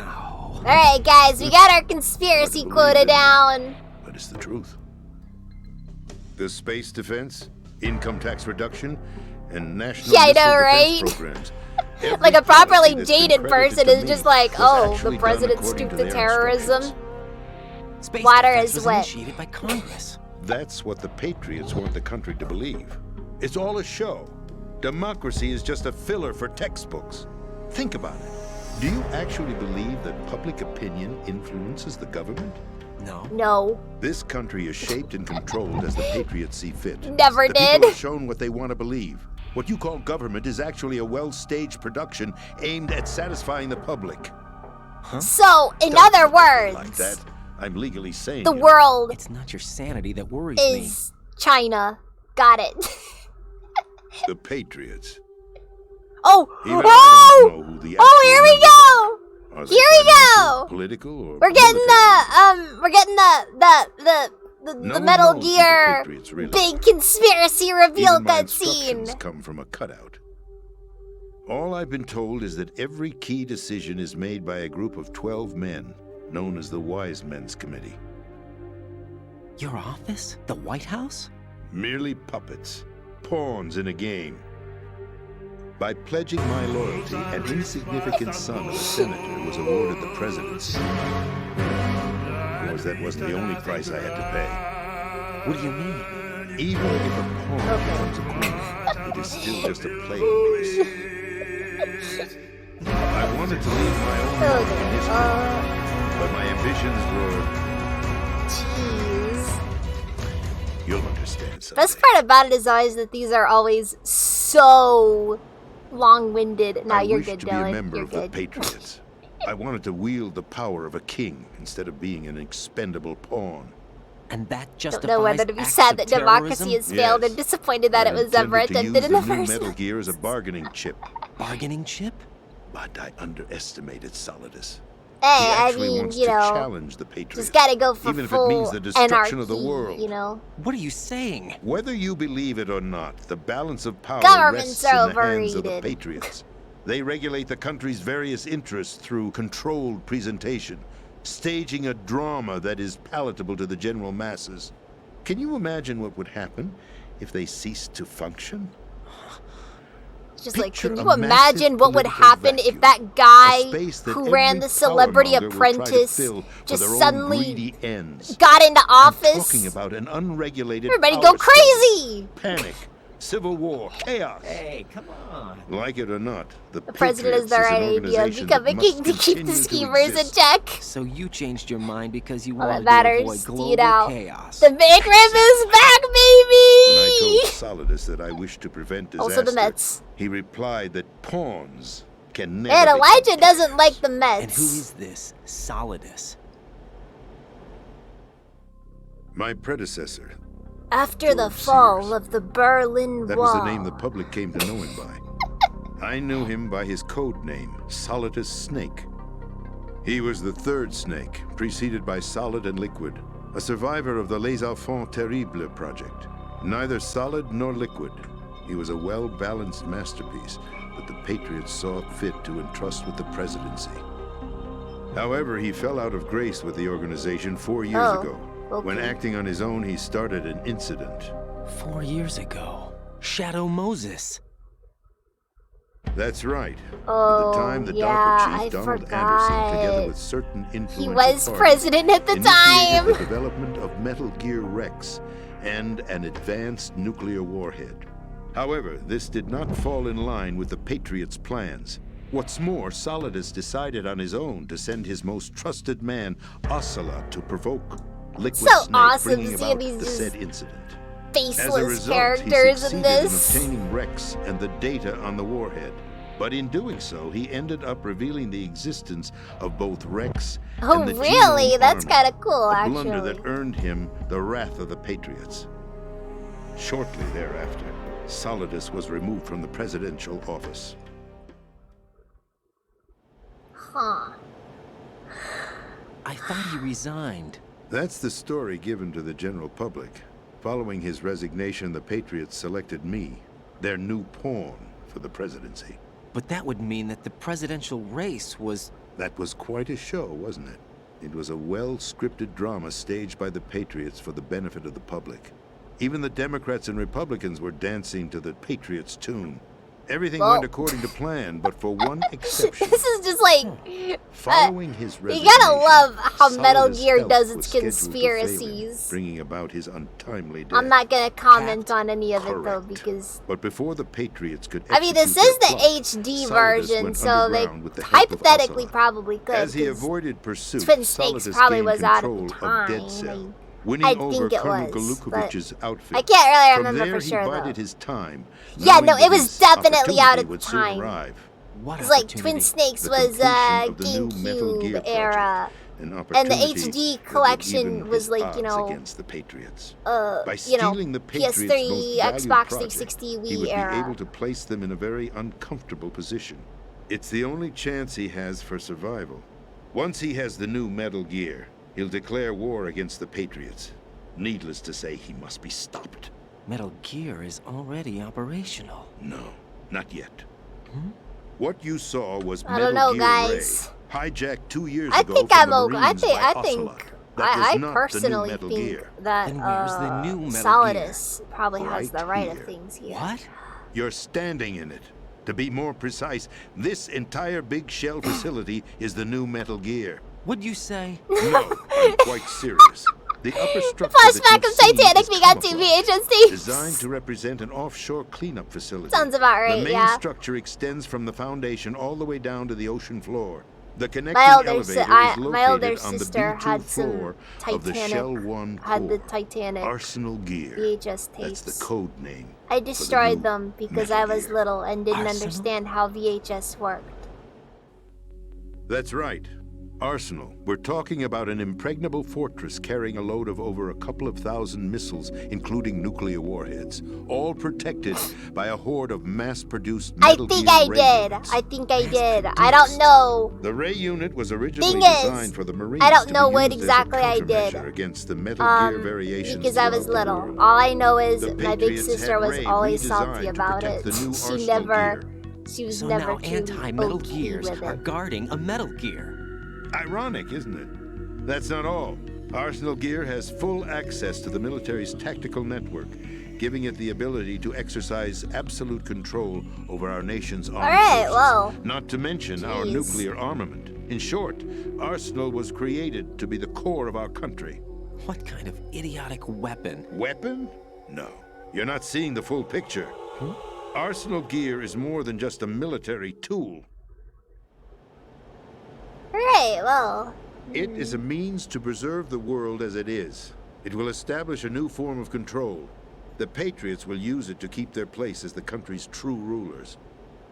Alright, guys, we got our conspiracy quota down. But it's the truth. The space defense, income tax reduction, and national Yeah, I missile know, defense right? programs. Like a Every properly policy that's been jaded credited person to is me just like, was oh, actually the done president according stooped to to their terrorism. instructions. Space Water defense is was wet. initiated by Congress. That's what the Patriots want the country to believe. It's all a show. Democracy is just a filler for textbooks. Think about it. Do you actually believe that public opinion influences the government? No. No. This country is shaped and controlled as the Patriots see fit. Never the did. People are shown what they want to believe. What you call government is actually a well-staged production aimed at satisfying the public. Huh? So, in Don't other look at me like words, that. I'm legally sane. the you know. world It's not your sanity that worries me. is China. Got it. The Patriots. Oh! Even Whoa! I don't know who the Oh, actual here we members go! are. Are they Here we financial, go! Political or We're getting military? we're getting the No one Metal knows who the Gear Patriots really big conspiracy reveal Even my cutscene. instructions come from a cutout. All I've been told is that every key decision is made by a group of 12 men, known as the Wise Men's Committee. Your office? The White House? Merely puppets, pawns in a game. By pledging my loyalty, an insignificant son of a senator was awarded the presidency. Of course, that wasn't the only price I had to pay. What do you mean? Even if a pawn becomes a queen, it is still just a playing piece. I wanted to leave my own mark in history, but my ambitions were... Jeez. You'll understand someday. Best part about it is always that these are always so long-winded. Now you're good, Dylan. I wished to be a member You're of good. the Patriots. I wanted to wield the power of a king instead of being an expendable pawn. And that justifies Don't know whether to be acts sad of that democracy has failed or Yes. disappointed that I it was ever intended to attempted in the use new first Metal place. Gear as a bargaining chip, Bargaining chip? but I underestimated Solidus. Hey, He I actually mean, wants you to know, challenge the Patriots, just gotta go for even if it full means the destruction of the anarchy, world. you know? What are you saying? Whether you believe it or not, the balance of power Governments rests are in the hands of the overrated. Patriots. They regulate the country's various interests through controlled presentation, staging a drama that is palatable to the general masses. Can you imagine what would happen if they ceased to function? It's just like, Picture can a you imagine what would massive happen political if that guy a space that who ran every the Celebrity powermonger will try to Apprentice fill for just their own suddenly greedy ends? got into office? Talking about an unregulated Everybody power go struggle, crazy! panic, civil war, chaos. Hey, come on. Like it or not, the President has the right idea of becoming king to keep the schemers in check. So you changed your mind because you All that wanted to matters, avoid global you know, chaos. the McRib is back, When I baby! told Solidus that I wished to prevent disaster, Also the Mets. he replied that pawns can never And become Elijah doesn't like the Mets. And who is this Solidus? my predecessor. After the fall of the Berlin That Wall. was the name the public came to know him by. I knew him by his code name, Solidus Snake. He was the third snake, preceded by Solid and Liquid, a survivor of the Les Enfants Terribles project. Neither solid nor liquid, he was a well-balanced masterpiece that the Patriots saw fit to entrust with the presidency. However, he fell out of grace with the organization 4 years ago. When acting on his own, he started an incident. 4 years ago. Shadow Moses. That's right. Oh, At the time, the yeah, DARPA I chief Donald forgot. Anderson, together with certain influential He was parties, president at the initiated time. the development of Metal Gear Rex and an advanced nuclear warhead. However, this did not fall in line with the Patriots' plans. What's more, Solidus decided on his own to send his most trusted man, Ocelot, to provoke Liquid So Snake, awesome bringing seeing about these the just said incident. As a faceless result, characters he in succeeded this. in obtaining Rex and the data on the warhead. But in doing so, he ended up revealing the existence of both Rex Oh, and the really? Genome That's Army, kind of cool, a blunder actually. that earned him the wrath of the Patriots. Shortly thereafter, Solidus was removed from the presidential office. Huh. I thought he resigned. That's the story given to the general public. Following his resignation, the Patriots selected me, their new pawn, for the presidency. But that would mean that the presidential race was... That was quite a show, wasn't it? It was a well-scripted drama staged by the Patriots for the benefit of the public. Even the Democrats and Republicans were dancing to the Patriots' tune. Everything Well- went according to plan, but for one exception. This is just like... Following his you resignation, gotta love how Metal Solidus' Gear health does was its scheduled to fail him, conspiracies. bringing about his untimely death. I'm not gonna comment on any of it though Correct. because But before the Patriots could I mean this execute is their the plot, HD Solidus version, went so they underground with the help of hypothetically Ocelot. probably could. As he 'cause avoided pursuit, Twin Snakes Solidus probably gained was out at control the of time. Dead I Cell, mean, winning I over think it Colonel was, Galukovich's outfit. I can't really From remember there, for sure he though. bided his time. Yeah, knowing no, that it was his definitely out opportunity at the would soon time. arrive. It's like Twin Snakes was Completion of the new Metal Gear GameCube era, An and the opportunity HD that would even collection was his like odds against the Patriots. By you know, stealing the Patriots' most PS3, valued Xbox project, 360, he Wii would era. be able to place them in a very uncomfortable position. It's the only chance he has for survival. Once he has the new Metal Gear, he'll declare war against the Patriots. Needless to say, he must be stopped. Metal Gear is already operational. No, not yet. What you saw was I Metal don't know, Gear guys. Ray, hijacked 2 years I ago think from I'm the okay. Marines by I Ocelot. think That was I not the new personally Metal think Gear. that Then where's the new Metal Solidus probably has Right the right here. of things here. What? You're standing in it. To be more precise, this entire big shell facility is the new Metal Gear. What'd you say? No, I'm quite serious. The upper structure Flashback that of Titanic, we got two camouflage, VHS tapes. designed to represent an offshore cleanup facility. Sounds about right, The main yeah. structure extends from the foundation all the way down to the ocean floor. The connecting My older, elevator is my located older on the sister B2 had floor some of the Shell 1 Titanic, had the core. Titanic Arsenal Gear. VHS That's tapes. the code name. I for the destroyed new them because Metal I was Gear. little and didn't Arsenal? understand how VHS worked. That's right. Arsenal. We're talking about an impregnable fortress carrying a load of over a couple of thousand missiles, including nuclear warheads, all protected by a horde of mass-produced I Metal think Gear I ray did. units. I think I did. I don't know. The ray unit was originally Thing is, designed for the Marines I don't to know be what used exactly as I a did. countermeasure against the Metal Gear variations because I was throughout the little. world. All I know is The my big Patriots sister had was Ray always redesigned salty to about protect it. the new She Arsenal never, Gear. she was So never now truly anti-Metal okay Gears with are it. guarding a Metal Gear. Ironic, isn't it? That's not all. Arsenal Gear has full access to the military's tactical network, giving it the ability to exercise absolute control over our nation's armed Alright, forces, well, not to mention our geez. nuclear armament. In short, Arsenal was created to be the core of our country. What kind of idiotic weapon? Weapon? No. You're not seeing the full picture. Arsenal Gear is more than just a military tool. Alright, well. It is a means to preserve the world as it is. It will establish a new form of control. The Patriots will use it to keep their place as the country's true rulers.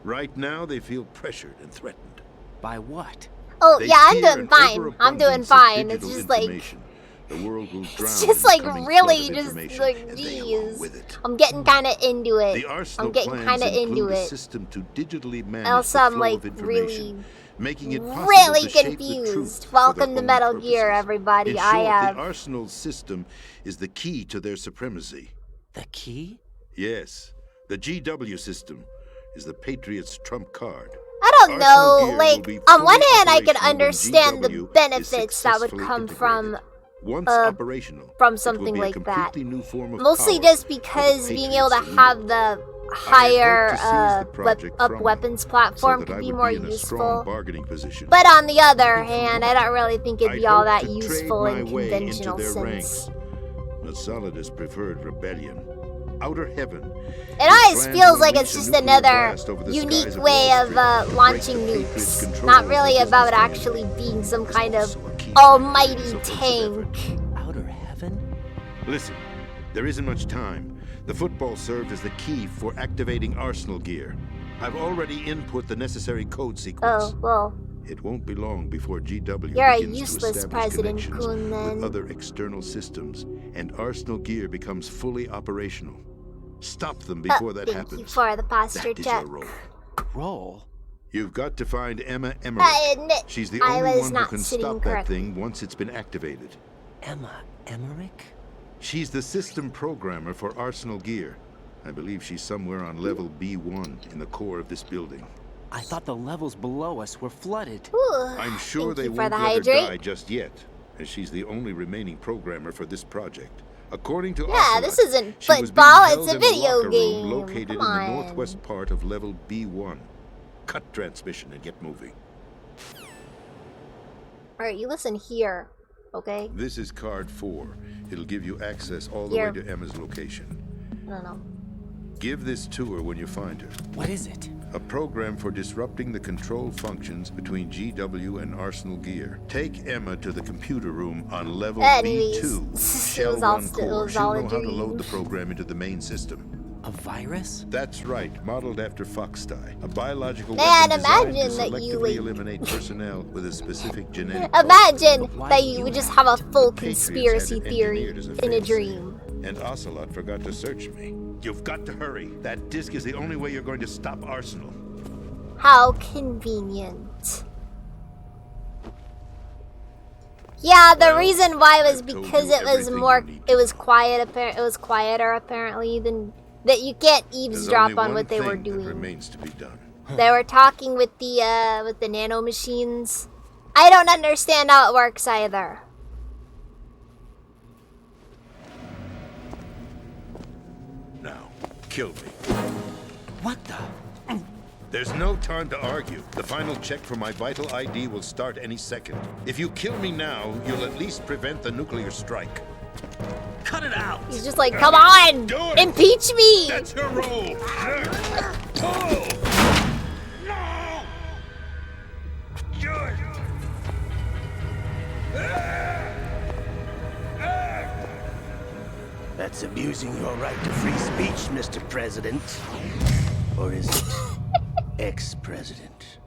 Right now, they feel pressured and threatened. By what? Oh, They yeah, I'm fear doing an fine. I'm doing overabundance of fine. It's digital just like, information. The world will drown it's in just the like coming really flood of just information, like, and they along geez. with it. I'm getting kind of into it. The Arsenal I'm getting plans kind of into include a it. system to digitally manage Also, the I'm flow like of information, making it possible really to shape the confused. truth Welcome for to their Metal own Gear, purposes. everybody. In I short, have. the Arsenal system is the key to their supremacy. The key? Yes, the GW system is the Patriots' trump card. I don't Arsenal know. Gear Like, will be on one fully hand, I can operational when understand the GW is benefits that would successfully come from integrated. Once operational, from it will something be a like that. completely new form of Mostly power just for the because being able Patriots to rule. have the higher to seize the project from them, weapons so platform that could I be would more be in a strong useful. bargaining position. But on the other hand, I don't really think it'd be I'd all hope that to trade useful my in way conventional into their sense. ranks. But Solidus preferred rebellion. Outer heaven. It always feels like it's just another unique way of launching nukes. Not really about actually being some kind of almighty tank. Outer heaven? Listen, there isn't much time. The football served as the key for activating Arsenal Gear. I've already input the necessary code sequence. Oh, well. It won't be long before GW You're a begins to useless establish President connections Kun, then. with other external systems, and Arsenal Gear becomes fully operational. Stop them before that Thank happens. you for the posture That is check. your role. Roll? You've got to find Emma Emmerich. I admit She's the I only was one who not can sitting stop that correctly. thing once it's been activated. Emma Emmerich? She's the system programmer for Arsenal Gear. I believe she's somewhere on level B1 in the core of this building. I thought the levels below us were flooded. I'm sure Thank they you for won't the let her hydrate. die just yet, as she's the only remaining programmer for this project. According to Yeah, Ocelot, this isn't she was being football, held it's a in video locker room game. located Come in the on. northwest part of level B1. Cut transmission and get moving. Alright, you listen here, okay? This is card 4. It'll give you access all the Here. way to Emma's location. I don't know. Give this to her when you find her. What is it? A program for disrupting the control functions between GW and Arsenal Gear. Take Emma to the computer room on level Anyways, B2, it Shell was all 1 still- it core. was She'll all a know how to dream. load the program into the main system. A virus? That's right, modeled after Foxdie, a biological Man, weapon designed imagine to that you, selectively like- eliminate personnel with a specific genetic Imagine code. that you would just have a full The Patriots had conspiracy it theory engineered as in a fail-safe. dream. And Ocelot forgot to search me. You've got to hurry. That disk is the only way you're going to stop Arsenal. How convenient. Yeah, the reason why was because it was more, it was quiet. It was quieter apparently than that. You can't There's eavesdrop only on one what they were thing that doing. remains to be done. They were talking with the nano machines. I don't understand how it works either. Now, kill me. What the? There's no time to argue. The final check for my vital ID will start any second. If you kill me now, you'll at least prevent the nuclear strike. Cut it out! He's just like, come on! Impeach me! That's your role! That's abusing your right to free speech, Mr. President. Or is it ex-president?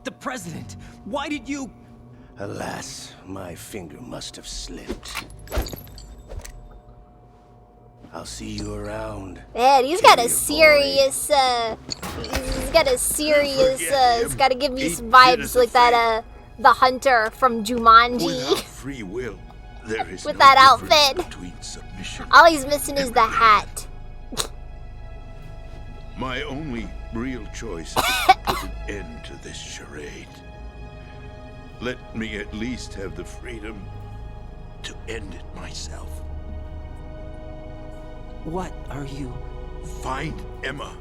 The president! Why did you... Alas, my finger must have slipped. I'll see you around. Man, he's got a serious, he's got a serious, it's gotta give me some vibes like that, the hunter from Jumanji. Without free will, there is with no that difference outfit. between submission. All he's missing is the hat. My only real choice is to put an end to this charade. Let me at least have the freedom to end it myself. What are you... Find Emma.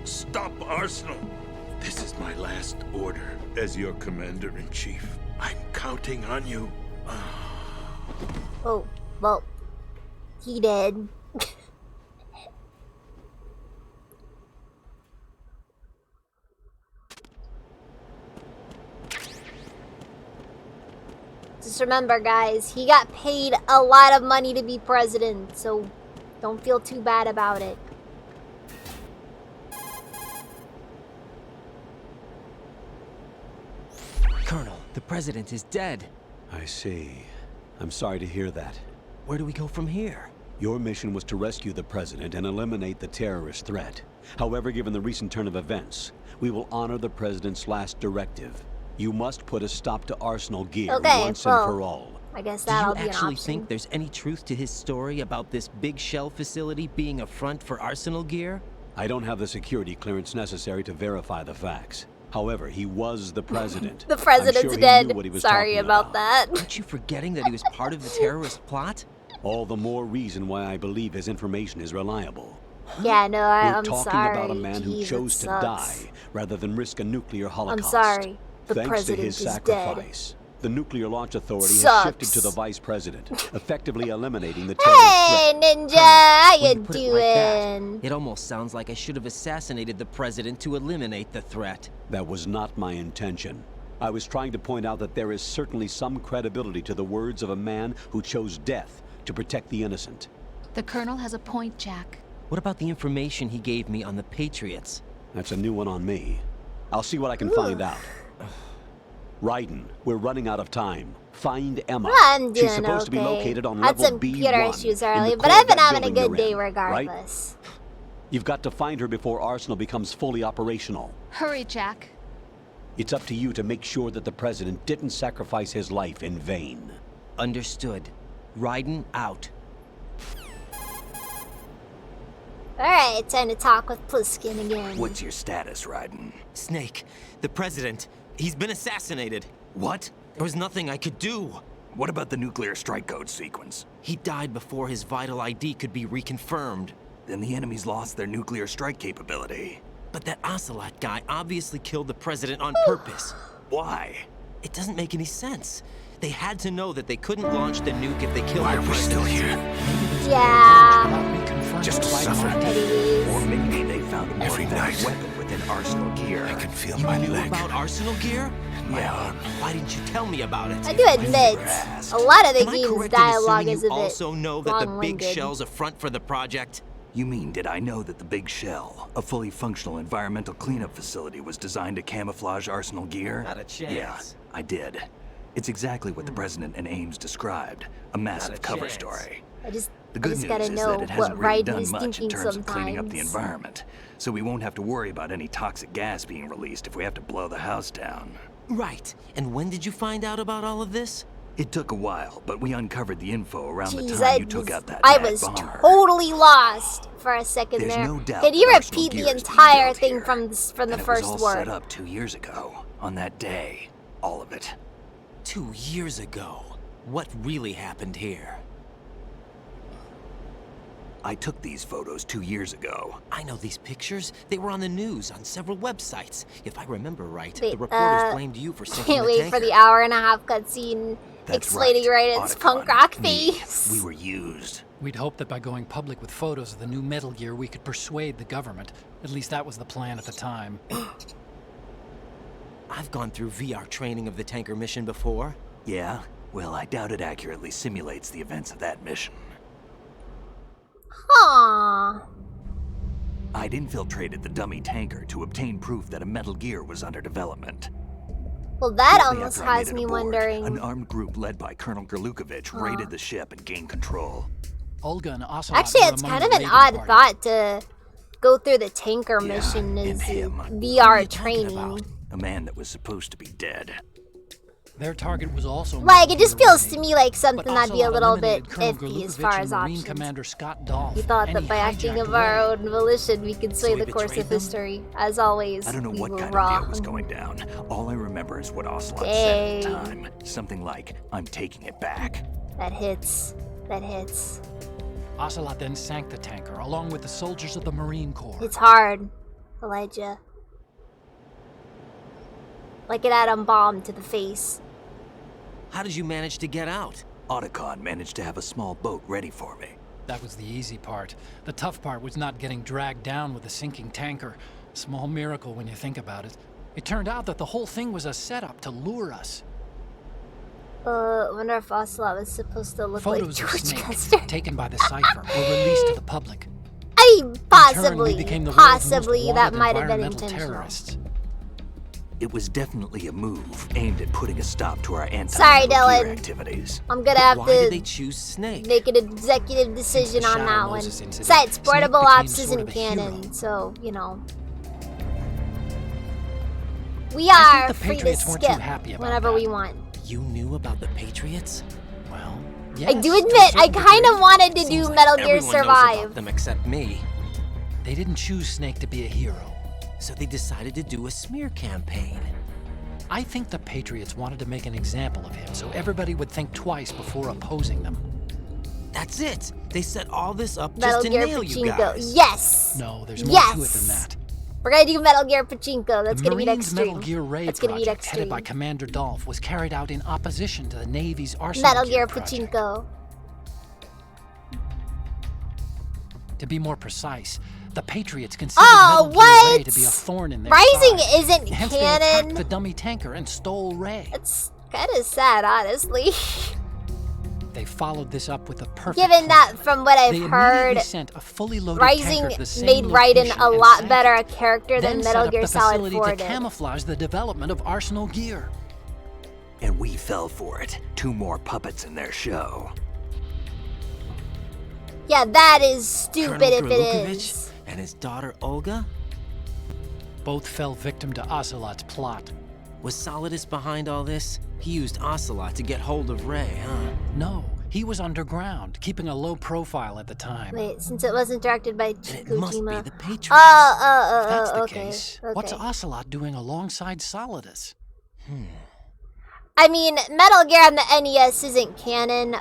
Stop Arsenal. This is my last order as your commander-in-chief. I'm counting on you. Oh, well, he did. Just remember, guys, he got paid a lot of money to be president, so don't feel too bad about it. Colonel, the president is dead. I see. I'm sorry to hear that. Where do we go from here? Your mission was to rescue the president and eliminate the terrorist threat. However, given the recent turn of events, we will honor the president's last directive. You must put a stop to Arsenal Gear once and for all. I guess that'll be an option. Do you actually think there's any truth to his story about this big shell facility being a front for Arsenal Gear? I don't have the security clearance necessary to verify the facts. However, he was the president. The president's I'm sure dead. He knew what he was Sorry about that. Aren't you forgetting that he was part of the terrorist plot? All the more reason why I believe his information is reliable. Yeah, no, I'm We're sorry. talking about a man who Jeez, chose to sucks. die rather than risk a nuclear holocaust. I'm sorry. The Thanks president to his is sacrifice, the Nuclear Launch Authority Sucks. has shifted to the vice president, effectively eliminating the terrorist Hey, threat. Ninja, how When you put it like that, doing? it almost sounds like I should have assassinated the president to eliminate the threat. That was not my intention. I was trying to point out that there is certainly some credibility to the words of a man who chose death to protect the innocent. The Colonel has a point, Jack. What about the information he gave me on the Patriots? That's a new one on me. I'll see what I can find out. Raiden, we're running out of time. Find Emma. I'm doing She's supposed to be located on Had level some B1 computer issues in the earlier, but core I've of been that having a building good you're day in, regardless. Right? You've got to find her before Arsenal becomes fully operational. Hurry, Jack. It's up to you to make sure that the president didn't sacrifice his life in vain. Understood. Raiden out. Alright, time to talk with Pliskin again. What's your status, Raiden? Snake, the president, he's been assassinated. What? There was nothing I could do. What about the nuclear strike code sequence? He died before his vital ID could be reconfirmed. Then the enemy's lost their nuclear strike capability. But that Ocelot guy obviously killed the president on purpose. Why? It doesn't make any sense. They had to know that they couldn't launch the nuke if they killed Why the are we president. still here? Yeah. Just to suffer. Anyways. Or maybe they found a more Every advanced night. weapon within Arsenal Gear. I can feel You my knew leg. about Arsenal Gear? And my arm. Why didn't you tell me about it? I do admit, a lot of the Am I game's correct in dialogue assuming is a you bit also know that the big long-winded. shell's a front for the project? You mean, did I know that the Big Shell, a fully functional environmental cleanup facility, was designed to camouflage Arsenal Gear? Not a chance. Yeah, I did. It's exactly what the President and Ames described. A massive cover chance. story. I just The good news gotta is know that it what hasn't really Raiden done is much in thinking terms of cleaning up the sometimes. environment. So we won't have to worry about any toxic gas being released if we have to blow the house down. Right. And when did you find out about all of this? It took a while, but we uncovered the info around the Jeez, time you took out that I mad was bomber. totally lost for a second There's there. no doubt Did you that Arsenal repeat the Gear is being entire built thing here, from the and it first was all set word? up 2 years ago, on that day. All of it. 2 years ago. What really happened here? I took these photos 2 years ago. I know these pictures. They were on the news on several websites. If I remember right, Wait, the reporters blamed you for sinking can't the wait tanker. for the hour-and-a-half cutscene That's explaining Raiden's punk rock me, face. we were used. We'd hoped that by going public with photos of the new Metal Gear, we could persuade the government. At least that was the plan at the time. I've gone through VR training of the tanker mission before. Yeah? Well, I doubt it accurately simulates the events of that mission. Aww. I'd infiltrated the dummy tanker to obtain proof that a Metal Gear was under development. Well, that Shortly almost after I has made it me aboard, wondering. An armed group led by Colonel Gerlukovich raided the ship and gained control. Olga and Ocelot Actually, were it's among kind the of an raiding odd party. thought to go through the tanker mission as VR training. A man that was supposed to be dead. Their target was also Like, it just feels to me like something But that'd be a Ocelot little bit eliminated Colonel iffy as far Gerlukovich as and Marine options. Commander Scott Dolph. We thought and that he by acting hijacked of our Ray. own volition, we could sway we the course betrayed of them? history. As always, I don't know we what were kind wrong. of deal was going down. All I remember is what Ocelot said at the Dang. time. Something like, I'm taking it back. That hits. That hits. Ocelot then sank the tanker, along with the soldiers of the Marine Corps. It's hard, Elijah. Like it had a bomb to the face. How did you manage to get out? Otacon managed to have a small boat ready for me. That was the easy part. The tough part was not getting dragged down with a sinking tanker. Small miracle when you think about it. It turned out that the whole thing was a setup to lure us. Wonder if Ocelot was supposed to look Photos like of George Snake, Custer. taken by the Cypher, were released to the public. I mean, In turn, we possibly, became the world's most possibly that wanted might have been environmental intentional. terrorists. It was definitely a move aimed at putting a stop to our Sorry, anti-Metal Gear Dylan. activities. I'm gonna have Why to did they choose Snake? make an executive decision on Shadow that one. Moses incident, Besides, Snake portable became ops sort isn't of a canon, hero. so you know. We I are think the free to Patriots weren't skip too happy about whenever that. we want. You knew about the Patriots? Well, I do admit, I kind of wanted to do Metal Gear Everyone knows Survive. about them except me. They didn't choose Snake to be a hero. So they decided to do a smear campaign. I think the Patriots wanted to make an example of him so everybody would think twice before opposing them. That's it. They set all this up Metal just to Gear nail you Pachinko. guys. Yes! No, there's more Yes! to it than that. We're gonna do Metal Gear Pachinko. That's The gonna be Marines' extreme. Metal Gear Raid That's gonna be project, headed extreme. by Commander Dolph, was carried out in opposition to the Navy's Arsenal Metal Gear project. Pachinko. To be more precise, the Patriots considered Oh, Metal Gear Ray to what? be a thorn in their Rising side. isn't Hence they canon. attacked the dummy tanker and stole Ray. It's kind of sad, honestly. They followed this up with a perfect Given plan. that, from what I've They heard, immediately sent a fully loaded Rising tanker to the same made Raiden location a and lot sank better it. a character Then than set Metal up Gear the Solid facility 4 to did. camouflage the development of Arsenal gear. And we fell for it. 2 more puppets in their show. Yeah, that is stupid Colonel if it Gerlukovich is. and his daughter Olga? Both fell victim to Ocelot's plot. Was Solidus behind all this? He used Ocelot to get hold of Ray, huh? No, he was underground, keeping a low profile at the time. Wait, since it wasn't directed by It must be Kojima. the Patriots. If that's the okay. case, Okay. what's Ocelot doing alongside Solidus? I mean, Metal Gear on the NES isn't canon,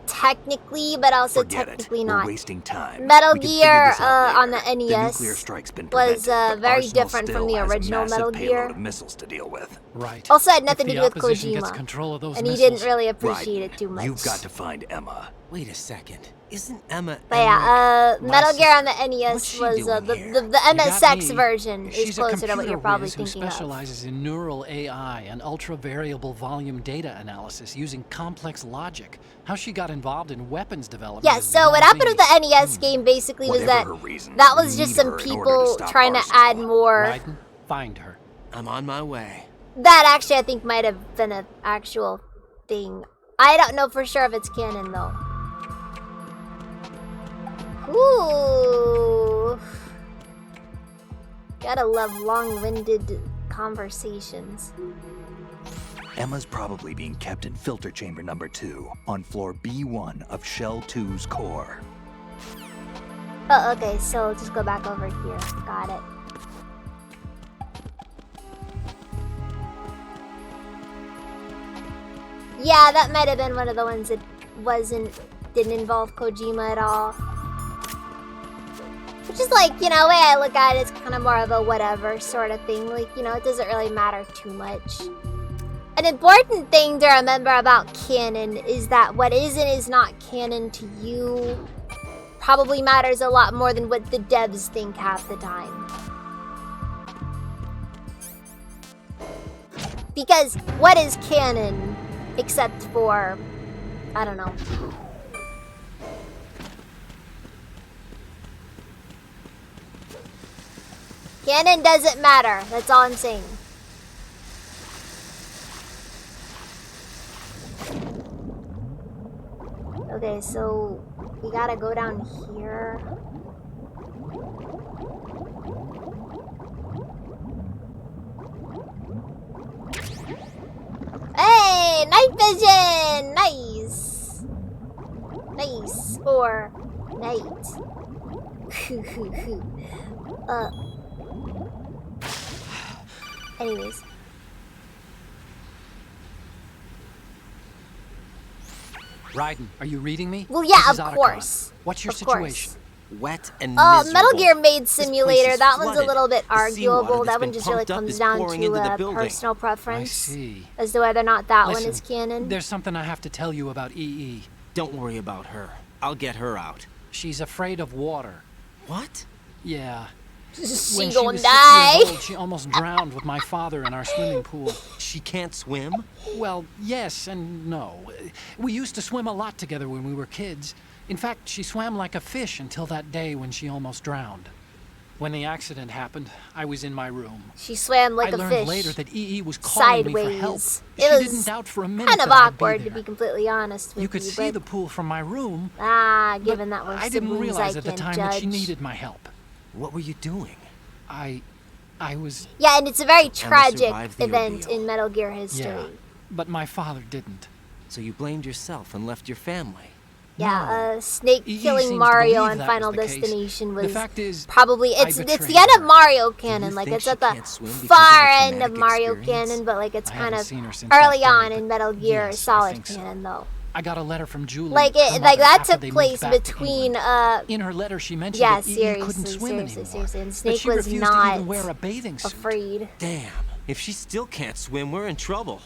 technically, but also Forget technically it. not. We're wasting time. Metal We can figure Gear this out on the later. NES nuclear strike's been was prevented, but very Arsenal different from still the has a original massive Metal payload Gear. of missiles to deal with. Right. Also had If nothing to the do with opposition gets Kojima. control of those And he missiles, didn't really appreciate it too much. You've got to find Emma. Wait a second. Isn't Emma... But yeah, my Metal Gear on the What's NES she was doing the here? the You got MSX me. version is She's a closer to what computer you're probably whiz who thinking of. specializes in neural AI and ultra-variable volume data analysis using complex logic. How she got involved in weapons development Yeah, is so what beyond happened with me. the NES game basically was that Whatever her reason, that was we just need some her in order to people stop trying to Arsenal. add more. Raiden, find her. I'm on my way. That actually I think might have been an actual thing. I don't know for sure if it's canon though. Ooh. Gotta love long-winded conversations. Emma's probably being kept in filter chamber number 2 on floor B1 of Shell 2's core. Oh, okay, so just go back over here. Got it. Yeah, that might have been one of the ones that wasn't didn't involve Kojima at all. Which is like, you know, the way I look at it, it's kind of more of a whatever sort of thing. Like, you know, it doesn't really matter too much. An important thing to remember about canon is that what is and is not canon to you probably matters a lot more than what the devs think half the time. Because what is canon except for, I don't know. Canon doesn't matter, that's all I'm saying. Okay, so we gotta go down here. Hey, night vision! Nice! Nice. Or night. Anyways. Raiden, are you reading me? Well, yeah, This is of Otacon. course. What's your Of course. situation? Wet and miserable. Metal Gear Maid This place Simulator, is that one's a flooded. little bit The seawater arguable. that's That one been just really pumped up comes is down pouring to into the building. personal preference I see. as to whether or not that one Listen, is canon. There's something I have to tell you about EE. Don't worry about her. I'll get her out. She's afraid of water. What? Yeah. She When she gonna was 6 die. years old, she almost drowned with my father in our swimming pool. She can't swim? Well, yes and no. We used to swim a lot together when we were kids. In fact, she swam like a fish until that day when she almost drowned. When the accident happened, I was in my room. She swam like I a learned fish. later that EE was calling me for help. Sideways. She It was didn't doubt for a minute kind of that I'd be awkward, to there. be completely honest with you. You could see the pool from my room. Given that we're I didn't siblings, realize I at the can't time judge. that she needed my help. What were you doing? I was... Yeah, and it's a very tragic survived the event ordeal. in Metal Gear history. Yeah, but my father didn't. So you blamed yourself and left your family. Yeah, Snake EE killing seems to Mario believe on that Final was the case. Destination The was fact is, probably I it's betrayed the end of her. Mario canon. Like think it's she at the can't swim because far of a end of traumatic Mario experience? canon, but like it's I kind haven't of seen her since early that on day, in but Metal Gear yes, I Solid think so. canon though. I got a letter from Julie. Like her it, like mother, that after took they moved place back to between England. In her letter, she mentioned yeah, that EE couldn't seriously, swim seriously, anymore. and But Snake she was refused to not even wear a bathing suit. afraid. Damn. If she still can't swim, we're in trouble.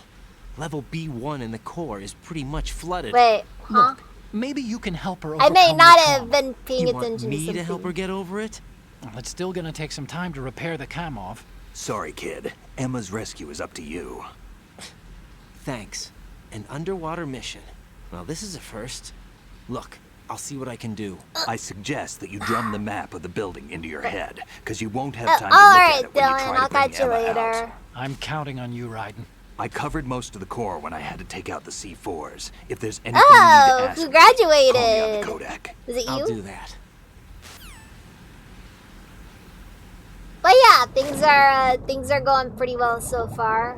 Level B1 in the core is pretty much flooded. Wait, huh? Look, maybe you can help her I overcome may the not trauma. have been paying You want attention me to to help her something. get over it? Well, it's still gonna take some time to repair the cam off. Sorry, kid. Emma's rescue is up to you. Thanks. An underwater mission. Well, this is a first. Look, I'll see what I can do. I suggest that you drum the map of the building into your head, because you won't have time to All look right, at it when you Dylan, try I'll to bring catch you Emma later. out. I'm counting on you, Raiden. I covered most of the core when I had to take out the C4s. If there's anything you need to Oh, ask who me, call me on graduated? the Kodak. Was it you? I'll do that. But yeah, things are going pretty well so far.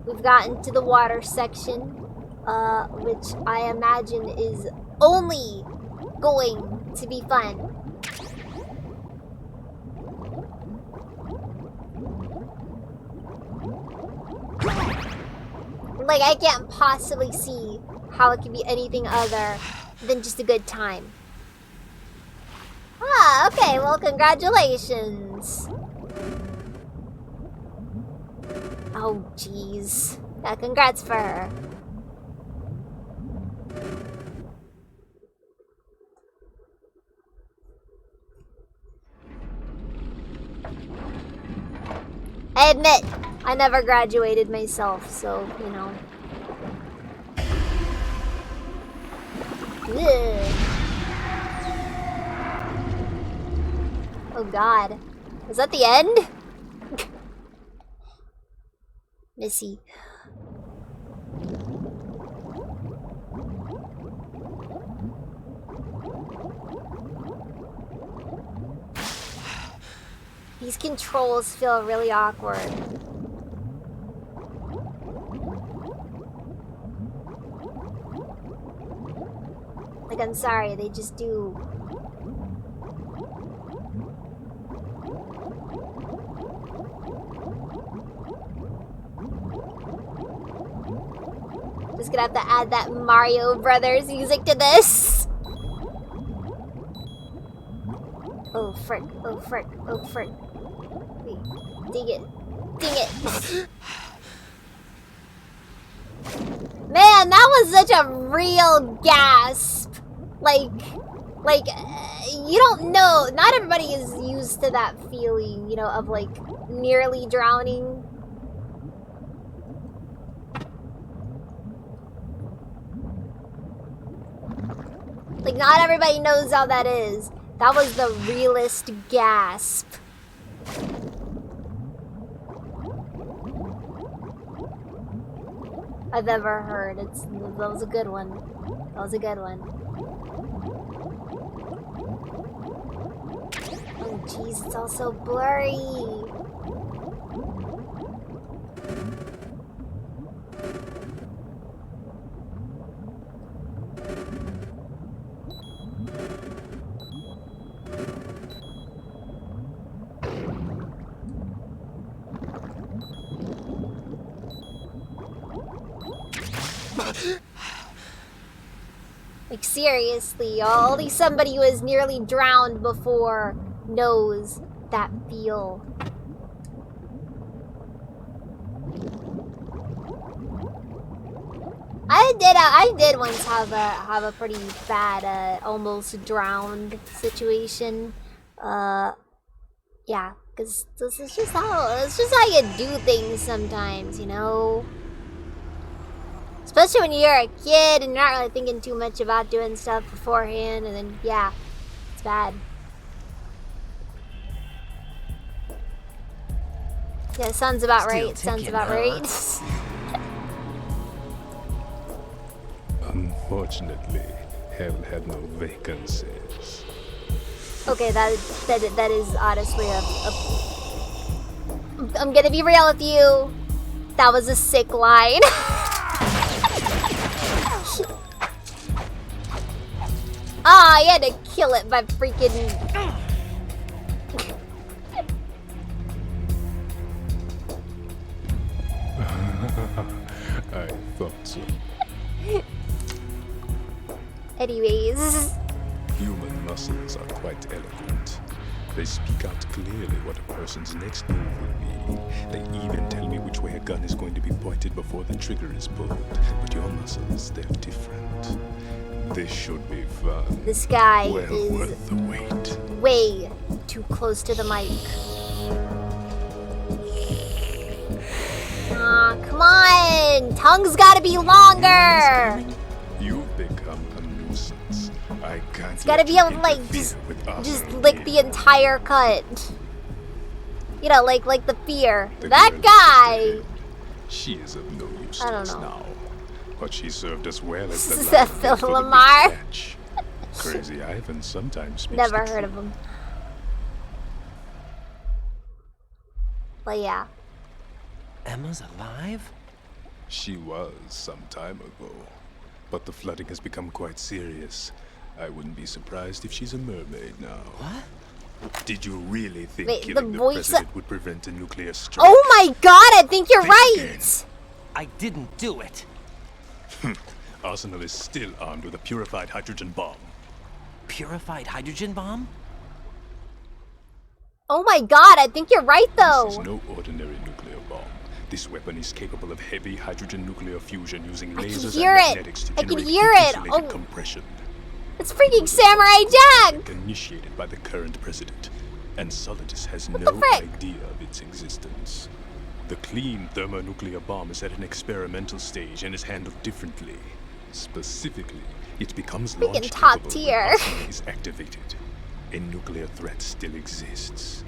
We've gotten to the water section, which I imagine is only going to be fun. Like, I can't possibly see how it could be anything other than just a good time. Ah, okay, well, congratulations. Oh, jeez. Yeah, congrats for her. I admit, I never graduated myself, so, you know. Ugh. Oh god. Was that the end? Missy. These controls feel really awkward. Like, I'm sorry, they just do. Just gonna have to add that Mario Brothers music to this. Oh frick, oh frick, oh frick. Wait, dang it. Dang it. Man, that was such a real gasp. Like, you don't know. Not everybody is used to that feeling, you know, of like nearly drowning. Like, not everybody knows how that is. That was the realest gasp. I've ever heard. That was a good one. That was a good one. Oh jeez, it's all so blurry. Like, seriously, only somebody who has nearly drowned before knows that feel. I did once have a pretty bad almost drowned situation. Yeah, because this is just how you do things sometimes, you know. Especially when you're a kid and you're not really thinking too much about doing stuff beforehand, and then, yeah, it's bad. Yeah, sounds about right. Sounds about right. Unfortunately, hell had no vacancies. Okay, that is honestly I'm gonna be real with you. That was a sick line. Ah, you had to kill it by freaking... I thought so. Anyways. Human muscles are quite eloquent. They speak out clearly what a person's next move will be. They even tell me which way a gun is going to be pointed before the trigger is pulled. But your muscles, they're different. This should be fun. This guy well is worth the wait. Way too close to the mic. Aw, come on! Tongue's gotta be longer! You've become a nuisance. I can't. It's gotta be able to, like, just lick the entire cut. You know, like the fear. That guy! She is of no use I to don't us know. now. But she served us well as the Is that Phil Lamar? Crazy Ivan sometimes speaks Never the heard of him. But yeah. Emma's alive? She was some time ago. But the flooding has become quite serious. I wouldn't be surprised if she's a mermaid now. What? Did you really think Wait, killing the the voice- president would prevent a nuclear strike? Oh my god, I think you're right! I didn't do it. Arsenal is still armed with a purified hydrogen bomb. Purified hydrogen bomb? Oh my god, I think you're right though! This is no ordinary nuclear bomb. This weapon is capable of heavy hydrogen nuclear fusion using I can lasers hear and it. magnetics to I can generate hear it. heat-insulated Oh. compression. It's freaking Samurai Jack! Initiated by the current president, and Solidus has no the frick? idea of its existence. The clean thermonuclear bomb is at an experimental stage and is handled differently. Specifically, it becomes Freaking launch top capable tier. when Arsenal is activated. A nuclear threat still exists.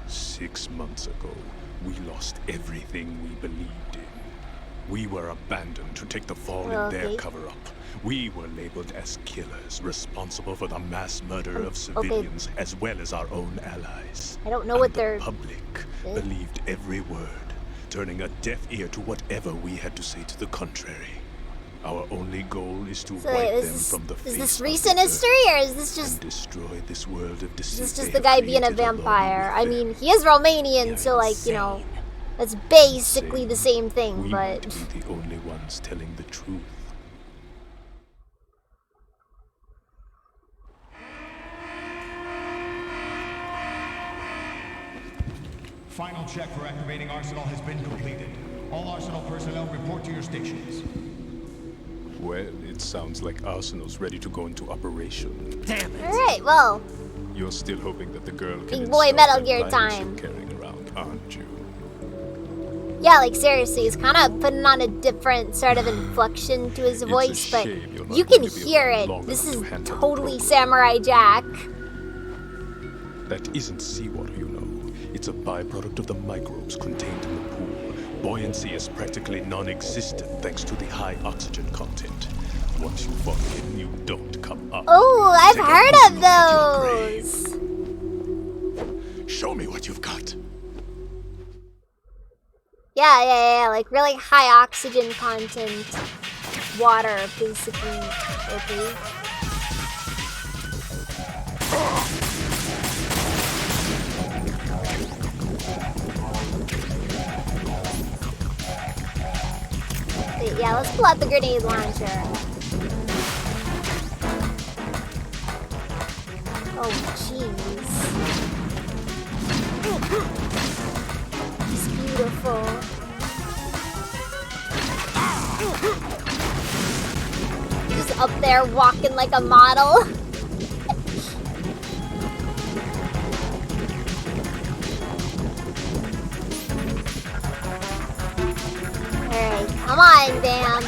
6 months ago, we lost everything we believed in. We were abandoned to take the fall in their Okay. cover-up. We were labeled as killers, responsible for the mass murder of civilians as well as our own allies. I don't know what The they're... public believed every word, turning a deaf ear to whatever we had to say to the contrary. Our only goal is to So wipe wait, them from the face is this of recent the history, or is this and just... destroy this world of deceit. Is this they just the have guy being a created along vampire? with I them. mean, he is Romanian, so like, you know... That's basically the same thing, We but... want to be the only ones telling the truth. Final check for activating Arsenal has been completed. All Arsenal personnel report to your stations. Well, it sounds like Arsenal's ready to go into operation. Damn it! Alright, well, You're still hoping that the girl can big boy install Metal that Gear virus time. you're carrying around, aren't you? yeah, like seriously, he's kind of putting on a different sort of inflection to his voice, but you can hear it. This is totally Samurai Jack. That isn't seawater, you know. It's a byproduct of the microbes contained in the pool. Buoyancy is practically non-existent thanks to the high oxygen content. Once you fall in, you don't come up. Oh, I've Take a heard good of look at your those. Show me what you've got. Yeah, like really high oxygen content water, basically. Okay. Wait, yeah, let's pull out the grenade launcher. Oh, jeez. It's beautiful. Just up there walking like a model. Alright, come on, Bam.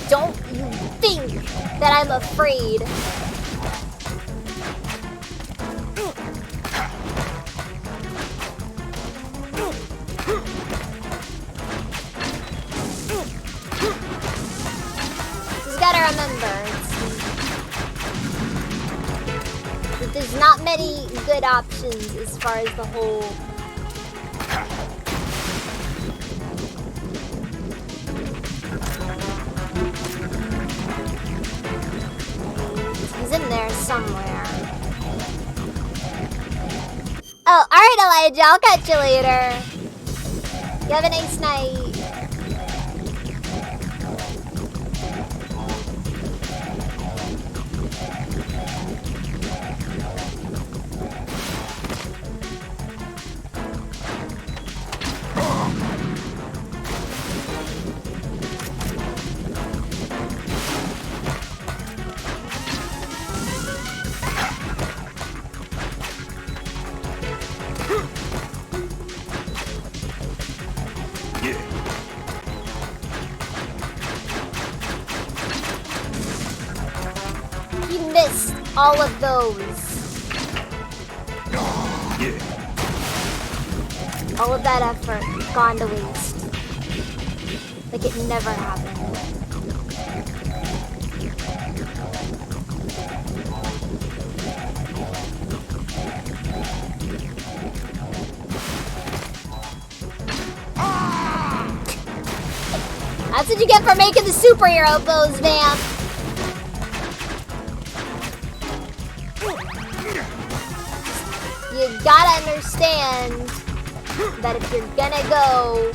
Don't you think that I'm afraid? Just gotta remember, that there's not many good options as far as the whole... He's in there somewhere. Oh, alright, Elijah, I'll catch you later. You have a nice night. He missed all of those. All of that effort gone to waste. Like it never happened. That's what you get for making the superhero pose, Vamp. You gotta understand that if you're gonna go,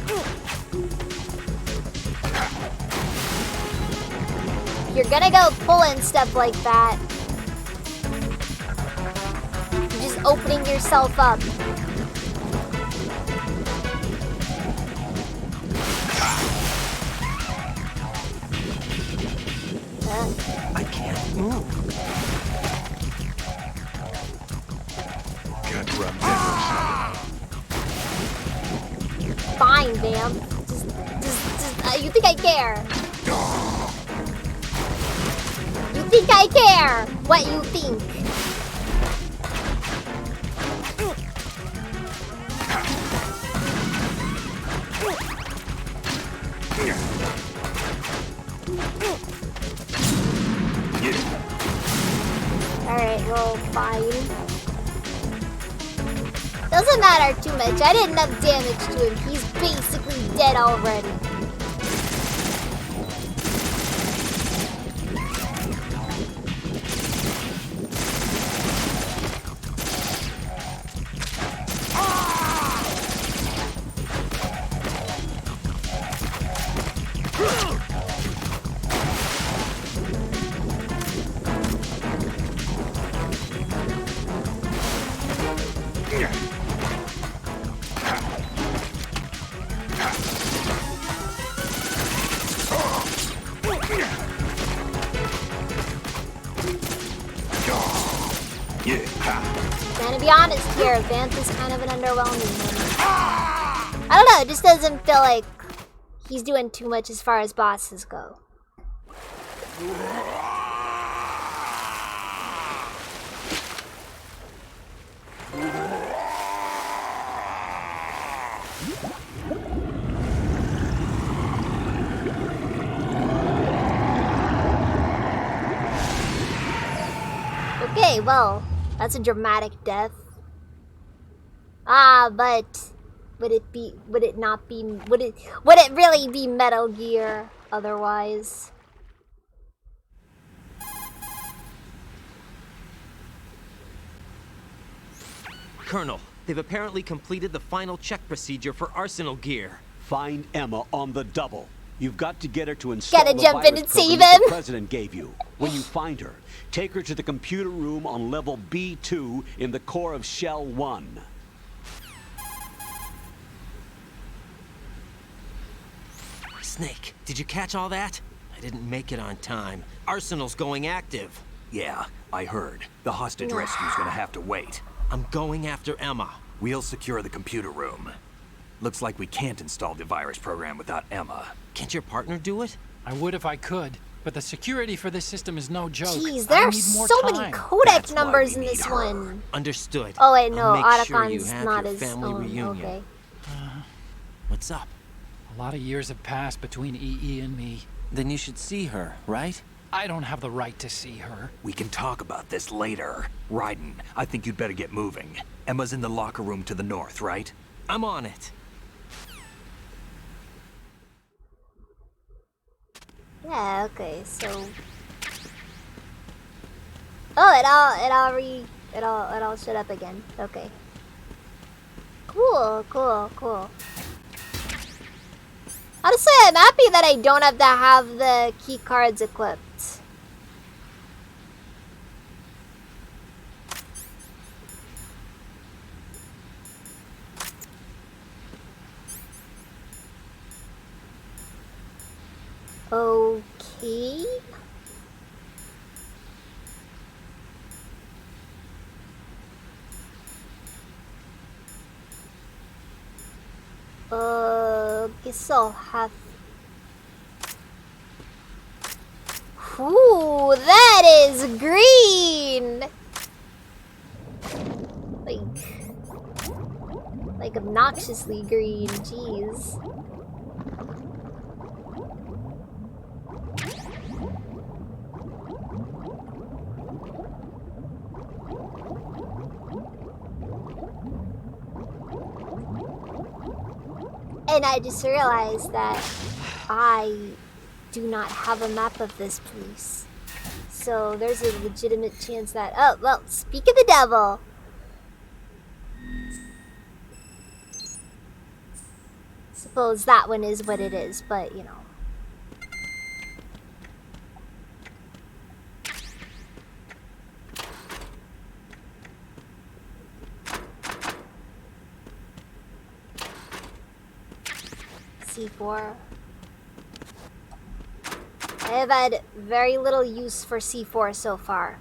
pulling stuff like that, you're just opening yourself up. I can't move. Can't run that. Fine, Vamp. You think I care? You think I care what you think? Alright, well, fine. Doesn't matter too much. I did enough damage to him. He's basically dead already. And to be honest here, Vance is kind of an underwhelming one. I don't know, it just doesn't feel like he's doing too much as far as bosses go. Okay, well, that's a dramatic death. But would it really be Metal Gear otherwise? Colonel, they've apparently completed the final check procedure for arsenal gear. Find Emma on the double. You've got to get her to install Gotta the jump in virus and save program him. the president gave you. When you find her, take her to the computer room on level B2 in the core of Shell 1. Snake, did you catch all that? I didn't make it on time. Arsenal's going active. Yeah, I heard. The hostage rescue's gonna have to wait. I'm going after Emma. We'll secure the computer room. Looks like we can't install the virus program without Emma. Can't your partner do it? I would if I could, but the security for this system is no joke. Jeez, there are so many codec numbers in this one. Understood. Oh wait, no, I'll make sure you Otacon's have not your as family reunion. okay. What's up? A lot of years have passed between EE and me. Then you should see her, right? I don't have the right to see her. We can talk about this later. Raiden, I think you'd better get moving. Emma's in the locker room to the north, right? I'm on it. Yeah, okay, so oh, it all shut up again. Okay. Cool. Honestly, I'm happy that I don't have to have the key cards equipped. Okay. Guess I'll have... Ooh, that is green! Like obnoxiously green, jeez. And I just realized that I do not have a map of this place. So there's a legitimate chance that... Oh, well, speak of the devil. Suppose that one is what it is, but, you know. C4. I have had very little use for C4 so far.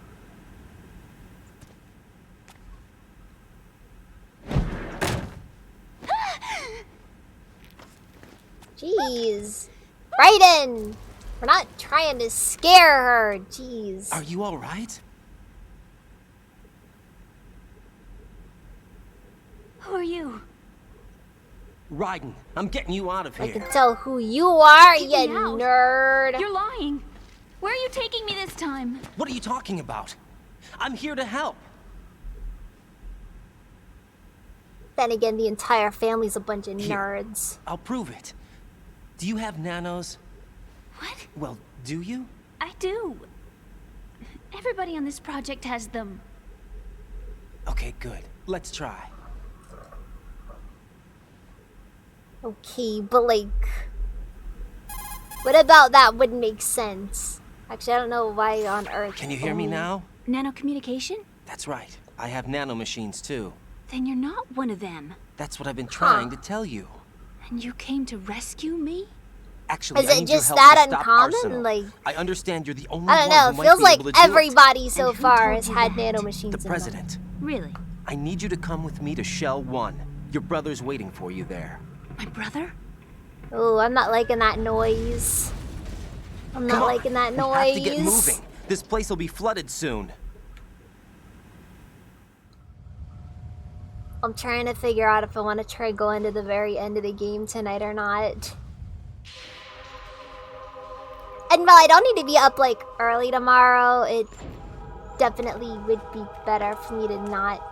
Jeez. Raiden! We're not trying to scare her. Jeez. Are you alright? Who are you? Raiden, I'm getting you out of here. I can tell who you are, Get you me out. nerd. You're lying. Where are you taking me this time? What are you talking about? I'm here to help. Then again, the entire family's a bunch of nerds. I'll prove it. Do you have nanos? What? Well, do you? I do. Everybody on this project has them. Okay, good. Let's try. Okay, but like... What about that would make sense? Actually, I don't know why on Earth... Can you hear me now? Nanocommunication? That's right. I have nanomachines too. Then you're not one of them. That's what I've been trying to tell you. And you came to rescue me? Actually, Is I it need your just help that to stop uncommon? Arsenal. Like, I understand you're the only I don't one know. who It might feels be like able to do everybody it. so who far told has you had that? nanomachines. The in them. president. Really? I need you to come with me to Shell 1. Your brother's waiting for you there. My brother? Oh, I'm not liking that noise. I'm not liking that noise. We have to get moving. This place will be flooded soon. I'm trying to figure out if I want to try going to the very end of the game tonight or not. And while I don't need to be up like early tomorrow, it definitely would be better for me to not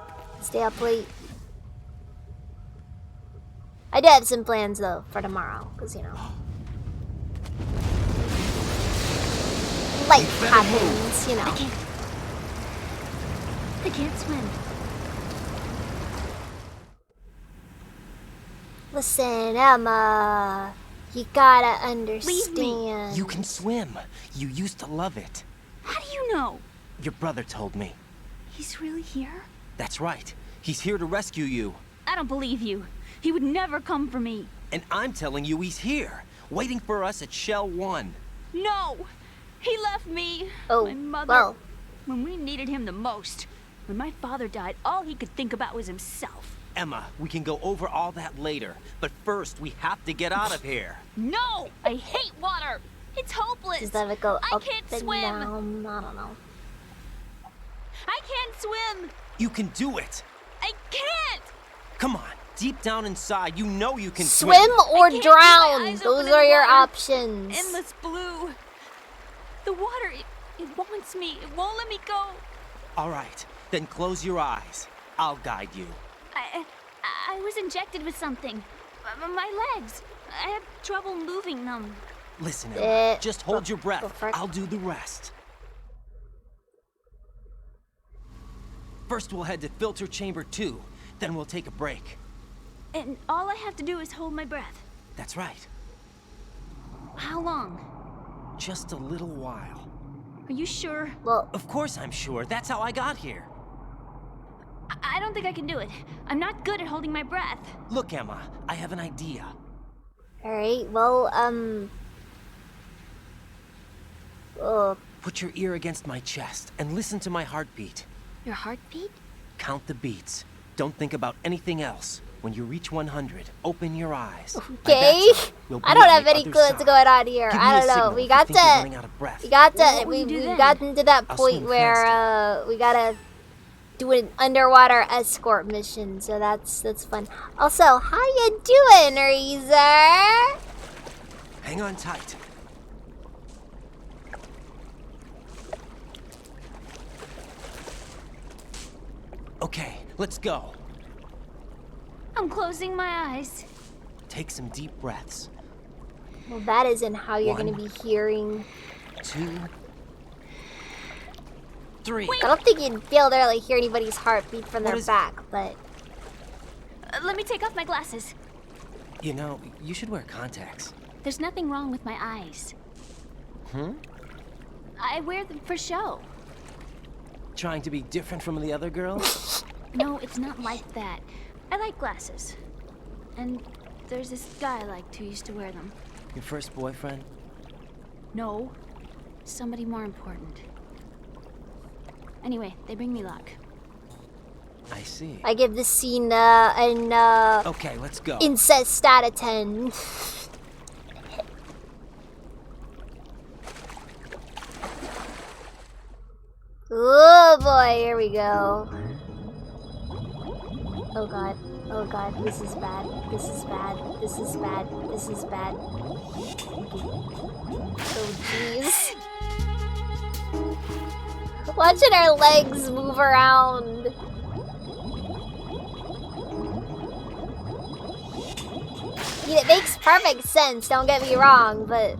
stay up late. I do have some plans though for tomorrow, because you know, life happens, you know. I can't swim. Listen, Emma, you gotta understand. You can swim. You used to love it. How do you know? Your brother told me. He's really here? That's right. He's here to rescue you. I don't believe you. He would never come for me. And I'm telling you he's here, waiting for us at Shell 1. No! He left me. Oh, my mother. well. When we needed him the most. When my father died, all he could think about was himself. Emma, we can go over all that later, but first we have to get out of here. No! I hate water! It's hopeless! Does that go I up can't and swim! down? I don't know. I can't swim! You can do it! I can't! Come on, deep down inside, you know you can Swim or drown! Those are your options. Endless blue. The water, it wants me. It won't let me go. All right, then close your eyes. I'll guide you. I was injected with something. My legs. I have trouble moving them. Listen, Emma, just hold your breath. I'll do the rest. First, we'll head to filter chamber 2. Then we'll take a break. And all I have to do is hold my breath. That's right. How long? Just a little while. Are you sure? Well, of course I'm sure. That's how I got here. I don't think I can do it. I'm not good at holding my breath. Look, Emma, I have an idea. Alright, well, Put your ear against my chest and listen to my heartbeat. Your heartbeat? Count the beats. Don't think about anything else. When you reach 100, open your eyes. okay. I don't have any clue what's going on here. I don't know. We got to we've gotten to that point where we gotta do an underwater escort mission, so that's fun. Also, how you doing, Reezer? Hang on tight. Okay, let's go. I'm closing my eyes. Take some deep breaths. Well, that isn't how you're gonna be hearing. 2, 3. I don't think you'd be able to like hear anybody's heartbeat from their back, but Let me take off my glasses. You know, you should wear contacts. There's nothing wrong with my eyes. I wear them for show. Trying to be different from the other girls? No, it's not like that. I like glasses. And there's this guy I liked who used to wear them. Your first boyfriend? No. Somebody more important. Anyway, they bring me luck. I see. I give this scene an okay, let's go. Incest out of 10. Oh boy, here we go. Oh god. Oh god, this is bad. This is bad. This is bad. This is bad. Oh jeez. Watching our legs move around. mean, it makes perfect sense, don't get me wrong, but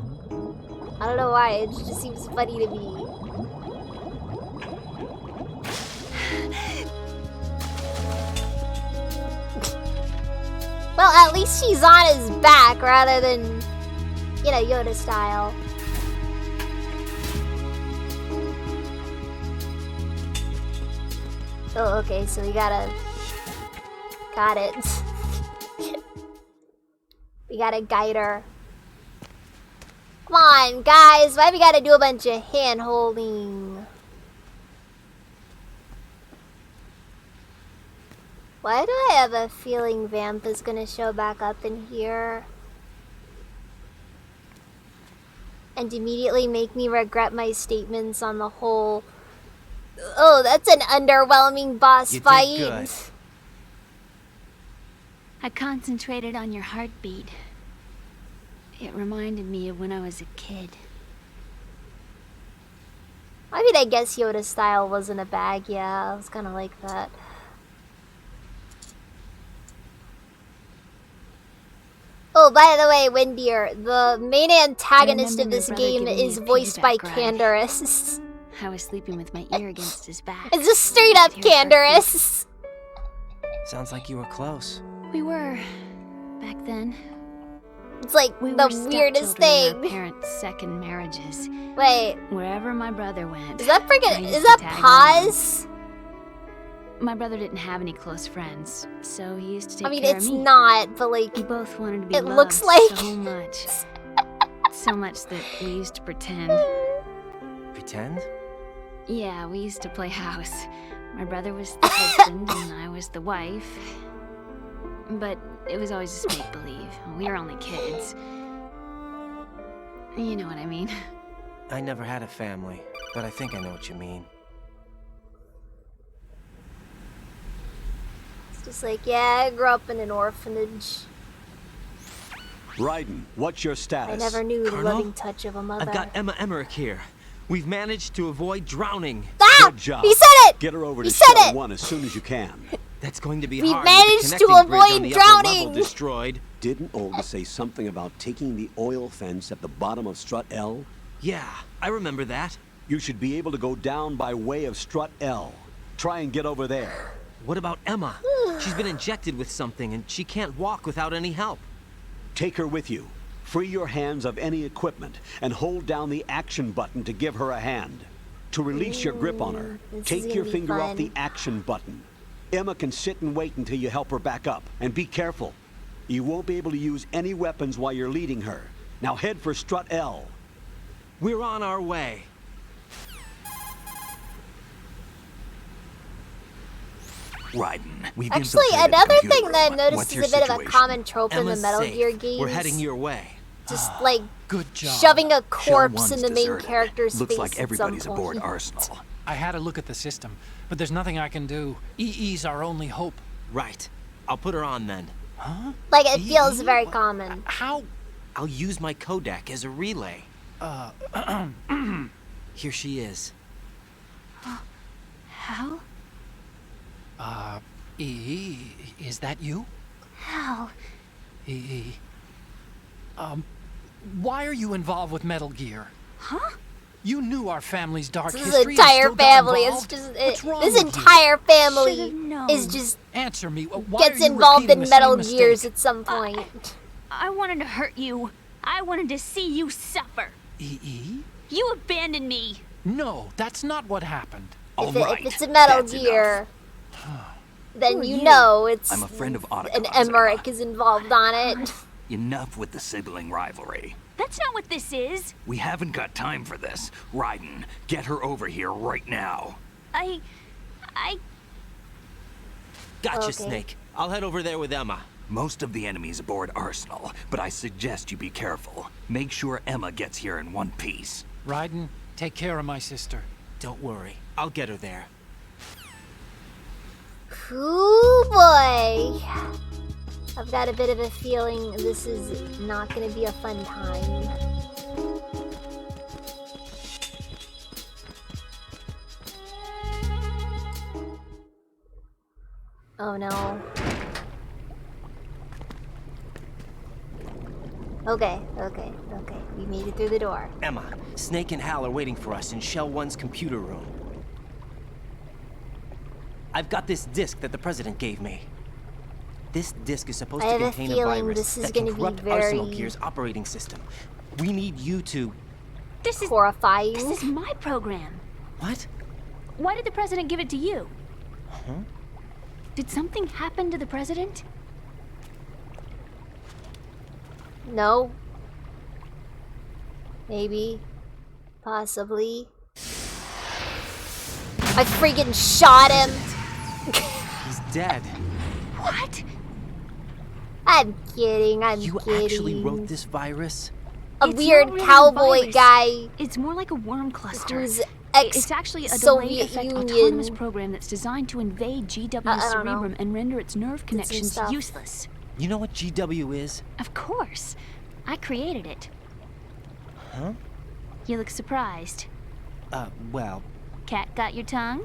I don't know why, it just seems funny to me. Well, at least she's on his back rather than, you know, Yoda style. Oh, okay, so we gotta... Got it. We gotta guide her. Come on, guys, why we gotta do a bunch of hand-holding? Why do I have a feeling Vamp is gonna show back up in here? And immediately make me regret my statements on the whole... Oh, that's an underwhelming boss fight. You did good. I concentrated on your heartbeat. It reminded me of when I was a kid. I mean, I guess Yoda style wasn't a bag, yeah. I was kind of like that. Oh, by the way, Windier, the main antagonist of this game is voiced by Canderous. I was sleeping with my ear against his back. It's just straight up Canderous. Sounds like you were close. We were, back then. It's like We the were weirdest stepchildren in our thing. parents' second marriages. Wait. Wherever my brother went. Is that I freaking... used Is to that tag pause? along. My brother didn't have any close friends, so he used to take I mean, care it's of me. not, but like... We both wanted to be it loved looks like... so much. So much that we used to pretend. Pretend? Yeah, we used to play house. My brother was the husband and I was the wife. But it was always just make-believe. We were only kids. You know what I mean. I never had a family, but I think I know what you mean. It's just like, yeah, I grew up in an orphanage. Raiden, what's your status? I never knew the Colonel? loving touch of a mother. I've got Emma Emmerich here. We've managed to avoid drowning. Ah! Good job. He said it! Get her over He to said Shuttle it! 1 as soon as you can. That's going to be We hard. managed with to the connecting bridge on avoid the upper level drowning. destroyed. Didn't Olga say something about taking the oil fence at the bottom of Strut L? Yeah, I remember that. You should be able to go down by way of Strut L. Try and get over there. What about Emma? She's been injected with something and she can't walk without any help. Take her with you. Free your hands of any equipment and hold down the action button to give her a hand. To release your grip on her, This is take gonna your be finger off fun. the action button. Emma can sit and wait until you help her back up. And be careful. You won't be able to use any weapons while you're leading her. Now head for Strut L. We're on our way. Raiden, we've Actually, infiltrated the another computer thing that I've room. noticed What's is your a bit of a situation? common trope in Emma's the Metal safe. Gear games. We're heading your way. Just like Good job. shoving a Shell corpse 1's in the main deserted. character's Looks face like everybody's at some aboard point. Arsenal. I had a look at the system, but there's nothing I can do. EE's our only hope. Right. I'll put her on then. Huh? Like, it feels very common. How? I'll use my Kodak as a relay. Here she is. How? EE, is that you? How? EE. Why are you involved with Metal Gear? Huh? You knew our family's dark This history. is entire and still got family. It's involved? just What's wrong this with you? entire family Should've known. is just Answer me. Why gets are you involved repeating in the same Metal mistake? Gears at some point. I wanted to hurt you. I wanted to see you suffer. EE? You abandoned me. No, that's not what happened. If it's a Metal That's Gear, then Who are you you? know it's I'm a friend of an Otacon's, Emmerich Emma. is involved on it. Enough with the sibling rivalry. That's not what this is. We haven't got time for this. Raiden, get her over here right now. I... Gotcha, Okay. Snake. I'll head over there with Emma. Most of the enemies aboard Arsenal, but I suggest you be careful. Make sure Emma gets here in one piece. Raiden, take care of my sister. Don't worry. I'll get her there. Ooh boy. I've got a bit of a feeling this is not gonna be a fun time. Oh no. Okay. We made it through the door. Emma, Snake and Hal are waiting for us in Shell 1's computer room. I've got this disk that the president gave me. This disk is supposed to contain a virus that can corrupt Arsenal Gear's operating system. We need you to... This is horrifying. This is my program. What? Why did the president give it to you? Huh? Did something happen to the president? No. Maybe. Possibly. I freaking shot him. He's dead. What? I'm kidding. You actually wrote this virus? A It's weird not really a cowboy virus. guy. It's more like a worm cluster. Who's It's actually a Soviet delayed effect Union. autonomous program that's designed to invade GW's I don't know. cerebrum and render its nerve connections stuff. useless. You know what GW is? Of course. I created it. Huh? You look surprised. Well, Cat got your tongue?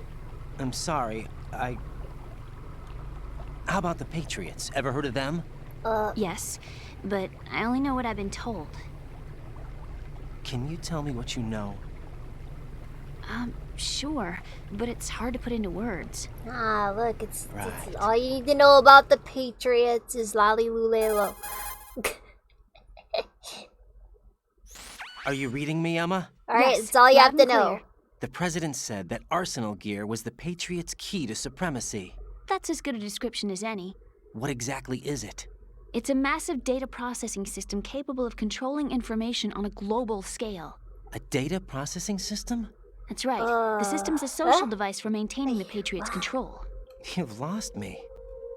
I'm sorry. How about the Patriots? Ever heard of them? Yes, but I only know what I've been told. Can you tell me what you know? Sure, but it's hard to put into words. Ah, look, it's all you need to know about the Patriots is Lali Lulelo. Are you reading me, Emma? Alright, it's all you have to know. The president said that Arsenal Gear was the Patriots' key to supremacy. That's as good a description as any. What exactly is it? It's a massive data processing system capable of controlling information on a global scale. A data processing system? That's right. The system's a social device for maintaining the Patriots' control. You've lost me.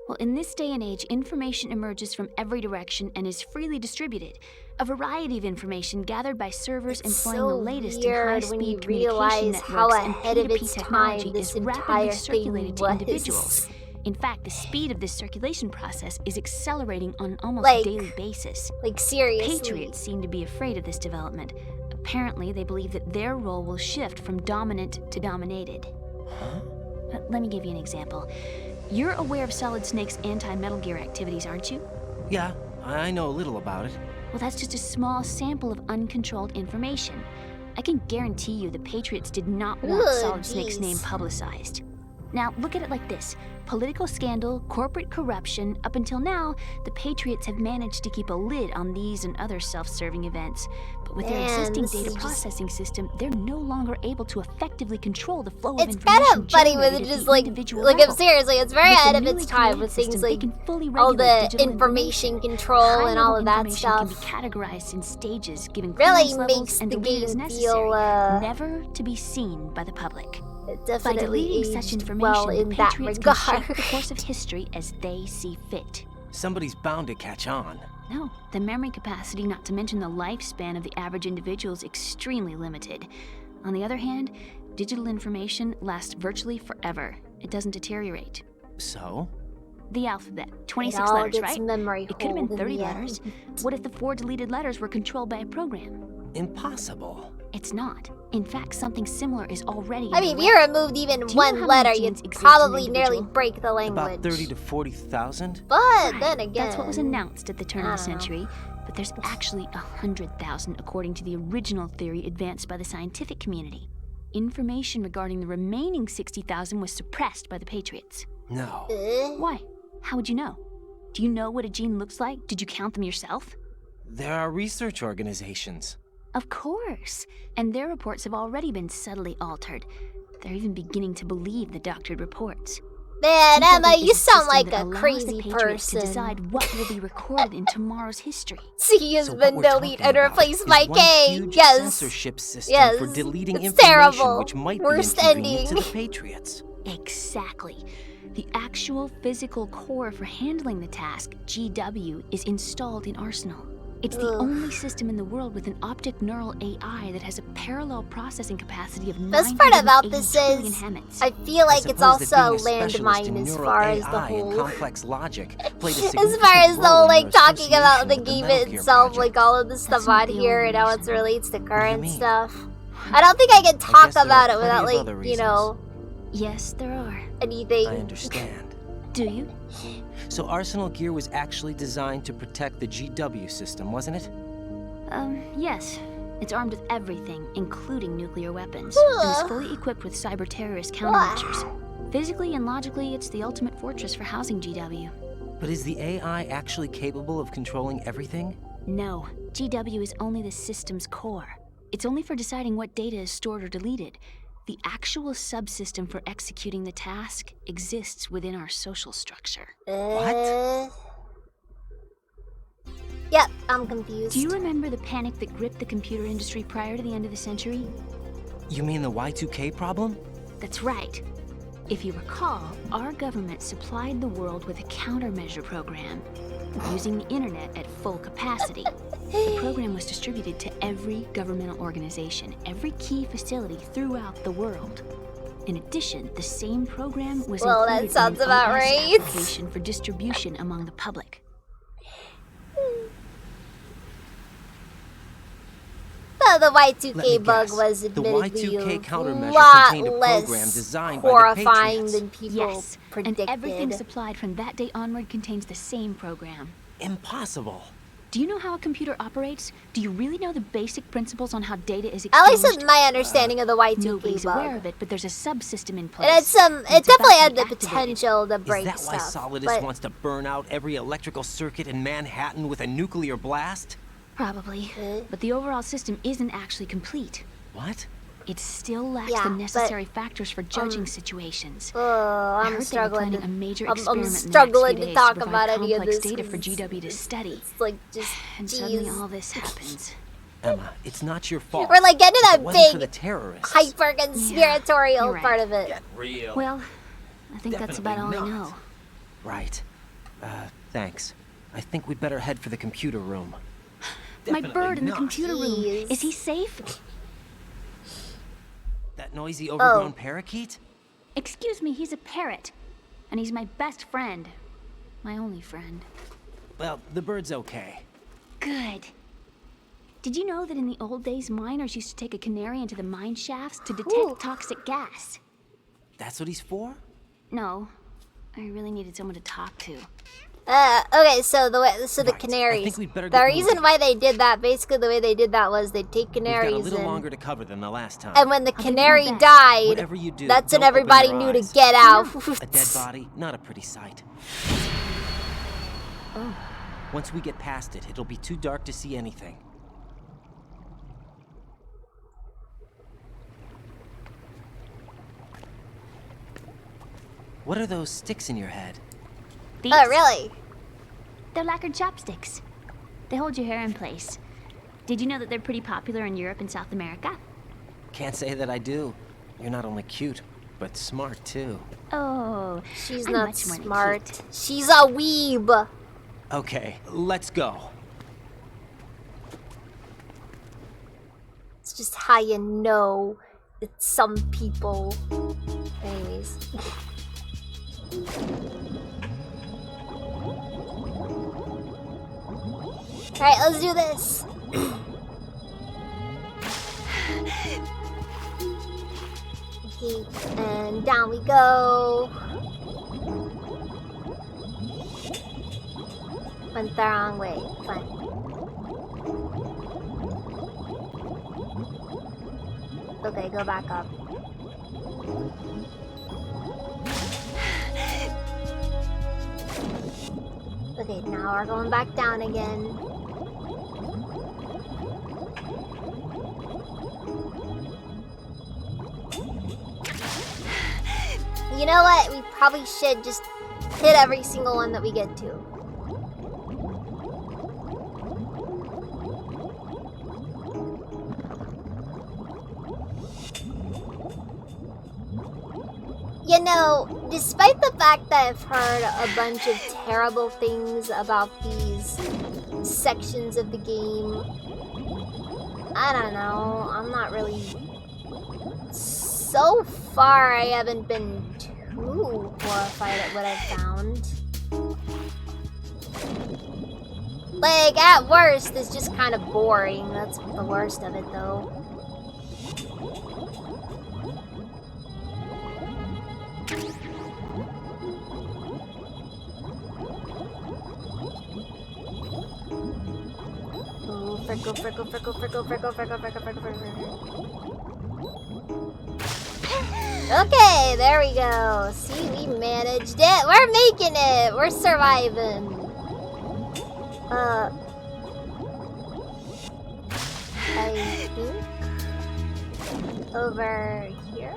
Well, in this day and age, information emerges from every direction and is freely distributed. A variety of information gathered by servers employing the latest in high-speed communication networks and P2P technology is rapidly circulated to individuals. In fact, the speed of this circulation process is accelerating on an almost daily basis. Like, seriously. Patriots seem to be afraid of this development. Apparently, they believe that their role will shift from dominant to dominated. Huh? Let me give you an example. You're aware of Solid Snake's anti-Metal Gear activities, aren't you? Yeah, I know a little about it. Well, that's just a small sample of uncontrolled information. I can guarantee you the Patriots did not want Solid Snake's name publicized. Now, look at it like this. Political scandal, corporate corruption, up until now, the Patriots have managed to keep a lid on these and other self-serving events. But with their existing data processing system, they're no longer able to effectively control the flow of information. It's kind of funny with it generated at just the like individual I'm level. seriously, it's very With the ahead of newly its time created with things system, like they can fully all regulate the digital information control and all of that stuff. Can be categorized in stages, giving Really clearance levels makes and the delivered as game necessary, feel never to be seen by the public. It By definitely deleting such aged information, well the in that Patriots can shape regard. the course of history as they see fit. Somebody's bound to catch on. No, the memory capacity, not to mention the lifespan of the average individual, is extremely limited. On the other hand, digital information lasts virtually forever. It doesn't deteriorate. So? The alphabet, 26 It all letters, gets right? memory It could have been hold in 30 the letters. end. What if the 4 deleted letters were controlled by a program? Impossible. It's not. In fact, something similar is already I mean, if underway. you removed even Do you know one how letter, many you'd genes exist in probably an nearly individual? break the language. About 30 to 40,000? But then again, That's what was announced at the turn of the I don't know. century, but there's actually 100,000 according to the original theory advanced by the scientific community. Information regarding the remaining 60,000 was suppressed by the Patriots. No. Why? How would you know? Do you know what a gene looks like? Did you count them yourself? There are research organizations. Of course. And their reports have already been subtly altered. They're even beginning to believe the doctored reports. Man, GW Emma, is you a sound system like that a allows crazy the Patriots person. to decide what will be recorded in tomorrow's history. C has So what been we're deleted talking and about replaced is by one K. huge Yes. censorship system Yes. for deleting It's information terrible. which might Worst be inconvenient ending. to the Patriots. Exactly. The actual physical core for handling the task, GW, is installed in Arsenal. It's the only system in the world with an optic neural AI that has a parallel processing capacity of Best part about 980 this trillion is, Hammets. I feel like it's Suppose that also a being specialist landmine in as neural far as the AI and whole. complex logic played a As significant far as the role whole, in like, your talking about the association with game Metal Gear itself, project. like all of the stuff That's not on the here only and how it reason. relates to current mean? stuff. I don't think I can talk guess there are about it plenty without, of like, other you know, Yes, there are. anything. I understand. Do you? So Arsenal Gear was actually designed to protect the GW system, wasn't it? Yes. It's armed with everything, including nuclear weapons, and is fully equipped with cyber-terrorist countermeasures. Physically and logically, it's the ultimate fortress for housing GW. But is the AI actually capable of controlling everything? No, GW is only the system's core. It's only for deciding what data is stored or deleted. The actual subsystem for executing the task exists within our social structure. What? Yep, I'm confused. Do you remember the panic that gripped the computer industry prior to the end of the century? You mean the Y2K problem? That's right. If you recall, our government supplied the world with a countermeasure program, using the internet at full capacity. The program was distributed to every governmental organization, every key facility throughout the world. In addition, the same program was included that sounds in an about OS right. application for distribution among the public. The Y2K bug guess. was The admittedly Y2K a countermeasure lot contained a less program designed by the horrifying Patriots. than people Yes, predicted. and everything supplied from that day onward contains the same program. Impossible. Do you know how a computer operates? Do you really know the basic principles on how data is At exchanged? least in my understanding of the Y2K Nobody's bug. aware of it, but there's a subsystem in place. And it's it definitely had the potential to break Is that why stuff. Solidus but wants to burn out every electrical circuit in Manhattan with a nuclear blast? Probably. But the overall system isn't actually complete. What? It still lacks Yeah, the but, necessary factors for judging situations. I'm I heard struggling. they were planning a major I'm experiment in the next struggling few to days talk provide about any of complex this. data for 'Cause GW to study. It's like just And suddenly jeez. all this happens. Emma, it's not your fault. We're like getting If that it wasn't for big the terrorists. hyper conspiratorial you're right. part of it. Get real. Well, I think that's about all I know. Right. Thanks. I think we'd better head for the computer room. My bird in the computer room. Jeez. Is he safe? That noisy, overgrown Oh. parakeet? Excuse me, he's a parrot. And he's my best friend. My only friend. Well, the bird's okay. Good. Did you know that in the old days, miners used to take a canary into the mine shafts to detect toxic gas? That's what he's for? No. I really needed someone to talk to. Okay, so the canaries. I think we'd better The get reason moving. why they did that, basically the way they did that was they'd take We've got a canaries little in, longer to cover than the last time. and when the I'll canary give you died, Whatever you do, that's when don't open everybody your knew to eyes. get out. A dead body, not a pretty sight. Once we get past it, it'll be too dark to see anything. What are those sticks in your head? These? Oh, really? They're lacquered chopsticks. They hold your hair in place. Did you know that they're pretty popular in Europe and South America? Can't say that I do. You're not only cute, but smart too. Oh, She's I'm not much more than smart. cute. She's a weeb. Okay, let's go. It's just how you know it's some people. Anyways. Alright, let's do this. Okay, and down we go. Went the wrong way. Fun. Okay, go back up. Okay, now we're going back down again. You know what? We probably should just hit every single one that we get to. You know, despite the fact that I've heard a bunch of terrible things about these sections of the game, I don't know, I'm not really... So far, I haven't been too horrified at what I've found. Like, at worst, it's just kind of boring. That's the worst of it, though. Ooh, for Go for it, go for it, go for it, go for it, go for it, go for it, go for it, go for it, go for it. Okay, there we go. See, we managed it. We're making it. We're surviving. I think over here.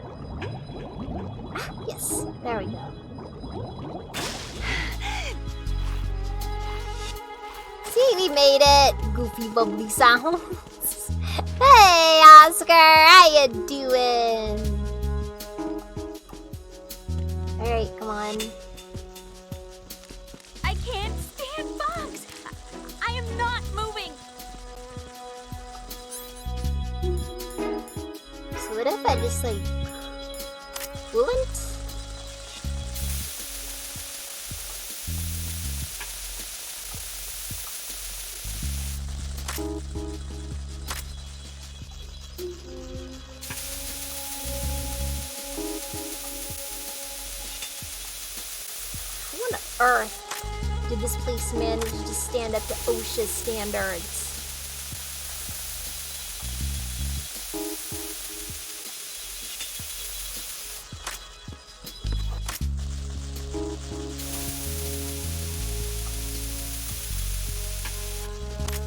Yes, there we go. See, we made it. Goofy bubbly sounds. Hey, Oscar, how you doing? Alright, come on. I can't stand bugs. I am not moving. So what if I just like fluent? How on earth did this place manage to stand up to OSHA standards?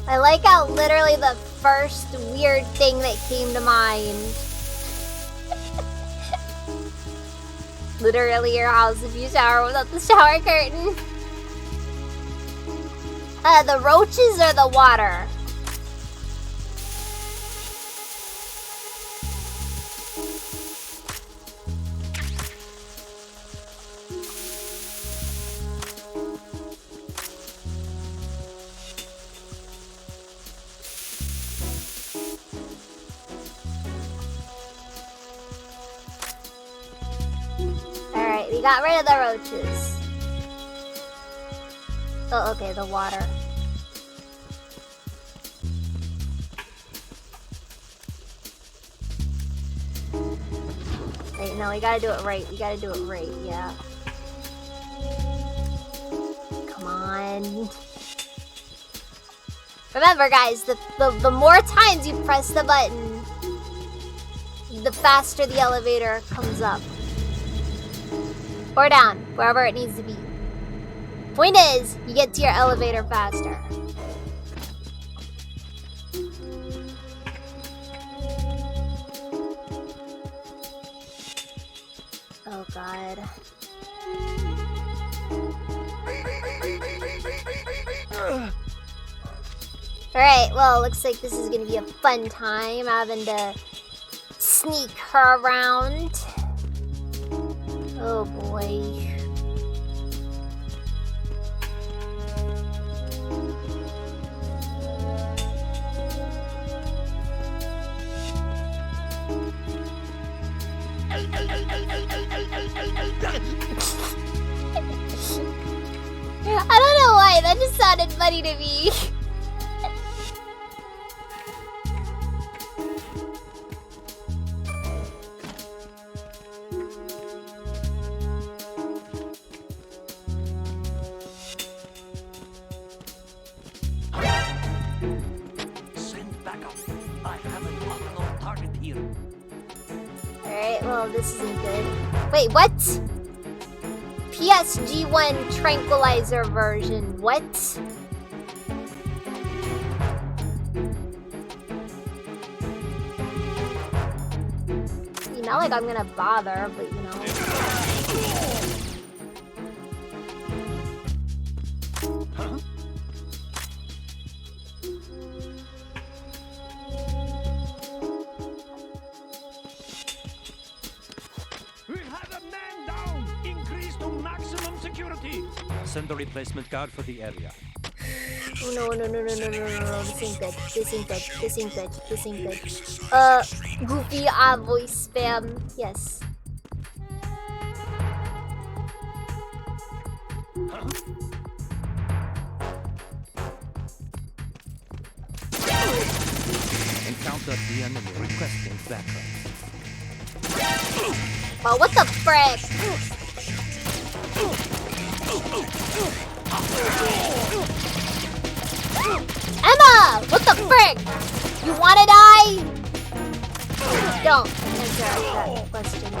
I like how literally the first weird thing that came to mind. Literally your house if you shower without the shower curtain. The roaches or the water? Alright, we got rid of the roaches. Oh, okay, the water. Wait, no, we gotta do it right. We gotta do it right, yeah. Come on. Remember, guys, the more times you press the button, the faster the elevator comes up. Or down, wherever it needs to be. Point is, you get to your elevator faster. Oh god. Alright, well, looks like this is gonna be a fun time having to sneak her around. Oh boy. I don't know why, that just sounded funny to me. Send back up. I have an unknown target here. Alright, well, this isn't good. Wait, what? PSG1 tranquilizer version. What? Not like I'm gonna bother, but you know. Huh? We have a man down. Increase to maximum security. Send a replacement guard for the area. Oh no, no, no, no, no, no, no, no, this ain't good, this ain't good, this ain't good, this ain't good. Goofy, voice spam, yes. Huh? Encounter the enemy requesting backup. Well, what the frick? Emma! What the frick? You wanna die? Don't answer that question.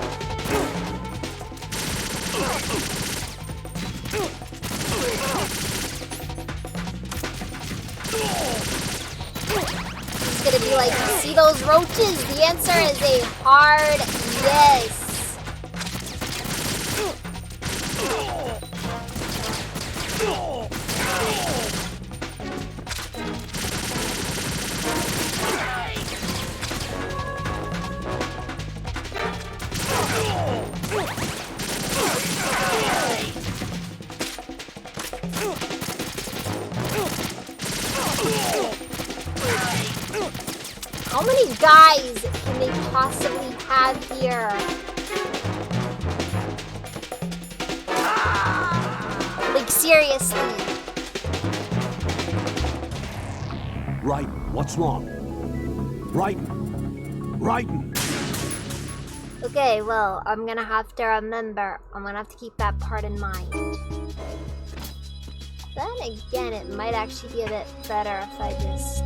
He's gonna be like, you see those roaches? The answer is a hard yes. How many guys can they possibly have here? Like, seriously. Right, what's wrong? Raiden! Okay, well, I'm gonna have to remember. I'm gonna have to keep that part in mind. Then again, it might actually be a bit better if I just...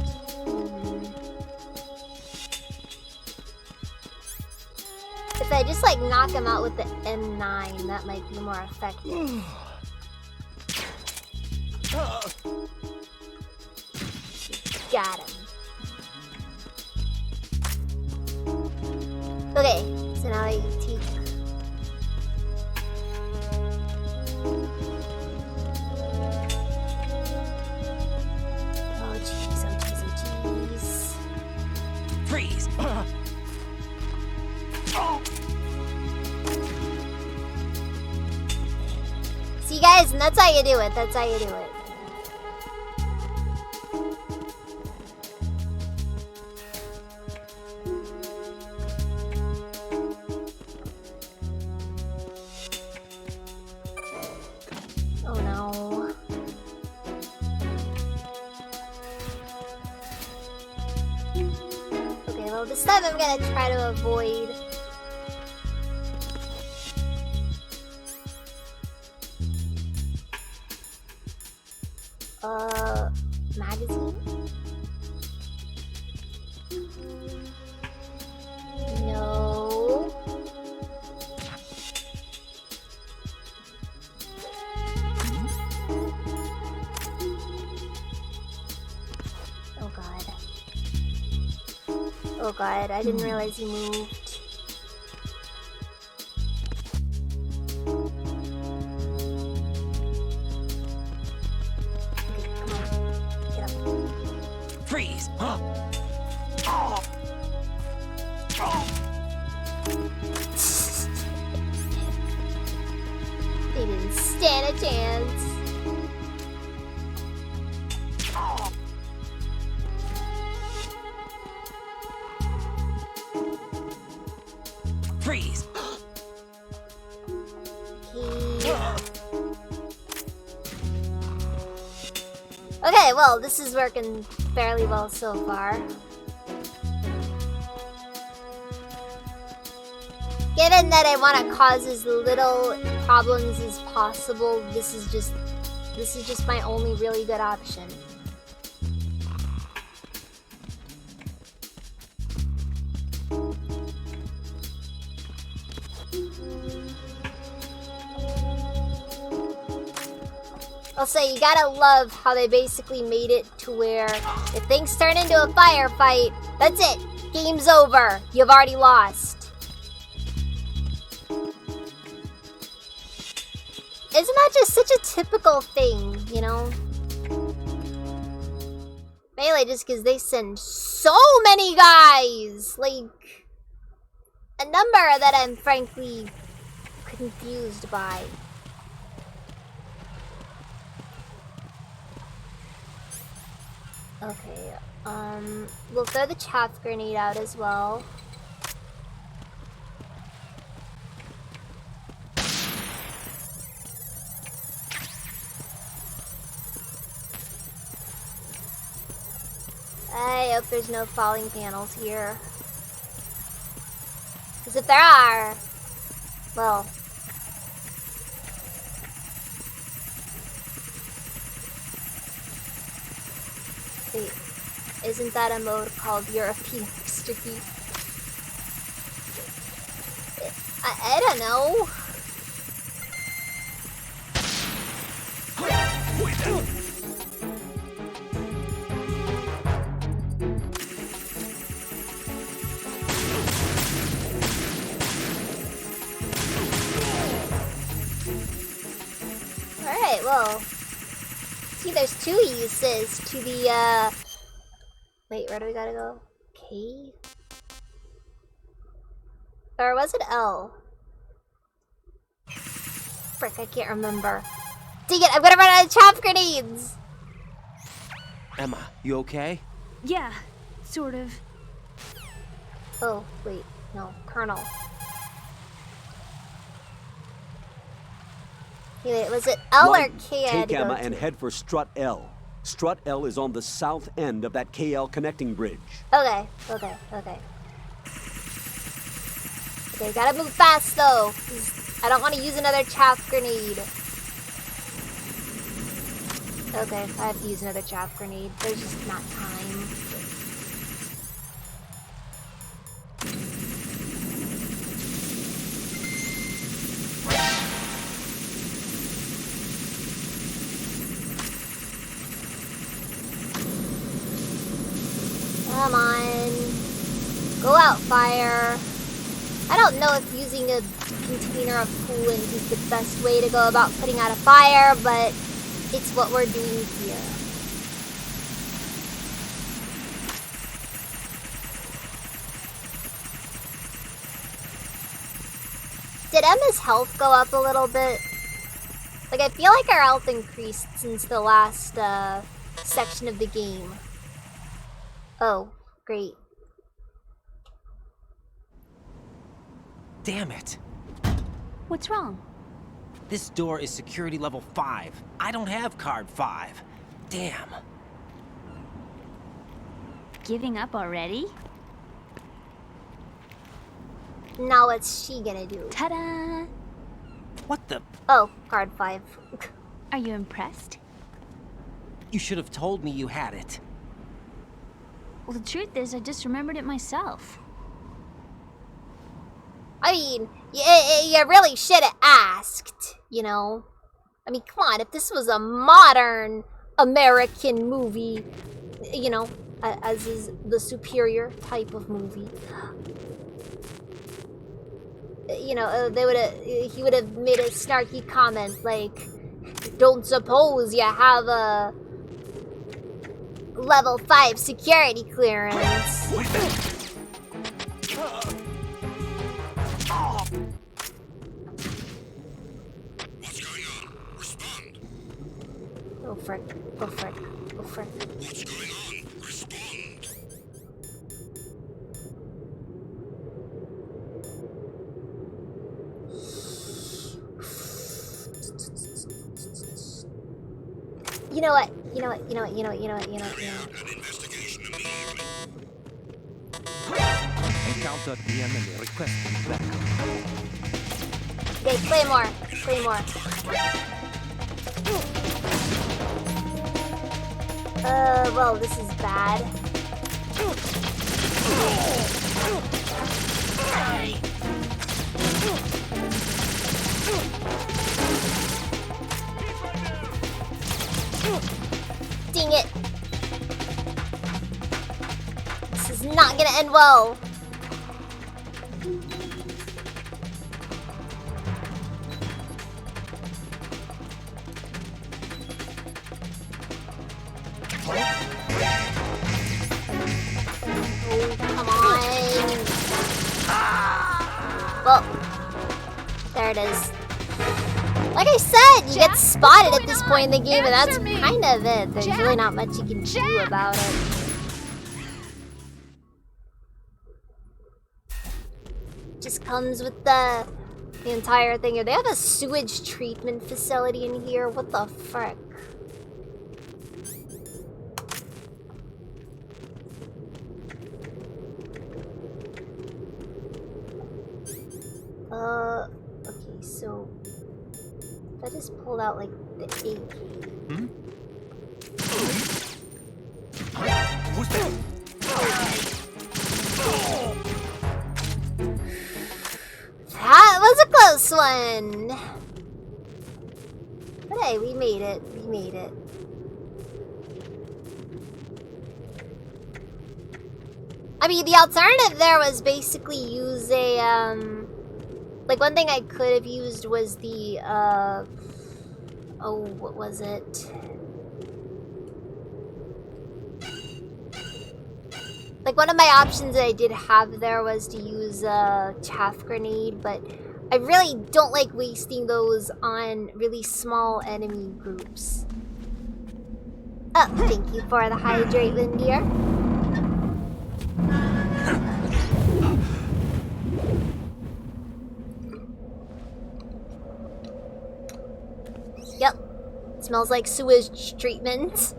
If I just, like, knock him out with the M9, that might be more effective. Got him. Okay, so now I take... Oh jeez, oh jeez, oh jeez. Freeze! See guys, and that's how you do it, that's how you do it. Oh no. Okay, well this time I'm gonna try to avoid... magazine? No. Oh god. Oh god, I didn't realize he moved. Freeze! They didn't stand a chance. Freeze! Okay, well, this is working fairly well so far. Given that I want to cause as little problems as possible, this is just my only really good option. I'll say, you gotta love how they basically made it to where if things turn into a firefight, that's it. Game's over. You've already lost. Isn't that just such a typical thing, you know? Mainly just because they send so many guys! Like, a number that I'm frankly confused by. Okay, we'll throw the chaff grenade out as well. I hope there's no falling panels here. Because if there are, well... Wait. Isn't that a mode called European Extreme? I don't know. Alright, well. See, there's two uses to the, Wait, where do we gotta go? K? Or was it L? Frick, I can't remember. Dang it, I'm gonna run out of chaff grenades! Emma, you okay? Yeah, sort of. Oh, wait, no, Colonel. Wait, was it L or K? Take Emma and head for Strut L. Strut L is on the south end of that KL connecting bridge. Okay. Okay, gotta move fast though. I don't want to use another chaff grenade. Okay, I have to use another chaff grenade. There's just not time. Come on. Go out, fire. I don't know if using a container of coolant is the best way to go about putting out a fire, but it's what we're doing here. Did Emma's health go up a little bit? Like, I feel like our health increased since the last section of the game. Oh, great. Damn it. What's wrong? This door is security level 5. I don't have card 5. Damn. Giving up already? Now what's she gonna do? Ta-da! What the? Oh, card 5. Are you impressed? You should have told me you had it. Well, the truth is, I just remembered it myself. I mean, you really should have asked, you know? I mean, come on, if this was a modern American movie, you know, as is the superior type of movie, you know, he would have made a snarky comment like, don't suppose you have a level 5 security clearance. What's going on? Respond. Go frick. Go frick. Go frick. What's going on? Respond. You know what? You know what? An investigation immediately. Encounter the enemy requesting backup. Okay, Claymore. Claymore. Well, this is bad. Dang it. This is not gonna end well. Oh, come on. Well, there it is. Like I said, you get spotted at this point in the game, and that's kind of it. There's really not much you can do about it. Just comes with the entire thing here. They have a sewage treatment facility in here. What the frick? Okay, so if I just pulled out like the AK. Who's that? this one. But hey, we made it. We made it. I mean, the alternative there was basically use a, like, one thing I could have used was the, oh, what was it? Like, one of my options that I did have there was to use a chaff grenade, but I really don't like wasting those on really small enemy groups. Oh, thank you for the hydrate, Lindier. Yep. Smells like sewage treatment.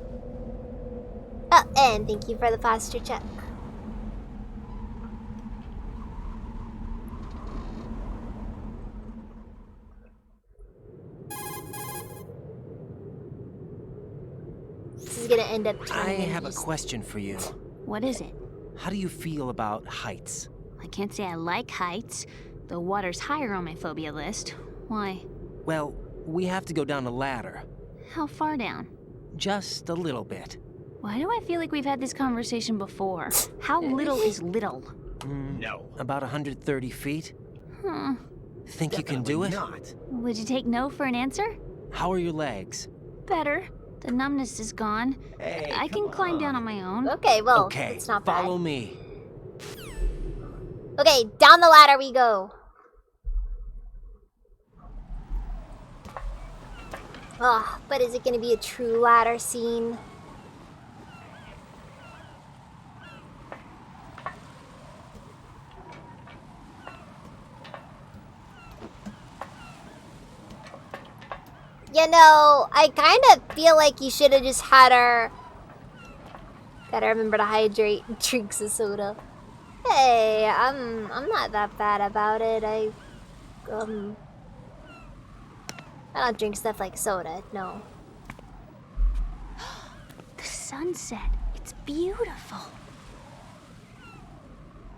Oh, and thank you for the faster check. This is gonna end up I turning have a question for you. What is it? How do you feel about heights? I can't say I like heights. The water's higher on my phobia list. Why? Well, we have to go down a ladder. How far down? Just a little bit. Why do I feel like we've had this conversation before? How little is little? No. About 130 feet? Huh. Think you can do it? Not. Would you take no for an answer? How are your legs? Better. The numbness is gone. Hey, I can climb down on my own. Okay, well, okay, it's not bad. follow me. Okay, down the ladder we go. Oh, but is it gonna be a true ladder scene? You know, I kind of feel like you should have just had her. Gotta remember to hydrate and drink some soda. Hey, I'm not that bad about it. I don't drink stuff like soda, no. The sunset. It's beautiful.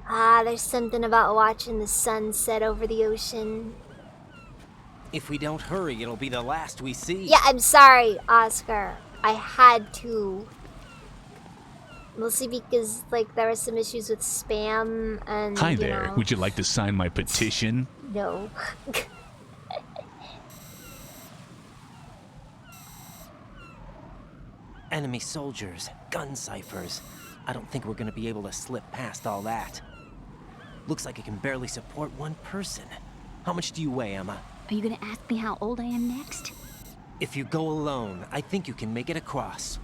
Ah, there's something about watching the sunset over the ocean. If we don't hurry, it'll be the last we see. Yeah, I'm sorry, Oscar. I had to. Mostly because, like, there were some issues with spam and, Hi you there. know. Would you like to sign my petition? No. Enemy soldiers, gun ciphers. I don't think we're gonna be able to slip past all that. Looks like it can barely support one person. How much do you weigh, Emma? Are you gonna ask me how old I am next? If you go alone, I think you can make it across.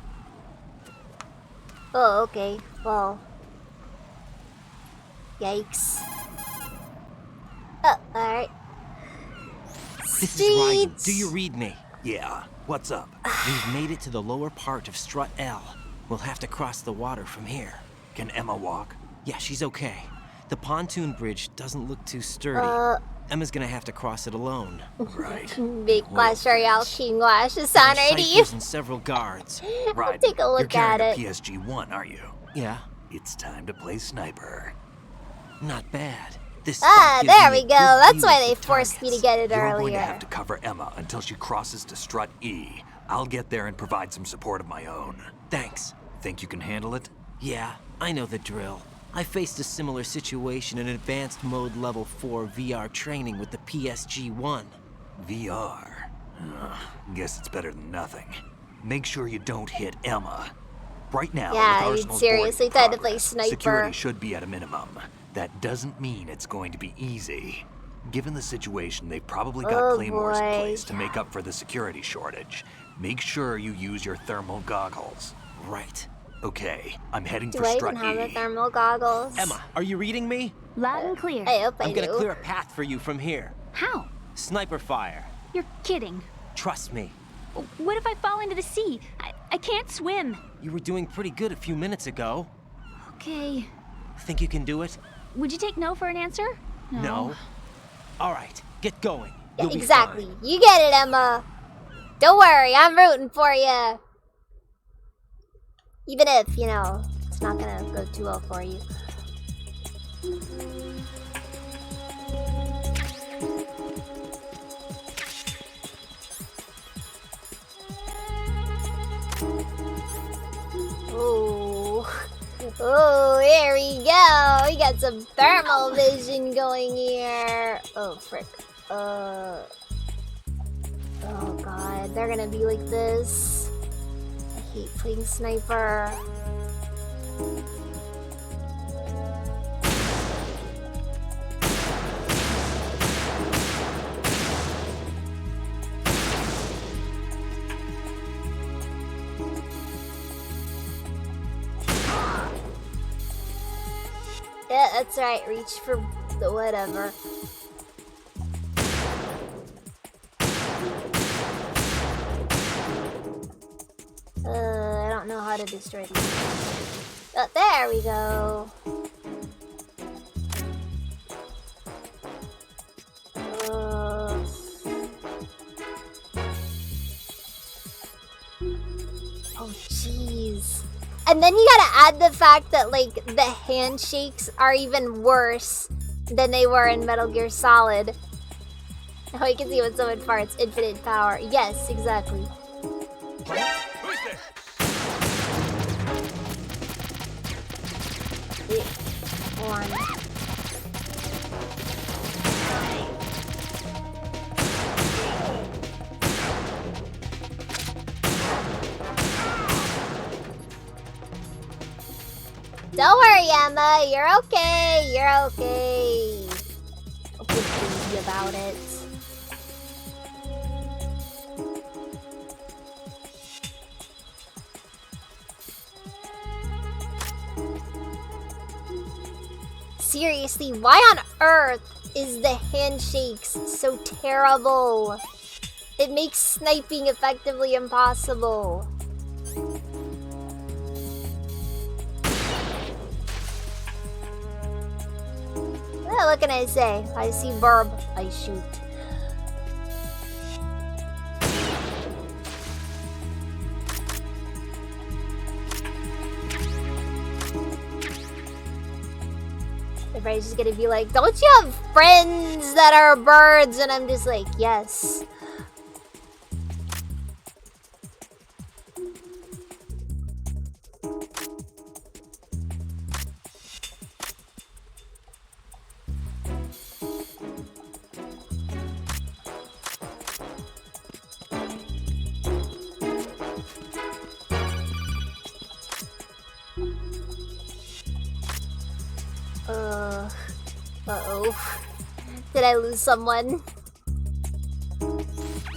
Oh, okay. Well. Yikes. Oh, alright. This is Ryden. Do you read me? Yeah. What's up? We've made it to the lower part of Strut L. We'll have to cross the water from here. Can Emma walk? Yeah, she's okay. The pontoon bridge doesn't look too sturdy. Emma's gonna have to cross it alone. Right. Big Clash Royale King Wash is on already. Ciphers and several guards. Right. Take a look You're carrying at it. a PSG-1, are you? Yeah. It's time to play sniper. Not bad. This Ah, spot gives there me we a go. good That's view why of they the forced me to targets. get it You're going to earlier. have to cover Emma until she crosses to Strut E. I'll get there and provide some support of my own. Thanks. Think you can handle it? Yeah, I know the drill. I faced a similar situation in advanced mode level 4 VR training with the PSG-1. VR? Guess it's better than nothing. Make sure you don't hit Emma. Right now, Yeah, with you'd Arsenal's seriously boarding tried to play progress, sniper. Security should be at a minimum. That doesn't mean it's going to be easy. Given the situation, they've probably got Oh, claymores in boy. place to make up for the security shortage. Make sure you use your thermal goggles. Right. Okay, I'm heading Do for I Strut even have the E. thermal goggles? Emma, are you reading me? Loud and clear. I hope I I'm gonna do. clear a path for you from here. How? Sniper fire. You're kidding. Trust me. What if I fall into the sea? I can't swim. You were doing pretty good a few minutes ago. Okay. Think you can do it? Would you take no for an answer? No. All right, get going. Yeah, You'll be exactly. fine. You get it, Emma. Don't worry, I'm rooting for you. Even if, you know, it's not gonna go too well for you. get some thermal vision going here. Oh, frick. Oh god, they're gonna be like this. I hate playing sniper. Yeah, that's right. Reach for the whatever. I don't know how to destroy these. Oh, there we go. Oh, jeez. And then you gotta add the fact that, like, the handshakes are even worse than they were in Metal Gear Solid. Oh, you can see when someone farts, infinite power. Yes, exactly. Who's this? One. Don't worry, Emma. You're okay. You're okay. Don't be crazy about it. Seriously, why on earth is the handshakes so terrible? It makes sniping effectively impossible. Well, what can I say? I see burb, I shoot. Everybody's just gonna be like, don't you have friends that are birds? And I'm just like, yes. Uh-oh. Did I lose someone?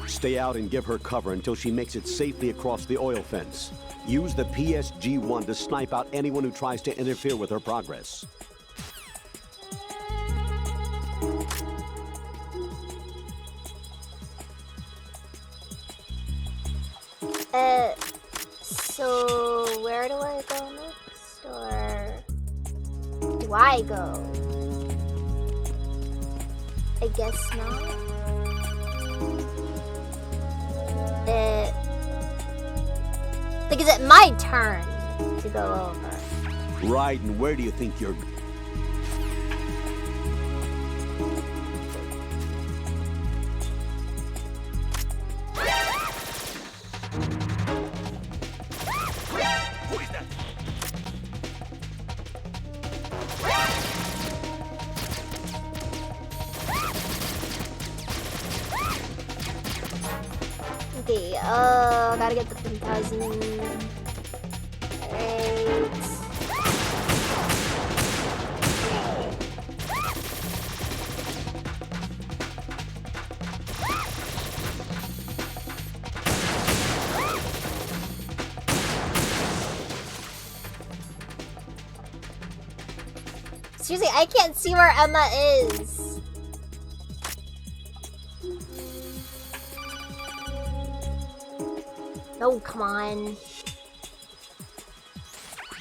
Stay out and give her cover until she makes it safely across the oil fence. Use the PSG-1 to snipe out anyone who tries to interfere with her progress. So where do I go next? Or do I go? I guess not. Like, is it my turn to go over? Right, and where do you think you're... Okay, gotta get the 10,000. Alright. Seriously, I can't see where Emma is. Oh, come on.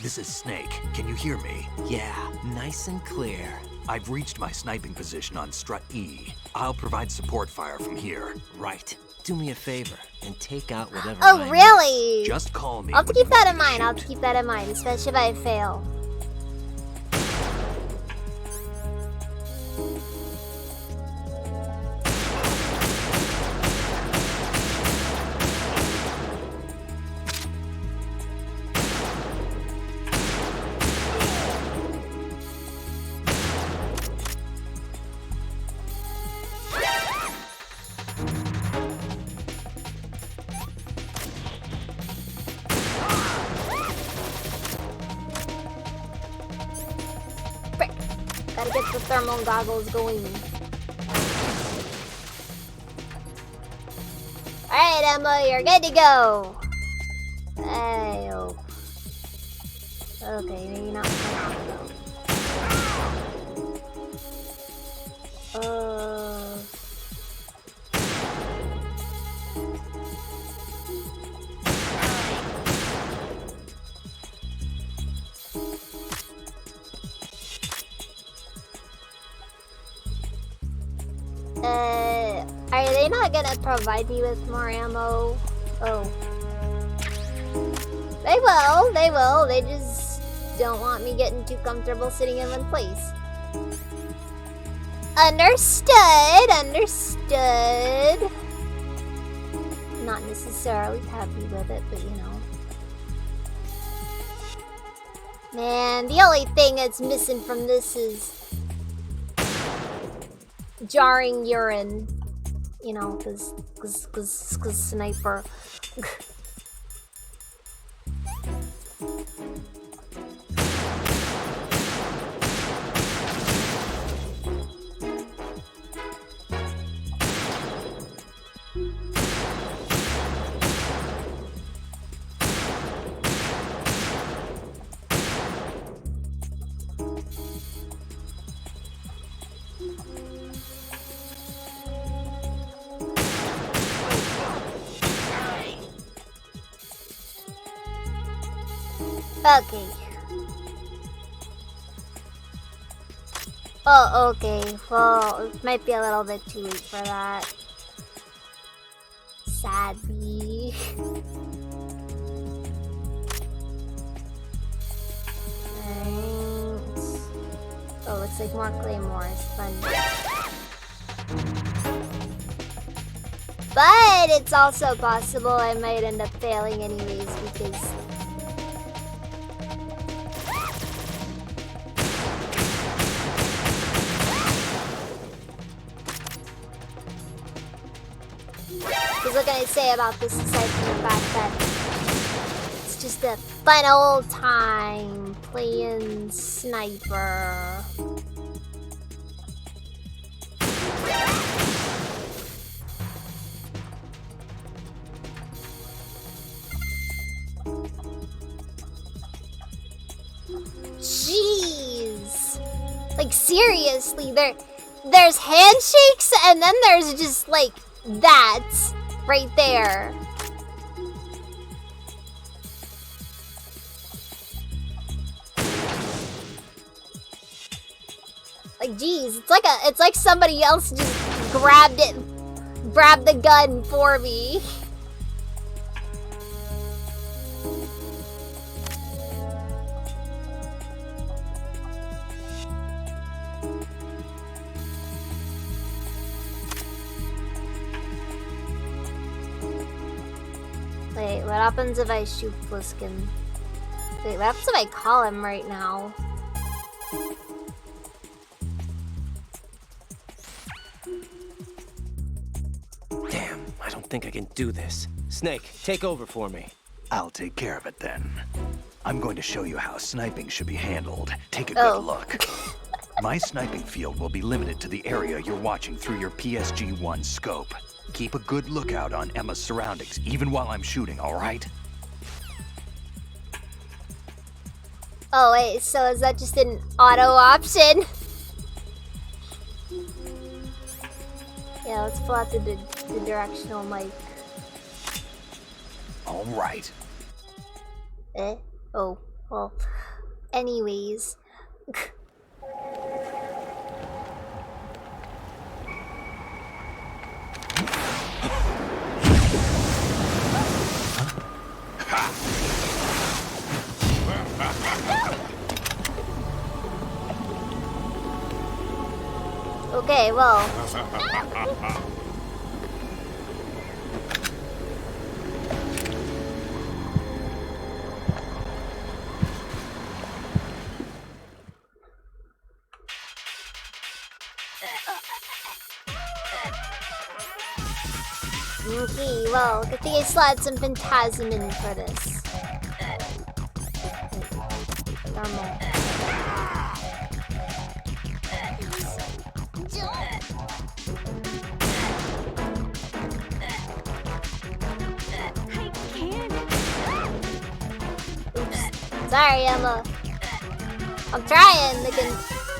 This is Snake. Can you hear me? Yeah, nice and clear. I've reached my sniping position on Strut E. I'll provide support fire from here. Right. Do me a favor and take out whatever. Oh, really? Just call me. I'll have to keep that in mind. I'll have to keep that in mind, especially if I fail. the thermal goggles going. Alright, Emma, you're good to go. Hey, oh. Okay, maybe not for now, though. Are they not gonna provide me with more ammo? Oh. They will. They just don't want me getting too comfortable sitting in one place. Understood. Not necessarily happy with it, but you know. Man, the only thing that's missing from this is jarring urine. You know, cause sniper. Okay. Oh, okay. Well, it might be a little bit too late for that. Sadly. Right. Oh, looks like more claymores. Fun. But it's also possible I might end up failing anyways because what can I say about this aside from the fact that it's just a fun old time playing sniper. Jeez! Like seriously, there's handshakes and then there's just like that. Right there. Like geez, it's like somebody else just grabbed the gun for me. Wait, what happens if I shoot Pliskin? Wait, what happens if I call him right now? Damn, I don't think I can do this. Snake, take over for me. I'll take care of it then. I'm going to show you how sniping should be handled. Take a good look. My sniping field will be limited to the area you're watching through your PSG-1 scope. Keep a good lookout on Emma's surroundings, even while I'm shooting, all right? Oh wait, so is that just an auto option? Yeah, let's pull out the directional mic. All right. Oh, well. Anyways. Okay, well. Okay, well, good thing I slid some Phantasm in for this. Normal. Sorry, Emma. I'm trying. The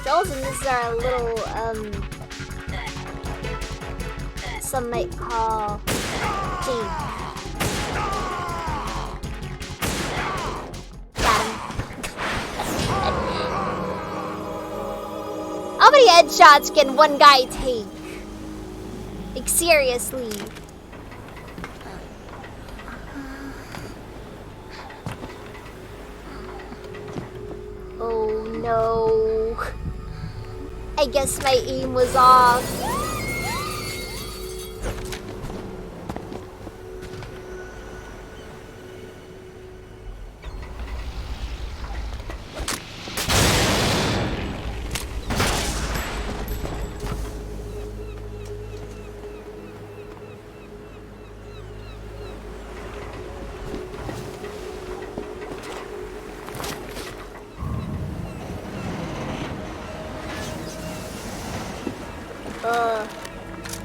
controls in this are a little, some might call jank. Got him. How many headshots can one guy take? Like, seriously. Oh no. I guess my aim was off.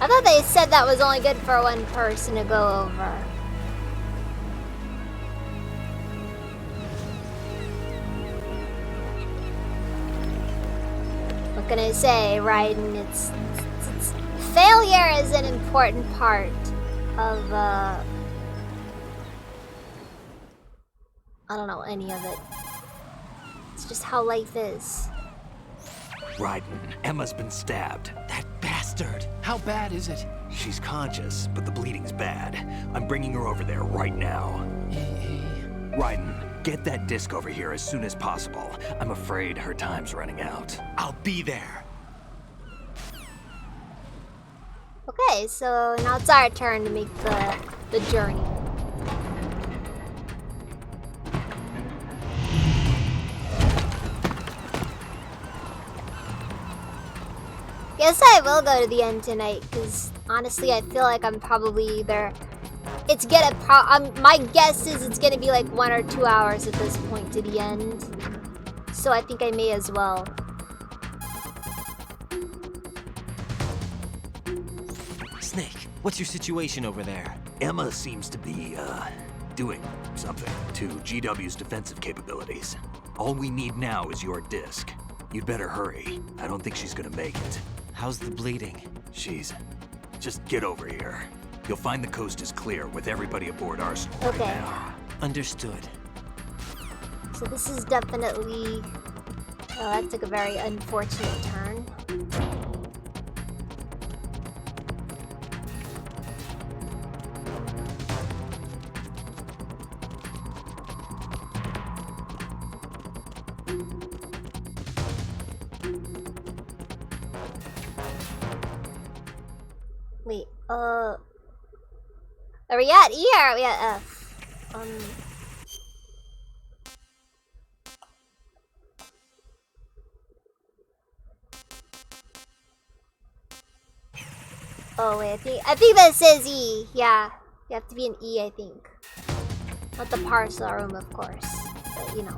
I thought they said that was only good for one person to go over. What can I say, Raiden? It's failure is an important part of I don't know any of it. It's just how life is. Raiden, Emma's been stabbed. That bastard. How bad is it? She's conscious, but the bleeding's bad. I'm bringing her over there right now. Raiden, get that disc over here as soon as possible. I'm afraid her time's running out. I'll be there. Okay, so now it's our turn to make the journey. Guess I will go to the end tonight, because honestly I feel like I'm probably either... It's gonna my guess is it's gonna be like 1 or 2 hours at this point to the end. So I think I may as well. Snake, what's your situation over there? Emma seems to be, doing something to GW's defensive capabilities. All we need now is your disc. You'd better hurry. I don't think she's gonna make it. How's the bleeding? Just get over here. You'll find the coast is clear with everybody aboard Arsenal right Okay. now. Understood. So this is definitely... Oh, that took a very unfortunate turn. Wait, are we at E or are we at F? Oh wait, I think this is E. Yeah, you have to be an E, I think. Not the parcel room, of course, but you know.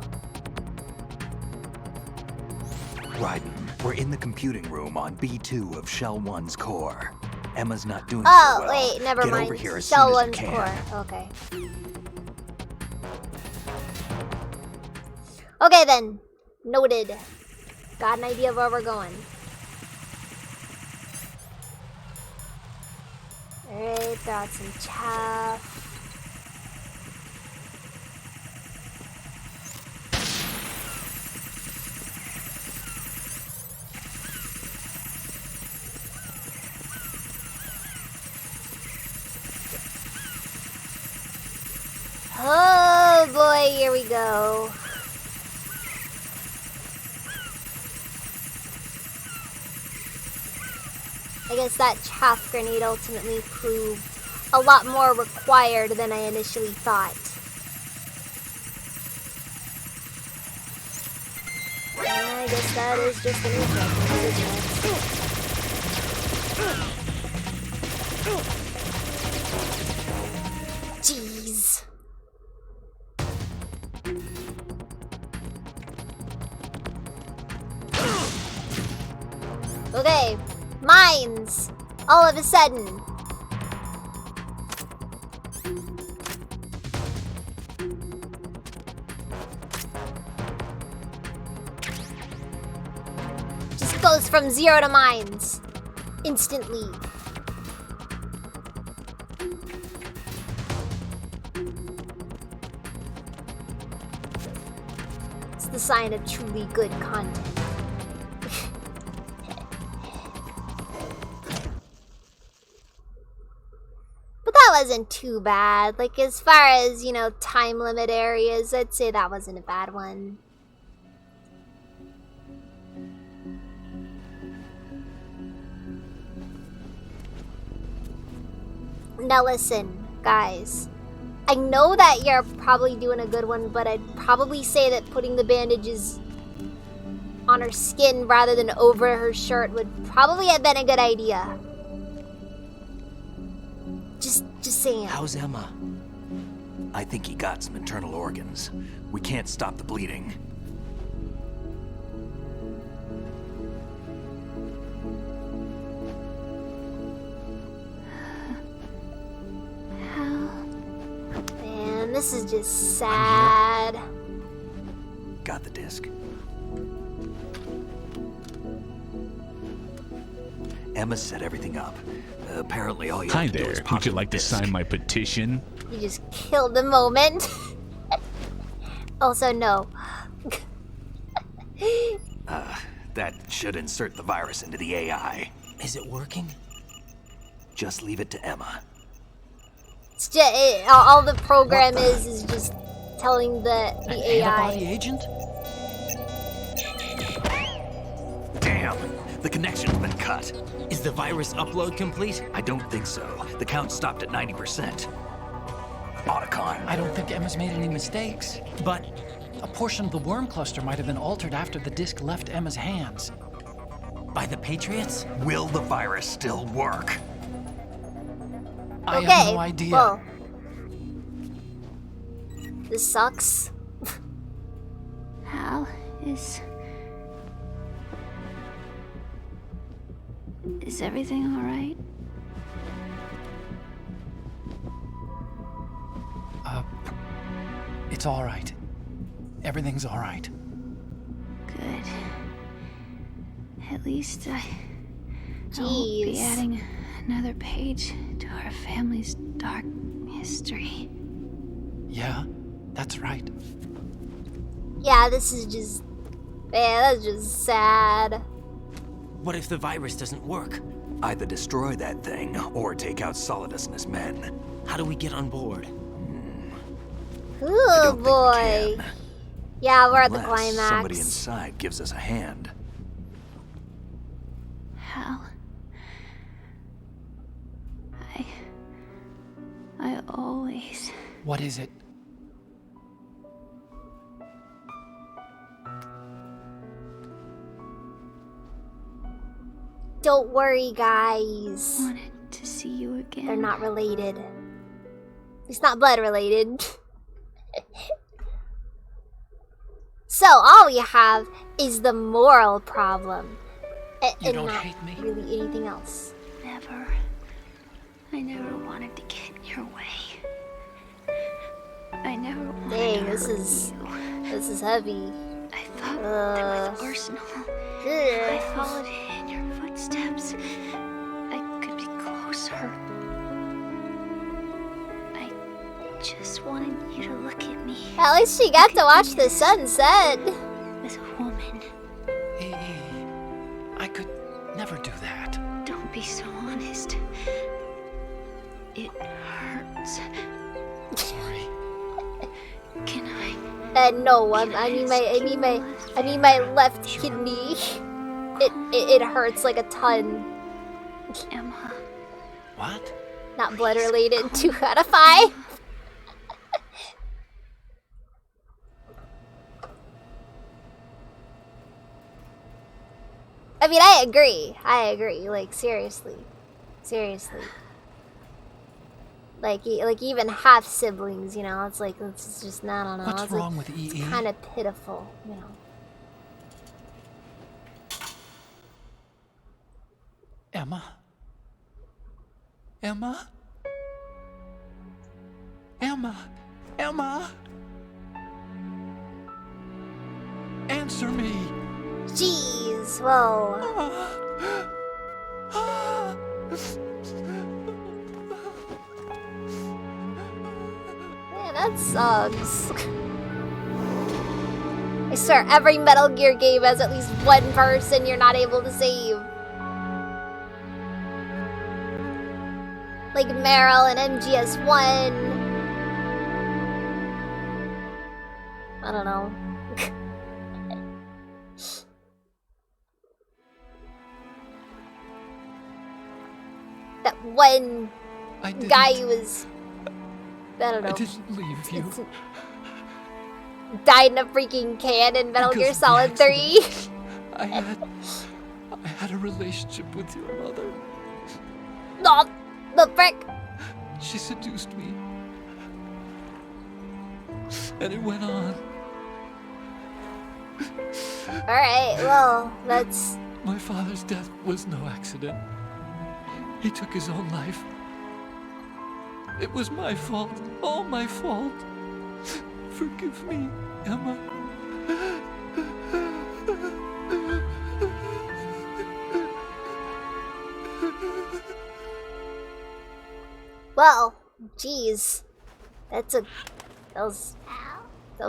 Raiden, we're in the computing room on B2 of Shell 1's core. Emma's not doing Oh, so well. wait, never Get mind. over here as Shell soon as you 1's can. core. Okay. Okay then. Noted. Got an idea of where we're going. Alright, got some chaff. Oh boy, here we go. I guess that chaff grenade ultimately proved a lot more required than I initially thought. I guess that is just an Jeez. Okay, mines, all of a sudden. from 0 to mines. Instantly. It's the sign of truly good content. But that wasn't too bad. Like, as far as, you know, time limit areas, I'd say that wasn't a bad one. Now listen, guys. I know that you're probably doing a good one, but I'd probably say that putting the bandages on her skin rather than over her shirt would probably have been a good idea. Just saying. How's Emma? I think he got some internal organs. We can't stop the bleeding. Man, this is just sad. Got the disc. Emma set everything up. Apparently all you Hi have to do there. is Would pop you in like the to disc. sign my petition? You just killed the moment. Also, no. That should insert the virus into the AI. Is it working? Just leave it to Emma. It's just, all the program is just telling the AI. Antibody agent? Damn! The connection's been cut. Is the virus upload complete? I don't think so. The count stopped at 90%. Otacon. I don't think Emma's made any mistakes. But a portion of the worm cluster might have been altered after the disc left Emma's hands. By the Patriots? Will the virus still work? I have no idea. Well, this sucks. Hal, is everything all right? It's all right. Everything's all right. Good. At least I won't be adding another page to our family's dark history. Yeah, that's right. Yeah, this is just... Man, that's just sad. What if the virus doesn't work? Either destroy that thing, or take out Solidus and his men. How do we get on board? Oh boy. Yeah, we're at the Unless climax. somebody inside gives us a hand. Hal, I always... What is it? Don't worry, guys. wanted to see you again. They're not related. It's not blood related. So all we have is the moral problem. You and don't not hate me? really anything else. Never. I never wanted to get in your way. I never wanted Dang, to this hurt is you. this is heavy. I thought that with Arsenal, if I followed in your footsteps, I could be closer. I just wanted you to look at me. At least she got to watch the sunset. As a woman. I could never do that. Don't be so honest. It hurts. Sorry. Can I? No, I mean my left kidney. It hurts like a ton. Emma. What? Not blood related. 2 out of 5. I mean, I agree. Like, seriously. Like even half siblings, you know, it's like, it's just, I don't know. What's it's wrong like, with EE? It's kind of pitiful, you know. Emma? Emma? Emma? Emma? Answer me! Jeez. jeez. Well. Man, that sucks. I swear, every Metal Gear game has at least one person you're not able to save. Like Meryl and MGS1. I don't know. That one guy who was... I don't know. I didn't leave you. Died in a freaking can in Metal Gear Solid 3. I had a relationship with your mother. No, the frick. She seduced me. And it went on. Alright, well, that's... My father's death was no accident. He took his own life. It was my fault. All my fault. Forgive me, Emma. Well, geez. That was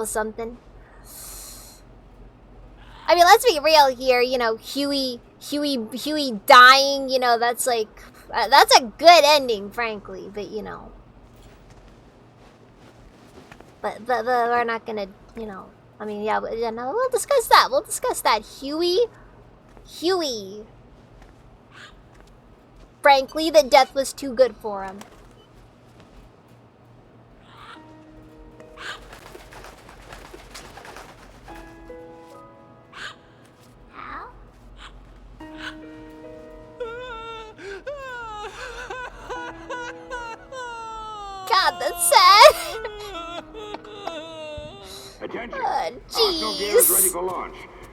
something. I mean, let's be real here, you know, Huey dying, you know, that's like, that's a good ending, frankly, but you know. But we're not gonna, you know, I mean, yeah, no, we'll discuss that. Huey. Frankly, the death was too good for him. God, that's sad. Attention. Jeez.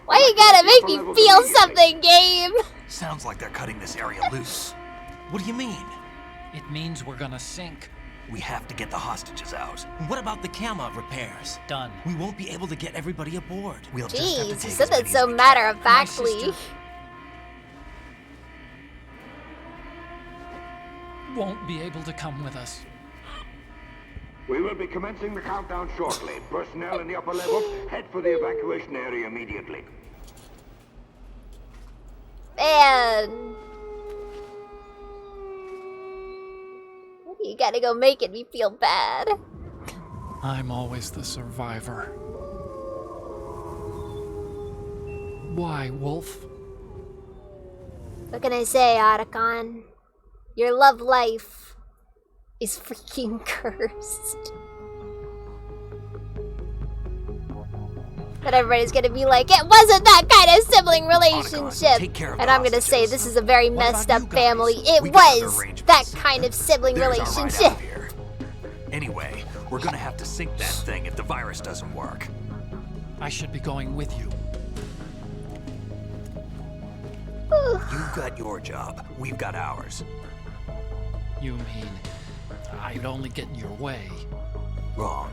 Why you gotta make me feel something, game? Sounds like they're cutting this area loose. What do you mean? It means we're gonna sink. We have to get the hostages out. What about the camo repairs? Done. We won't be able to get everybody aboard. We'll just have to Jeez, take you said as many that so as we matter-of-factly. Won't be able to come with us. We will be commencing the countdown shortly. Personnel in the upper levels, head for the evacuation area immediately. Man. You gotta go making me feel bad. I'm always the survivor. Why, Wolf? What can I say, Otacon? Your love life is freaking cursed. But everybody's gonna be like, it wasn't that kind of sibling relationship. And I'm gonna say this is a very messed up family. It was that kind of sibling relationship. Anyway, we're gonna have to sink that thing if the virus doesn't work. I should be going with you. You've got your job. We've got ours. You mean I'd only get in your way? Wrong.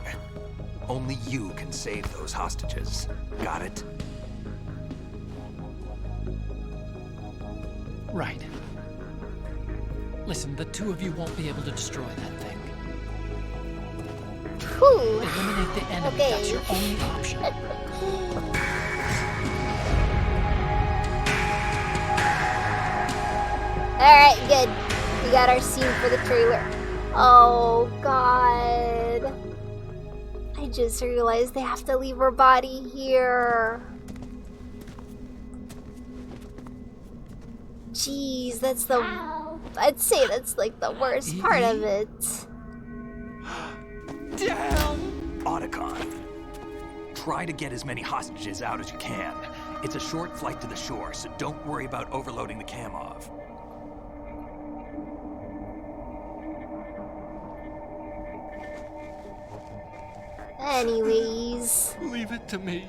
Only you can save those hostages. Got it? Right. Listen, the two of you won't be able to destroy that thing. Whew. Eliminate the enemy. Okay. That's your only option. Alright, good. We got our scene for the trailer. Oh, God. I just realized they have to leave her body here. Jeez, that's the... I'd say that's like the worst part of it. Damn! Otacon, try to get as many hostages out as you can. It's a short flight to the shore, so don't worry about overloading the Kamov. Anyways. Leave it to me.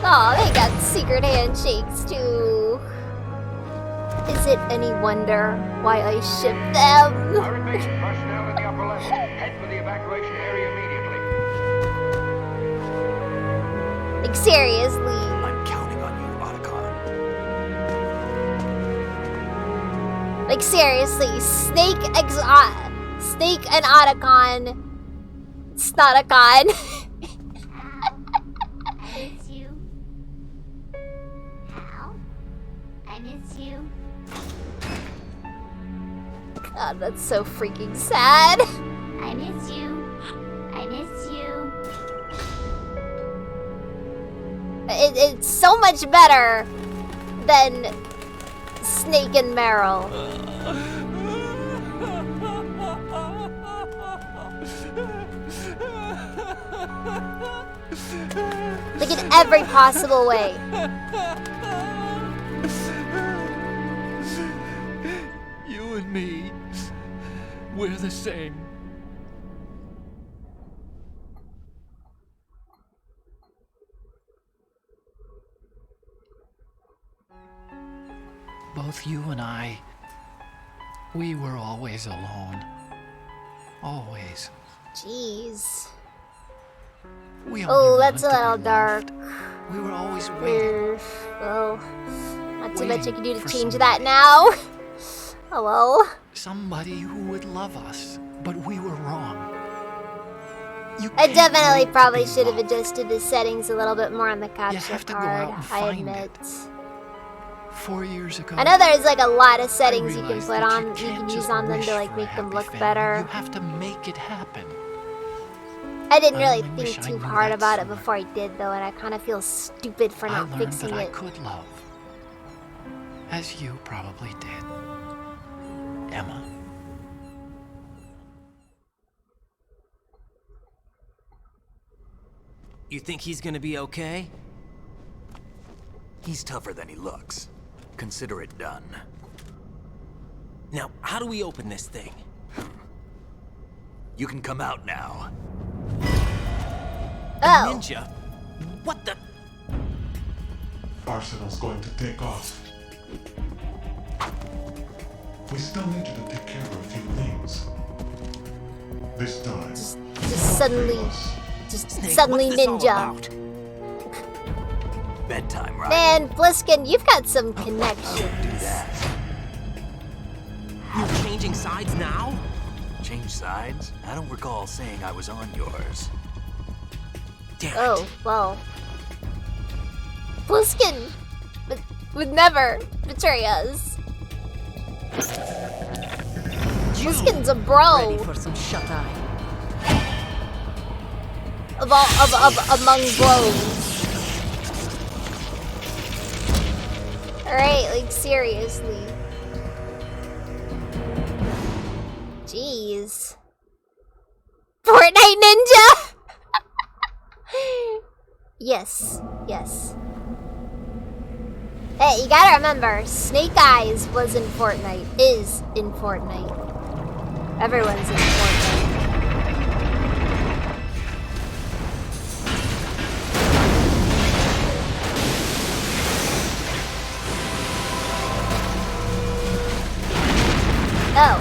Oh, they got secret handshakes too. Is it any wonder why I ship them? I repeat, personnel in the upper levels, head for the evacuation area immediately. Like, seriously. I'm counting on you, Otacon. Like, seriously. Snake and Otacon. It's not a con. I miss you. Hal? I miss you. God, that's so freaking sad. I miss you. I miss you. It's so much better than Snake and Meryl. Like, in every possible way. You and me, we're the same. Both you and I, we were always alone. Always. Jeez. We Oh, only that's a wanted to little be dark. loved. We were always waiting. Well, not too much I can do to for change somebody. that now. Oh well. Somebody who would love us, but we were wrong. I definitely probably should have adjusted the settings a little bit more on the capture have to go card. out and I find admit. 4 years ago. I know there's like a lot of settings you can realized put that on, you you can't can use just on them wish to like for a make them happy look family. better. You have to make it happen. I didn't I really only wish think I too knew hard that about it sooner. before I did though, and I kind of feel stupid for I not learned fixing that I it. could love, as you probably did, Emma. You think he's gonna be okay? He's tougher than he looks. Consider it done. Now, how do we open this thing? You can come out now. Oh. Ninja? What the? Arsenal's going to take off. We still need you to take care of a few things. This time, Just suddenly What's this all ninja. about? Bedtime, right? Man, Bliskin, you've got some connections. You're changing sides now? Change sides? I don't recall saying I was on yours. Oh, well. Bliskin would never betray us. Bliskin's a bro. Ready for some shut-eye. Among bros. Alright, like seriously. Jeez. Fortnite Ninja! Yes, yes. Hey, you gotta remember, Snake Eyes was in Fortnite, is in Fortnite. Everyone's in Fortnite. Oh.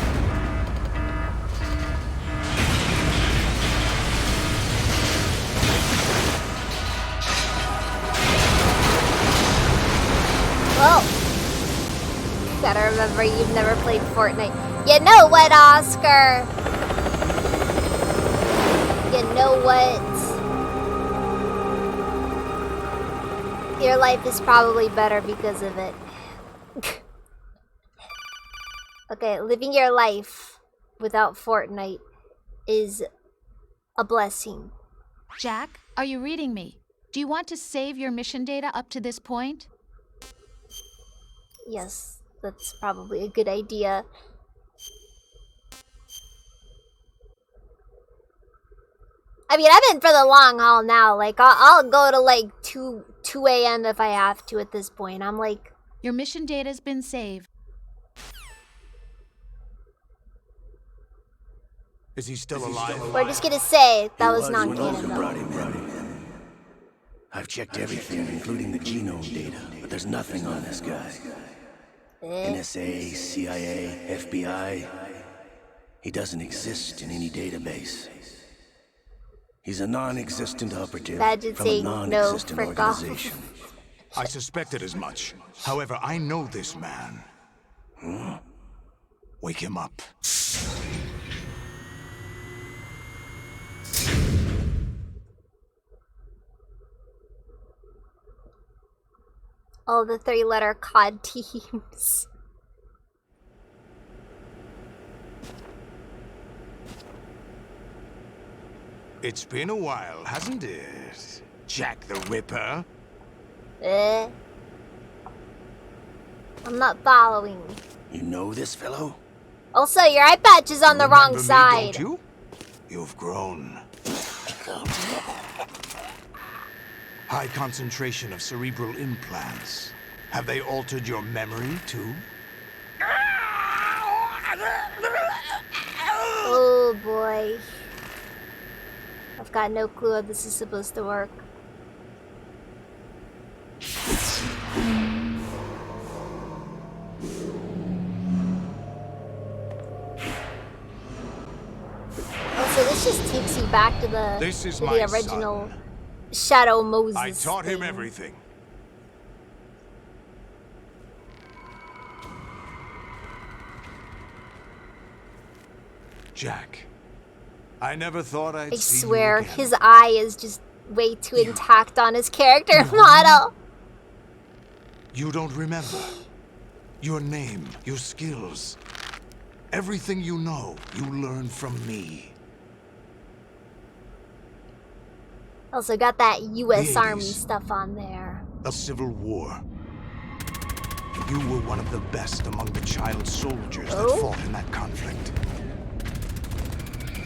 Whoa. Gotta remember you've never played Fortnite. You know what, Oscar? You know what? Your life is probably better because of it. Okay, living your life without Fortnite is a blessing. Jack, are you reading me? Do you want to save your mission data up to this point? Yes, that's probably a good idea. I mean, I'm in for the long haul now. Like, I'll go to like 2 a.m. if I have to at this point. I'm like... Your mission data's been saved. Is he still alive? We're just gonna say that was When non-canon Olga though. brought him in. I've checked everything, including the genome data, but there's nothing on this guy. NSA, CIA, FBI. He doesn't exist in any database. He's a non-existent operative Badge's from a saying no, non-existent frick off. organization. I suspected as much. However, I know this man. Wake him up. All the 3-letter COD teams. It's been a while, hasn't it? Jack the Ripper? I'm not following. You know this fellow? Also, your eye patch is on the wrong Remember me, side. don't you? You've grown. High concentration of cerebral implants. Have they altered your memory, too? Oh boy. I've got no clue how this is supposed to work. Also, this just takes you back to the original Shadow Moses. I taught him thing. everything. Jack, I never thought I'd I see swear, you again. his eye is just way too intact on his character model. You don't remember. Your name, your skills. Everything you know, you learned from me. Also got that U.S. The Army 80s. stuff on there. A civil war. You were one of the best among the child soldiers that fought in that conflict.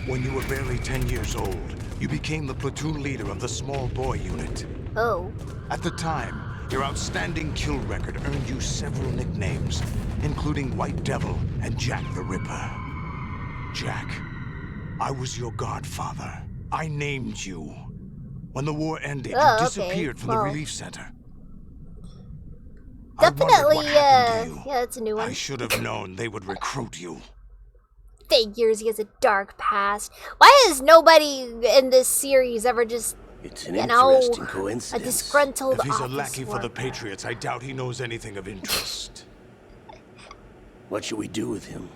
When you were barely 10 years old, you became the platoon leader of the small boy unit. Oh. At the time, your outstanding kill record earned you several nicknames, including White Devil and Jack the Ripper. Jack, I was your godfather. I named you. When the war ended, you disappeared from the relief center. Definitely, yeah, it's a new one. I should have known they would recruit you. Figures he has a dark past. Why has nobody in this series ever just, It's an you know, interesting a coincidence. disgruntled If he's a office lackey for the worker? Patriots, I doubt he knows anything of interest. What should we do with him?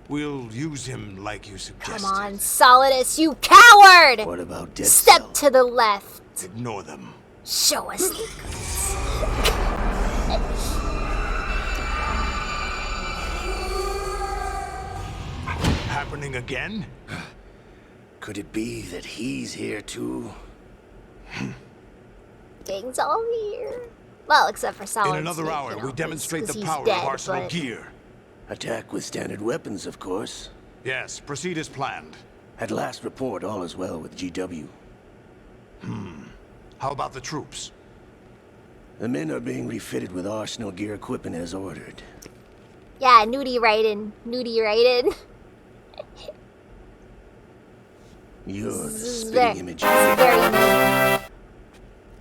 We'll use him like you suggested. Come on, Solidus, you coward! What about Dead Step to the left. Ignore them. Show us the goods. Happening again? Could it be that he's here too? Gang's all here. Well, except for Solidus. In another hour, we demonstrate the power dead, of Arsenal but- gear. Attack with standard weapons, of course. Yes, proceed as planned. At last report, all is well with GW. How about the troops? The men are being refitted with Arsenal gear equipment as ordered. Yeah, nudie right in. You're the This is spitting image. very neat.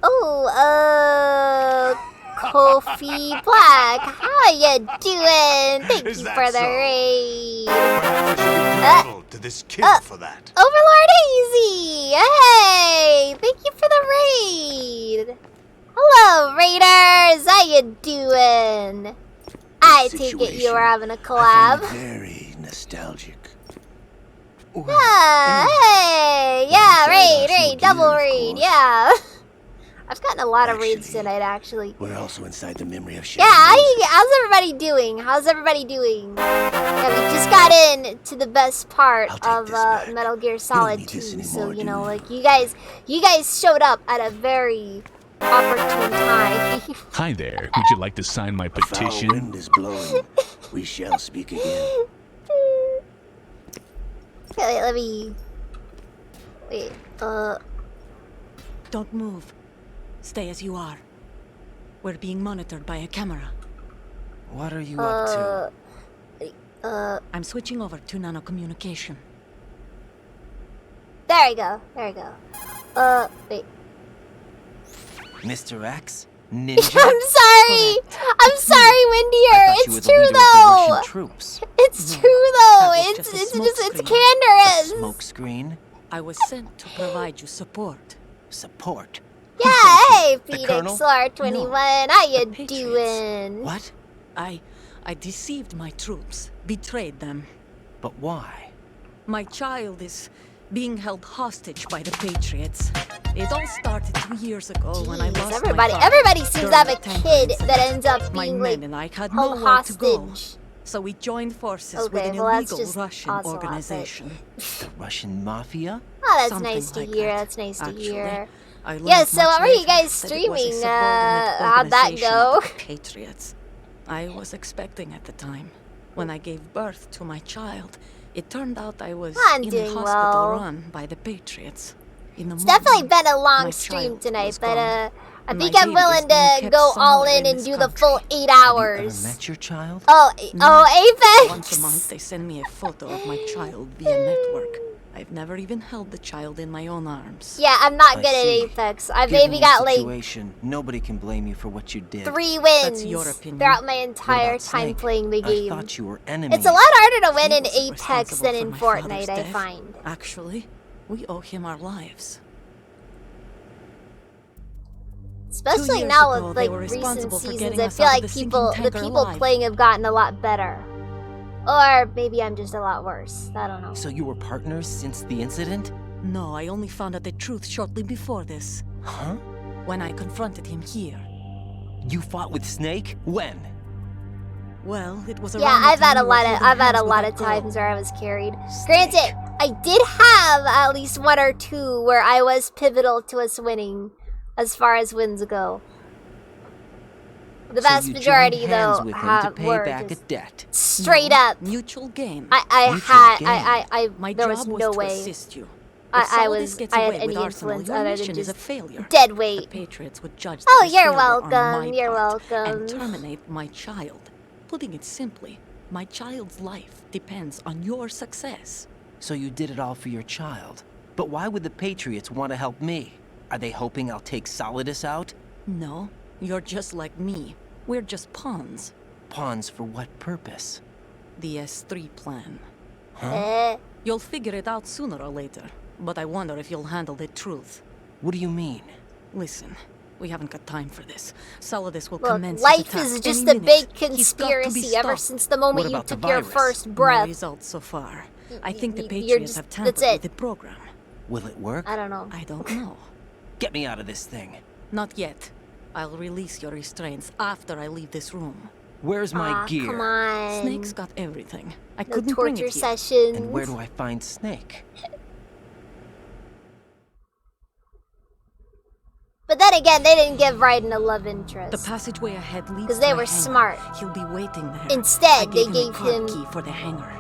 Oh, Kofi Black, how you doing? Thank Is you that for the so? raid. Perhaps I should be grateful to this kid for that. Overlord Easy, hey, thank you for the raid. Hello, raiders, how you doing? I take it you were having a I collab. find it very nostalgic. Yeah, hey, yeah, raid, double raid, yeah. I've gotten a lot of raids tonight, actually. We're also inside the memory of Yeah, Shadow. how's everybody doing? Yeah, we just got in to the best part of Metal Gear Solid 2, so you know, like you guys showed up at a very opportune time. Hi there. Would you like to sign my petition? Foul wind is blowing. We shall speak again. Okay, let me. Wait. Don't move. Stay as you are. We're being monitored by a camera. What are you up to? I'm switching over to nanocommunication. There we go. Wait. Mr. X? Ninja? I'm sorry, Windier. you were It's the true leader of the though. Russian troops. It's true though. That was It's just a it's smokescreen. canderous. Smoke screen? I was sent to provide you support. Support? Yeah, hey, Phoenix Colonel? SLR-21, how you doing? What? I deceived my troops, betrayed them. But why? My child is being held hostage by the Patriots. It all started 2 years ago when I lost everybody, my father. everybody seems during to have the a tanker kid incident. that ends up My being men like and I had held nowhere to go. hostage. So we joined forces with Okay, an well, that's illegal just Russian Ocelot, but- organization. The Russian mafia? Oh, that's Something nice to like hear. that. That's nice to Actually, hear. I learned Yeah, so much what were you later guys that it was a streaming? subordinate How'd that organization go? of the Patriots. I was expecting at the time. When I gave birth to my child, it turned out I was I'm in a doing hospital well. run by the Patriots. In the It's definitely morning, been a long my stream child tonight, was but gone. I My think I'm baby willing is being to kept go all somewhere in and this do the country. full 8 Have you hours. ever met your child? Oh, Apex! Once a month, they send me a photo of my child via network. I've never even held the child in my own arms. Yeah, I'm not I good at see. Apex. I've Given maybe your got like situation, nobody can blame you for what you did. 3 wins That's your opinion. throughout my What entire about time Snake? playing the I game. thought you were enemies. It's a lot harder to win He in was Apex responsible than for in my Fortnite, father's I death. find. Actually, we owe him our lives. Especially 2 years now ago, with they like were recent responsible for seasons, getting I us feel out of like the sinking the tanker people alive. playing have gotten a lot better. Or maybe I'm just a lot worse. I don't know. So you were partners since the incident? No, I only found out the truth shortly before this. Huh? When I confronted him here. You fought with Snake? When? Well, it was Yeah, around the I've had time a you were lot of holding I've had a hands with lot that of girl. times where I was carried. Granted, I did have at least 1 or 2 where I was pivotal to us winning, as far as wins go. The So vast you joined majority, hands though, with him to pay were back just a debt. straight No, up. mutual gain. My there job was was no to way. assist you. I If Solidus was, gets I had away any with Arsenal, influence your other mission than is a just failure. dead The weight. Patriots would judge that Oh, as you're failure on welcome. my You're part welcome. and terminate my child. Putting it simply, my child's life depends on your success. So you did it all for your child. But why would the Patriots want to help me? Are they hoping I'll take Solidus out? No, you're just like me. We're just pawns. Pawns for what purpose? The S3 plan. Huh? You'll figure it out sooner or later, but I wonder if you'll handle the truth. What do you mean? Listen, we haven't got time for this. Solidus will Look, commence his life attack is just any a minute. big He's got to be conspiracy ever stopped. since the moment What you about the took your virus? first No breath. results so far. I think the You're Patriots just- have tampered that's it. with the program. Will it work? I don't know. I don't know. Get me out of this thing. Not yet. I'll release your restraints after I leave this room. Where's my gear? Come on. Snake's got everything. I No couldn't bring torture it here. sessions. And where do I find Snake? But then again, they didn't give Raiden a love interest. The passageway ahead leads because they to a were hangar. smart. He'll be waiting there. Instead, I they gave gave him a card him key for the hangar.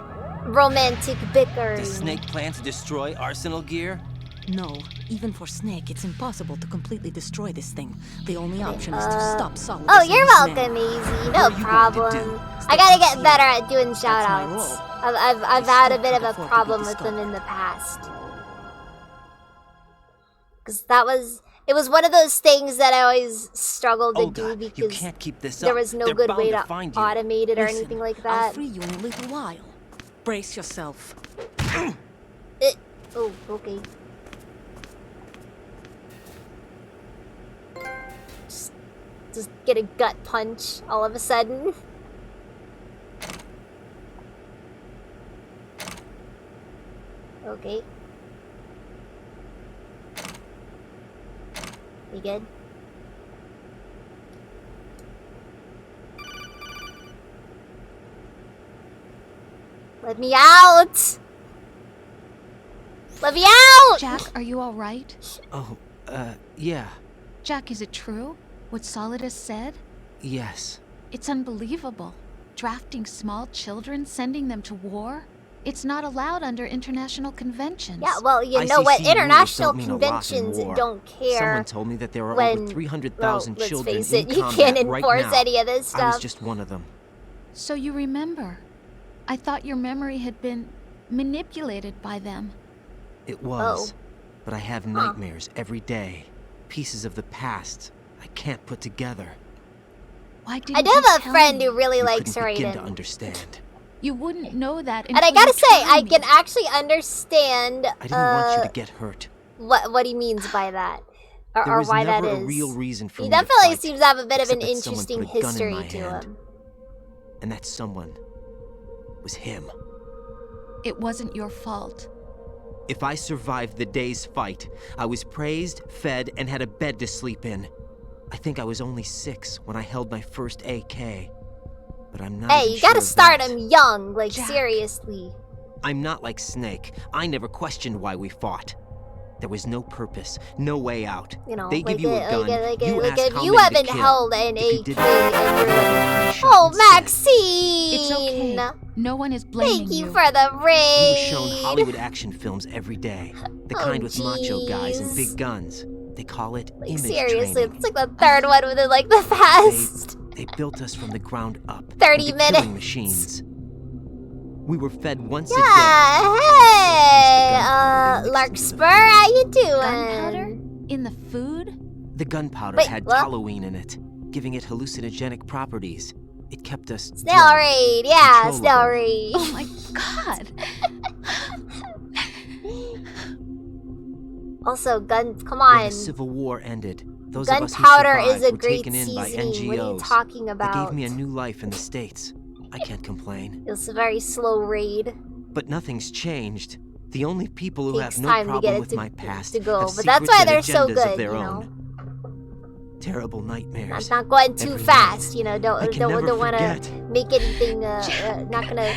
romantic bickering. Does Snake plan to destroy Arsenal gear? No, even for Snake, it's impossible to completely destroy this thing. The only option is to stop Solidus. Oh, and you're his men. welcome, Easy. What No are you going to problem. do? I gotta get Stay better here. at doing That's my shoutouts. role. I've I had a still bit of can't a afford to be problem with them in the past. Because it was one of those things that I always struggled to Olga, do you because can't keep this there up. was no They're good bound way to to find you. automate it or Listen, anything like I'll that. free you in a little while. Brace yourself. Oh, okay. Just get a gut punch all of a sudden. Okay. We good? Let me out! Let me out! Jack, are you all right? Oh, yeah. Jack, is it true? What Solidus said? Yes. It's unbelievable. Drafting small children, sending them to war? It's not allowed under international conventions. Yeah, well, you know what? ICC International rules don't mean a lot in conventions war. don't care. Someone told me that there are when, over 300,000 let's children face in it, you combat can't right enforce now. any of this I was stuff. just one of them. So you remember. I thought your memory had been manipulated by them. It was. But I have nightmares every day. Pieces of the past I can't put together. Why didn't I do you have a tell friend me? who really You likes couldn't begin to Raiden. understand. You wouldn't know that. And I gotta say, I can actually understand. I didn't want you to get hurt. What he means by that, or was why that never is. a real reason for he me to definitely fight, seems to have a bit of an except that someone interesting put a gun in history my to hand. him. And that someone was him. It wasn't your fault. If I survived the day's fight, I was praised, fed, and had a bed to sleep in. I think I was only 6 when I held my first AK. But I'm not Hey, even you gotta sure of start that. him young, like Jack. seriously. I'm not like Snake. I never questioned why we fought. There was no purpose, no way out. You know, They give you a gun, you like ask if how you many haven't to kill. held an If you AK didn't, and you're like, shot oh, instead. Maxine! It's okay. No one is blaming Thank you for the We raid! were shown Hollywood action films every day. The kind with macho guys and jeez. big guns. They call it Like, image seriously, training. it's like the third one within like the past They built us from the ground up 30 into minutes. killing machines. We were fed once a Yeah, day. hey, Larkspur, how you doing? Gunpowder? In the food? The gunpowder Wait, had what? toluene in it, giving it hallucinogenic properties. It kept us Snail drunk, raid, yeah, controllable. snail raid. Oh my god. Also, guns, come When on. the Civil War ended, those of us who Gunpowder survived is a were great taken in by seasoning. What are you NGOs. talking They about? gave me a new life in the States. I can't complain. It was a very slow raid. But nothing's changed. The only people who Takes have no time to get problem it with to- my past to go, have but that's secrets why and they're so agendas good, of their you own. know? Terrible nightmares. Not going too Every fast, night. you know. I Don't can never want to forget. make anything. Not gonna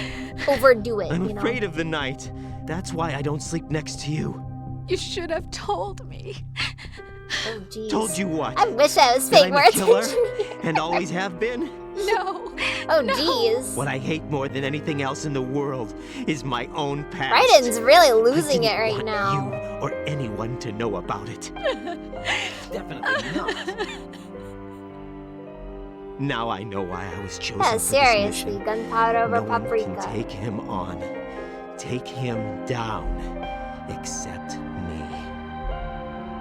overdo it. I'm you know. afraid of the night. That's why I don't sleep next to you. You should have told me. Oh, jeez. Told you what? I wish I was That paying I'm more a killer attention. and always have been. No. Oh, jeez. What I hate more than anything else in the world is my own past. Raiden's really I losing didn't it right want now. you or anyone to know about it. Definitely not. Now I know why I was chosen Yeah, for this seriously. mission. Gunpowder over No one paprika. can take him on, take him down, except me.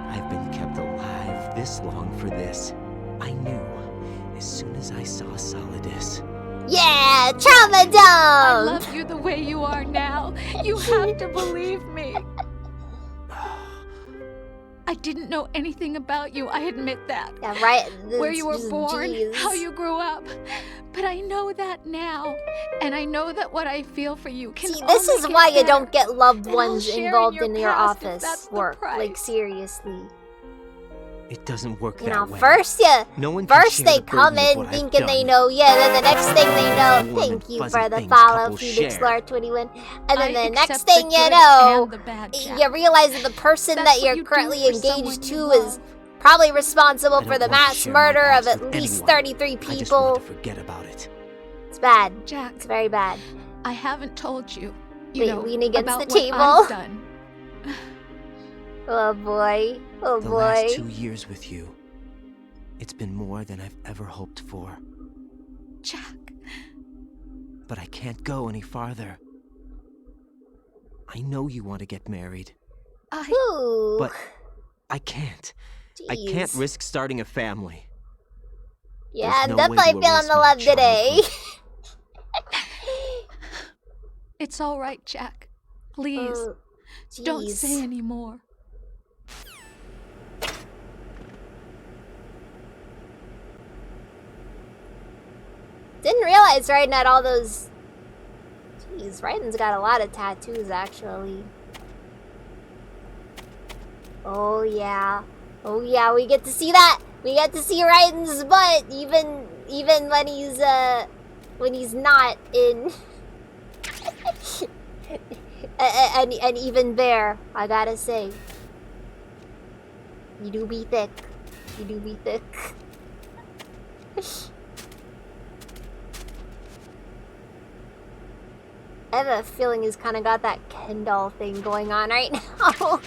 I've been kept alive this long for this. I knew as soon as I saw Solidus. Yeah, trauma I dump. love you the way you are now. You have to believe me. I didn't know anything about you, I admit that. Yeah, right. Where you were born, Jeez. how you grew up. But I know that now. And I know that what I feel for you can See, this only is get why you better. don't get loved And I'll ones share in involved your in your past if office that's the work. price. Like, seriously. It doesn't work You that know, way. first No one can first share they the come burden of in what I've thinking they done. know, yeah, then the next thing they know, Warm thank and you fuzzy for the things follow, couples Phoenix share. Lord 21. And then I the next accept the thing you good know, and the bad, Jack. you realize that the person That's that what you're you do currently for someone engaged you to love. is probably responsible I for don't the want to mass share my murder of past at with least anyone. 33 I just want people. to forget about it. It's bad. Jack, It's very bad. I haven't told you. Wait, know, lean against about the what table. I've done. Oh boy. Oh The boy. last 2 years with you, it's been more than I've ever hoped for. Jack. But I can't go any farther. I know you want to get married, Ooh. but I can't. I can't Jeez. risk starting a family. Yeah, There's I'm no way definitely to feeling erase the my love today. It's all right, Jack. Please, don't jeez. say any more. Didn't realize Raiden had all those. Jeez, Raiden's got a lot of tattoos actually. Oh yeah. Oh yeah, we get to see that. We get to see Raiden's butt even when he's not in and even there, I gotta say. You do be thick. You do be thick. I have a feeling he's kind of got that Ken doll thing going on right now.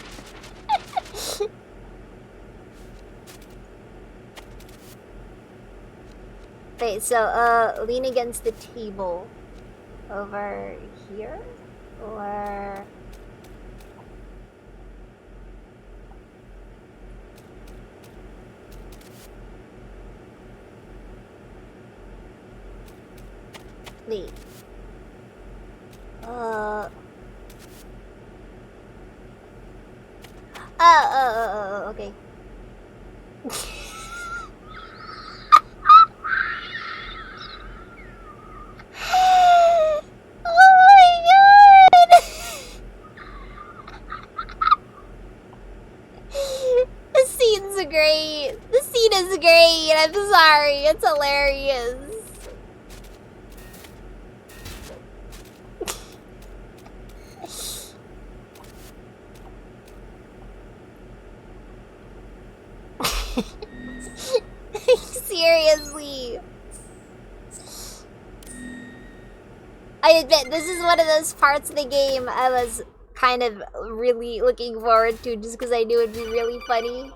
Wait, so, lean against the table. Over here? Or... Wait. Okay. Oh my god! The scene's great. The scene is great. I'm sorry. It's hilarious. Seriously. I admit, this is one of those parts of the game I was kind of really looking forward to just because I knew it'd be really funny.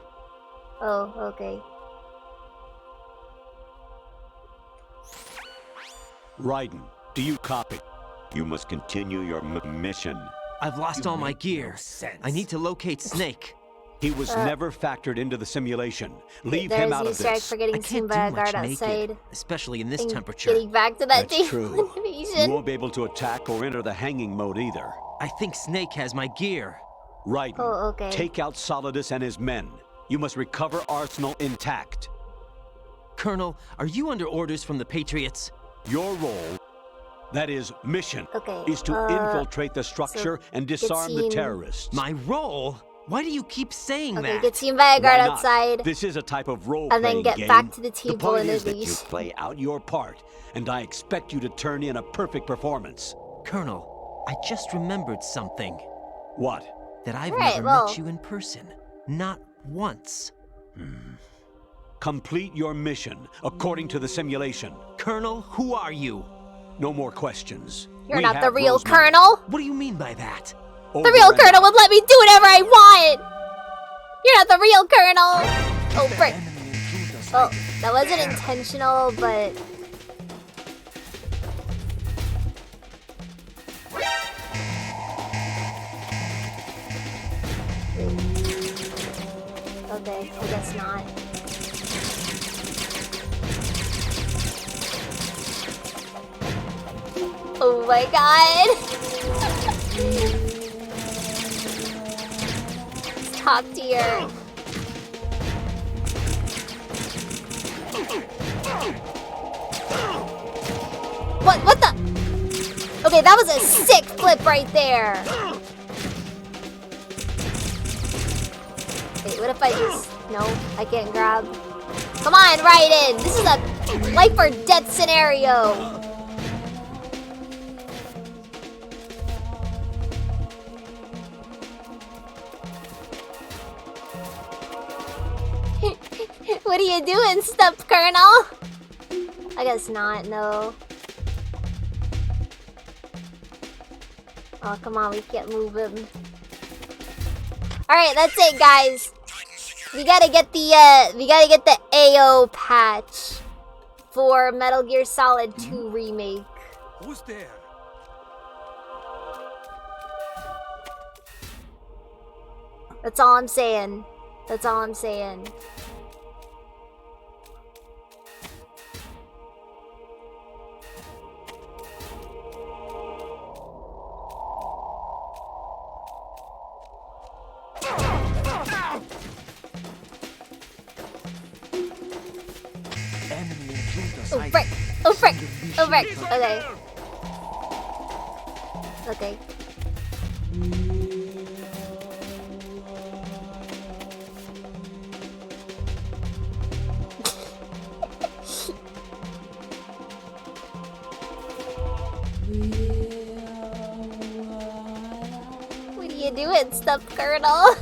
Oh, okay. Raiden, do you copy? You must continue your mission. I've lost all my gear. I need to locate Snake. He was never factored into the simulation. Leave There's him out of Easter egg this. for getting seen by a guard outside. Especially in this And temperature. getting back to that That's table true. animation. You won't be able to attack or enter the hanging mode either. I think Snake has my gear. Raiden, Oh, okay. take out Solidus and his men. You must recover Arsenal intact. Colonel, are you under orders from the Patriots? Your role, that is mission, Okay, is to infiltrate the structure and disarm the seen- terrorists. My role? Why do you keep saying Okay, that? get seen by a guard Why not? outside. This is a type of And role-playing then get game. back to the The table point and is that release. you play out your part, and I expect you to turn in a perfect performance. Colonel, I just remembered something. What? That I've Alright, never well. met you in person. Not once. Complete your mission according to the simulation. Colonel, who are you? No more questions. You're We not the have real Rosemary. colonel. What do you mean by that? The real colonel would let me do whatever I want. You're not the real colonel. Oh, frick. Oh, that wasn't intentional, but... Okay, I guess not. Oh my god! Top tier. What the? Okay, that was a sick flip right there. Wait, what if I just... No, I can't grab. Come on, Raiden! This is a life or death scenario. What are you doing, stuffed colonel? I guess not, no. Oh, come on, we can't move him. Alright, that's it, guys. We gotta get the AO patch for Metal Gear Solid 2 Remake. Who's there? That's all I'm saying. That's all I'm saying. Oh frick! Oh frick! Oh frick! Okay. Okay. What are you doing, stuffed colonel?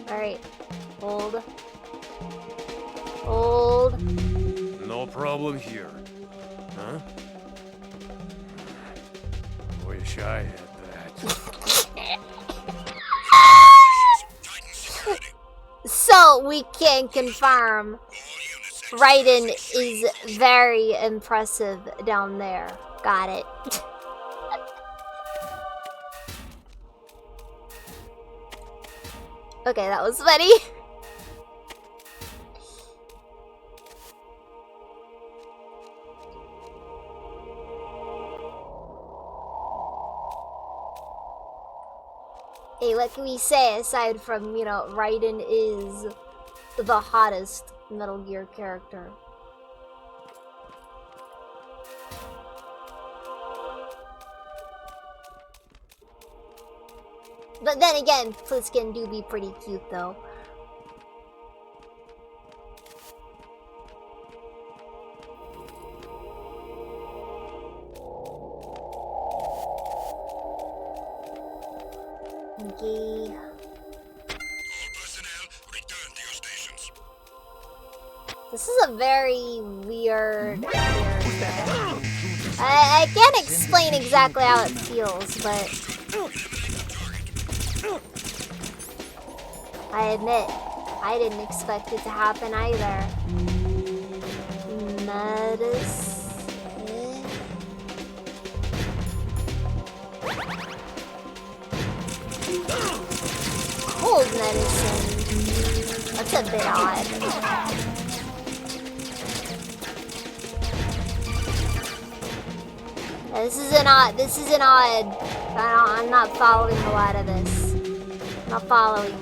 Alright. Hold. Hold. No problem here. Huh? Wish I had that. So we can confirm Raiden is very impressive down there. Got it. Okay, that was funny. Hey, what can we say aside from, you know, Raiden is the hottest Metal Gear character? But then again, Pliskin do be pretty cute though. Okay. This is a very weird area. I can't explain exactly how it feels, but I admit, I didn't expect it to happen either. Cold medicine. That's a bit odd. Yeah, this isn't odd. I'm not following a lot of this. I'm not following.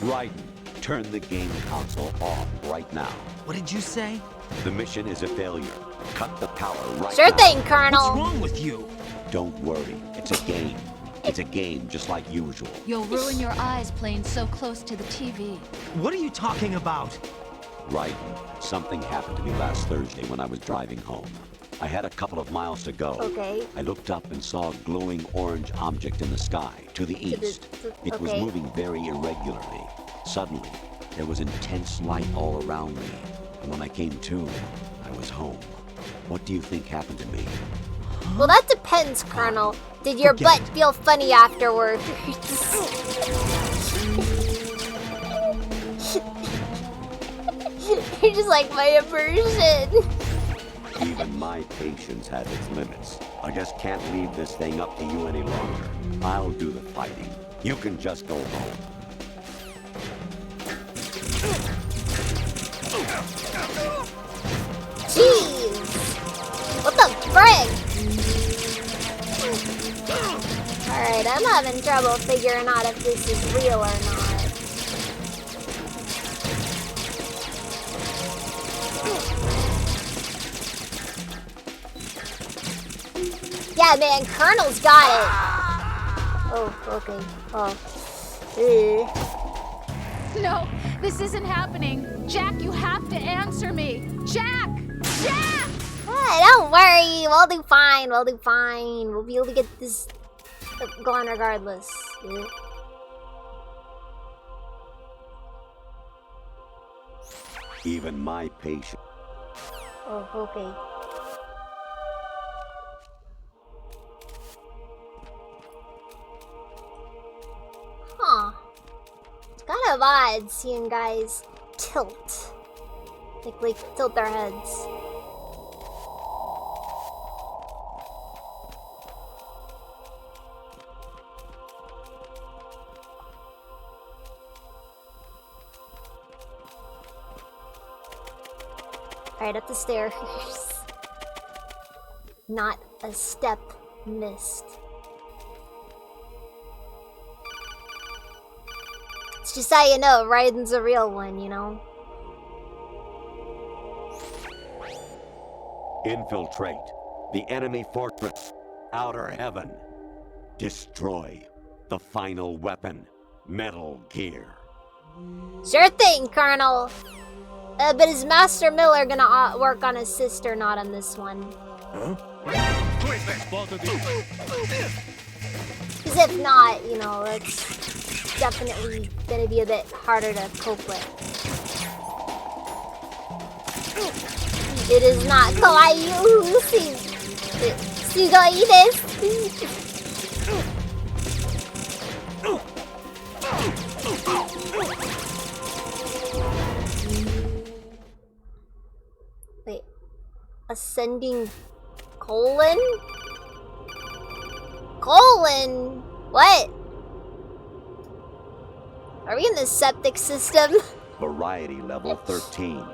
Raiden, turn the game console off right now. What did you say? The mission is a failure. Cut the power right Sure now. thing, Colonel. What's wrong with you? Don't worry. It's a game. It's a game just like usual. You'll ruin your eyes playing so close to the TV. What are you talking about? Raiden, something happened to me last Thursday when I was driving home. I had a couple of miles to go. Okay. I looked up and saw a glowing orange object in the sky, to the east. It was moving very irregularly. Suddenly, there was intense light all around me. And when I came to, I was home. What do you think happened to me? Well, that depends, Colonel. Did your butt feel funny afterwards? You're just like my aversion. Even my patience has its limits. I just can't leave this thing up to you any longer. I'll do the fighting. You can just go home. Jeez! What the frick? Alright, I'm having trouble figuring out if this is real or not. Yeah, man, Colonel's got it. Oh, okay. Oh. No, this isn't happening. Jack, you have to answer me. Jack! Jack! Don't worry. We'll do fine. We'll do fine. We'll be able to get this going regardless. Even my patience. Oh, okay. Huh. It's kind of odd seeing guys tilt. Like tilt their heads. Right up the stairs. Not a step missed. It's just how you know Raiden's a real one, you know? Infiltrate the enemy fortress. Outer heaven. Destroy the final weapon. Metal Gear. Sure thing, Colonel. But is Master Miller gonna work on his sister, not on this one? Huh? Because if not, you know, it's definitely gonna be a bit harder to cope with. It is not kawaii. Sugoi desu. Wait. Ascending colon? Colon? What? Are we in the septic system? Variety level 13.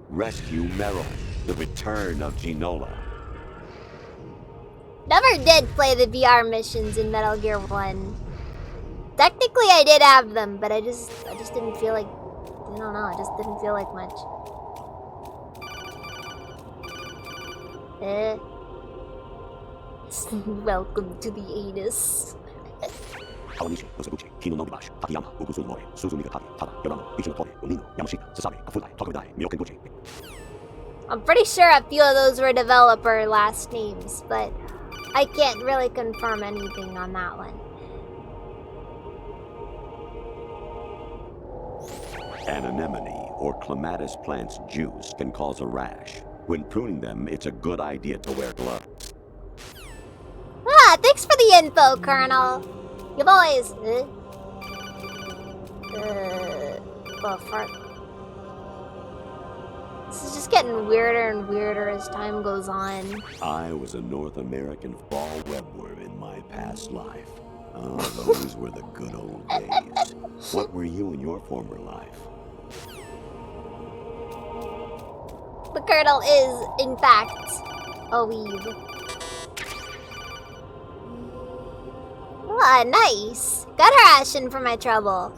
Rescue Meryl. The return of Ginola. Never did play the VR missions in Metal Gear 1. Technically, I did have them, but I just didn't feel like, I don't know, I just didn't feel like much. Welcome to the anus. I'm pretty sure a few of those were developer last names, but I can't really confirm anything on that one. An anemone or clematis plant's juice can cause a rash. When pruning them, it's a good idea to wear gloves. Ah, thanks for the info, Colonel. You boys. Oh, fuck. This is just getting weirder and weirder as time goes on. I was a North American fall webworm in my past life. Oh, those were the good old days. What were you in your former life? The Colonel is, in fact, a weeb. Ah, nice. Got a ration for my trouble.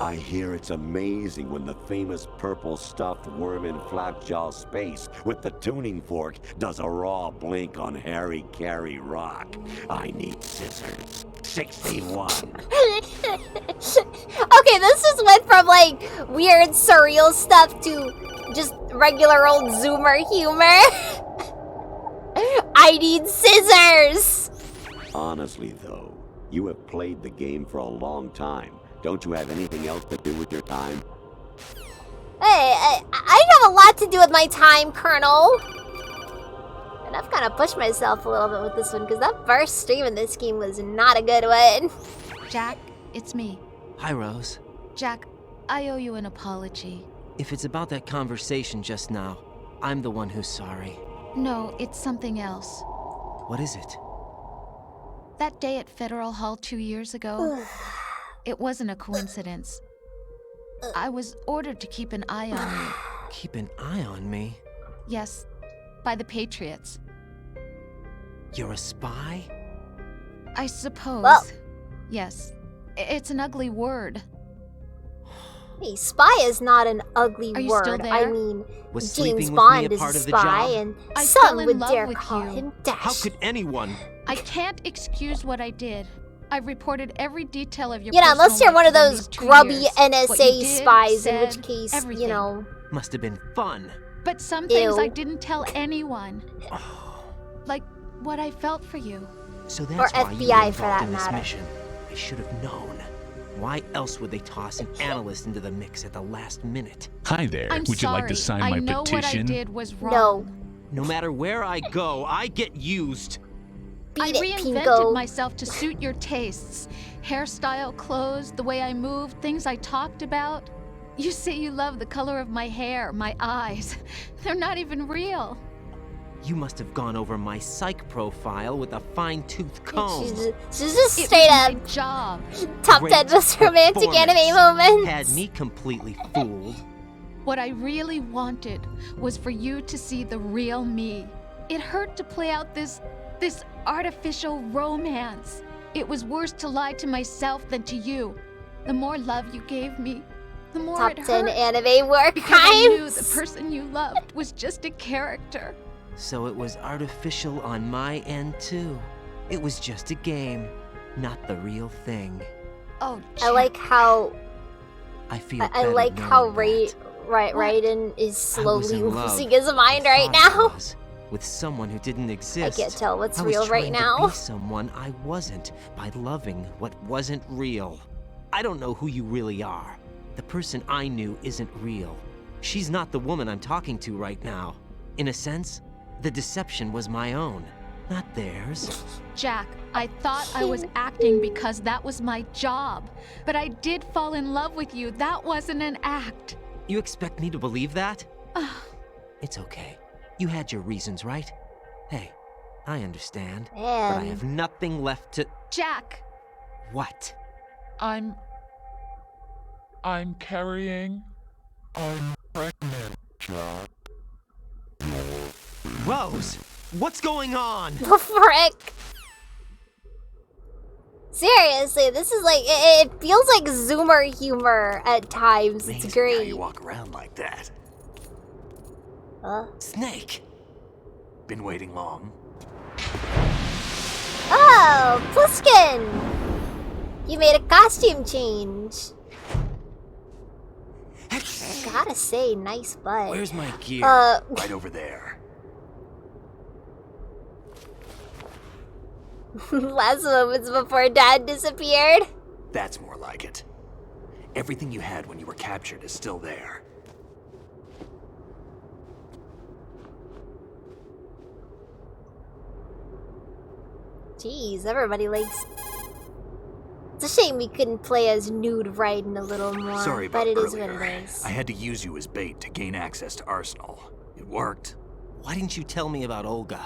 I hear it's amazing when the famous purple stuffed worm in Flapjaw Space with the tuning fork does a raw blink on Harry Carey Rock. I need scissors. 61. Okay, this just went from like weird surreal stuff to just regular old Zoomer humor. I need scissors. Honestly though, you have played the game for a long time. Don't you have anything else to do with your time? Hey, I have a lot to do with my time, Colonel. And I've kind of pushed myself a little bit with this one, because that first stream in this game was not a good one. Jack, it's me. Hi, Rose. Jack, I owe you an apology. If it's about that conversation just now, I'm the one who's sorry. No, it's something else. What is it? That day at Federal Hall 2 years ago, it wasn't a coincidence. I was ordered to keep an eye on you. Keep an eye on me? Yes, by the Patriots. You're a spy? I suppose. Well. Yes. It's an ugly word. Hey, spy is not an ugly Are you word. still there? I mean, Was James sleeping with Bond me a is part a of the spy, job? and I some fell in would love dare with call you. him Dash. How could anyone? I can't excuse what I did. I've reported every detail of your You know, unless personal you're one of life within those these 2 grubby years. What you NSA did, spies, in which said, case, everything. you know. Must have been fun. But some things Ew. I didn't tell anyone. Like what I felt for you. So that's Or why you FBI were for involved that in this matter. mission. I should have known. Why else would they toss an analyst into the mix at the last minute? Hi there. I'm Would you like to sorry. sign my I know petition? what I did was wrong. No. No matter where I go, I get used. I Beat it, reinvented Pinko. myself to suit your tastes. Hairstyle, clothes, the way I moved, things I talked about. You say you love the color of my hair, my eyes. They're not even real. You must have gone over my psych profile with a fine-tooth comb. She's just It straight was up my job. top Great 10 most romantic anime performance. moments. Had me completely fooled. What I really wanted was for you to see the real me. It hurt to play out this artificial romance. It was worse to lie to myself than to you. The more love you gave me, the more Top it 10 hurt. anime work Because I knew times. the person you loved was just a character. So it was artificial on my end, too. It was just a game, not the real thing. Oh, I like how I feel I better like how knowing that. Raiden is I was slowly in love. losing his mind I right thought I now. was, with someone who didn't exist. I can't tell what's I was real right trying now. to be someone I wasn't by loving what wasn't real. I don't know who you really are. The person I knew isn't real. She's not the woman I'm talking to right now. In a sense, the deception was my own, not theirs. Jack, I thought I was acting because that was my job. But I did fall in love with you. That wasn't an act. You expect me to believe that? It's okay. You had your reasons, right? Hey, I understand. But I Man. have nothing left to... Jack! What? I'm carrying. I'm pregnant, Jack. Rose! What's going on? The frick? Seriously, this is like, it feels like Zoomer humor at times. It's great. How you walk around like that. Huh? Snake. Been waiting long? Oh, Pliskin! You made a costume change. Gotta say, nice butt. Where's my gear? Right over there. Last moments before Dad disappeared. That's more like it. Everything you had when you were captured is still there. Jeez, everybody likes... It's a shame we couldn't play as nude Raiden a little more. Sorry about but it is earlier. what it is. I had to use you as bait to gain access to Arsenal. It worked. Why didn't you tell me about Olga?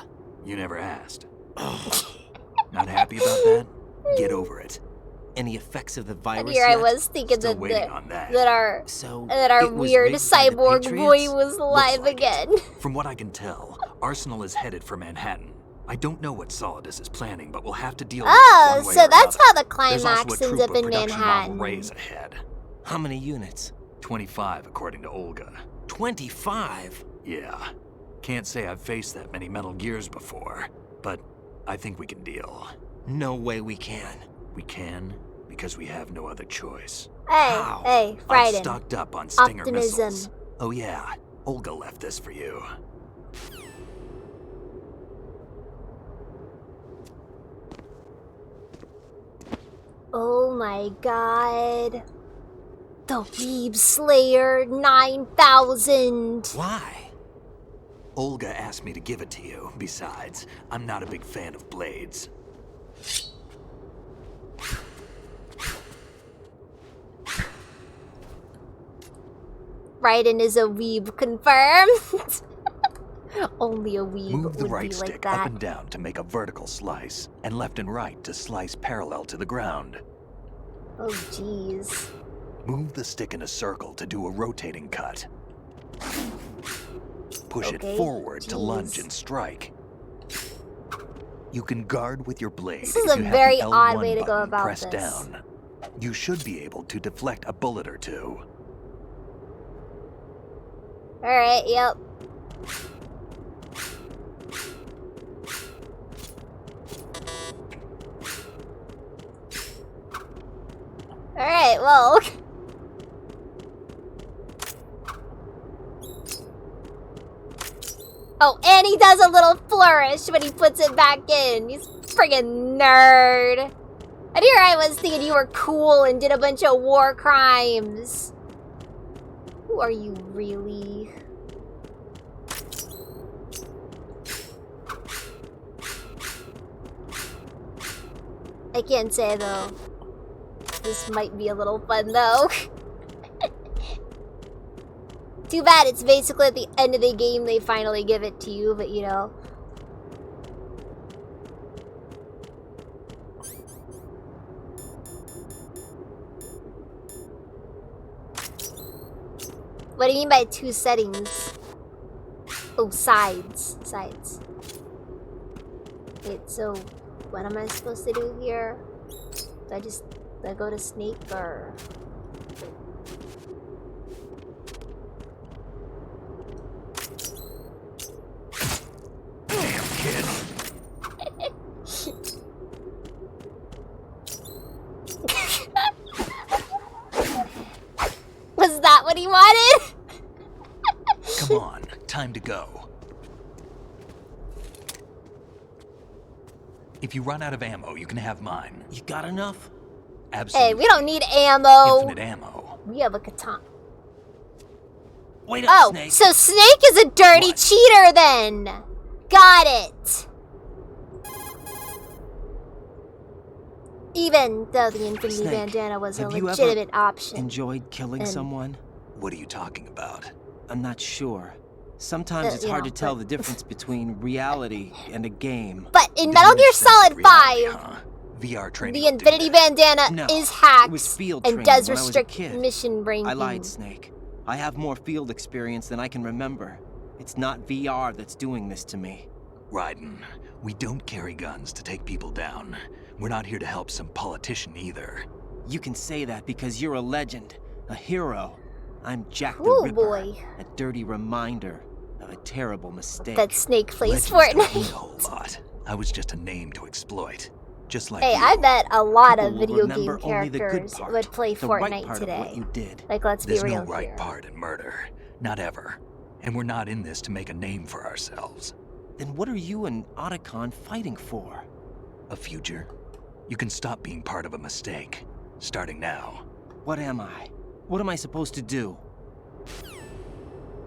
You never asked. Not happy about that? Get over it. Any effects of the virus And here I yet? was thinking Still that, waiting on that. that our it was weird rigged by the cyborg boy Patriots? was alive like again. From what I can tell, Arsenal is headed for Manhattan. I don't know what Solidus is planning, but we'll have to deal with Oh, it one way so or that's another. how the There's also climax a ends troop up of in production model Manhattan. Rays ahead. How many units? 25, according to Olga. 25? Yeah. Can't say I've faced that many Metal Gears before, but I think we can deal. No way we can. We can, because we have no other choice. Hey, I've Raiden. stocked up on Stinger Optimism. missiles. Oh yeah, Olga left this for you. Oh my god. The Weeb Slayer 9000. Why? Olga asked me to give it to you. Besides, I'm not a big fan of blades. Raiden is a weeb, confirmed. Only a weeb Move the would right be stick like that. up and down to make a vertical slice, and left and right to slice parallel to the ground. Oh jeez. Move the stick in a circle to do a rotating cut. Push it Okay, forward to jeez. lunge and strike. You can guard with your blade. This is if a you have very the L1 odd way to go button about pressed this. down. You should be able to deflect a bullet or two. Alright, yep. Alright, well. Oh, and he does a little flourish when he puts it back in. He's friggin' nerd. And here I was thinking you were cool and did a bunch of war crimes. Who are you really? I can't say though. This might be a little fun though. Too bad it's basically at the end of the game they finally give it to you, but you know. What do you mean by two settings? Oh, sides. Sides. Wait, so what am I supposed to do here? Do I go to Snake or... Damn kid. Was that what he wanted? Come on, time to go. If you run out of ammo, you can have mine. You got enough? Absolutely. Hey, we don't need ammo. Infinite ammo. We have a katana. Wait up, Oh, Snake. so Snake is a dirty cheater then. Got it. Even though the Infinity Snake, Bandana was a have you ever legitimate option. enjoyed killing And- someone? What are you talking about? I'm not sure. Sometimes it's you hard know, to tell the difference between reality and a game. But in Metal Gear Solid 5, VR training. the Infinity Bandana No, is hacked it was field and training does when I was a restrict kid. mission ranking. I lied, Snake. I have more field experience than I can remember. It's not VR that's doing this to me. Raiden, we don't carry guns to take people down. We're not here to help some politician either. You can say that because you're a legend, a hero. I'm Jack the Ooh, Ripper, boy. a dirty reminder of a terrible mistake. That Snake plays Legends don't mean a Fortnite. whole lot. I was just a name to exploit. Just like Hey, you. I bet a lot People of will video remember game only the good characters part, would play the right Fortnite part of what today. you did. Like, let's There's be real no right here. part in murder. Not ever. And we're not in this to make a name for ourselves. Then what are you and Otacon fighting for? A future? You can stop being part of a mistake. Starting now. What am I? What am I supposed to do?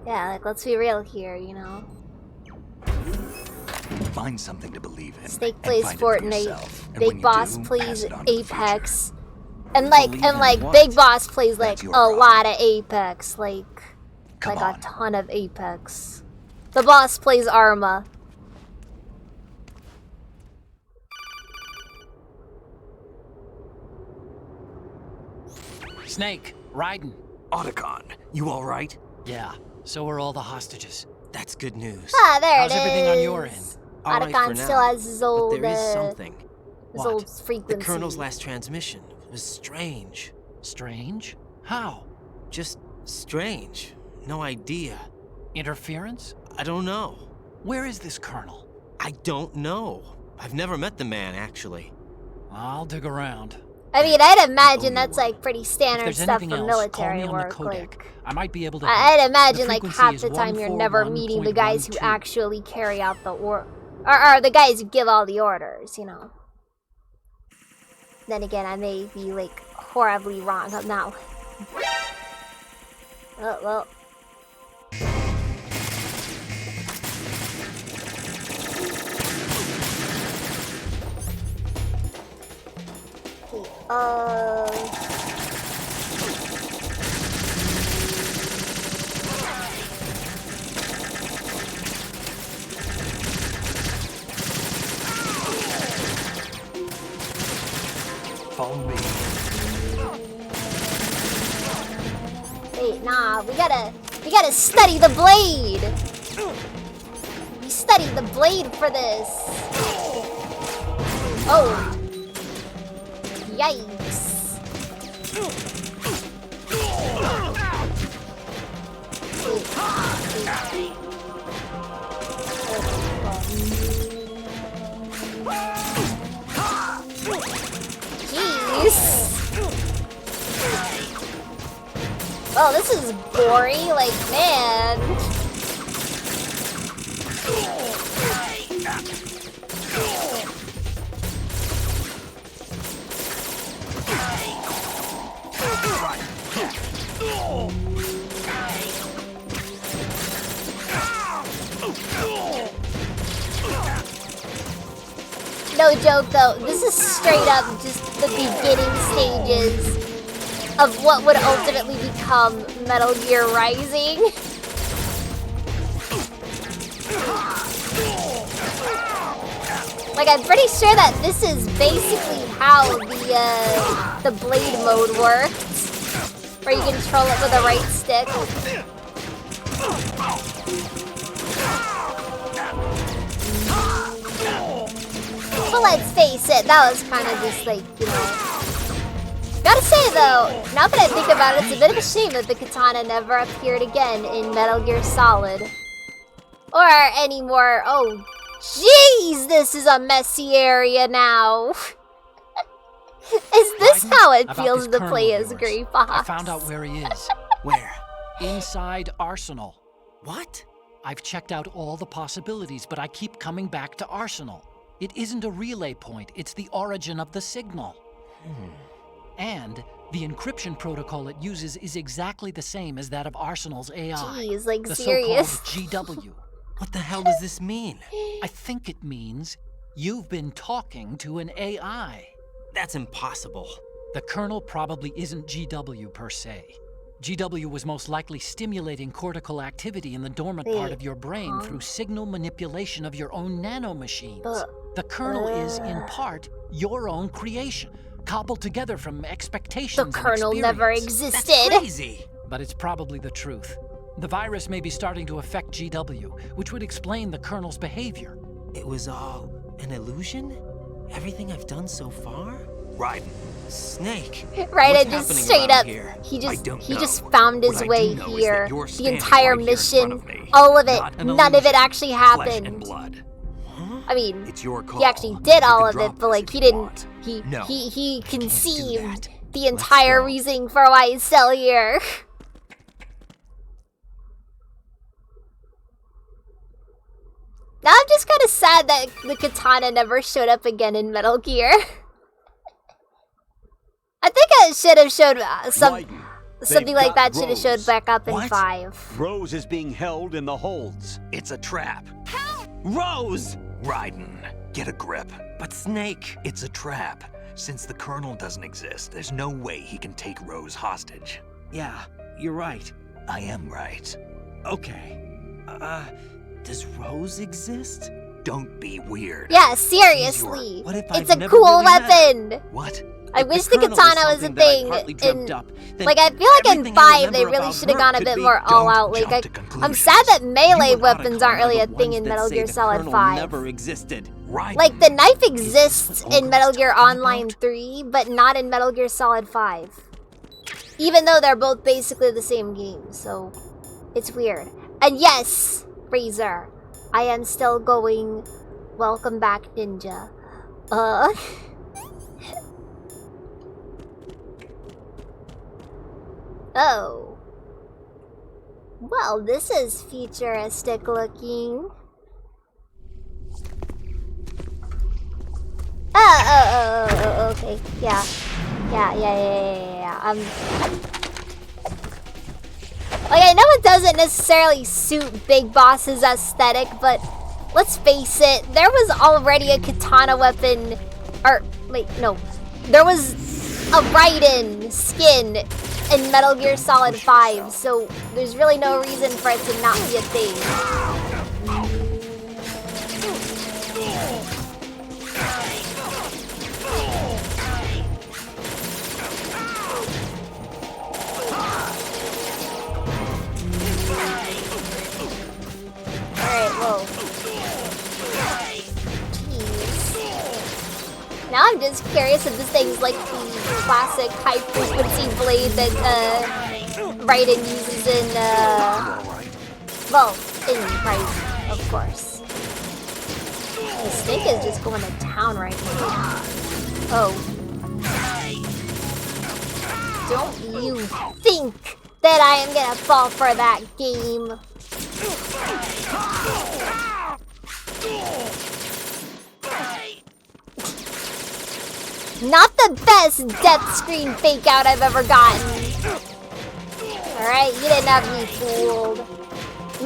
Yeah, like, let's be real here, you know? Find something to believe in. Snake and plays find it for Fortnite, yourself. And when Big you Boss do, plays pass it on to the Apex. And like, Believe in what? Big Boss plays like That's a your problem. lot of Apex, like Come a on. ton of Apex. The boss plays Arma. Snake, Raiden. Otacon, you alright? Yeah, so are all the hostages. That's good news. Ah, there How's it is. everything on your end? All right Otacon for still now, has his old, but there is something. his What? old The frequency. Colonel's last transmission was strange. Strange? How? Just strange. No idea. Interference? I don't know. Where is this Colonel? I don't know. I've never met the man, actually. I'll dig around. I mean, I'd imagine that's like pretty If standard there's stuff anything for else, call military me on the work. codec. Like, I might be able to. I'd imagine The like frequency half is the time you're never meeting the guys who 141.12. actually carry out the or the guys who give all the orders, you know. Then again, I may be like horribly wrong on that one. Oh, well. Follow me. Wait, nah, we gotta study the blade. We studied the blade for this. Oh. Yikes. Jeez. Oh, this is gory, like, man. No joke though, this is straight up just the beginning stages of what would ultimately become Metal Gear Rising. Like, I'm pretty sure that this is basically how the blade mode works, where you control it with a right stick. But let's face it, that was kind of just like, you know. Gotta say though, now that I think about it, it's a bit of a shame that the katana never appeared again in Metal Gear Solid. Or any more. Oh, jeez, this is a messy area now. Is this how it About feels this to play Colonel as of Gray yours. Fox? I found out where he is. Where? Inside Arsenal. What? I've checked out all the possibilities, but I keep coming back to Arsenal. It isn't a relay point, it's the origin of the signal. And the encryption protocol it uses is exactly the same as that of Arsenal's AI. Jeez, like, the serious? so-called GW. What the hell does this mean? I think it means you've been talking to an AI. That's impossible. The Colonel probably isn't GW per se. GW was most likely stimulating cortical activity in the dormant part of your brain through signal manipulation of your own nanomachines. The Colonel is, in part, your own creation, cobbled together from expectations The Colonel and never experience. existed. That's crazy. But it's probably the truth. The virus may be starting to affect GW, which would explain the Colonel's behavior. It was all an illusion? Everything I've done so far? Raiden. Snake. Raiden What's just happening straight around up. here? He just found his What I way do know is here. that you're The standing entire right here in front mission, of me. all of it, Not an none of it illusion. actually Flesh and happened. blood. I mean, It's your call. he actually did You all can of drop it, but like this he if you didn't. want. He No, he conceived the Let's entire go. reason for why he's still here. Now I'm just kind of sad that the katana never showed up again in Metal Gear. I think I should have showed something like that should have showed back up in 5. Rose is being held in the holds. It's a trap. Rose! Raiden, get a grip. But Snake... It's a trap. Since the Colonel doesn't exist, there's no way he can take Rose hostage. Yeah, you're right. I am right. Okay. Does Rose exist? Don't be weird. Yeah, seriously. What if It's I've a never cool really met her? weapon. What? I If wish the Colonel katana was a something that I thing. partly dreamt In, up, then like I feel like in everything I 5 they remember really about should have her gone a could bit be- more all Don't out. Like jump to I'm conclusions. sad that melee You and weapons aren't Otacon really are a the thing ones in that Metal say Gear the Solid Colonel 5. never existed. Raiden. Like the knife exists Ogre in Metal was Gear talking Online about? 3, but not in Metal Gear Solid 5. Even though they're both basically the same game, so it's weird. And yes, Razor, I am still going. Welcome back, Ninja. Oh. Well, this is futuristic looking. Okay. Yeah. Like, I know it doesn't necessarily suit Big Boss's aesthetic, but let's face it, there was already a katana weapon. Or, wait, no. There was a Raiden skin in Metal Gear Solid 5, so there's really no reason for it to not be a thing. Alright, whoa. Jeez. Now I'm just curious if this thing's like the classic high-frequency blade that Raiden uses in, well, in Rise, of course. The Snake is just going to town right now. Oh. Don't you think that I am gonna fall for that game? Not the best death screen fake out I've ever gotten. Alright, you didn't have me fooled.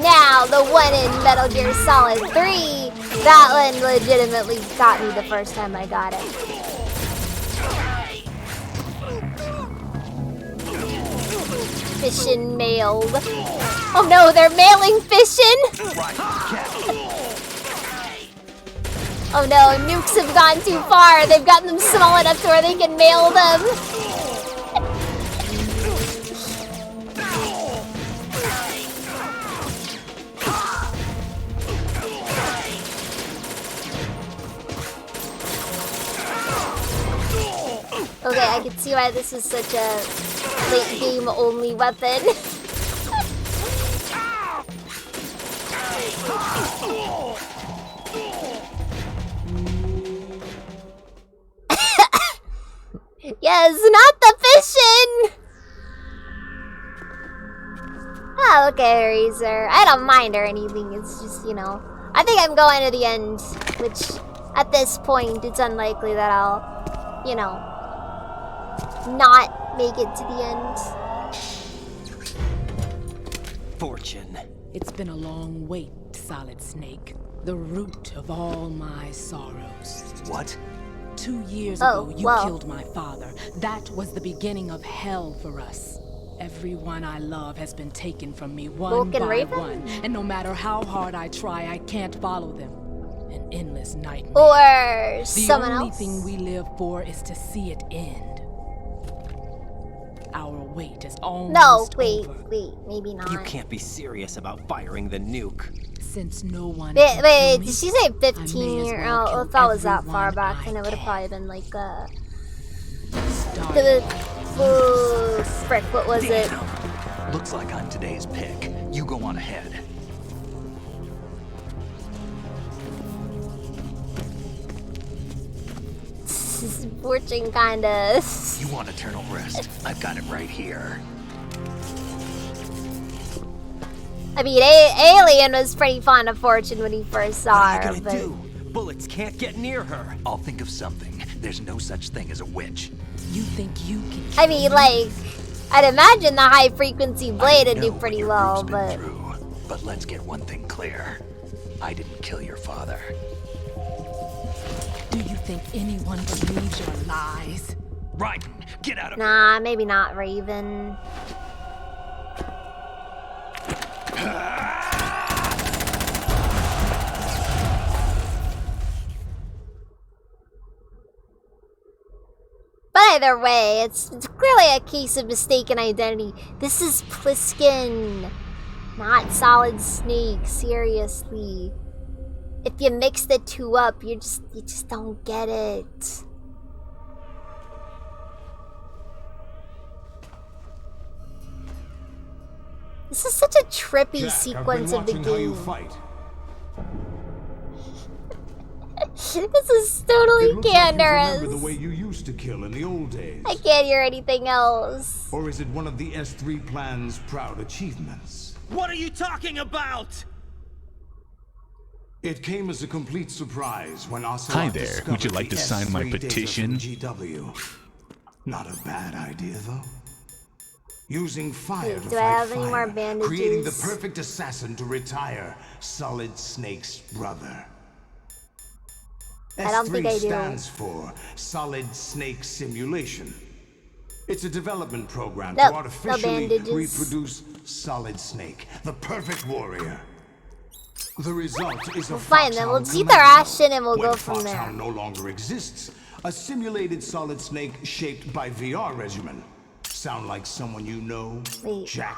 Now, the one in Metal Gear Solid 3, that one legitimately got me the first time I got it. Fishin' mailed. Oh no, they're mailing Fishin'? Oh no, nukes have gone too far. They've gotten them small enough to where they can mail them. Okay, I can see why this is such a late game only weapon. Yes, not the fishin'! Oh, okay, Razor. I don't mind or anything. It's just, you know, I think I'm going to the end, which at this point it's unlikely that I'll, you know, not make it to the end. Fortune. It's been a long wait, Solid Snake. The root of all my sorrows. What? 2 years Oh, ago, you well. killed my father. That was the beginning of hell for us. Everyone I love has been taken from me one Vulcan by Raven? one. And no matter how hard I try, I can't follow them. An endless nightmare. Or The someone only else. thing we live for is to see it end. our wait is almost No, wait, over. maybe not. You can't be serious about firing the nuke. Since no one Wait, did she say 15 year old? Well, if I was that far back, then it would have probably been like, frick, what was it? Looks like I'm today's pick. You go on ahead. Fortune kinda. You want eternal rest? I've got it right here. I mean, Alien was pretty fond of Fortune when he first saw her, but... do? Bullets can't get near her. I'll think of something. There's no such thing as a witch. You think you can... I mean, like, I'd imagine the high-frequency blade would do pretty well, but... But let's get one thing clear. I didn't kill your father. Do you think anyone believes your lies? Raiden, get out of here. Nah, maybe not, Raven. But either way, it's clearly a case of mistaken identity. This is Pliskin, not Solid Snake, seriously. If you mix the two up, you just don't get it. This is such a trippy Jack, sequence of the game. How you fight. This is totally Canderous. Remember the way you used to kill in the old days. I can't hear anything else. Or is it one of the S3 plan's proud achievements? What are you talking about? It came as a complete surprise when Ocelot Hi there, would you like to sign my petition? GW. Not a bad idea, though. Using fire to Do I fight have any more bandages? creating the perfect assassin to retire Solid Snake's brother. I don't think I do. stands for Solid Snake Simulation. It's a development program Nope, to artificially no bandages. reproduce Solid Snake, the perfect warrior. The result is a Fine, then we'll foxhound do the commando. ration and we'll When go from there. Foxhound no longer exists, a simulated Solid Snake shaped by VR regimen. Sound like someone you know, Wait, Jack?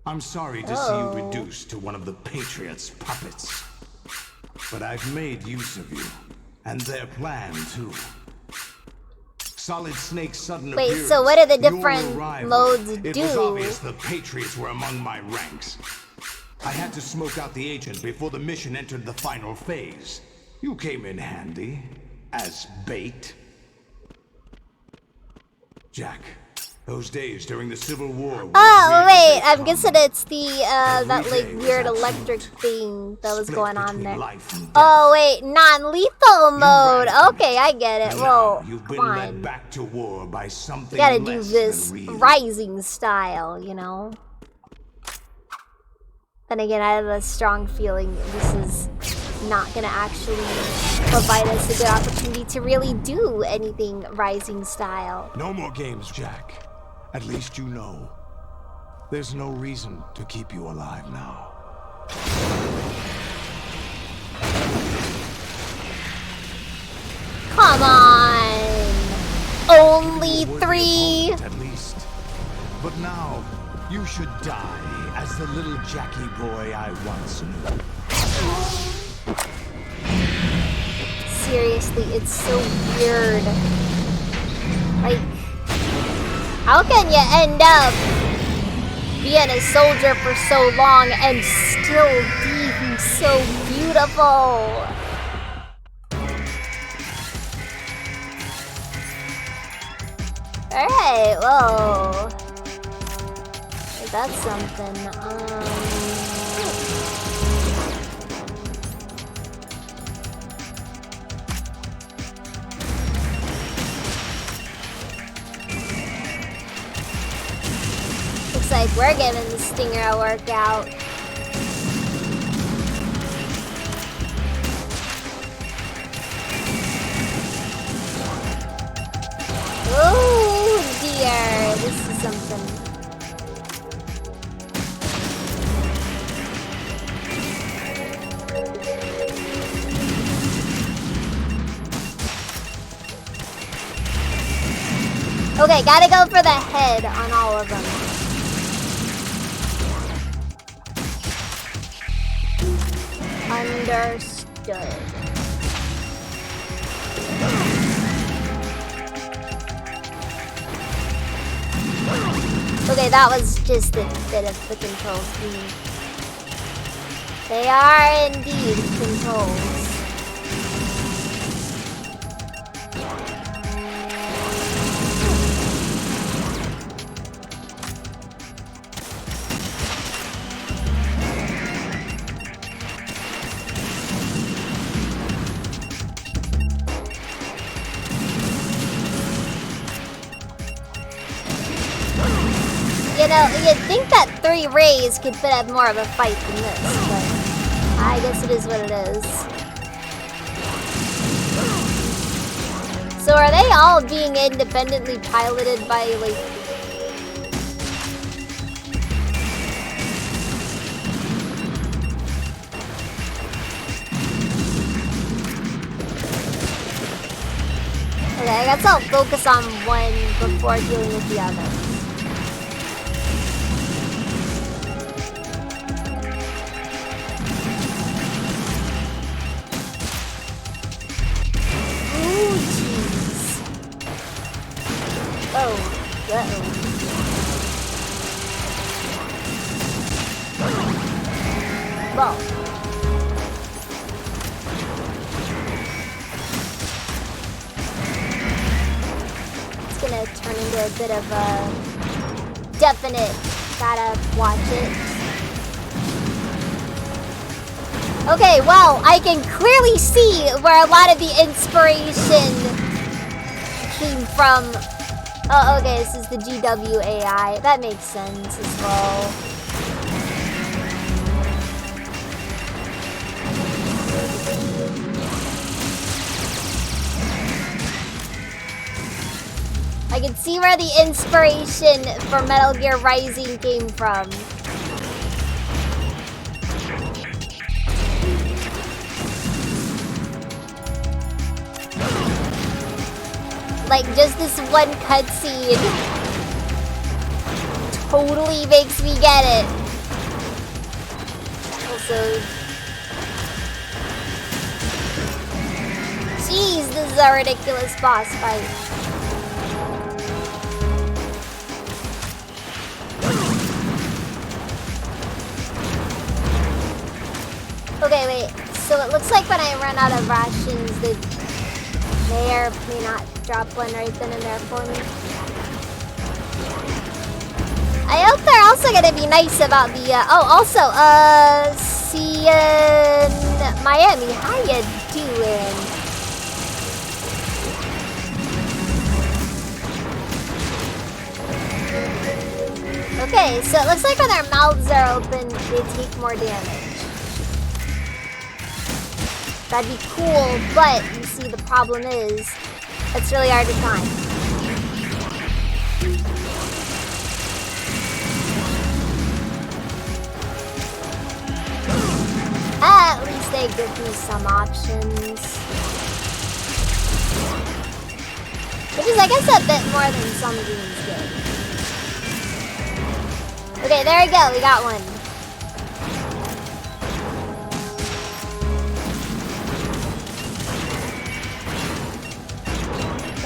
I'm sorry to see you reduced to one of the Patriots' puppets. But I've made use of you, and their plan too. Solid Snake's sudden Wait, appearance, so what do the your different arrival, modes It was do? obvious the Patriots were among my ranks. I had to smoke out the agent before the mission entered the final phase. You came in handy, as bait. Jack, those days during the Civil War were Oh, really wait, big I'm guessing it's the, that, Every like, day was weird absolute. electric thing that was Split going on between there. life and death. Oh, wait, non-lethal mode. Okay, I get it. And Whoa, now you've been come led on. back to war by something You gotta do less this than real. rising style, you know? Then again, I have a strong feeling this is not gonna actually provide us a good opportunity to really do anything rising style. No more games, Jack. At least you know. There's no reason to keep you alive now. Come on! Only 3? At least. But now, you should die as the little Jackie boy I once knew. Seriously, it's so weird. Like, how can you end up being a soldier for so long and still being so beautiful? Alright, well, that's something. Looks like we're giving the Stinger a workout. Oh dear, this is something. Okay, gotta go for the head on all of them. Understood. Okay, that was just a bit of the control scheme. They are indeed controls. You know, you'd think that 3 rays could put up more of a fight than this, but I guess it is what it is. So are they all being independently piloted by, like... Okay, I guess I'll focus on one before dealing with the other. Well. It's gonna turn into a bit of a definite, gotta watch it. Okay, well, I can clearly see where a lot of the inspiration came from. Oh, okay, this is the GW AI. That makes sense as well. I can see where the inspiration for Metal Gear Rising came from. Like, just this one cutscene totally makes me get it. Also, jeez, this is a ridiculous boss fight. Okay, wait. So it looks like when I run out of rations, they may or may not drop one right then and there for me. I hope they're also gonna be nice about the, see you in Miami. How you doing? Okay, so it looks like when their mouths are open, they take more damage. That'd be cool, but you see the problem is, it's really hard to time. At least they give me some options. Which is, I guess, a bit more than some games get. Okay, there we go, we got one.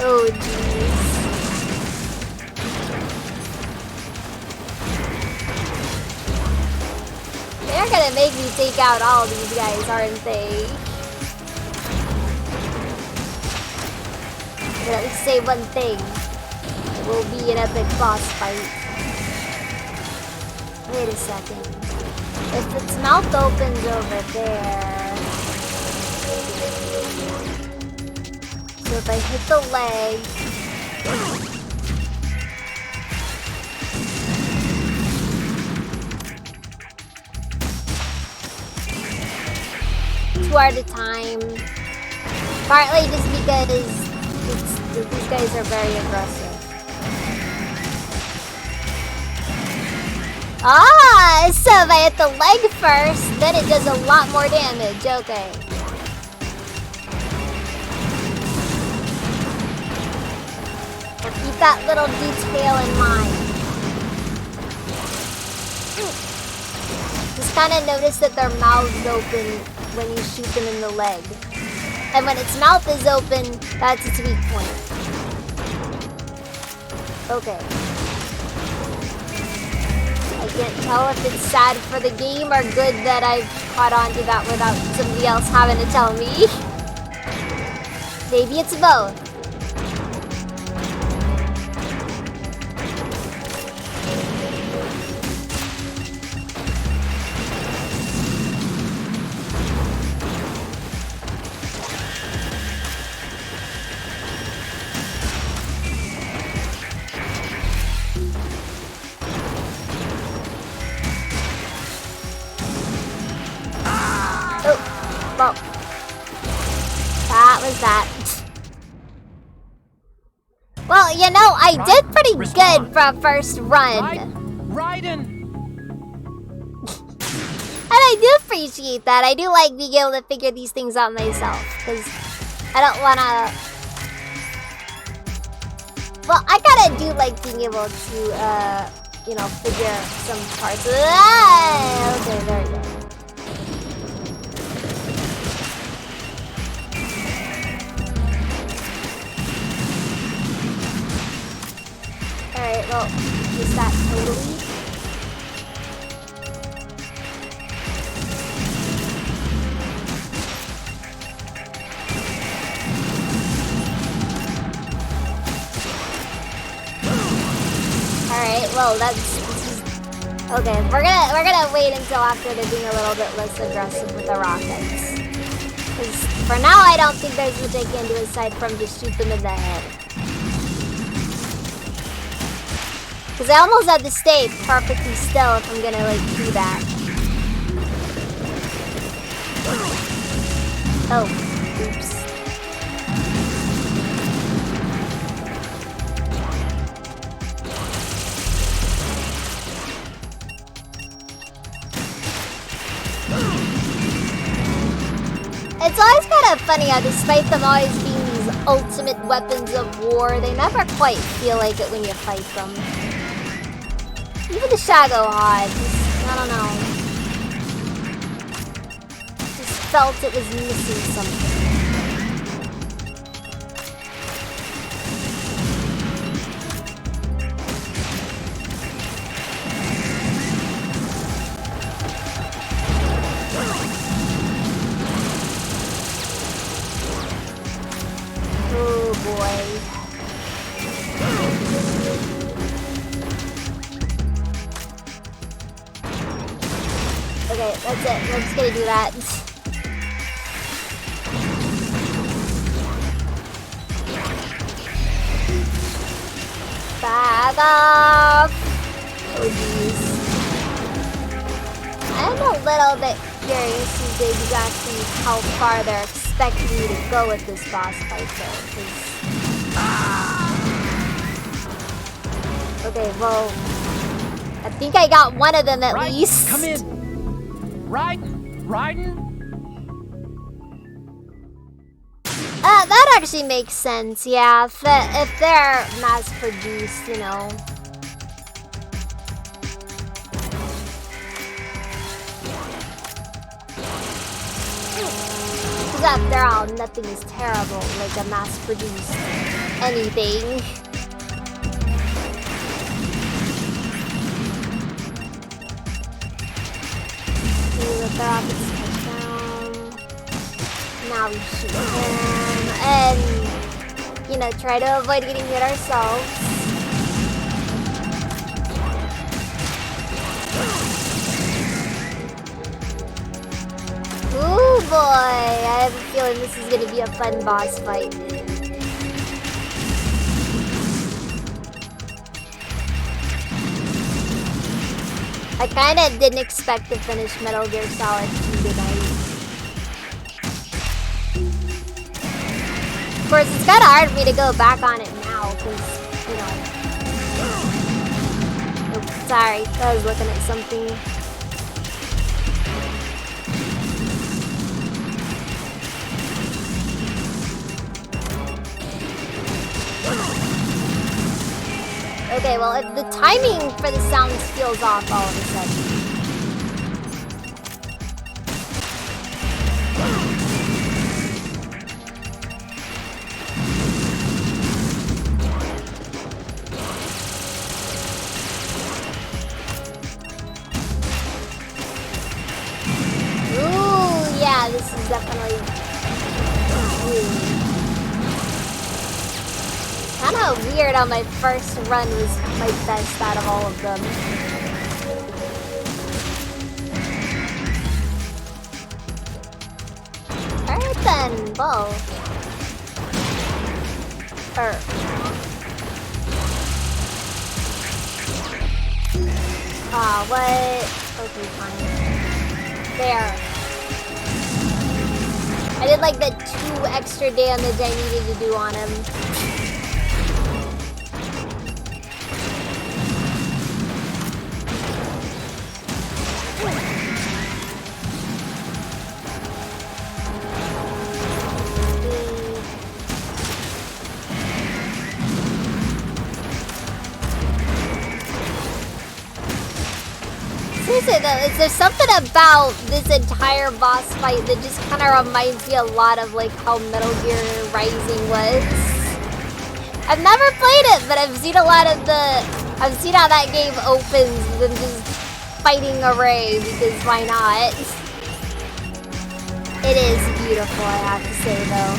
Oh, jeez. They're gonna make me take out all these guys, aren't they? But at least say one thing. It will be an epic boss fight. Wait a second. If its mouth opens over there... So if I hit the leg... Two at a time. Partly just because these guys are very aggressive. Ah, so if I hit the leg first, then it does a lot more damage. Okay. We'll keep that little detail in mind. Just kind of notice that their mouth's open when you shoot them in the leg. And when its mouth is open, that's its weak point. Okay. I can't tell if it's sad for the game or good that I've caught on to that without somebody else having to tell me. Maybe it's both. Well, that was that. Well, you know, I did pretty good for a first run. Raiden! And I do appreciate that. I do like being able to figure these things out myself. Because I don't want to... Well, I kind of do like being able to, you know, figure some parts. Ah, okay, there we go. Alright, well, is that totally? Alright, well, that's... Okay, we're gonna wait until after they're being a little bit less aggressive with the rockets. Because for now, I don't think there's much I can do aside from just shoot them in the head. Because I almost had to stay perfectly still if I'm gonna, like, do that. Oh, oops. It's always kind of funny how despite them always being these ultimate weapons of war, they never quite feel like it when you fight them. Even the Shadow Hod, I don't know. Just felt it was missing something. Oh boy. Okay, that's it. We're just gonna do that. Back off! Oh jeez. I'm a little bit curious as to exactly how far they're expecting me to go with this boss fight though, 'cause... Okay, well... I think I got one of them at least. Come in! Raiden? That actually makes sense, yeah. If they're mass-produced, you know. Because after all, nothing is terrible like a mass-produced anything. The rockets touchdown. Now we shoot him and, you know, try to avoid getting hit ourselves. Ooh boy, I have a feeling this is gonna be a fun boss fight. I kinda didn't expect to finish Metal Gear Solid 2 tonight. Of course, it's kinda hard for me to go back on it now, because, you know... Oh, sorry, I was looking at something. Okay, well, if the timing for the sounds feels off all of a sudden. Ooh, yeah, this is definitely kind of weird how my first run was my best out of all of them. Alright then, well. Ah, what? Okay, fine. There. I did like the 2 extra damage I needed to do on him. Seriously though, is there something about this entire boss fight that just kind of reminds me a lot of like how Metal Gear Rising was? I've never played it, but I've seen a lot of I've seen how that game opens with them just fighting a Ray, because why not? It is beautiful, I have to say though.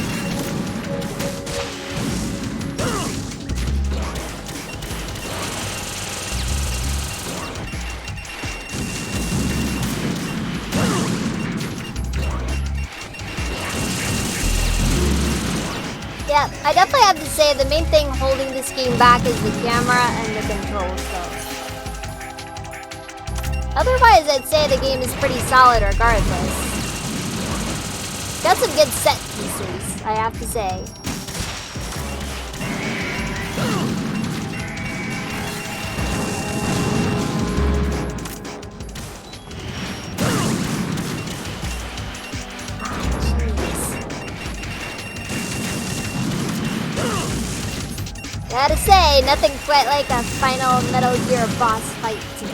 Yeah, I definitely have to say the main thing holding this game back is the camera and the controls though. Otherwise, I'd say the game is pretty solid regardless. Got some good set pieces, I have to say. Gotta say, nothing quite like a final Metal Gear boss fight to be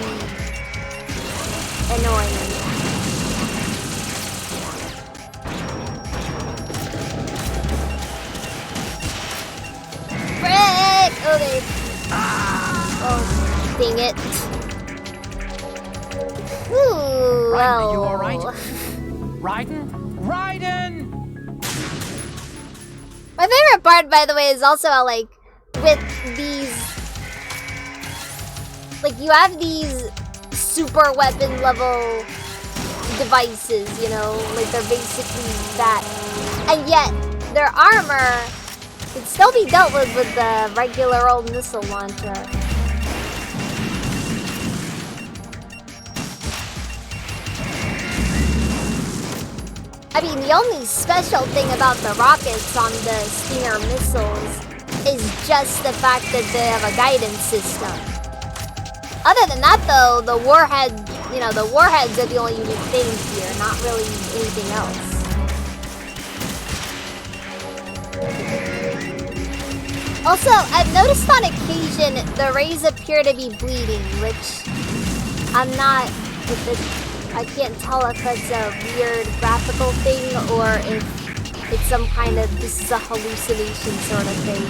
annoying. Frick! Okay. Oh, dang it. Ooh, well. Raiden, are you alright? Raiden? My favorite part, by the way, is also how, like, with these, like, you have these super weapon level devices, you know, like they're basically that, and yet their armor can still be dealt with the regular old missile launcher. I mean, the only special thing about the rockets on the Stinger missiles is just the fact that they have a guidance system. Other than that though, the warhead, you know, the warheads are the only unique things here, not really anything else. Also, I've noticed on occasion the rays appear to be bleeding, which I'm not, I can't tell if it's a weird graphical thing or if it's some kind of, this is a hallucination sort of thing.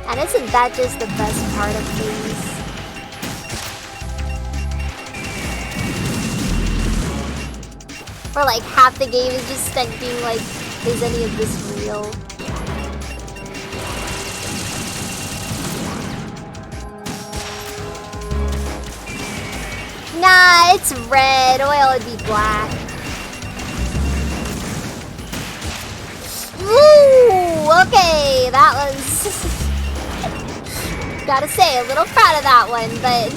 And isn't that just the best part of things? Or like half the game is just spent being like, is any of this real? Nah, it's red. Oil would be black. Ooh, okay, that was... Gotta say, a little proud of that one, but...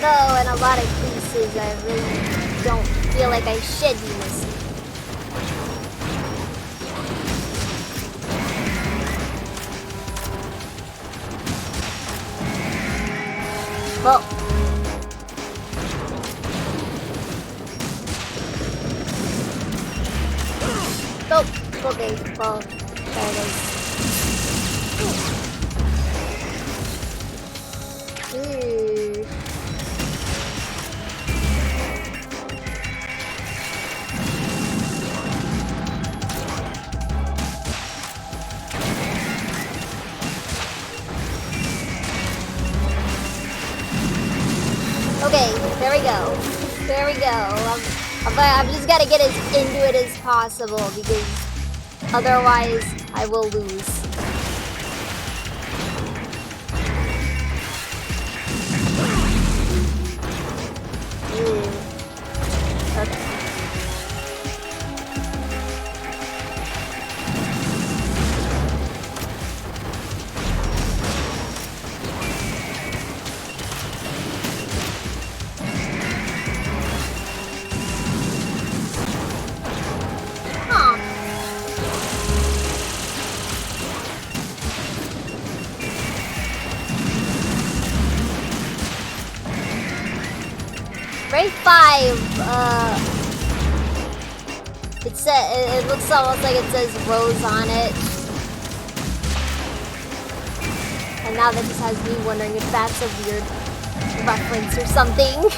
though in a lot of cases I really don't feel like I should be missing. Well. Oh, okay, well, there it is. Okay, there we go. There we go. I've just got to get as into it as possible because otherwise I will lose. Okay. Grade 5, it looks almost like it says Rose on it. And now that just has me wondering if that's a weird reference or something.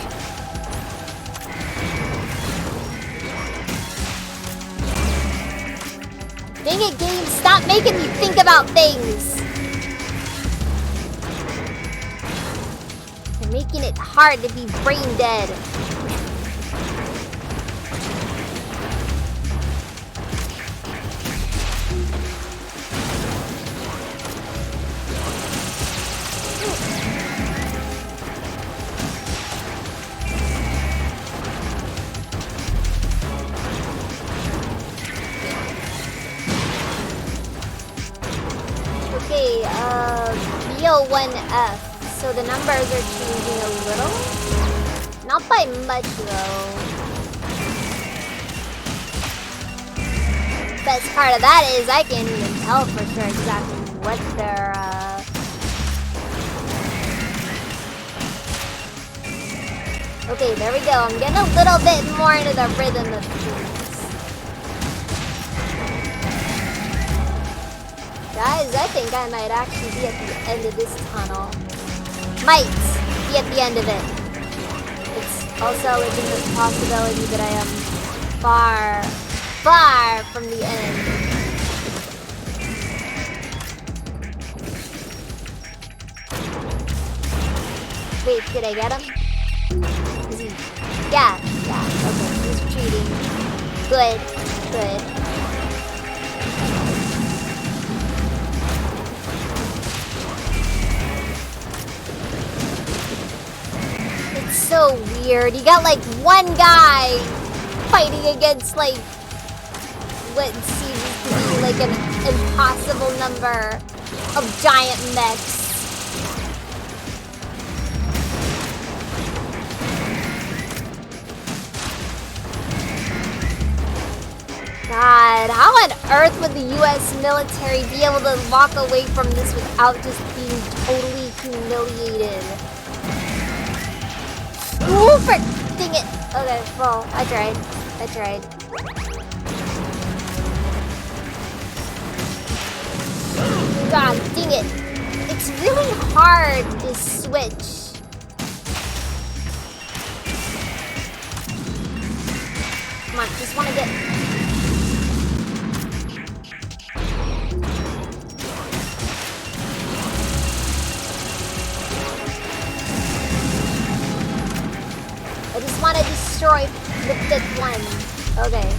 Dang it, game, stop making me think about things! You're making it hard to be brain dead. Okay, BO1F. So the numbers are changing a little? Not by much though. Best part of that is I can't even tell for sure exactly what they're Okay, there we go. I'm getting a little bit more into the rhythm of things. Guys, I think I might actually be at the end of this tunnel. Might be at the end of it. It's also a legitimate possibility that I am far, far from the end. Wait, did I get him? Is he? Yeah, okay, he's retreating. Good. So weird. You got like one guy fighting against like what seems to be like an impossible number of giant mechs. God, how on earth would the US military be able to walk away from this without just being totally humiliated? Ooh, frick! Dang it! Okay, well, I tried. God, dang it! It's really hard to switch. Come on, just wanna get... I just want to destroy the fifth one. Okay.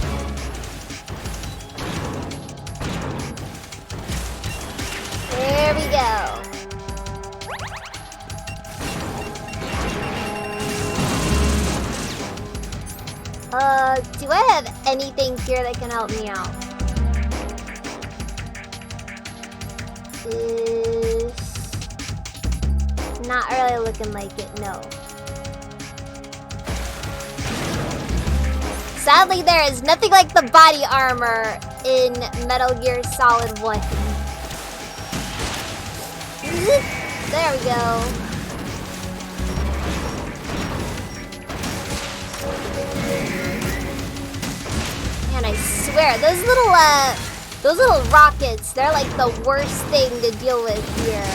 There we go. Do I have anything here that can help me out? It's not really looking like it, no. Sadly, there is nothing like the body armor in Metal Gear Solid 1. There we go. Man, I swear, those little rockets, they're like the worst thing to deal with here.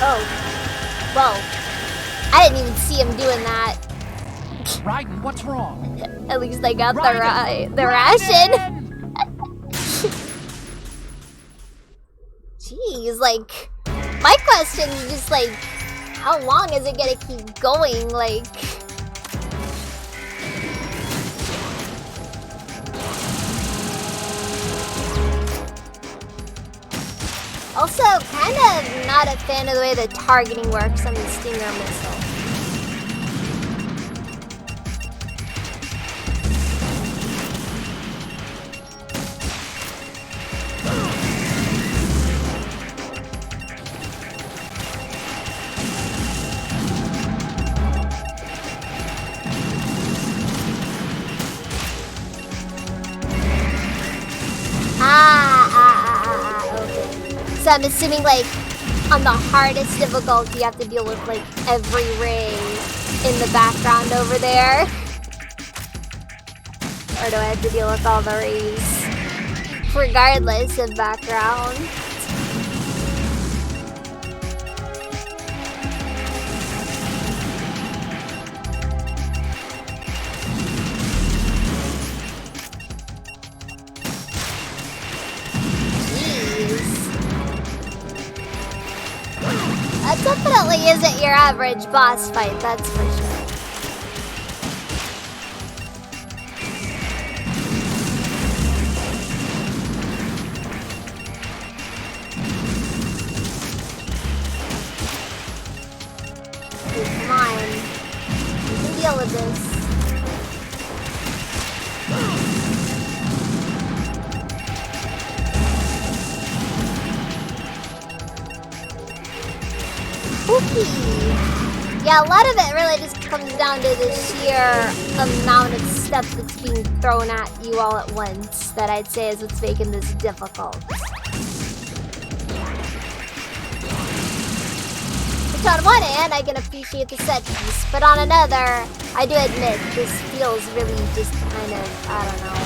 Oh. Whoa. I didn't even see him doing that. Raiden, what's wrong? At least I got the ration. Jeez, like, my question is just like, how long is it gonna keep going? Like, also, kind of not a fan of the way the targeting works on the Stinger missile. Okay. So I'm assuming, like, on the hardest difficulty, you have to deal with, like, every ray in the background over there. Or do I have to deal with all the rays regardless of background? That definitely isn't your average boss fight, that's for sure. Dude, come on. You can deal with this. Yeah, a lot of it really just comes down to the sheer amount of stuff that's being thrown at you all at once that I'd say is what's making this difficult. Which on one hand, I can appreciate the set piece, but on another, I do admit this feels really just kind of, I don't know.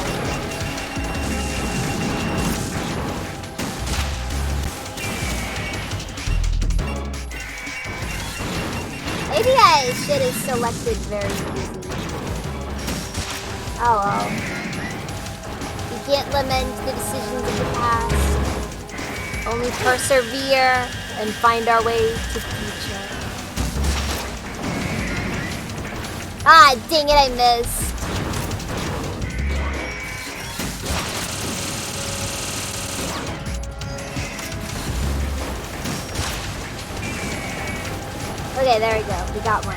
Maybe I should have selected very easy. Oh well. You can't lament the decisions of the past. Only persevere and find our way to the future. Ah, dang it, I missed. Okay, there we go. We got one.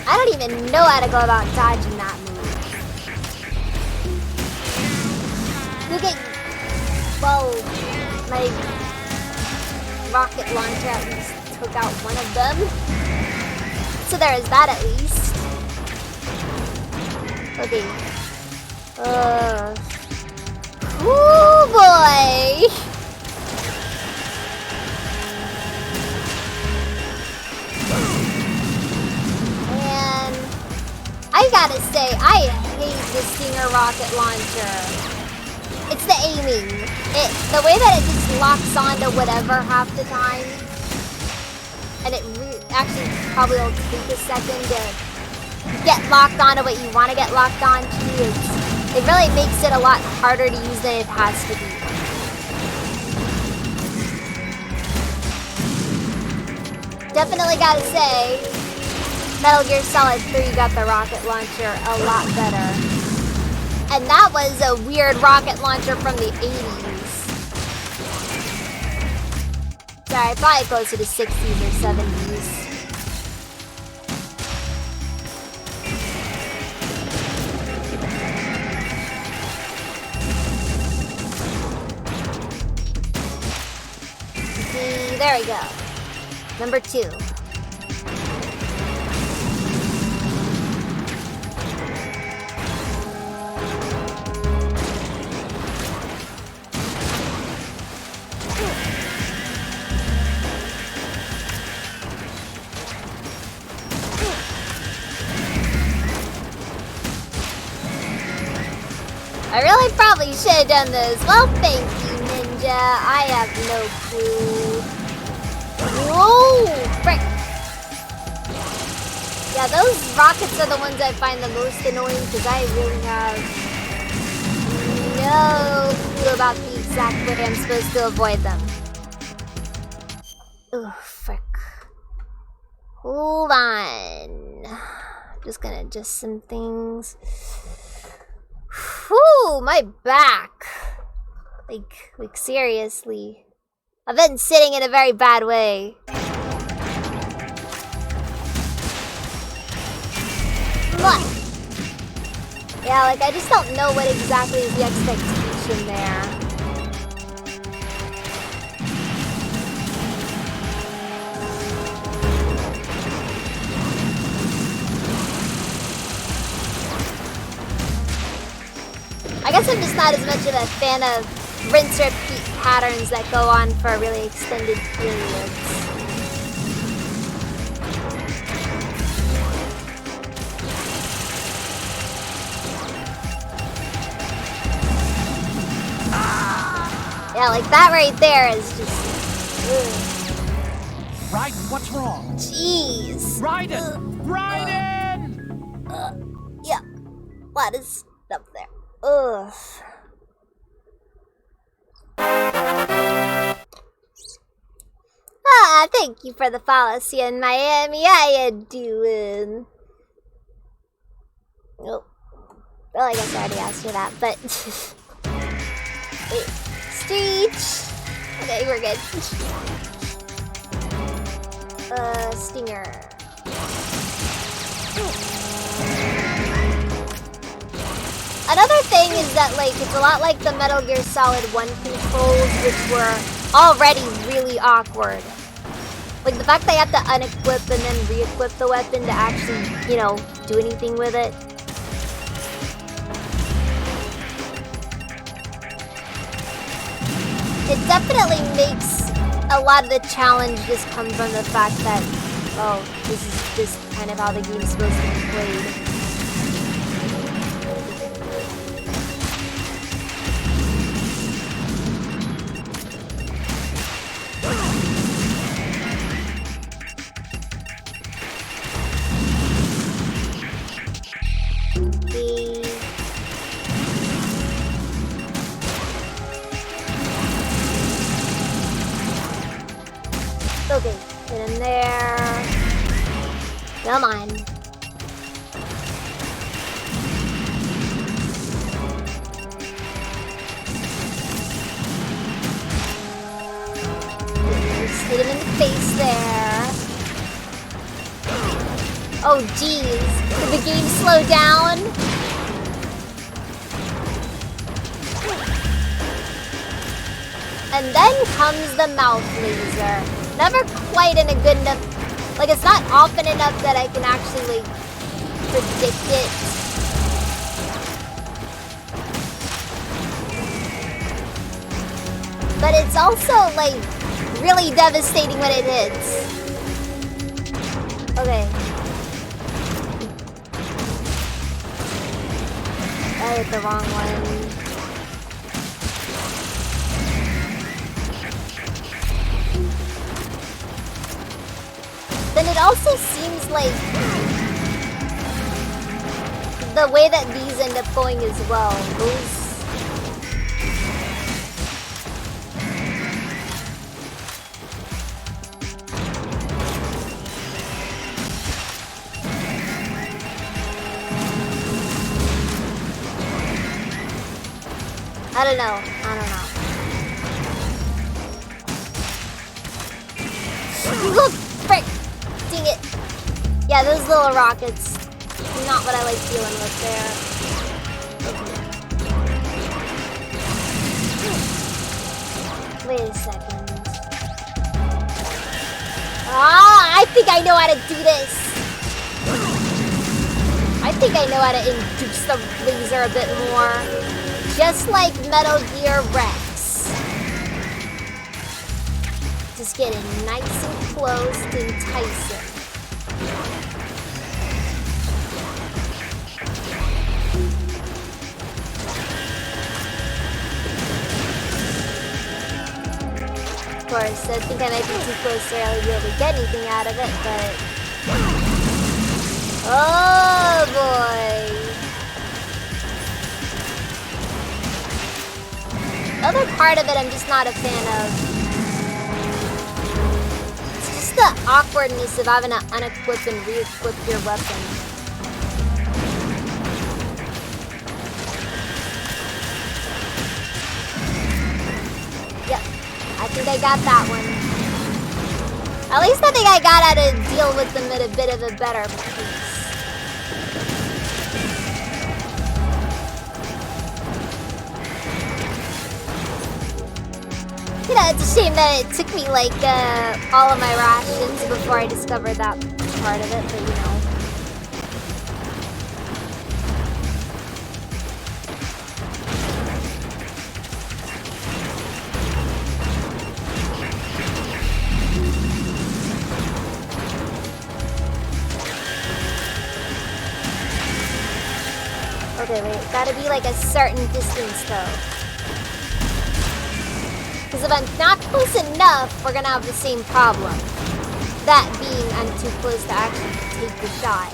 I don't even know how to go about dodging that move. Look at... Whoa. My rocket launcher at least took out one of them. So there is that at least. Okay. Ooh boy! And I gotta say, I hate the Stinger rocket launcher. It's the aiming. The way that it just locks onto whatever half the time. And it actually probably will take a second to get locked onto what you want to get locked onto. It really makes it a lot harder to use than it has to be. Definitely gotta say, Metal Gear Solid 3 got the rocket launcher a lot better. And that was a weird rocket launcher from the 80s. Sorry, probably closer to 60s or 70s. See, there we go. Number 2. I really probably should have done this. Well, thank you, Ninja. I have no clue. Whoa! Frick! Yeah, those rockets are the ones I find the most annoying because I really have no clue about the exact way I'm supposed to avoid them. Oh, frick. Hold on. I'm just gonna adjust some things. Whew, my back. Like seriously. I've been sitting in a very bad way. What? Yeah, like I just don't know what exactly is the expectation there. I guess I'm just not as much of a fan of rinse repeat patterns that go on for really extended periods. Yeah, like that right there is just... Raiden, what's wrong? Jeez. Raiden! Raiden! Yeah. What is up there? Ugh. Ah, thank you for the follow. See you in Miami. How you doing? Oh. Well, I guess I already asked you that, but... Wait. Streech! Okay, we're good. Stinger. Another thing is that, like, it's a lot like the Metal Gear Solid 1 controls, which were already really awkward. Like, the fact that you have to unequip and then re-equip the weapon to actually, you know, do anything with it. It definitely makes a lot of the challenge just come from the fact that, oh, this is just kind of how the game's supposed to be played. Okay, get in there. Come on. Just hit him in the face there. Oh geez, did the game slow down? And then comes the mouth laser. Never quite in a good enough... Like, it's not often enough that I can actually, like, predict it. But it's also, like, really devastating when it hits. Okay. I hit the wrong one. Then it also seems like the way that these end up going as well. I don't know. Look, frick! Dang it. Yeah, those little rockets. Not what I like dealing with there. Okay. Wait a second. I think I know how to do this. I think I know how to induce the laser a bit more. Just like Metal Gear Rex. Just getting nice and close to entice it. Of course, I think I might be too close to really be able to get anything out of it, but... Oh boy! The other part of it I'm just not a fan of. It's just the awkwardness of having to unequip and re-equip your weapon. Yep, I think I got that one. At least I think I got how to deal with them at a bit of a better pace. You know, it's a shame that it took me like all of my rations before I discovered that part of it, but you know. Okay, wait, gotta be like a certain distance though. Because if I'm not close enough, we're gonna have the same problem. That being, I'm too close to actually take the shot.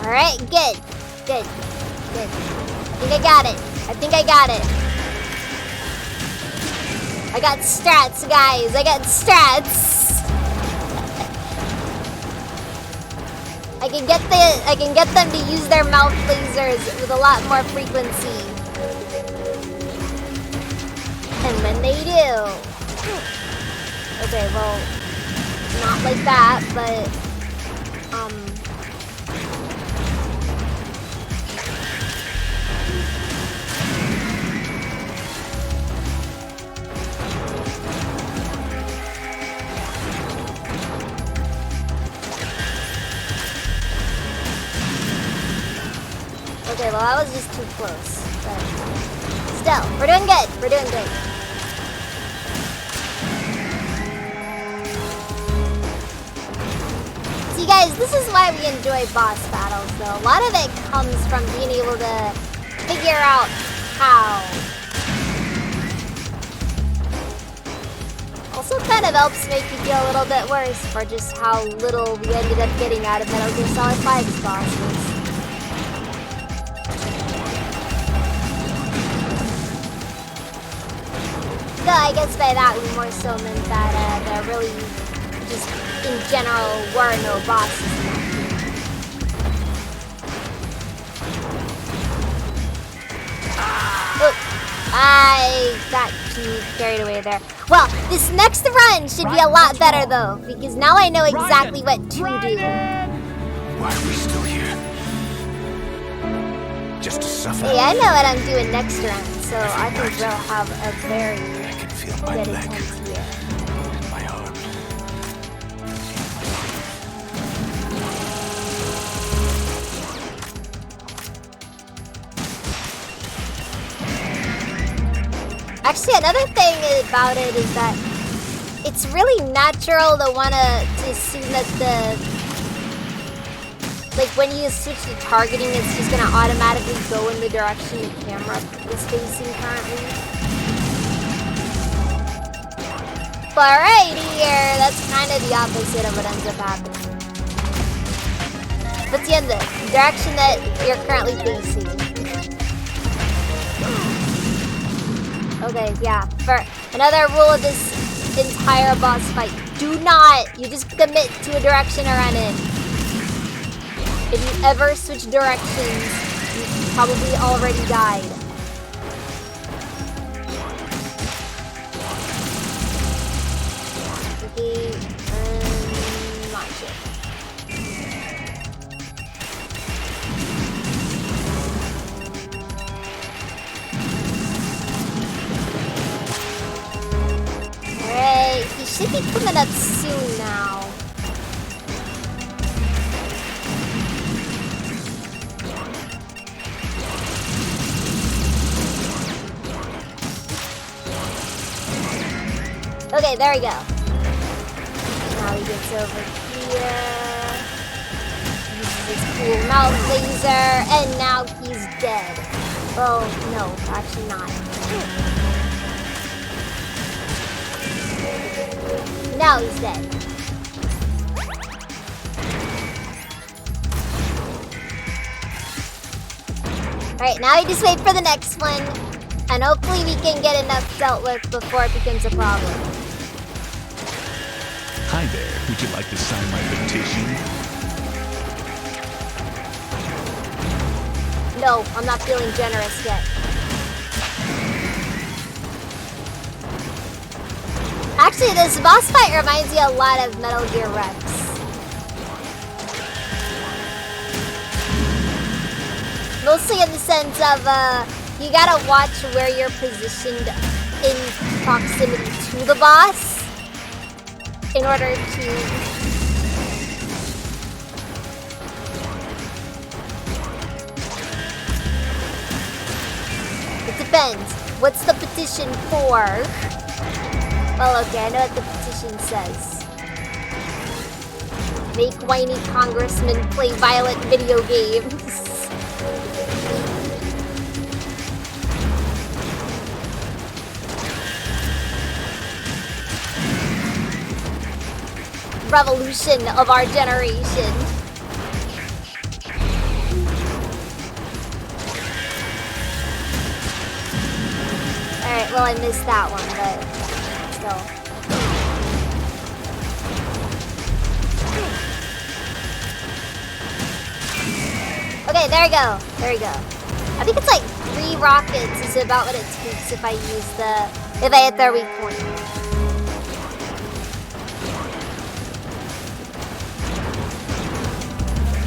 Alright, good. Good. Good. I think I got it. I think I got it. I got strats, guys. I got strats. I can get them to use their mouth lasers with a lot more frequency. And when they do. Okay, well, not like that, but okay, well, that was just too close. But still, we're doing good. We're doing good. See, guys, this is why we enjoy boss battles, though. A lot of it comes from being able to figure out how. Also kind of helps make you feel a little bit worse for just how little we ended up getting out of Metal Gear Solid 5's bosses. No, I guess by that we more so meant that there really just in general were no bosses. Oop, I got too carried away there. Well, this next run should be a lot better though, because now I know exactly what to do. Why are we still here? Just to suffer? Hey, I know what I'm doing next run, so I think we'll have a very my good leg attempt here. and my arm. Actually, another thing about it is that it's really natural to want to assume that like when you switch to targeting, it's just gonna automatically go in the direction the camera is facing currently. But right here, that's kind of the opposite of what ends up happening. Puts you in the direction that you're currently facing. Okay, yeah. For another rule of this entire boss fight, do not, you just commit to a direction or run in. If you ever switch directions, you probably already died. Okay, launch it. Alright, he should be coming up soon now. Okay, there we go. Now he gets over here. Uses his cool mouth laser, and now he's dead. Well, no, actually not. Now he's dead. Alright, now we just wait for the next one. And hopefully we can get enough dealt with before it becomes a problem. Hi there, would you like to sign my petition? No, I'm not feeling generous yet. Actually, this boss fight reminds me a lot of Metal Gear Rex. Mostly in the sense of, you gotta watch where you're positioned in proximity to the boss in order to... It depends. What's the petition for? Well, okay, I know what the petition says. Make whiny congressmen play violent video games. Revolution of our generation. Alright, well I missed that one, but still. Okay, there we go. There we go. I think it's like 3 rockets is about what it takes if I use the... if I hit their weak point.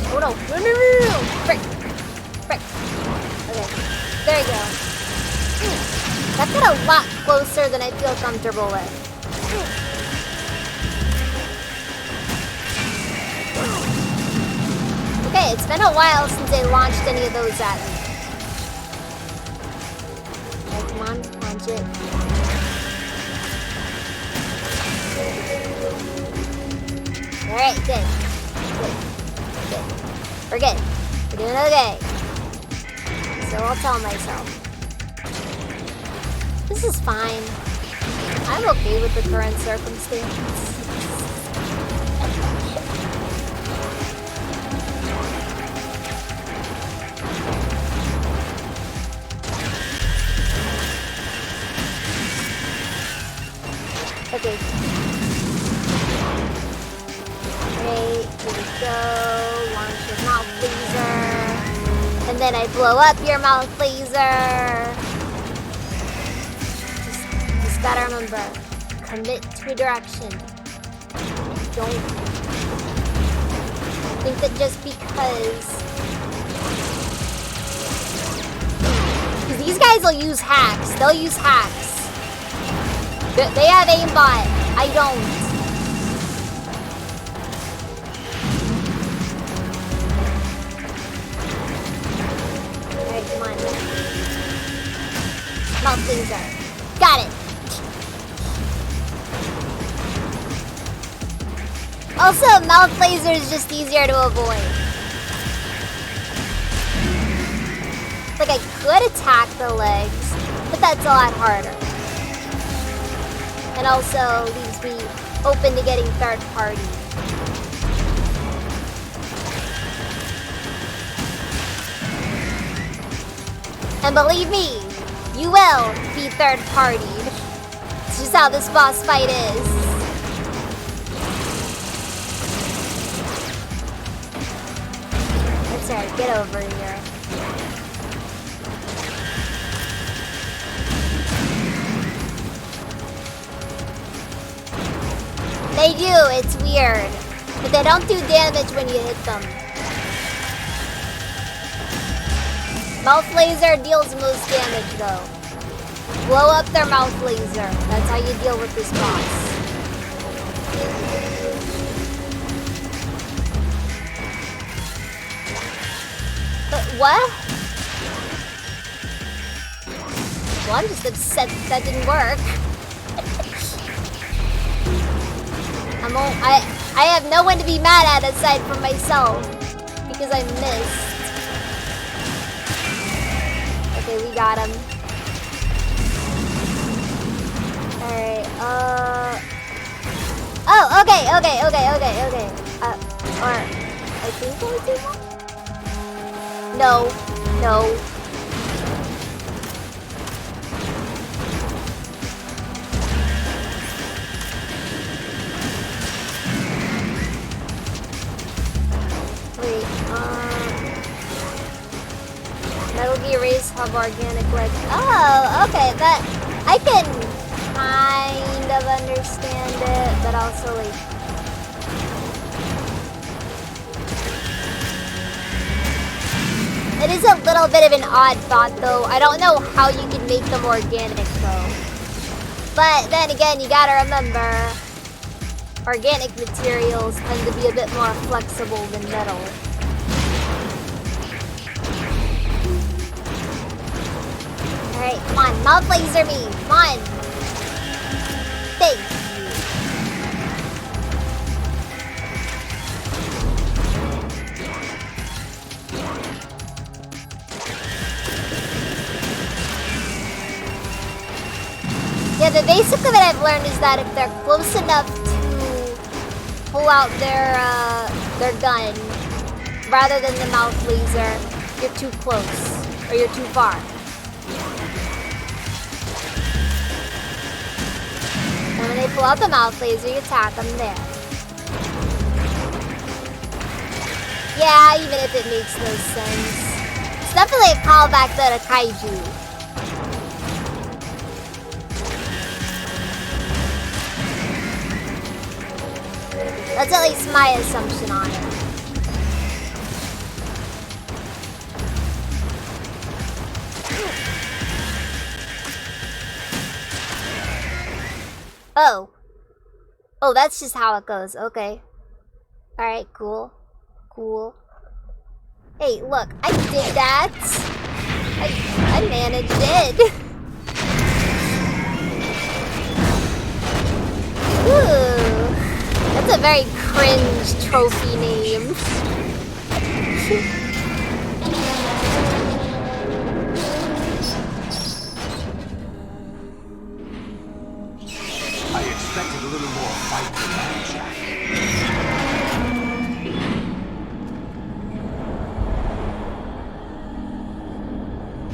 Oh no, no, no, no, no, no. Frick. Frick. Okay, there you go. That got a lot closer than I feel comfortable with. Okay, it's been a while since I launched any of those at me. Okay, come on, launch it. Alright, good. We're good. We're doing okay. So I'll tell myself. This is fine. I'm okay with the current circumstance. Okay. Great, here we go. Launch your mouth laser. And then I blow up your mouth laser. Just gotta remember, commit to a direction. Don't think that just because these guys will use hacks. They'll use hacks. They have aimbot. I don't. Alright, come on. Mouth laser. Got it. Also, mouth laser is just easier to avoid. Like, I could attack the legs, but that's a lot harder. And also leaves me open to getting third party. And believe me, You will be third-partied. It's just how this boss fight is. That's right, get over here. They do, it's weird. But they don't do damage when you hit them. Mouth laser deals most damage though. Blow up their mouth laser. That's how you deal with this boss. What? Well, I'm just upset that didn't work. I have no one to be mad at aside from myself because I missed. Okay, we got him. Alright, oh, okay. Or I think I do one? No. Wait, Metal Gear Race have organic legs. Oh, okay, that I can kind of understand it, but also like it is a little bit of an odd thought though. I don't know how you can make them organic though. But then again, you gotta remember organic materials tend to be a bit more flexible than metal. Alright, come on, mouth laser me, come on! Thank you. Yeah, the basic of it I've learned is that if they're close enough to pull out their gun, rather than the mouth laser, you're too close, or you're too far. And when they pull out the mouth laser, you attack them there. Yeah, even if it makes no sense. It's definitely a callback to the kaiju. That's at least my assumption on it. Oh. Oh, that's just how it goes. Okay. Alright, cool. Cool. Hey, look, I did that. I managed it. Ooh. That's a very cringe trophy name. I expected a little more fight than that, Jack.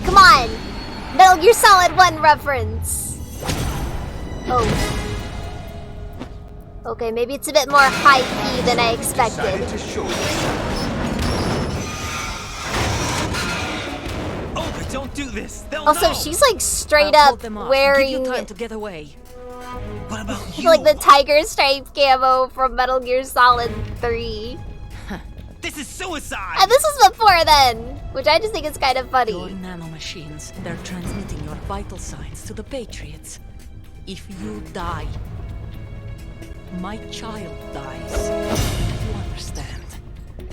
Come on! Metal Gear Solid 1 reference! Oh. Okay, maybe it's a bit more high-key than I expected. Oh, but don't do this! They'll Also, know. she's like straight up wearing to get away. What about you? like the tiger stripe camo from Metal Gear Solid 3. This is suicide! And this was before then, which I just think is kind of funny. Your nanomachines, they're transmitting your vital signs to the Patriots. If you die, my child dies. You understand?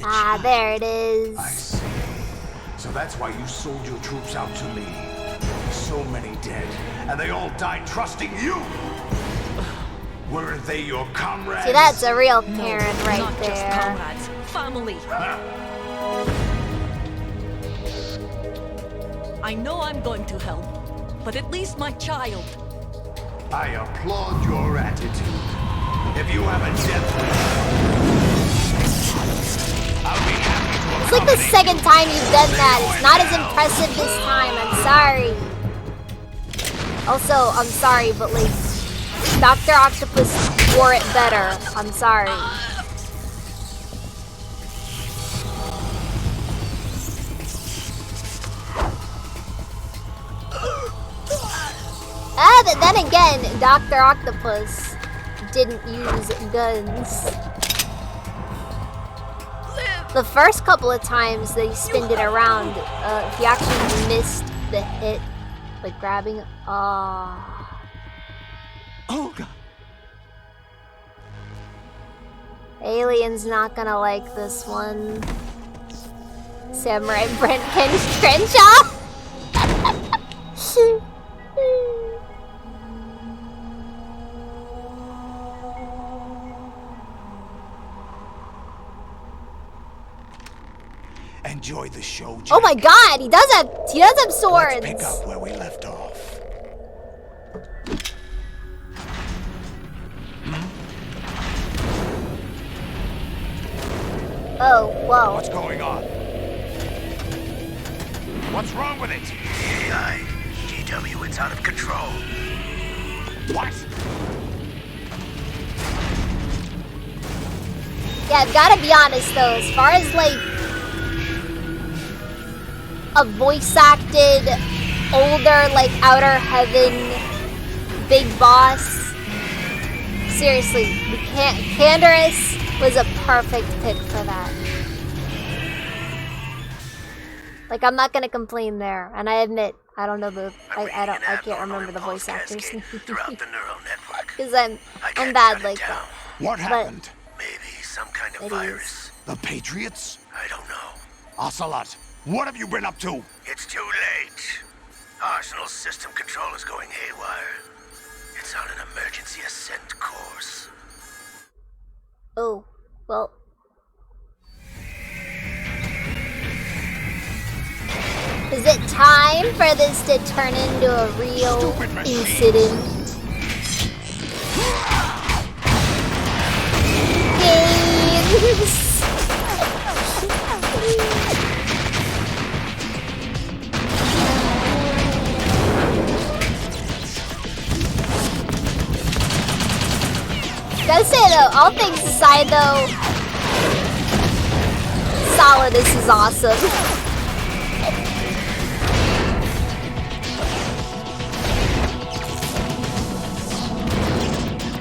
Ah, there it is. I see. So that's why you sold your troops out to me. So many dead, and they all died trusting you. Weren't they your comrades? See, that's a real parent right not there. Just comrades, family. I know I'm going to hell, but at least my child. I applaud your attitude. If you have a death wish, I'll be happy to It's like the second time you've done that. It's not as impressive this time. I'm sorry. Also, I'm sorry, but like, Dr. Octopus wore it better. I'm sorry. But then again, Dr. Octopus didn't use guns. The first couple of times they spinned it around, he actually missed the hit, like grabbing. Oh God. Alien's not gonna like this one. Samurai Brent Crenshaw. Enjoy the show, Jack. Oh my God, he does have swords. Let's pick up where we left off. Oh, whoa. What's going on? What's wrong with it? AI, GW, it's out of control. What? Yeah, I've gotta be honest though, as far as like a voice acted, older, like Outer Heaven big boss, seriously, Canderous was a perfect pick for that. Like, I'm not gonna complain there, and I admit I don't know I can't remember the voice actors because I'm bad like that. What happened? Maybe some kind of virus. The Patriots? I don't know. Ocelot, what have you been up to? It's too late. Arsenal's system control is going haywire. It's on an emergency ascent course. Oh, well. Is it time for this to turn into a real incident? Games! Gotta say though, all things aside though, Solidus is awesome.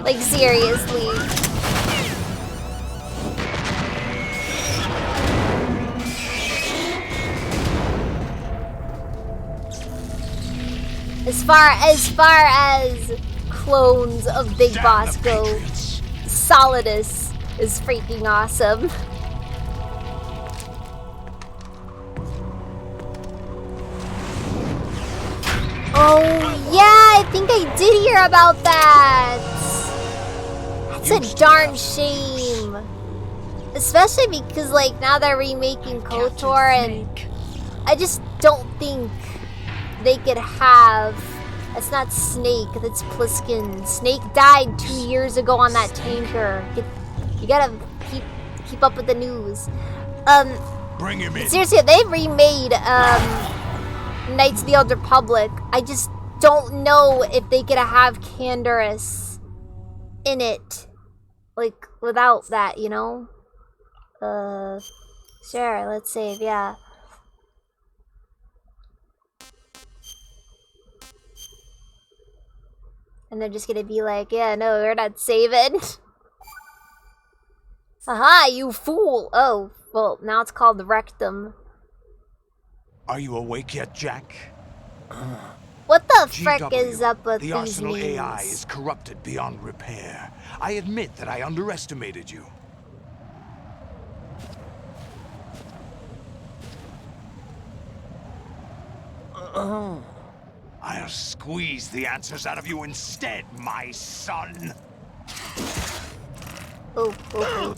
Like seriously. As far as clones of Big Boss go, Solidus is freaking awesome. Oh yeah, I think I did hear about that. That's a darn shame. Especially because like now they're remaking KOTOR and I just don't think they could have. That's not Snake, that's Pliskin. Snake died 2 years ago on that tanker. You gotta keep up with the news. Bring him in. Seriously, if they remade Knights of the Old Republic, I just don't know if they could have Canderous in it. Like, without that, you know? Sure, let's save, yeah. And they're just gonna be like, yeah, no, we're not saving. Aha, you fool! Oh, well, now it's called the Rectum. Are you awake yet, Jack? What the frick is up with the these Arsenal memes? AI is corrupted beyond repair. I admit that I underestimated you. I'll squeeze the answers out of you instead, my son. Oh, okay.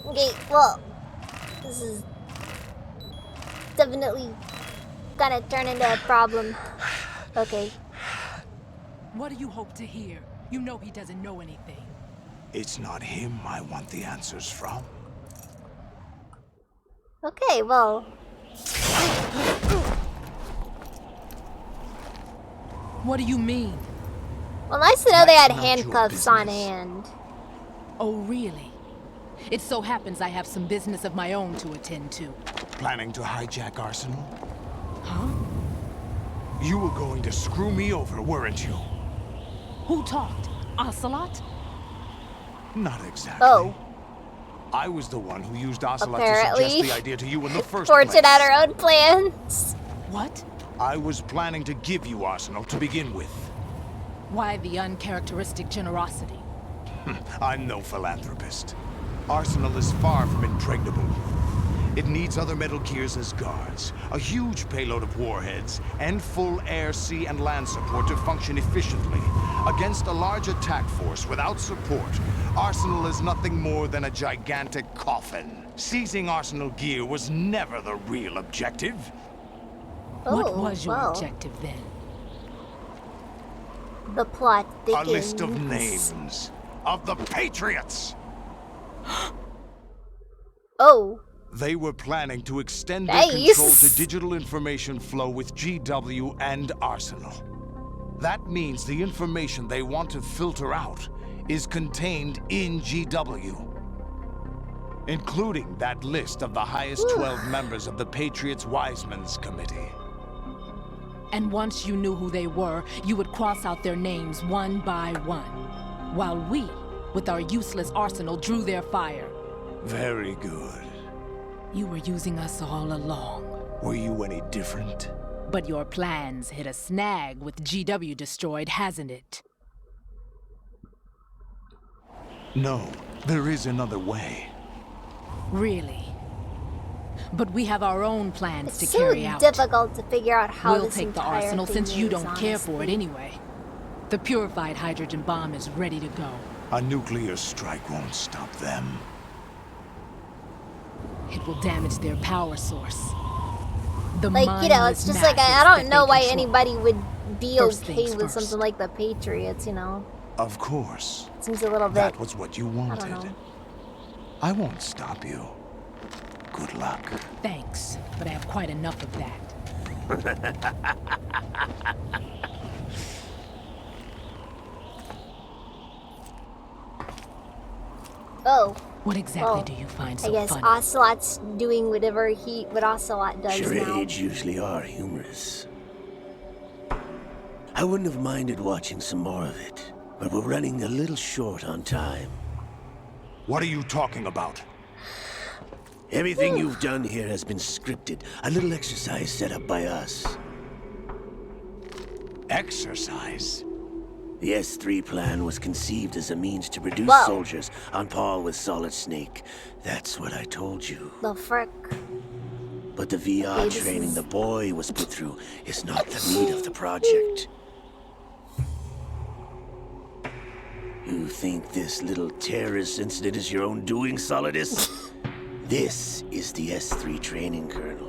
Okay, well, this is definitely gonna turn into a problem. Okay. What do you hope to hear? You know he doesn't know anything. It's not him I want the answers from. Okay, well. What do you mean? Well, nice to know they had That's not your handcuffs on business. hand. Oh, really? It so happens I have some business of my own to attend to. Planning to hijack Arsenal? Huh? You were going to screw me over, weren't you? Who talked? Ocelot? Not exactly. Oh. I was the one who used Ocelot to Apparently. suggest the idea to you in the first Fortune place. had her own plans. What? I was planning to give you Arsenal to begin with. Why the uncharacteristic generosity? I'm no philanthropist. Arsenal is far from impregnable. It needs other Metal Gears as guards, a huge payload of warheads, and full air, sea, and land support to function efficiently. Against a large attack force without support, Arsenal is nothing more than a gigantic coffin. Seizing Arsenal gear was never the real objective. What was your objective then? The plot thickens. A list of names of the Patriots. Oh. They were planning to extend Nice. their control to digital information flow with GW and Arsenal. That means the information they want to filter out is contained in GW, including that list of the highest 12 members of the Patriots Wiseman's Committee. And once you knew who they were, you would cross out their names one by one, while we, with our useless arsenal, drew their fire. Very good. You were using us all along. Were you any different? But your plans hit a snag with GW destroyed, hasn't it? No, there is another way. Really? But we have our own plans It's to so carry out. difficult to figure out how We'll this take the entire arsenal thing since you is, don't care for it honestly. anyway. The purified hydrogen bomb is ready to go. A nuclear strike won't stop them. It will damage their power source. The Like, you know, it's mindless just like, I masses don't that know they why control. anybody would be First okay things with first. something like the Patriots, you know? Of course. Seems a little bit. That was what you I wanted. don't know. I won't stop you. Good luck. Thanks, but I have quite enough of that. Oh. What exactly Well, do you find I so guess funny? Ocelot's doing what Ocelot does now. Charades usually are humorous. I wouldn't have minded watching some more of it, but we're running a little short on time. What are you talking about? Everything you've done here has been scripted. A little exercise set up by us. Exercise? The S3 plan was conceived as a means to produce Whoa. soldiers on par with Solid Snake. That's what I told you. The frick. But the VR Okay, this training is- the boy was put through is not the meat of the project. You think this little terrorist incident is your own doing, Solidus? This is the S3 training kernel.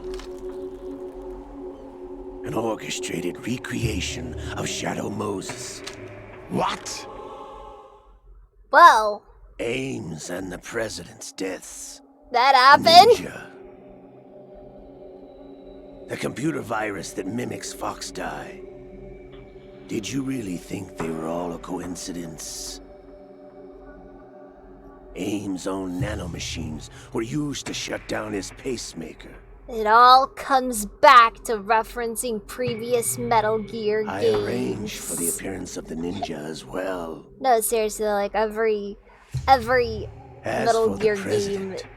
An orchestrated recreation of Shadow Moses. What? Well, Ames and the president's deaths. that happened? Ninja. The computer virus that mimics Foxdie. Did you really think they were all a coincidence? Ames' own nanomachines were used to shut down his pacemaker. It all comes back to referencing previous Metal Gear I games. arranged for the appearance of the ninja as well. No, seriously, like every As Metal for the Gear president, game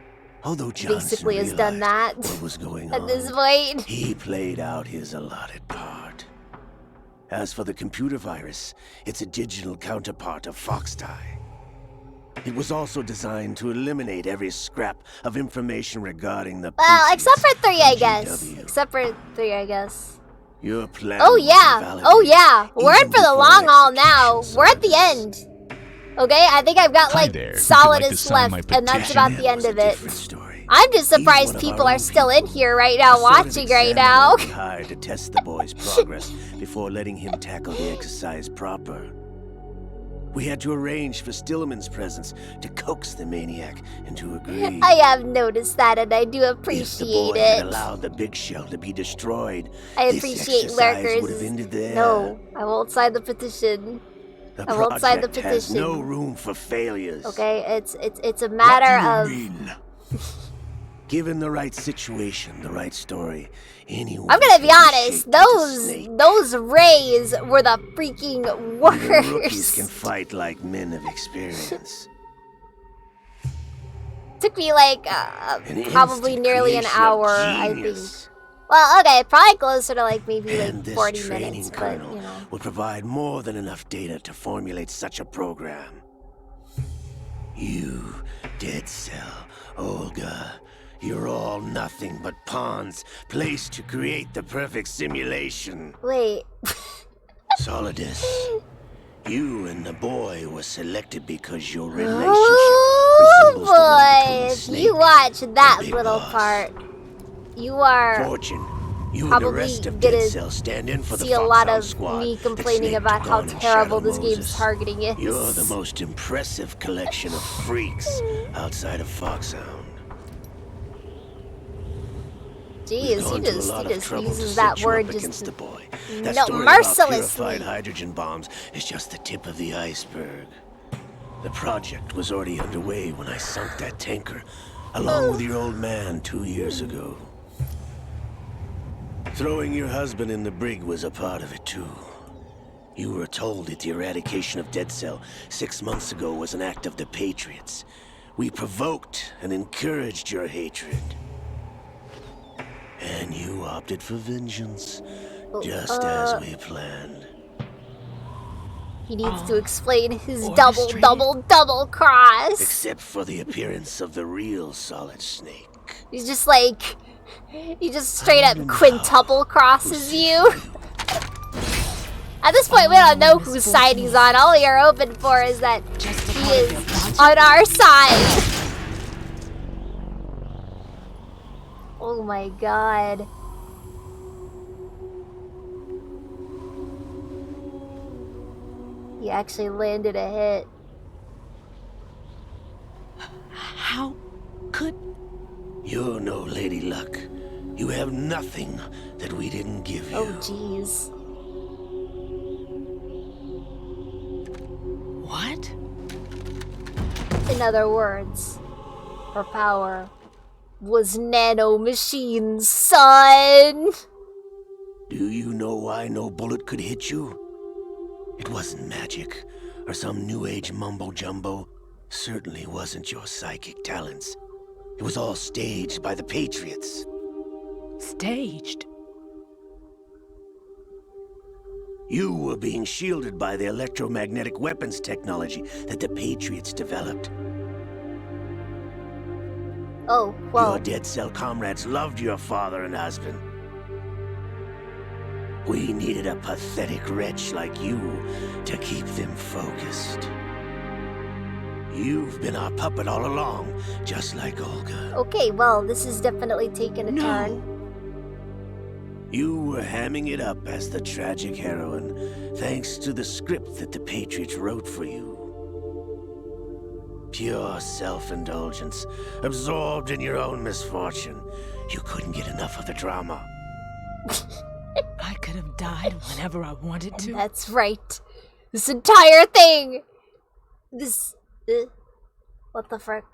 although Johnson basically has done that what was going at on, this point. he played out his allotted part. As for the computer virus, it's a digital counterpart of Foxdie. It was also designed to eliminate every scrap of information regarding the Well, except for 3, I from guess. GW. Except for 3, I guess. Your plan Oh was yeah, invalidated oh yeah. We're in even for the before long haul now. execution, We're at the end. Okay, I think I've got Hi like there. Would you like Solidus to sign my left, and that's petition? about the That end was a of it. different story. I'm just He's surprised one of people our are own still in here right A now sort of watching right examiner now. we hired to test the boy's progress before letting him tackle the exercise proper. We had to arrange for Stillman's presence to coax the maniac into agreeing. I have noticed that, and I do If the appreciate boy had it. allowed the big shell to be destroyed, I this appreciate exercise lurkers. would have ended there. No, I won't sign the petition. The I won't sign the project has petition. no room for failures. Okay, it's a matter of. Given the right situation, the right story, anyone. I'm gonna be can honest. shape into snake. Those rays were the freaking Rookies worst. can fight like men of experience. Took me like probably instant nearly an creation of hour, I think. genius. Well, okay, probably closer to like maybe And like this 40 training minutes, but kernel you know. would provide more than enough data to formulate such a program. You, Dead Cell, Olga, you're all nothing but pawns placed to create the perfect simulation. Wait. Solidus, you and the boy were selected because your relationship Oh resembles the one between boy! the If snake you watch that big little boss. part, you are Fortune, you and the probably rest of gonna Dead Cell stand in for the see a lot Foxhound of squad me that complaining Snake about took how on in terrible Shadow this game's Moses. targeting is. You're the most impressive collection of freaks outside of Foxhound. We've Jeez, gone he to a just, lot he of just trouble to uses set that you word up just against the boy. That no story about mercilessly. purified hydrogen bombs is just the tip of the iceberg. The project was already underway when I sunk that tanker, along with your old man 2 years ago. Throwing your husband in the brig was a part of it too. You were told that the eradication of Dead Cell 6 months ago was an act of the Patriots. We provoked and encouraged your hatred. And you opted for vengeance, just as we planned. He needs to explain his double cross. Except for the appearance of the real Solid Snake. He's just like, he just straight up quintuple crosses you. At this point, we don't know whose side he's on. All you're hoping for is that he is on our side. Oh my god. He actually landed a hit. How could... You're no Lady Luck. You have nothing that we didn't give you. Oh jeez. What? In other words, her power was nano machines, son. Do you know why no bullet could hit you? It wasn't magic or some new age mumbo jumbo. Certainly wasn't your psychic talents. It was all staged by the Patriots. Staged? You were being shielded by the electromagnetic weapons technology that the Patriots developed. Oh, well. Your Dead Cell comrades loved your father and husband. We needed a pathetic wretch like you to keep them focused. You've been our puppet all along, just like Olga. Okay, well, this is definitely taking a turn. You were hamming it up as the tragic heroine, thanks to the script that the Patriots wrote for you. Pure self-indulgence, absorbed in your own misfortune. You couldn't get enough of the drama. I could have died whenever I wanted to. That's right. This entire thing. This. What the frick?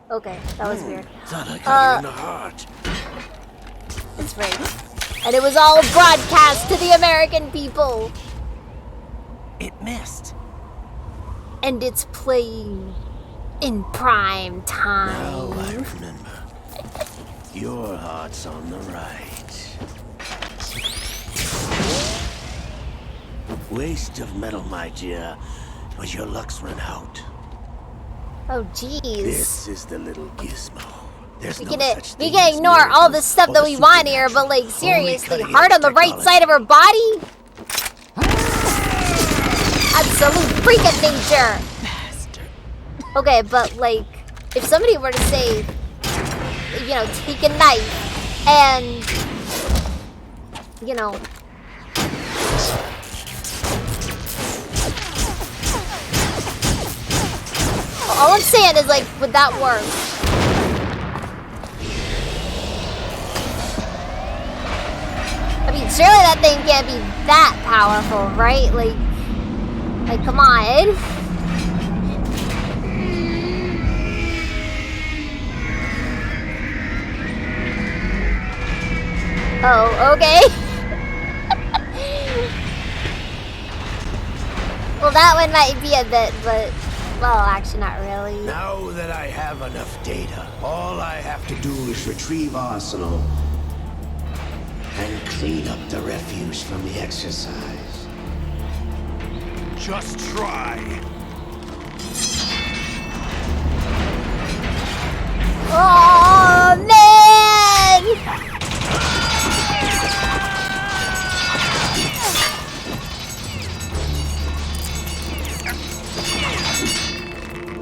Okay, that was weird. Thought I got you in the heart. That's right. And it was all broadcast to the American people. It missed. And it's playing in prime time. Now I remember. Your heart's on the right. Waste of metal, my dear, but your luck's run out. Oh, jeez. This is the little gizmo. There's We no can, such we thing can as ignore all the miracles stuff or that the we want here, but like seriously, heart on the right side of her body? Absolute freak of nature. Okay, but like, if somebody were to say, you know, take a knife and, you know, I'm saying is, like, would that work? I mean, surely that thing can't be that powerful, right? Like, come on. Oh, okay. Well, that one might be a bit, but, well, actually not really. Now that I have enough data, all I have to do is retrieve Arsenal and clean up the refuse from the exercise. Just try. Oh, man!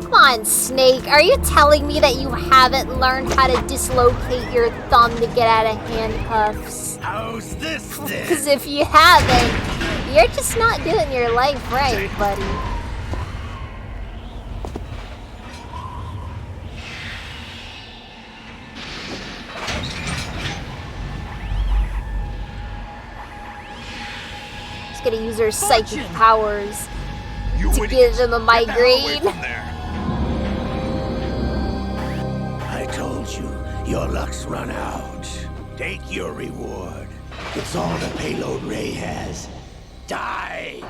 Come on, Snake. Are you telling me that you haven't learned how to dislocate your thumb to get out of handcuffs? How's this then? Because if you haven't, you're just not doing your life right, buddy. Just gonna use her psychic powers to give them a migraine. I told you, your luck's run out. Take your reward. It's all the payload Ray has. Die!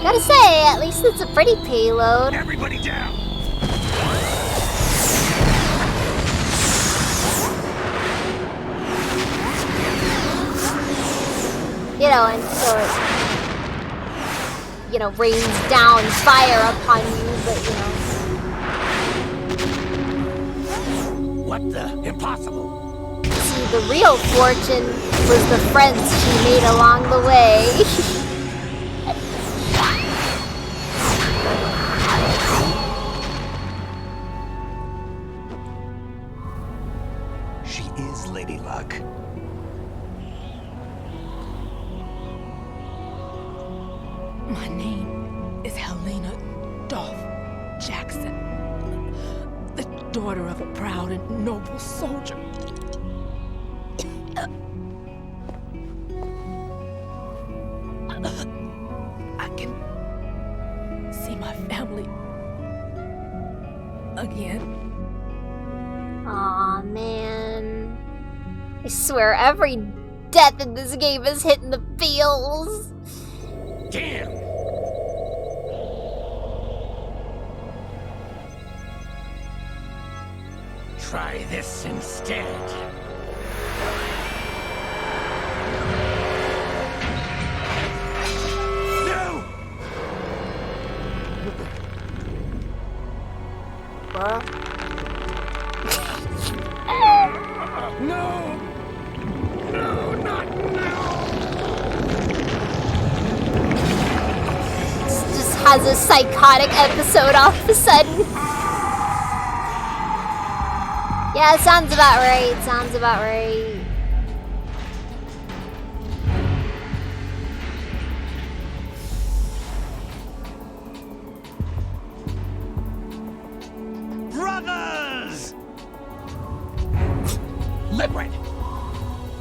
Gotta say, at least it's a pretty payload. Everybody down! You know, until it, you know, rains down fire upon you, but you know. What the? Impossible! See, the real fortune was the friends she made along the way. She is Lady Luck. My name is Helena Dolph Jackson, the daughter of a proud and noble soldier. I can see my family again. Aw, man. I swear, every death in this game is hitting the feels. Damn! Try this instead. No! What? No! No, not now! Just has a psychotic episode all of a sudden. Yeah, sounds about right. Sounds about right. Brothers! Liquid!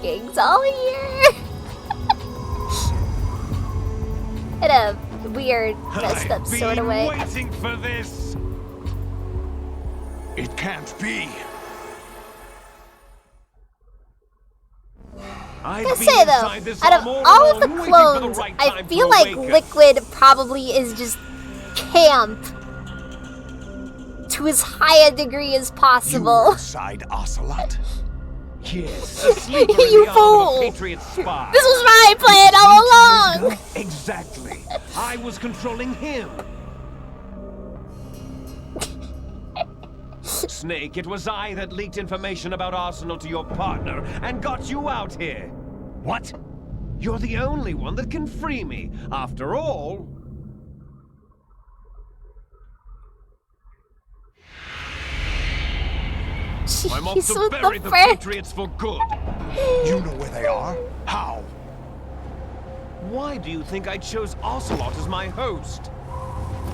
Gang's all here. In a weird, messed up sort of way. Waiting for this. It can't be. I gotta say though, out of all of the clones, I feel like Liquid probably is just camp to as high a degree as possible. You side Ocelot? Yes, You fool! Patriot spy. This was my plan all along! Exactly. I was controlling him. Snake, it was I that leaked information about Arsenal to your partner and got you out here. What? You're the only one that can free me. After all... I'm off to bury the Patriots for good. You know where they are? How? Why do you think I chose Ocelot as my host?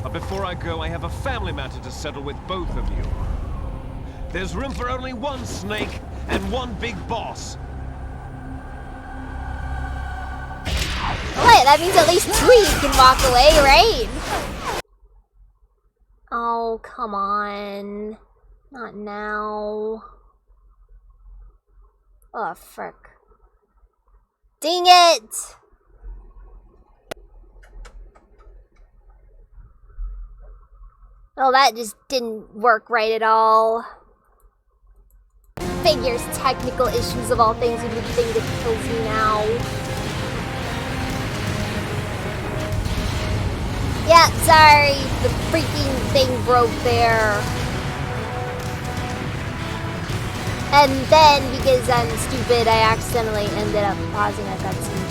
But before I go, I have a family matter to settle with both of you. There's room for only one snake and one big boss. Wait, that means at least 3 can walk away, right? Oh, come on. Not now. Oh, frick. Dang it! Oh, that just didn't work right at all. Figures, technical issues of all things would be the thing that kills me now. Yeah, sorry, the freaking thing broke there. And then, because I'm stupid, I accidentally ended up pausing a cutscene.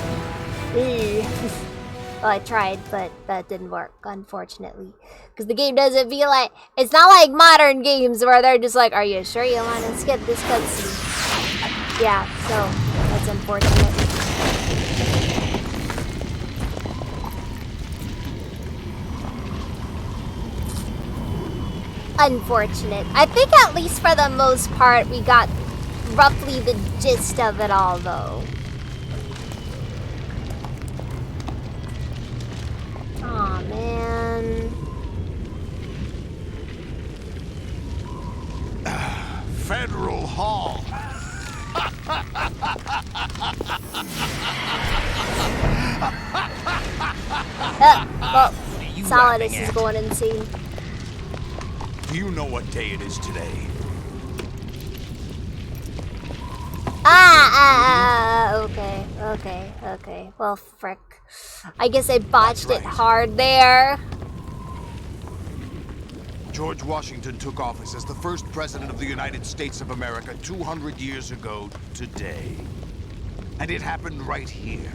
Well, I tried, but that didn't work, unfortunately. Because the game doesn't feel like... It's not like modern games where they're just like, are you sure you want to skip this cutscene? Yeah, so, that's unfortunate. Unfortunate. I think at least for the most part we got roughly the gist of it all though. Aw, man. Federal Hall. Well, Solidus is going insane. Do you know what day it is today? Okay. Well, frick. I guess I botched it hard there. George Washington took office as the first president of the United States of America 200 years ago today. And it happened right here.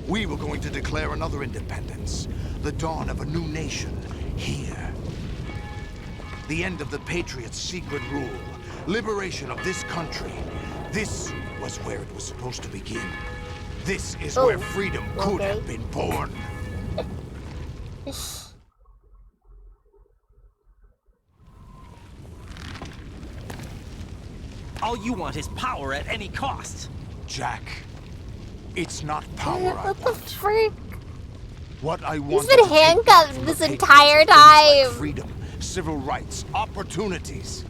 We were going to declare another independence, the dawn of a new nation, here. The end of the Patriots' secret rule, liberation of this country. This was where it was supposed to begin. This is where freedom could have been born. All you want is power at any cost. Jack, it's not power I What the freak? What I want. He's been handcuffed this entire time. Freedom, civil rights, opportunities.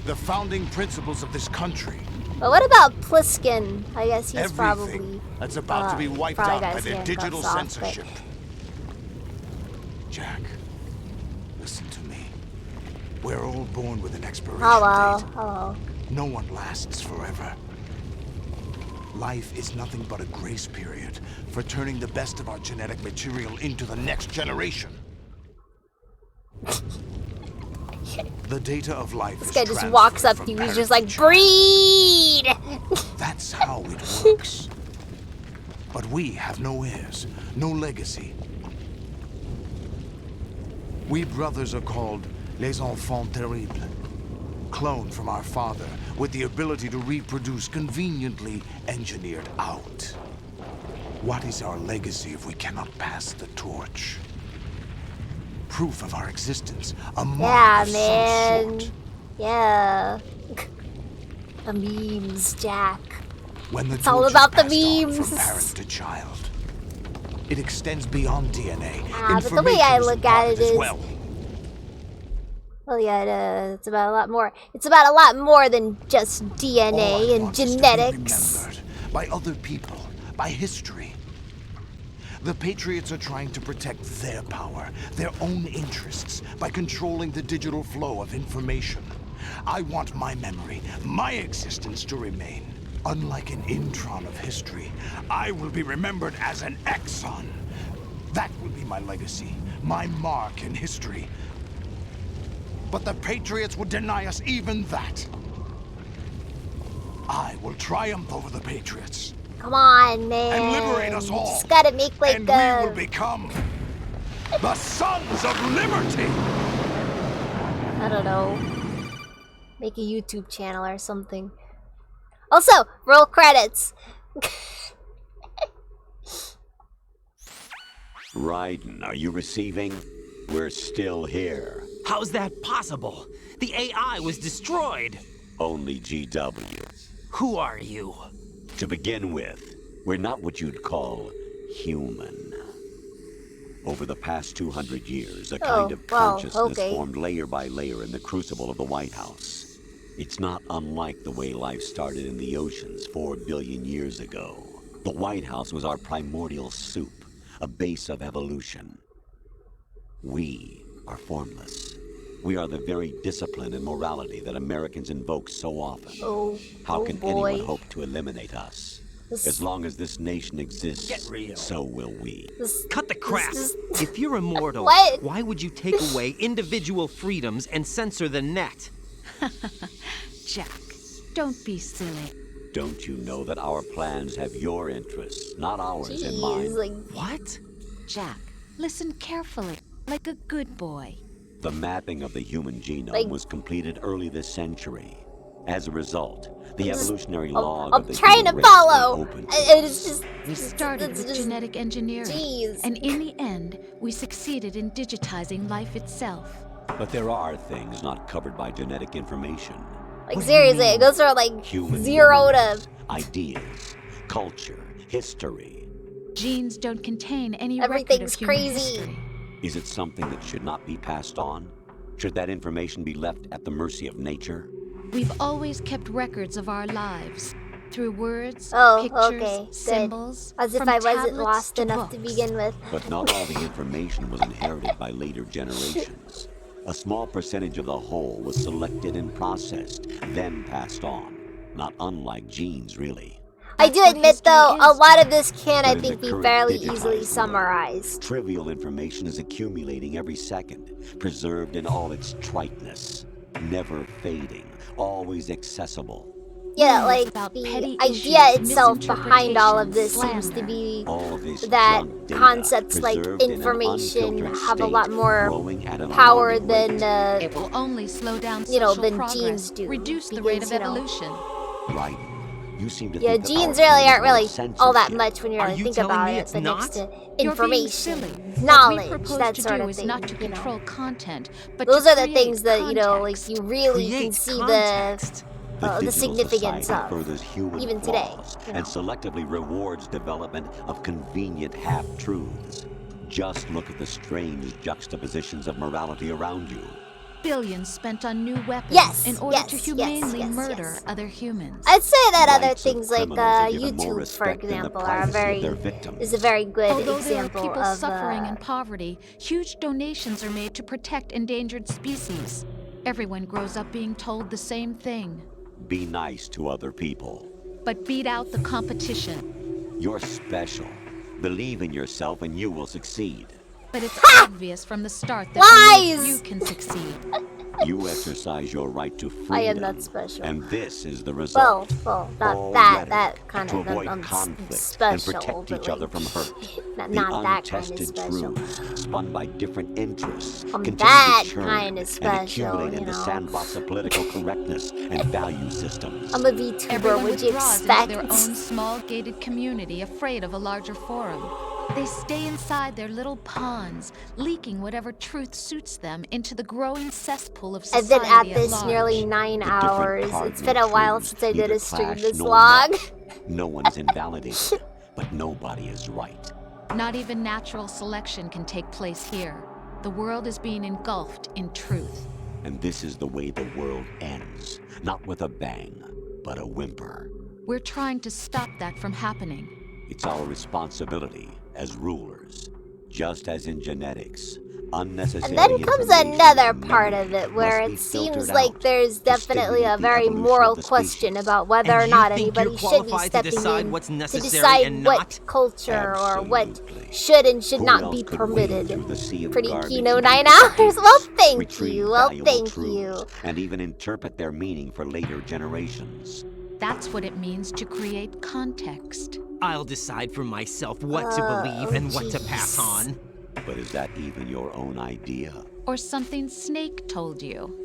The founding principles of this country. But what about Pliskin? I guess he's Everything probably that's about to be wiped out by their digital censorship. Jack, listen to me. We're all born with an expiration date. Hello. No one lasts forever. Life is nothing but a grace period for turning the best of our genetic material into the next generation. The data of life This guy just walks up to you, he's just like, breed! That's how it works. But we have no heirs, no legacy. We brothers are called les enfants terribles. Cloned from our father, with the ability to reproduce conveniently engineered out. What is our legacy if we cannot pass the torch? Proof of our existence, a mark of some sort. Yeah. The memes, Jack. When the it's all torch about is the passed memes. on from parent to child. It extends beyond DNA. But the way I look at it is, well. Well, yeah, it's about a lot more. It's about a lot more than just DNA and genetics. By other people, by history. The Patriots are trying to protect their power, their own interests, by controlling the digital flow of information. I want my memory, my existence to remain. Unlike an intron of history, I will be remembered as an exon. That will be my legacy, my mark in history. But the Patriots would deny us even that. I will triumph over the Patriots. Come on, man. And liberate us all. Just gotta make like and we will become the Sons of Liberty. I don't know. Make a YouTube channel or something. Also, roll credits. Raiden, are you receiving? We're still here. How's that possible? The AI was destroyed. Only GW. Who are you? To begin with, we're not what you'd call human. Over the past 200 years, a kind of consciousness formed layer by layer in the crucible of the White House. It's not unlike the way life started in the oceans 4 billion years ago. The White House was our primordial soup, a base of evolution. We are formless. We are the very discipline and morality that Americans invoke so often. How can anyone hope to eliminate us? As long as this nation exists, so will we. Cut the crap! If you're immortal, why would you take away individual freedoms and censor the net? Jack, don't be silly. Don't you know that our plans have your interests, not ours in mind? What? Jack, listen carefully, like a good boy. The mapping of the human genome was completed early this century. As a result, the evolutionary log of the human race was open. We started with genetic engineering, and in the end, we succeeded in digitizing life itself. But there are things not covered by genetic information. Like seriously, it goes from like Human 0 to ideas, culture, history. Genes don't contain any everything's record of human crazy. history. Is it something that should not be passed on? Should that information be left at the mercy of nature? We've always kept records of our lives through words, Oh, pictures, okay, good. symbols. As if from I wasn't tablets lost to enough to books. begin with. But not all the information was inherited by later generations. A small percentage of the whole was selected and processed, then passed on. Not unlike genes, really. I do admit though, a lot of this can, I But in think, the be current fairly digitized easily world, summarized. Trivial information is accumulating every second, preserved in all its triteness, never fading, always accessible. Yeah, like the idea itself behind all of this seems to be that concepts like information have a lot more power than it will only slow down than progress, genes do. reduce the rate of evolution. Right. You seem to Yeah, think that genes our really planet aren't really censors all that you. much when you really think about it. But next to You're being information, silly. knowledge, What we that propose sort to do of is thing. not to control content, but Those to are the create things that context. like you really can see the digital significance society of, furthers human even today. flaws and selectively rewards development of convenient half-truths. Just look at the strange juxtapositions of morality around you. Billions spent on new weapons in order to humanely murder other humans. I'd say that other Rights of things like criminals are given more YouTube, for respect than the example, privacy of their victims. is a very good Although example there are people of suffering in poverty, huge donations are made to protect endangered species. Everyone grows up being told the same thing. Be nice to other people. But beat out the competition. You're special. Believe in yourself and you will succeed. But it's obvious from the start that only you can succeed. You exercise your right to freedom. I am not special. And this is the result. Well, not All that rhetoric kind to of avoid conflict special, and protect but each other from hurt. not The that kind of untested special. truths spun by different interests continue that to churn kind of special, and accumulate in you the know. sandbox of political correctness and value systems. I'm a VTuber, Everyone would you withdraws expect? into their own small gated community, afraid of a larger forum. They stay inside their little ponds, leaking whatever truth suits them into the growing cesspool of I've society been at at this large. nearly 9 hours. It's been a cardinal while truths since I did neither a stream clash this nor long. melt. No one is invalidated, but nobody is right. Not even natural selection can take place here. The world is being engulfed in truth. And this is the way the world ends. Not with a bang, but a whimper. We're trying to stop that from happening. It's our responsibility as rulers. Just as in genetics, unnecessary And then comes information another and part memory of it where must be it seems filtered like out there's definitely a the very evolution moral of the question species. about whether or And not you think anybody you're should be qualified to stepping decide in what's to necessary decide and what not? culture or what should and should Who not else be could wade through permitted. the sea of Pretty garbage Kino and 9 protect hours. Well, thank retrieve you. Well, valuable thank truths, you. and even interpret their meaning for later generations. That's what it means to create context. I'll decide for myself what to believe and what to pass on. But is that even your own idea? Or something Snake told you.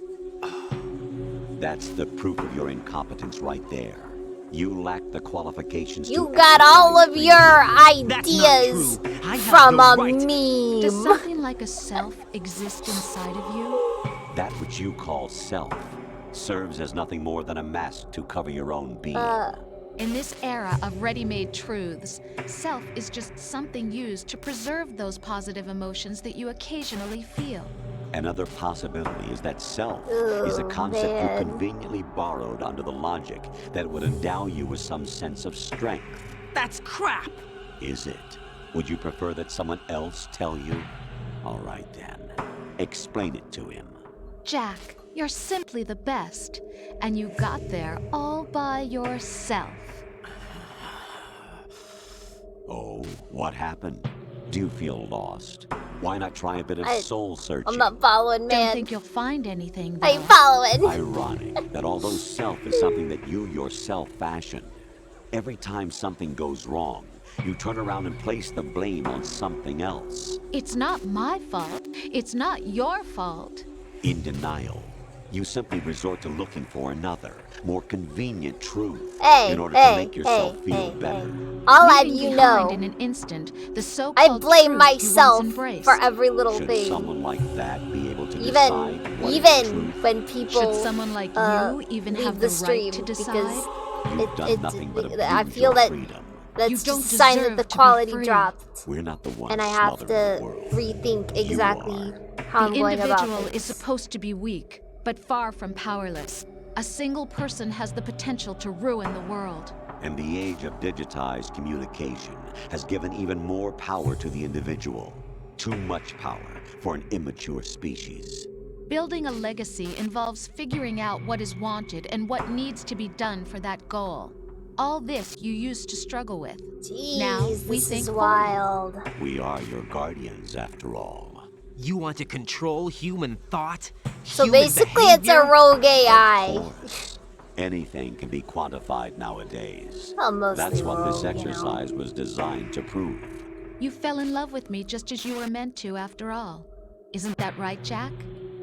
That's the proof of your incompetence right there. You lack the qualifications You to got all exercise of free your will. ideas from a meme. Does something like a self exist inside of you? That which you call self serves as nothing more than a mask to cover your own being. In this era of ready-made truths, self is just something used to preserve those positive emotions that you occasionally feel. Another possibility is that self is a concept you conveniently borrowed under the logic that would endow you with some sense of strength. That's crap! Is it? Would you prefer that someone else tell you? All right then. Explain it to him. Jack, you're simply the best, and you got there all by yourself. Oh, what happened? Do you feel lost? Why not try a bit of soul searching? I'm not following, man. Don't think you'll find anything, though. I ain't following. Ironic that although self is something that you yourself fashioned, every time something goes wrong, you turn around and place the blame on something else. It's not my fault. It's not your fault. In denial, you simply resort to looking for another, more convenient truth in order to make yourself feel better. I'll have Leaving you behind know, in an instant, the I so-called blame truth myself you once embraced. for every little Should thing. someone like that be able to decide what is Even truth? when people Should someone like you even leave have the the stream right to decide? because You've done nothing but abuse I feel your that freedom. that's You just don't a sign that deserve the to be quality free. dropped, We're not the ones and I have smothering to the world. rethink exactly how The I'm going about individual this. is supposed to be weak, but far from powerless. A single person has the potential to ruin the world. And the age of digitized communication has given even more power to the individual. Too much power for an immature species. Building a legacy involves figuring out what is wanted and what needs to be done for that goal. All this you used to struggle with. Jeez, Now we this think is for you. wild. We are your guardians, after all. You want to control human thought? So human basically, it's a behavior? rogue AI. Anything can be quantified nowadays. Well, mostly That's what this rogue, you know. exercise was designed to prove. You fell in love with me just as you were meant to, after all. Isn't that right, Jack?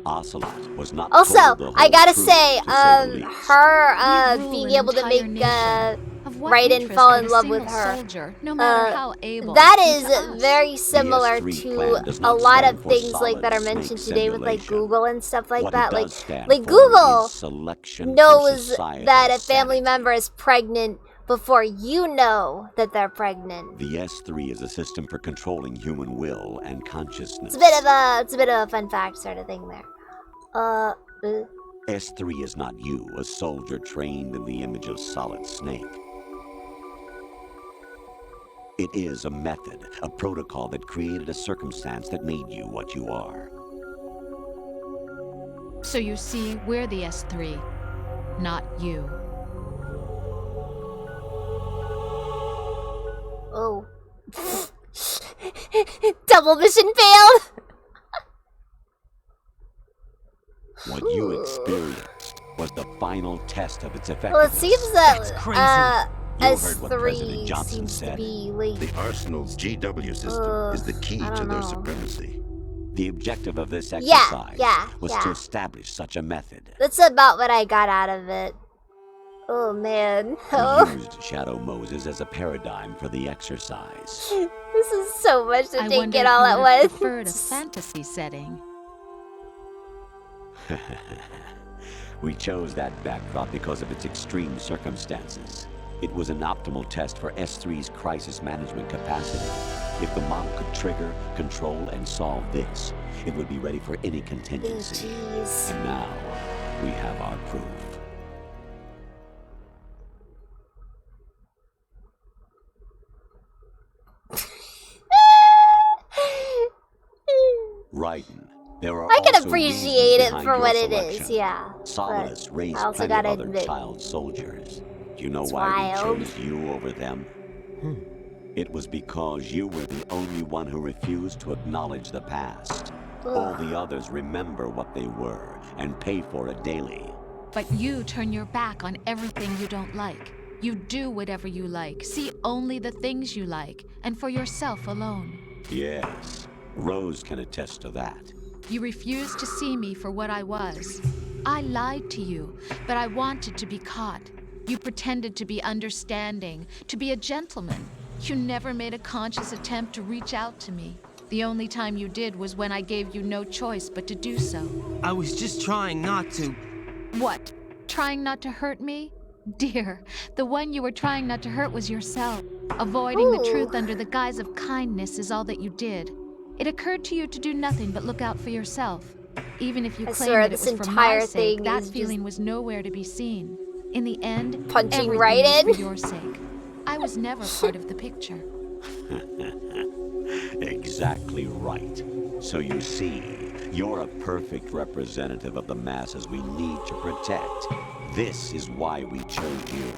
Ocelot was not Also, told the whole I gotta truth, say, to the least. her We rule being an able to entire make nation. Of what right and interest fall would in a love with single her. soldier, no matter how able, That be to us? is very similar S3 to plan does a not lot stand of for things like solid that are snake mentioned today with like simulation. Google and stuff like What that. it Like, does stand like for Google is selection for knows societal that a family sanity. member is pregnant before you know that they're pregnant. The S3 is a system for controlling human will and consciousness. It's a bit of a fun fact sort of thing there. S3 is not you, a soldier trained in the image of Solid Snake. It is a method, a protocol that created a circumstance that made you what you are. So you see, we're the S3, not you. Oh. Double mission failed! What you experienced was the final test of its effectiveness. Well, it seems that You heard what President S3 Johnson seems to said. be like The Arsenal's GW system is the key I to don't their know. supremacy. The objective of this Yeah, exercise was to yeah. establish such a method. That's about what I got out of it. Oh man. We used Shadow Moses as a paradigm for the exercise. This is so much to I take wonder it if all you at would have once. preferred a fantasy setting. We chose that backdrop because of its extreme circumstances. It was an optimal test for S3's crisis management capacity. If the model could trigger, control, and solve this, it would be ready for any contingency. Jeez. And now, we have our proof. Raiden, there are I can also appreciate reasons it behind for your what it selection. is, yeah. Solidus but raised I also plenty of gotta other admit, child soldiers. Do you know it's why wild. we chose you over them? It was because you were the only one who refused to acknowledge the past. All the others remember what they were and pay for it daily. But you turn your back on everything you don't like. You do whatever you like, see only the things you like, and for yourself alone. Yes, Rose can attest to that. You refused to see me for what I was. I lied to you, but I wanted to be caught. You pretended to be understanding, to be a gentleman. You never made a conscious attempt to reach out to me. The only time you did was when I gave you no choice but to do so. I was just trying not to. What? Trying not to hurt me? Dear, the one you were trying not to hurt was yourself. Avoiding the truth under the guise of kindness is all that you did. It occurred to you to do nothing but look out for yourself. Even if you claim that it was for my sake, that feeling was nowhere to be seen. In the end, punching everything right was in for your sake. I was never part of the picture. Exactly right. So you see, you're a perfect representative of the masses we need to protect. This is why we chose you.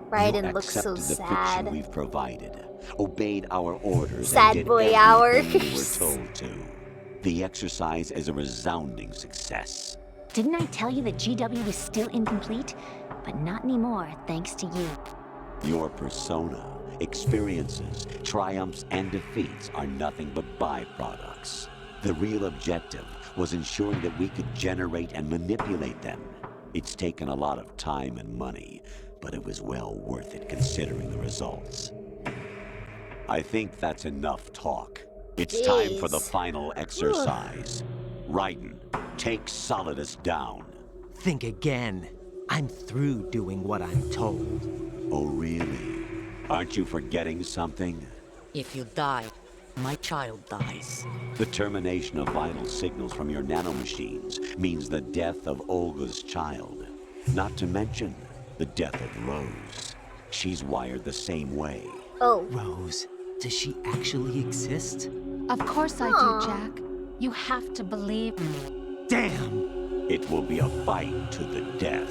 Raiden looks so accepted the sad. fiction we've provided, obeyed our orders, Sad and did boy everything hours. we were told to. The exercise is a resounding success. Didn't I tell you that GW was still incomplete? But not anymore, thanks to you. Your persona, experiences, triumphs, and defeats are nothing but byproducts. The real objective was ensuring that we could generate and manipulate them. It's taken a lot of time and money, but it was well worth it considering the results. I think that's enough talk. It's time for the final exercise. Raiden, take Solidus down. Think again. I'm through doing what I'm told. Oh, really? Aren't you forgetting something? If you die, my child dies. The termination of vital signals from your nanomachines means the death of Olga's child. Not to mention the death of Rose. She's wired the same way. Oh. Rose, does she actually exist? Of course I do, Jack. You have to believe me. Damn! It will be a fight to the death.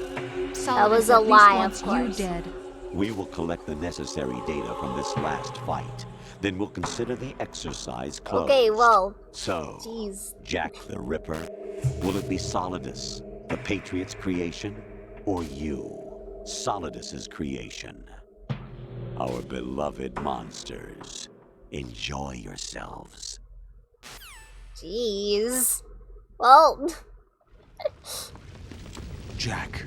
That was a lie, of you course. dead. We will collect the necessary data from this last fight. Then we'll consider the exercise closed. Okay, well. So, jeez. Jack the Ripper, will it be Solidus, the Patriot's creation, or you, Solidus's creation? Our beloved monsters, enjoy yourselves. Jeez. Well. Jack,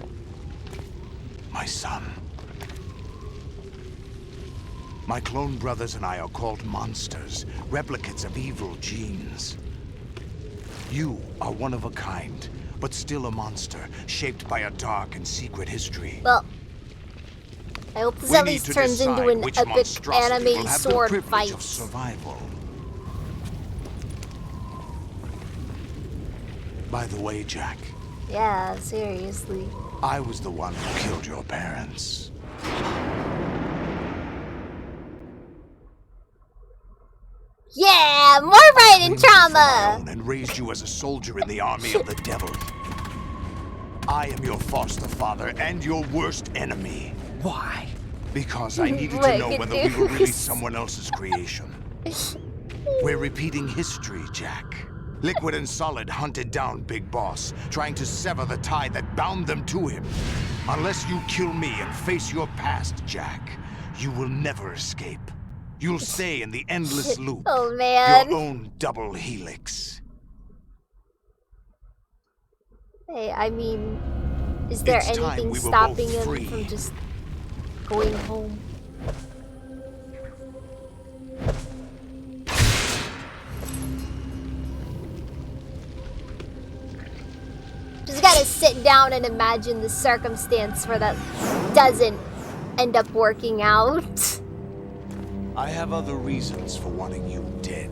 my son. My clone brothers and I are called monsters, replicates of evil genes. You are one of a kind, but still a monster, shaped by a dark and secret history. Well, I hope this at least turns into an epic anime sword fight. Of survival. By the way, Jack. Yeah, seriously. I was the one who killed your parents. Yeah, more Raiden trauma! And raised you as a soldier in the army of the devil. I am your foster father and your worst enemy. Why? Because I needed to know whether we were really someone else's creation. We're repeating history, Jack. Liquid and Solid hunted down Big Boss, trying to sever the tie that bound them to him. Unless you kill me and face your past, Jack, you will never escape. You'll stay in the endless loop. Oh, man. Your own double helix. Hey, I mean, is there anything stopping him from just going home? Just gotta sit down and imagine the circumstance where that doesn't end up working out. I have other reasons for wanting you dead.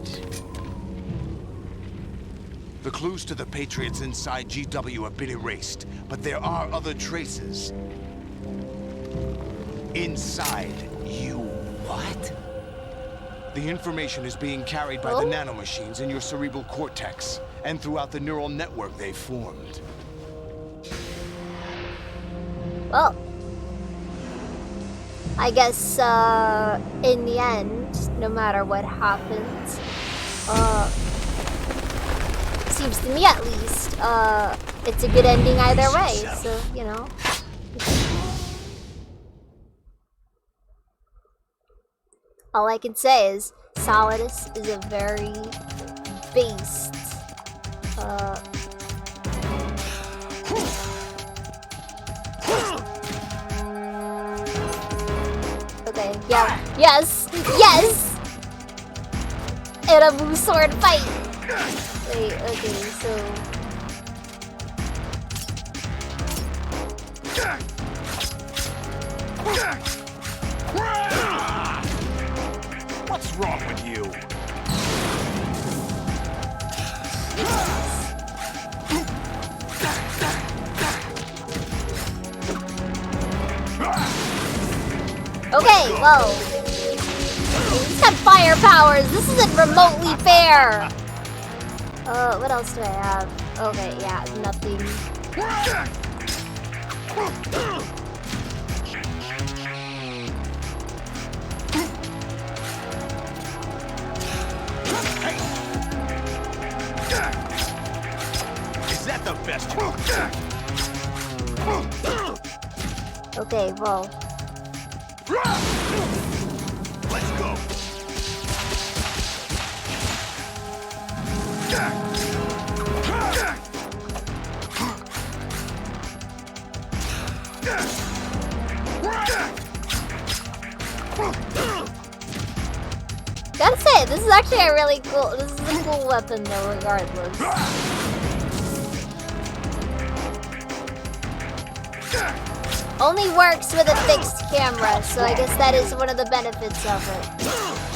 The clues to the Patriots inside GW have been erased, but there are other traces. Inside you. What? The information is being carried by the nanomachines in your cerebral cortex, and throughout the neural network they formed. Well, I guess, in the end, no matter what happens, seems to me at least, it's a good ending either way, so, you know. All I can say is, Solidus is a very based, yeah. Yes! Yes! In a blue sword fight! Wait, okay, so... What's wrong with you? Okay, well... He's got fire powers! This isn't remotely fair! What else do I have? Okay, yeah, nothing. Is that the best you Okay, well... Let's go. Gotta say, this is actually a really cool... This is a cool weapon though, regardless. Only works with a fixed camera, so I guess that is one of the benefits of it.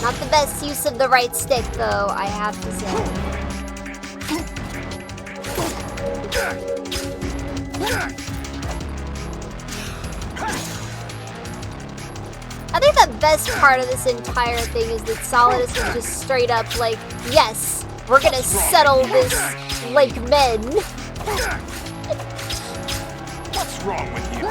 Not the best use of the right stick though, I have to say. I think the best part of this entire thing is that Solidus is just straight up like, yes, we're gonna settle this like men. What's wrong with you?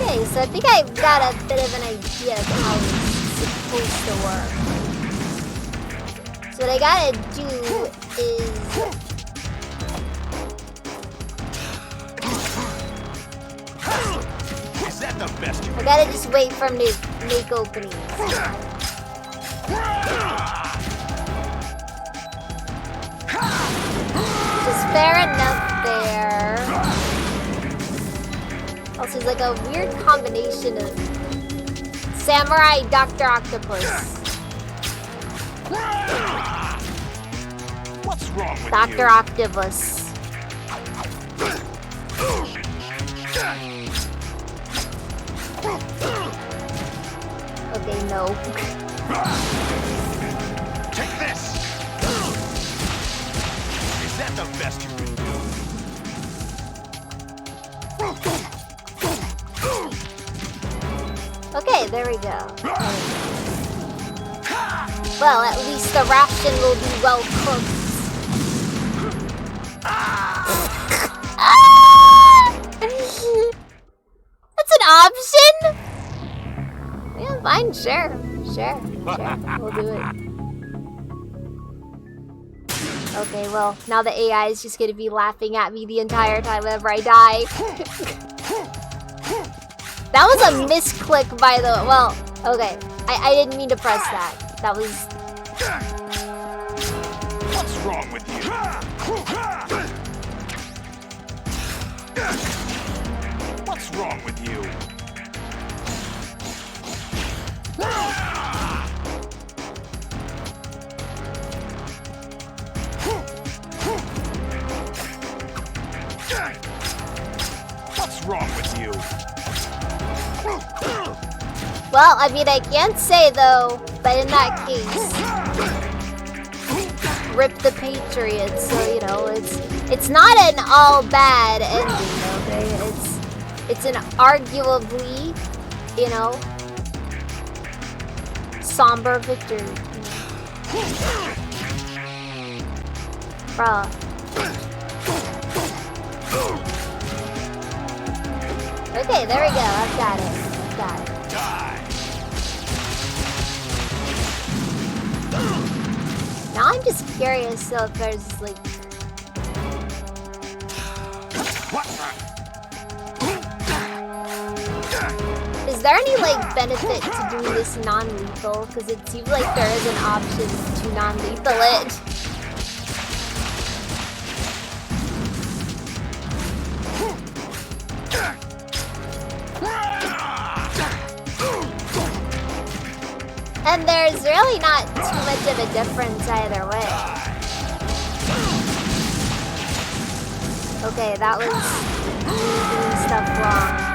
Okay, so I think I've got a bit of an idea of how it's supposed to work. So what I gotta do is... Is that the best you I gotta just wait for him to make openings. Just fair enough there. Also, it's like a weird combination of Samurai Dr. Octopus. What's wrong with Dr. Octopus. Okay, no. Take this! Is that the best you can do? Okay, there we go. Well, at least the ration will be well cooked. That's an option? Yeah, fine, sure. Sure. We'll do it. Okay, well, now the AI is just gonna be laughing at me the entire time whenever I die. That was a misclick by the... Well, okay. I didn't mean to press that. That was... What's wrong with you? What's wrong with you? What's wrong with you? Well, I mean, I can't say though, but in that case, rip the Patriots. So you know, it's not an all bad ending. Okay, it's an arguably, you know, somber victory. You know. Bruh. Okay, there we go. I've got it. I've got it. Now I'm just curious, so if there's like... there any like benefit to doing this non-lethal? Because it seems like there is an option to non-lethal it. And there's really not too much of a difference either way. Okay, that was me doing stuff wrong.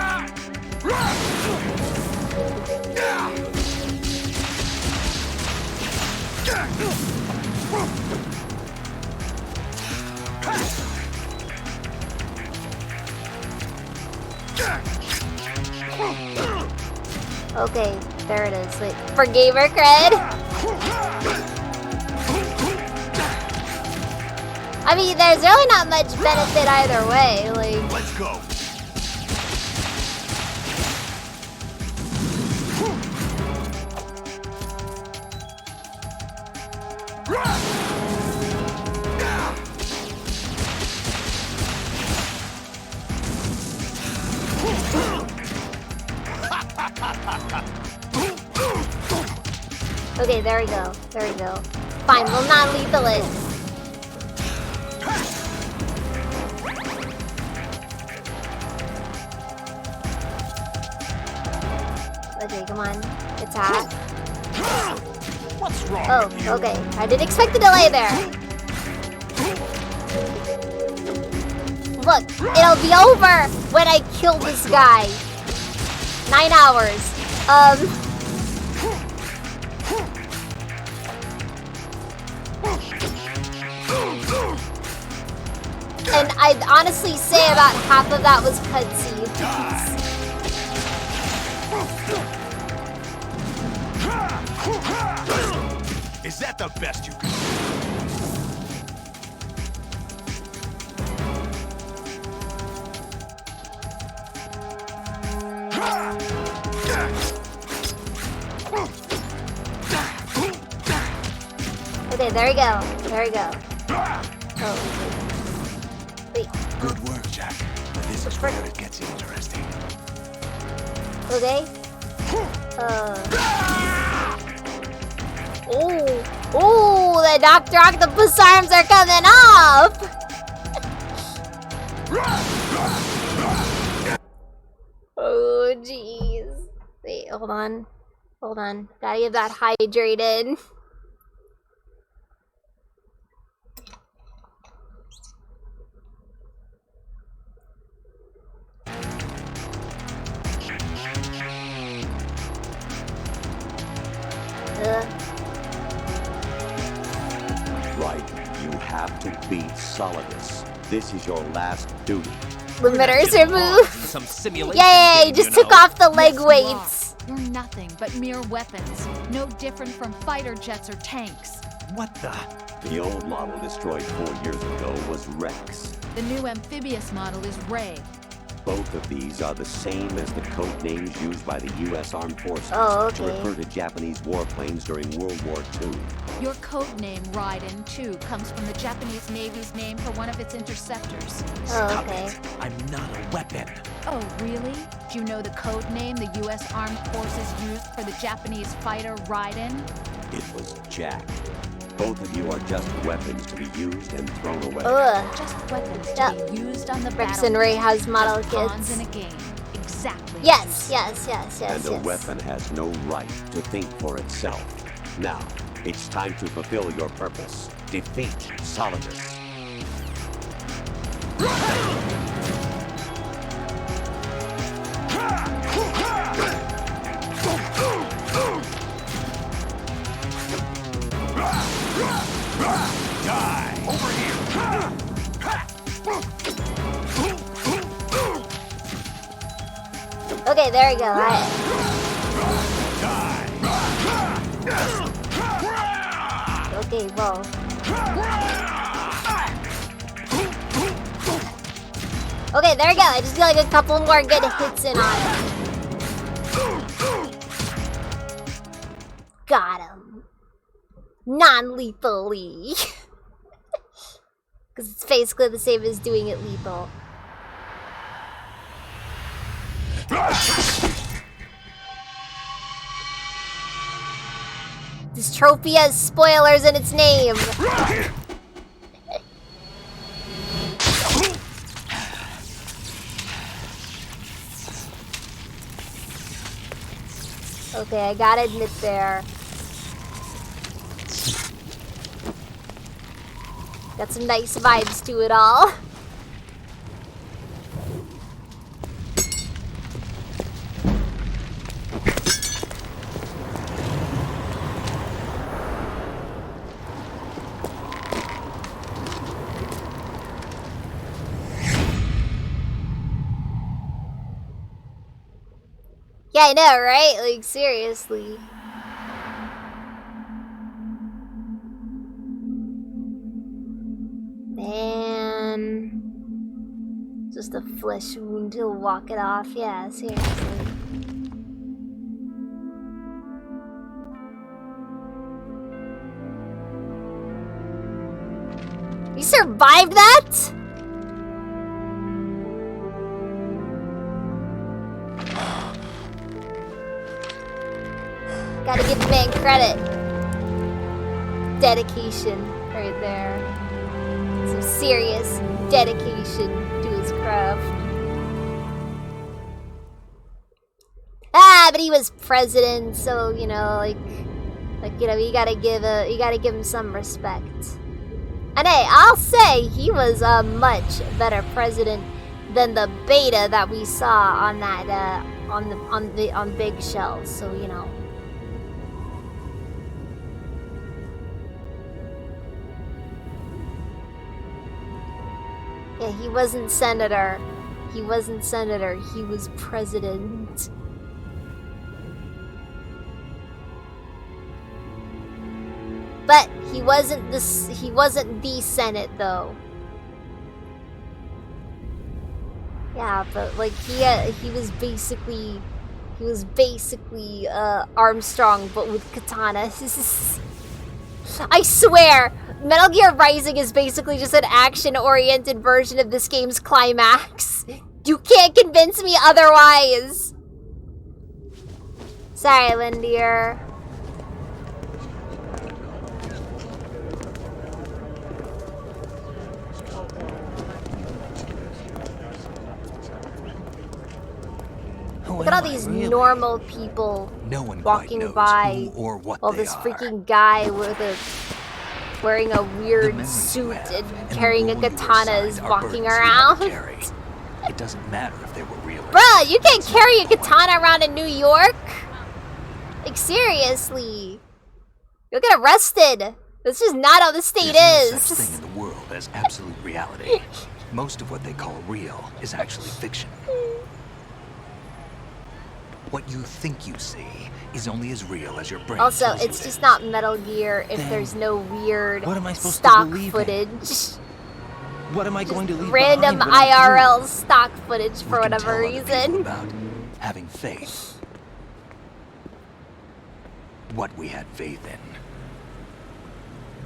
Okay, there it is. Wait, for gamer cred? I mean, there's really not much benefit either way. Like, let's go. okay, there we go. There we go. Fine, we'll not lethal it. Okay, come on. Attack. What's wrong? Oh, okay. I didn't expect the delay there. Look, it'll be over when I kill this guy. 9 hours. And I'd honestly say about half of that was cutscenes. Is that the best you can do? Okay, there we go. There we go. Oh. Wait. Good work, Jack. But this is where it gets interesting. Okay. Oh, the Dr. Octopus arms are coming off! Oh, jeez. Wait, hold on. Hold on. Gotta get that hydrated. Right, you have to beat Solidus. This is your last duty. Limiters removed. Some simulation. Yay! Just took off the leg weights. You're nothing but mere weapons. No different from fighter jets or tanks. What the? The old model destroyed 4 years ago was Rex. The new amphibious model is Ray. Both of these are the same as the code names used by the U.S. Armed Forces to refer to Japanese warplanes during World War II. Your code name, Raiden, too, comes from the Japanese Navy's name for one of its interceptors. Oh, okay. I'm not a weapon. Oh, really? Do you know the code name the U.S. Armed Forces used for the Japanese fighter Raiden? It was Jack. Both of you are just weapons to be used and thrown away. Just weapons to be used on the Rex and Ray has model pawns kits. in a game. Exactly. Yes. And a weapon has no right to think for itself. Now, it's time to fulfill your purpose. Defeat Solidus. Die! Over here! Okay, there we go. Okay, whoa. Okay, there we go. I just feel like a couple more good hits in on him. Got him. Non-lethally. Because it's basically the same as doing it lethal. This trophy has spoilers in its name. Okay, I gotta admit there. Got some nice vibes to it all. Yeah, I know, right? Like, seriously. Man. Just a flesh wound, he'll walk it off. Yeah, seriously. You survived that? Gotta give the man credit. Dedication right there. Some serious dedication to his craft. Ah, but he was president, so you know, like you know, you gotta give him some respect. And hey, I'll say he was a much better president than the beta that we saw on that on Big Shell. So you know. Yeah, he wasn't senator. He wasn't senator. He was president. But he wasn't the Senate though. Yeah, but like he was basically Armstrong but with katanas. I swear, Metal Gear Rising is basically just an action-oriented version of this game's climax. You can't convince me otherwise. Sorry, Lindier. Look at all these normal people walking by while this freaking guy wearing a weird suit and carrying a katana is walking around. It doesn't matter if they were real. Bruh, you can't carry a katana around in New York. Like seriously, you'll get arrested. That's just not how the state is. No such thing in the world as absolute reality. Most of what they call real is actually fiction. What you think you see is only as real as your brain. Also, it's just not Metal Gear if there's no weird stock footage. What am I going to leave random IRL stock footage for whatever reason. About having faith. What we had faith in.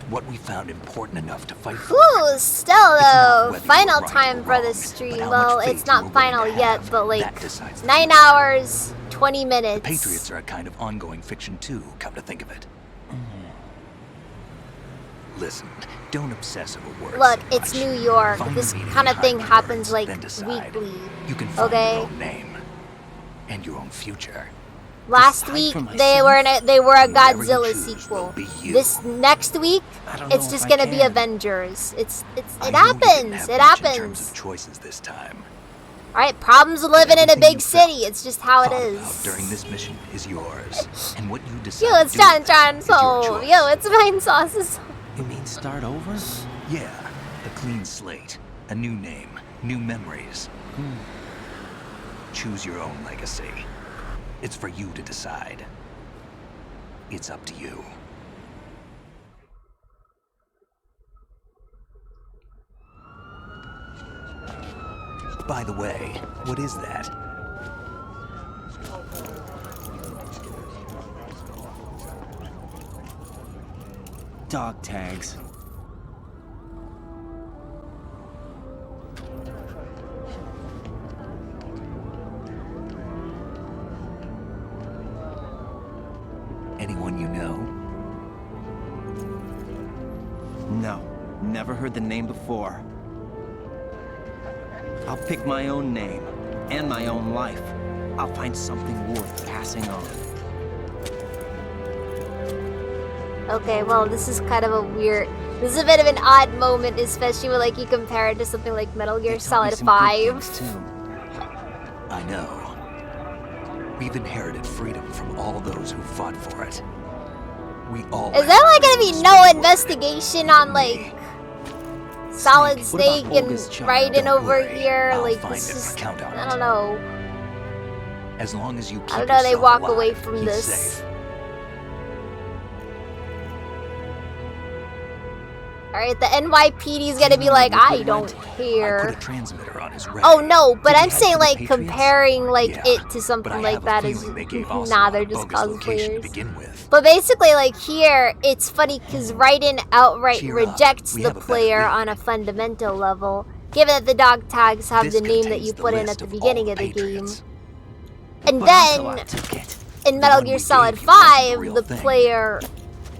What we found important enough to fight for. Ooh, still though, final time for this stream. Well, it's not final yet, but like 9 hours, 20 minutes. The Patriots are a kind of ongoing fiction too, come to think of it. Listen, don't obsess over words. Look, it's New York. This kind of thing happens like weekly. You can find your own name and your own future. Last week they were a Godzilla sequel. This next week it's just gonna be Avengers. It happens. It happens. In terms of choices this time. All right, problems with living in a big city. It's just how it is. During this mission is yours, and what you decide. Yo, it's John Soul. Yo, it's Vine Sauces. You mean start over? Yeah, a clean slate, a new name, new memories. Choose your own legacy. It's for you to decide. It's up to you. By the way, what is that? Dog tags. Anyone you know? never heard the name before. I'll pick my own name and my own life. I'll find something worth passing on. Okay, well, this is kind of a weird... This is a bit of an odd moment, especially when, like, you compare it to something like Metal Gear Solid 5. I know. We've inherited freedom from all those who fought for it. We all... Is there, like, gonna be no investigation on, like... Solid Snake and Raiden over here? Like, this is... I don't know. As long as you keep I don't know, they walk alive, away from he's this. safe. Alright, the NYPD's gonna be like, I don't care. I put a transmitter on his radio. Oh no, but Did he I'm head saying to the like Patriots? comparing like Yeah, it to something but I like have a that is feeling they gave us nah, a they're just bogus location to cosplayers. begin with. But basically like here, it's funny because Raiden outright Cheer up. rejects We the have a better player on a fundamental level, given that the dog tags have This the name that contains you the put in list at the of all beginning the of the game. Patriots. And But until then I took it, in Metal one Gear we Solid gave you wasn't 5, real the thing. player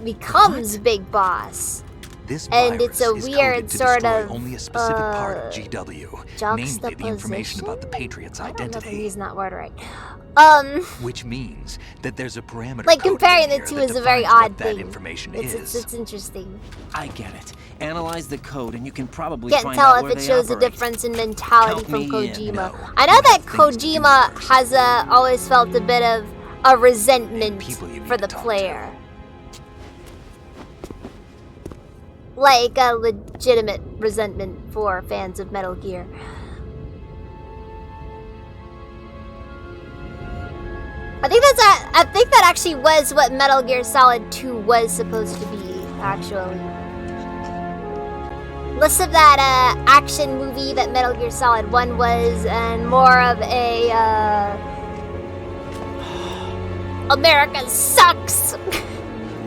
becomes Big Boss. This And it's a virus is weird coded to sort destroy of only a specific part of GW, namely the information juxtaposition? about the Patriots' I don't know if I'm identity. using that word right. Which means that there's a parameter Like coded comparing in the here two that is a very defines what odd that thing. information It's is. interesting. I get it. Analyze the code and you can probably Can't find tell out if where it they shows a operate. difference in mentality Count from me in. Kojima. No, I know that Kojima has always felt a bit of a resentment for the player. Like a legitimate resentment for fans of Metal Gear. I think that actually was what Metal Gear Solid 2 was supposed to be, actually. Less of that action movie that Metal Gear Solid 1 was, and more of a America sucks!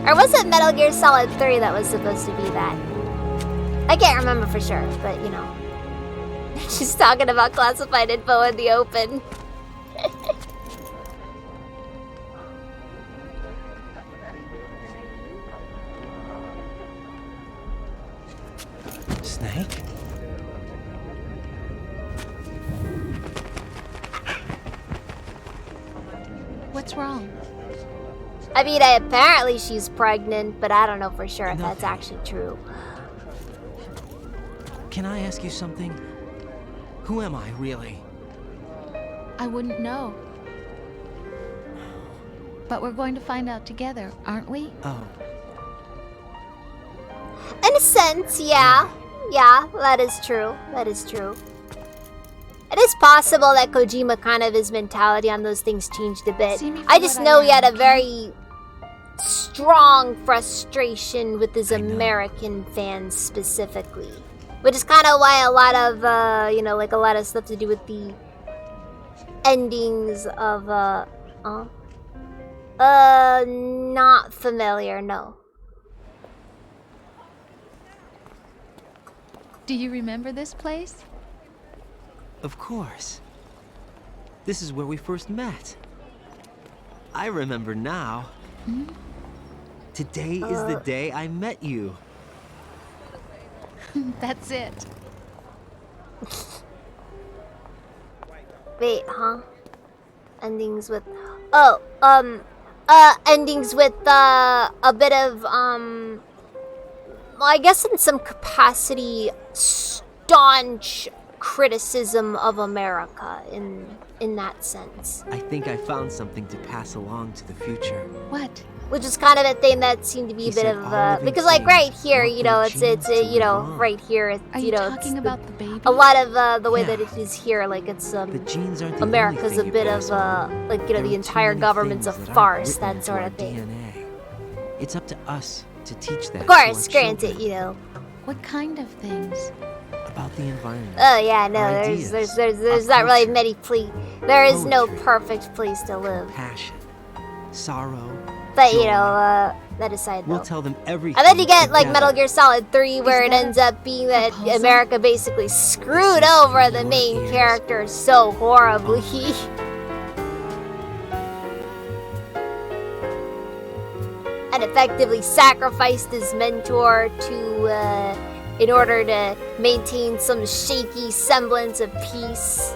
Or was it Metal Gear Solid 3 that was supposed to be that? I can't remember for sure, but you know. She's talking about classified info in the open. Snake? What's wrong? I mean, apparently she's pregnant, but I don't know for sure if that's actually true. Can I ask you something? Who am I, really? I wouldn't know. But we're going to find out together, aren't we? Oh. In a sense, yeah. Yeah, that is true. That is true. It is possible that Kojima kind of his mentality on those things changed a bit. I just know he had a very strong frustration with his American fans specifically. Which is kind of why a lot of, you know, like a lot of stuff to do with the endings of, not familiar, no. Do you remember this place? Of course. This is where we first met. I remember now. Hmm? Today is the day I met you. That's it. Wait, huh? Endings with... endings with, a bit of, well, I guess in some capacity, staunch criticism of America in that sense. I think I found something to pass along to the future. What? Which is kind of a thing that seemed to be a bit of because like right here, you know, it's you know, right here, it's, Are you talking about the baby? a lot of the way that it is here, like it's The genes aren't the America's only a thing you bit pass of on. like, you know, There the are too entire many government's a things that aren't farce, written that into sort our of thing. DNA. It's up to us to teach that. Of to our course, granted, children you know. What kind of things? about the environment. Oh yeah, no, our there's ideas, not our really culture, many there is no poetry, perfect place to live. passion, sorrow. But you joy. know, that aside though. We'll tell them everything. And then you get like together. Metal Gear Solid 3 where it ends up being that America basically screwed over the main character so horribly. And effectively sacrificed his mentor to in order to maintain some shaky semblance of peace.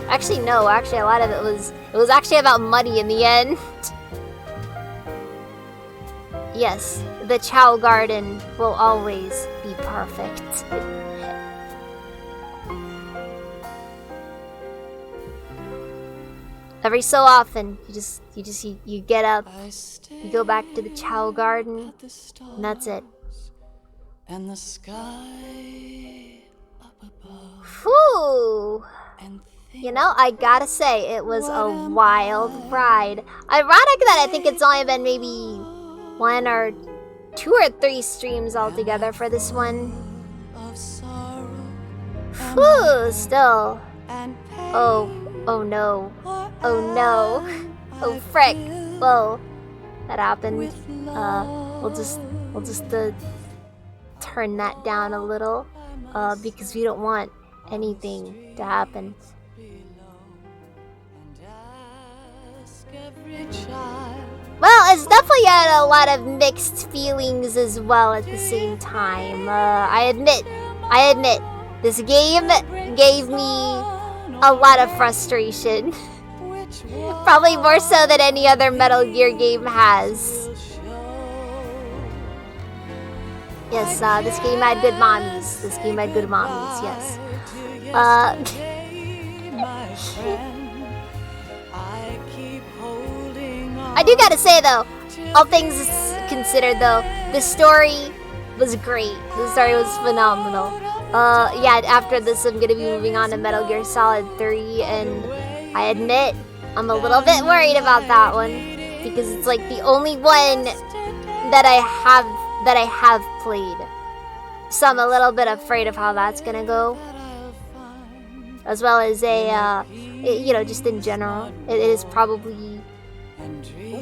Actually, no. Actually, a lot of it was actually about money in the end. Yes, the Chow Garden will always be perfect. Every so often, you get up, you go back to the Chow Garden, and that's it. And the sky up above. Whew! You know, I gotta say, it was a wild ride. Ironic that I think it's only been maybe 1 or 2 or 3 streams altogether for this one. Whew, still. Oh no. Oh no. Oh frick. Whoa. That happened. We'll just turn that down a little. Because we don't want anything to happen. Well, it's definitely had a lot of mixed feelings as well at the same time. I admit, this game gave me a lot of frustration. Probably more so than any other Metal Gear game has. Yes, this game had good mommies. Yes. I do gotta say though, all things considered though, the story was great. The story was phenomenal. Yeah, after this I'm gonna be moving on to Metal Gear Solid 3, and I admit I'm a little bit worried about that one because it's like the only one that I have played. So I'm a little bit afraid of how that's gonna go. As well as just in general, it is probably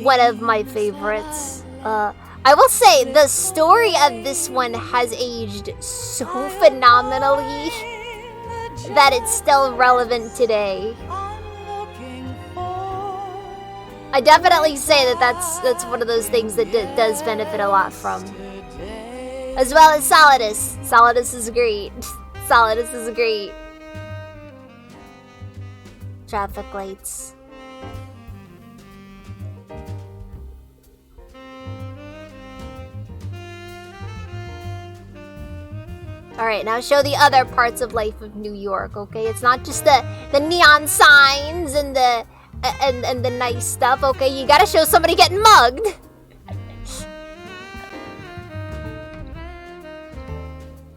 one of my favorites. I will say the story of this one has aged so phenomenally that it's still relevant today. I definitely say that's one of those things that does benefit a lot from. As well as Solidus. Solidus is great. Solidus is great. Traffic lights. Alright, now show the other parts of life of New York, okay? It's not just the neon signs and the nice stuff, okay? You gotta show somebody getting mugged.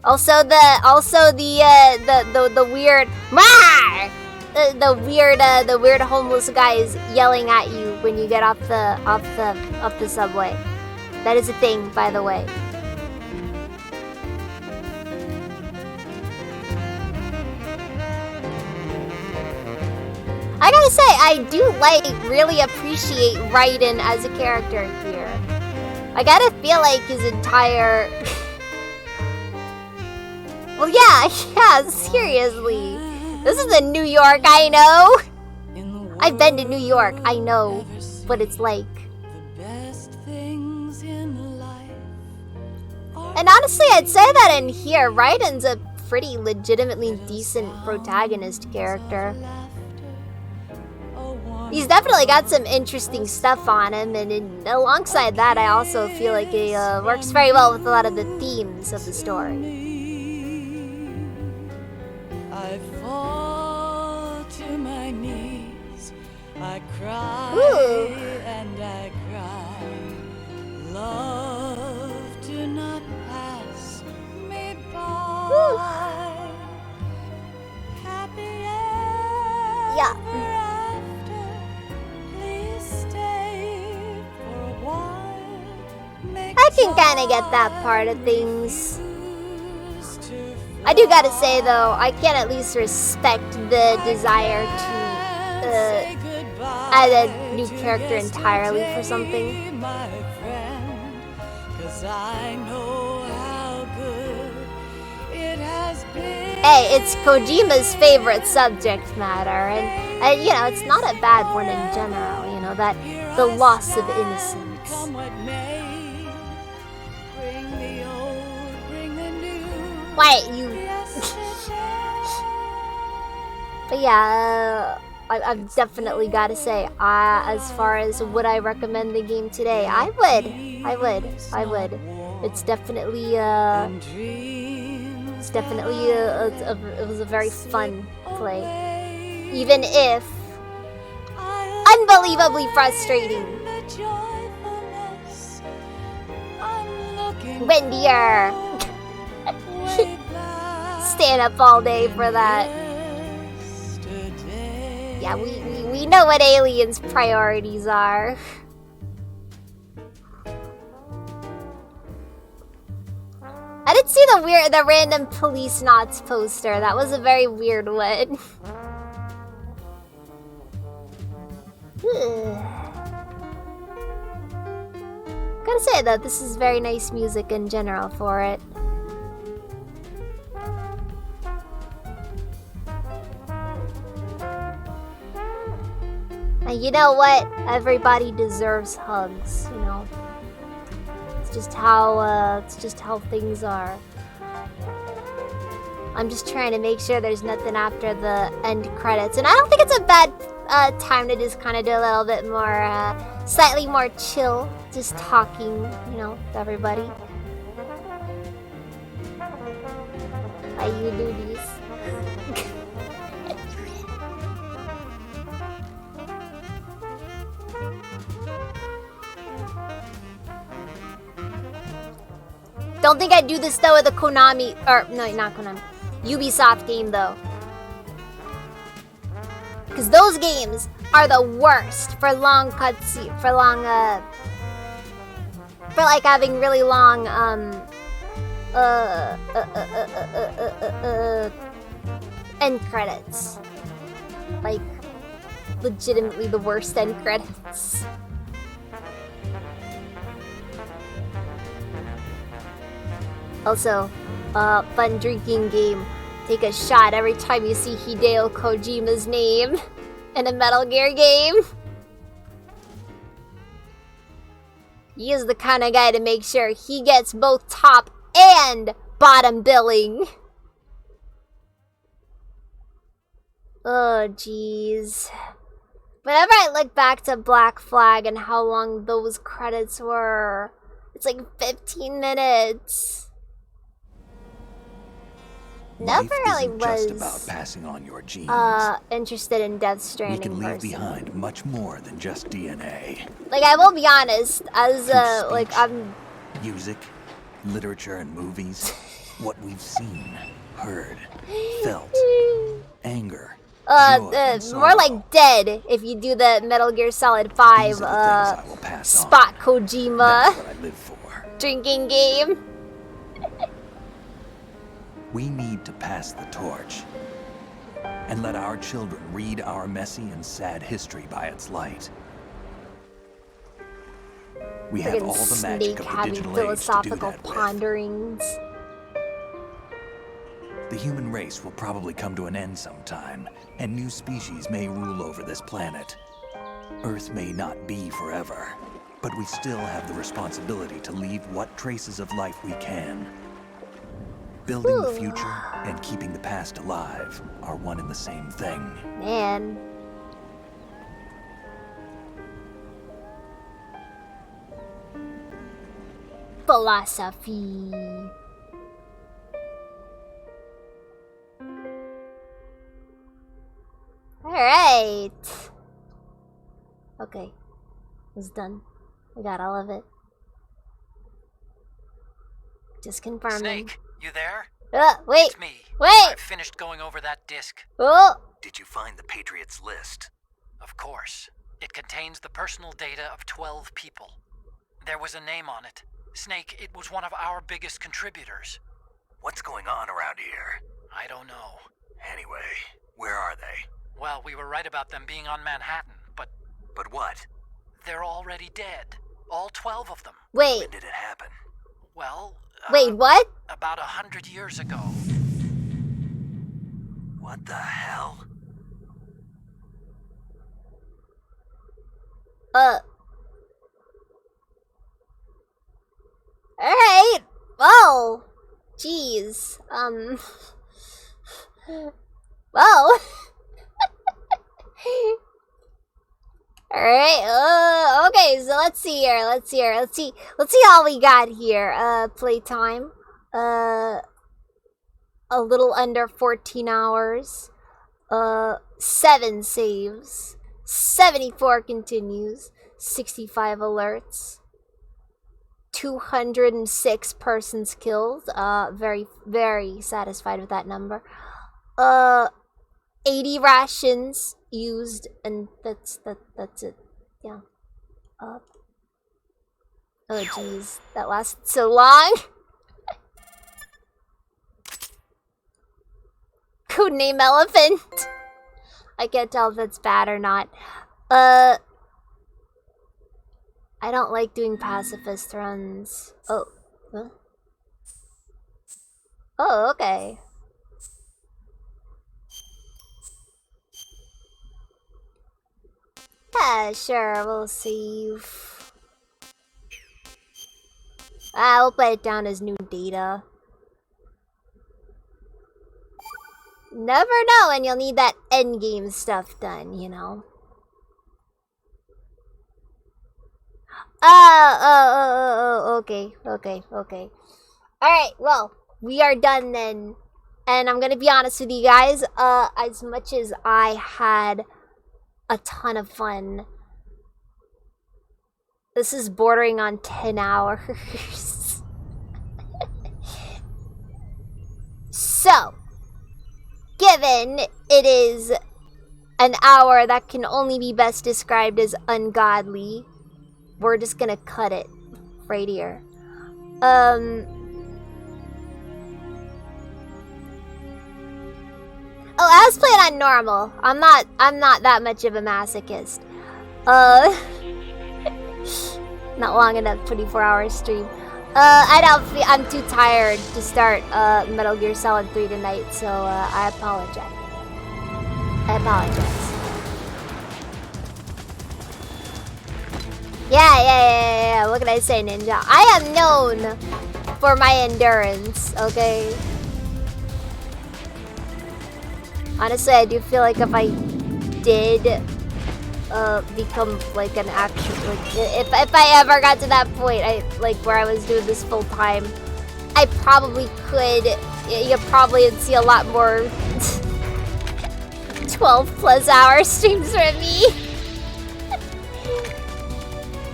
Also the weird the weird homeless guys yelling at you when you get off the subway. That is a thing, by the way. I gotta say, I do really appreciate Raiden as a character here. I gotta feel like his entire... Well, yeah, seriously. This is the New York I know. I've been to New York, I know what it's like. And honestly, I'd say that in here, Raiden's a pretty legitimately decent protagonist character. He's definitely got some interesting stuff on him, and alongside that, I also feel like he works very well with a lot of the themes of the story. I fall to my knees, I cry and I cry. Love, do not pass me by. Happy yeah. I can kind of get that part of things. I do gotta say though, I can at least respect the desire to add a new character entirely for something. Hey, it's Kojima's favorite subject matter, and you know, it's not a bad one in general, you know, that the loss of innocence. Wait, you. But yeah, I've definitely got to say, as far as would I recommend the game today, I would. It's definitely, it was a very fun play, even if unbelievably frustrating. Windier. Staying up all day for that. Yeah, we know what aliens' priorities are. I did see the random police knots poster. That was a very weird one. Gotta say though, this is very nice music in general for it. And you know what? Everybody deserves hugs, you know. It's just how things are. I'm just trying to make sure there's nothing after the end credits. And I don't think it's a bad time to just kind of do a little bit more, slightly more chill, just talking, you know, to everybody. How you do this? Don't think I'd do this though with a Konami, or no, not Konami, Ubisoft game though. Because those games are the worst for long cutscene, for like having really long, end credits. Like, legitimately the worst end credits. Also, fun drinking game. Take a shot every time you see Hideo Kojima's name in a Metal Gear game. He is the kind of guy to make sure he gets both top and bottom billing. Oh, jeez. Whenever I look back to Black Flag and how long those credits were, it's like 15 minutes. Never really was just about passing on your genes. Interested in Death Stranding. We can leave personally. behind much more than just DNA. Like, I will be honest, as like I'm music, literature, and movies. What we've seen, heard, felt, anger. More like dead if you do the Metal Gear Solid 5 Spot Kojima drinking game. We need to pass the torch and let our children read our messy and sad history by its light. We have all the magic of the digital age to do that ponderings. The human race will probably come to an end sometime, and new species may rule over this planet. Earth may not be forever, but we still have the responsibility to leave what traces of life we can. Building the future and keeping the past alive are one and the same thing. Man. Philosophy. Alright. Okay. It's done. I got all of it. Just confirming. Snake, you there? Wait. It's me. Wait. I've finished going over that disc. Oh. Did you find the Patriots list? Of course. It contains the personal data of 12 people. There was a name on it. Snake, it was one of our biggest contributors. What's going on around here? I don't know. Anyway, where are they? Well, we were right about them being on Manhattan, but... But what? They're already dead. All 12 of them. Wait. When did it happen? Well... Wait, what? About 100 years ago. What the hell? Alright. Well. Jeez. Well. Alright, okay, so let's see here. Let's see how we got here. Playtime. A little under 14 hours. 7 saves. 74 continues. 65 alerts. 206 persons killed. Very, very satisfied with that number. 80 rations used, and that's it. Yeah. Oh jeez, that lasted so long. Codename Elephant. I can't tell if that's bad or not. I don't like doing pacifist runs. Oh. Huh? Oh, okay. Yeah, sure, we'll save. We'll put it down as new data. Never know when you'll need that endgame stuff done, you know. Okay. Alright, well, we are done then. And I'm gonna be honest with you guys, as much as I had a ton of fun, this is bordering on 10 hours. So, given it is an hour that can only be best described as ungodly, we're just gonna cut it right here. Oh, I was playing on normal. I'm not that much of a masochist. Not long enough, 24-hour stream. I'm too tired to start Metal Gear Solid 3 tonight, so I apologize. Yeah. What can I say, Ninja? I am known for my endurance, okay? Honestly, I do feel like if I did become like an actual, like, if I ever got to that point, where I was doing this full time, I probably could. You probably would see a lot more 12+ hour streams from me.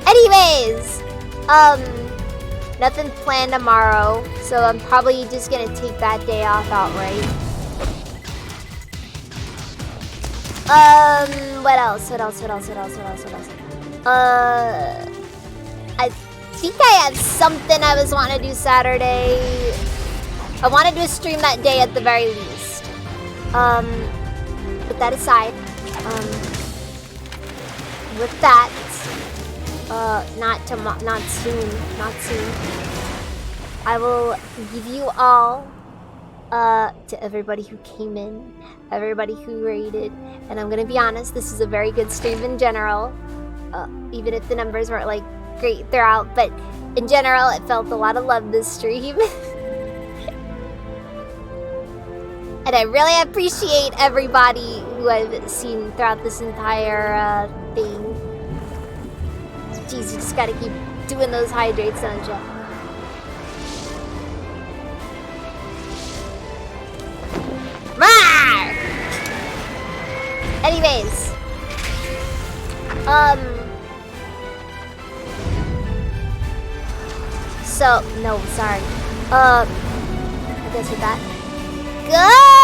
Anyways, nothing planned tomorrow, so I'm probably just gonna take that day off outright. What else? I think I have something I was wanting to do Saturday. I want to do a stream that day at the very least. Put that aside. With that, not soon. I will give you all, to everybody who came in, everybody who rated, and I'm gonna be honest, this is a very good stream in general, even if the numbers weren't like great throughout, but in general it felt a lot of love this stream. And I really appreciate everybody who I've seen throughout this entire thing. Jeez, you just gotta keep doing those hydrates, don't you? Rawr! Anyways, so no, sorry. I guess with that, good.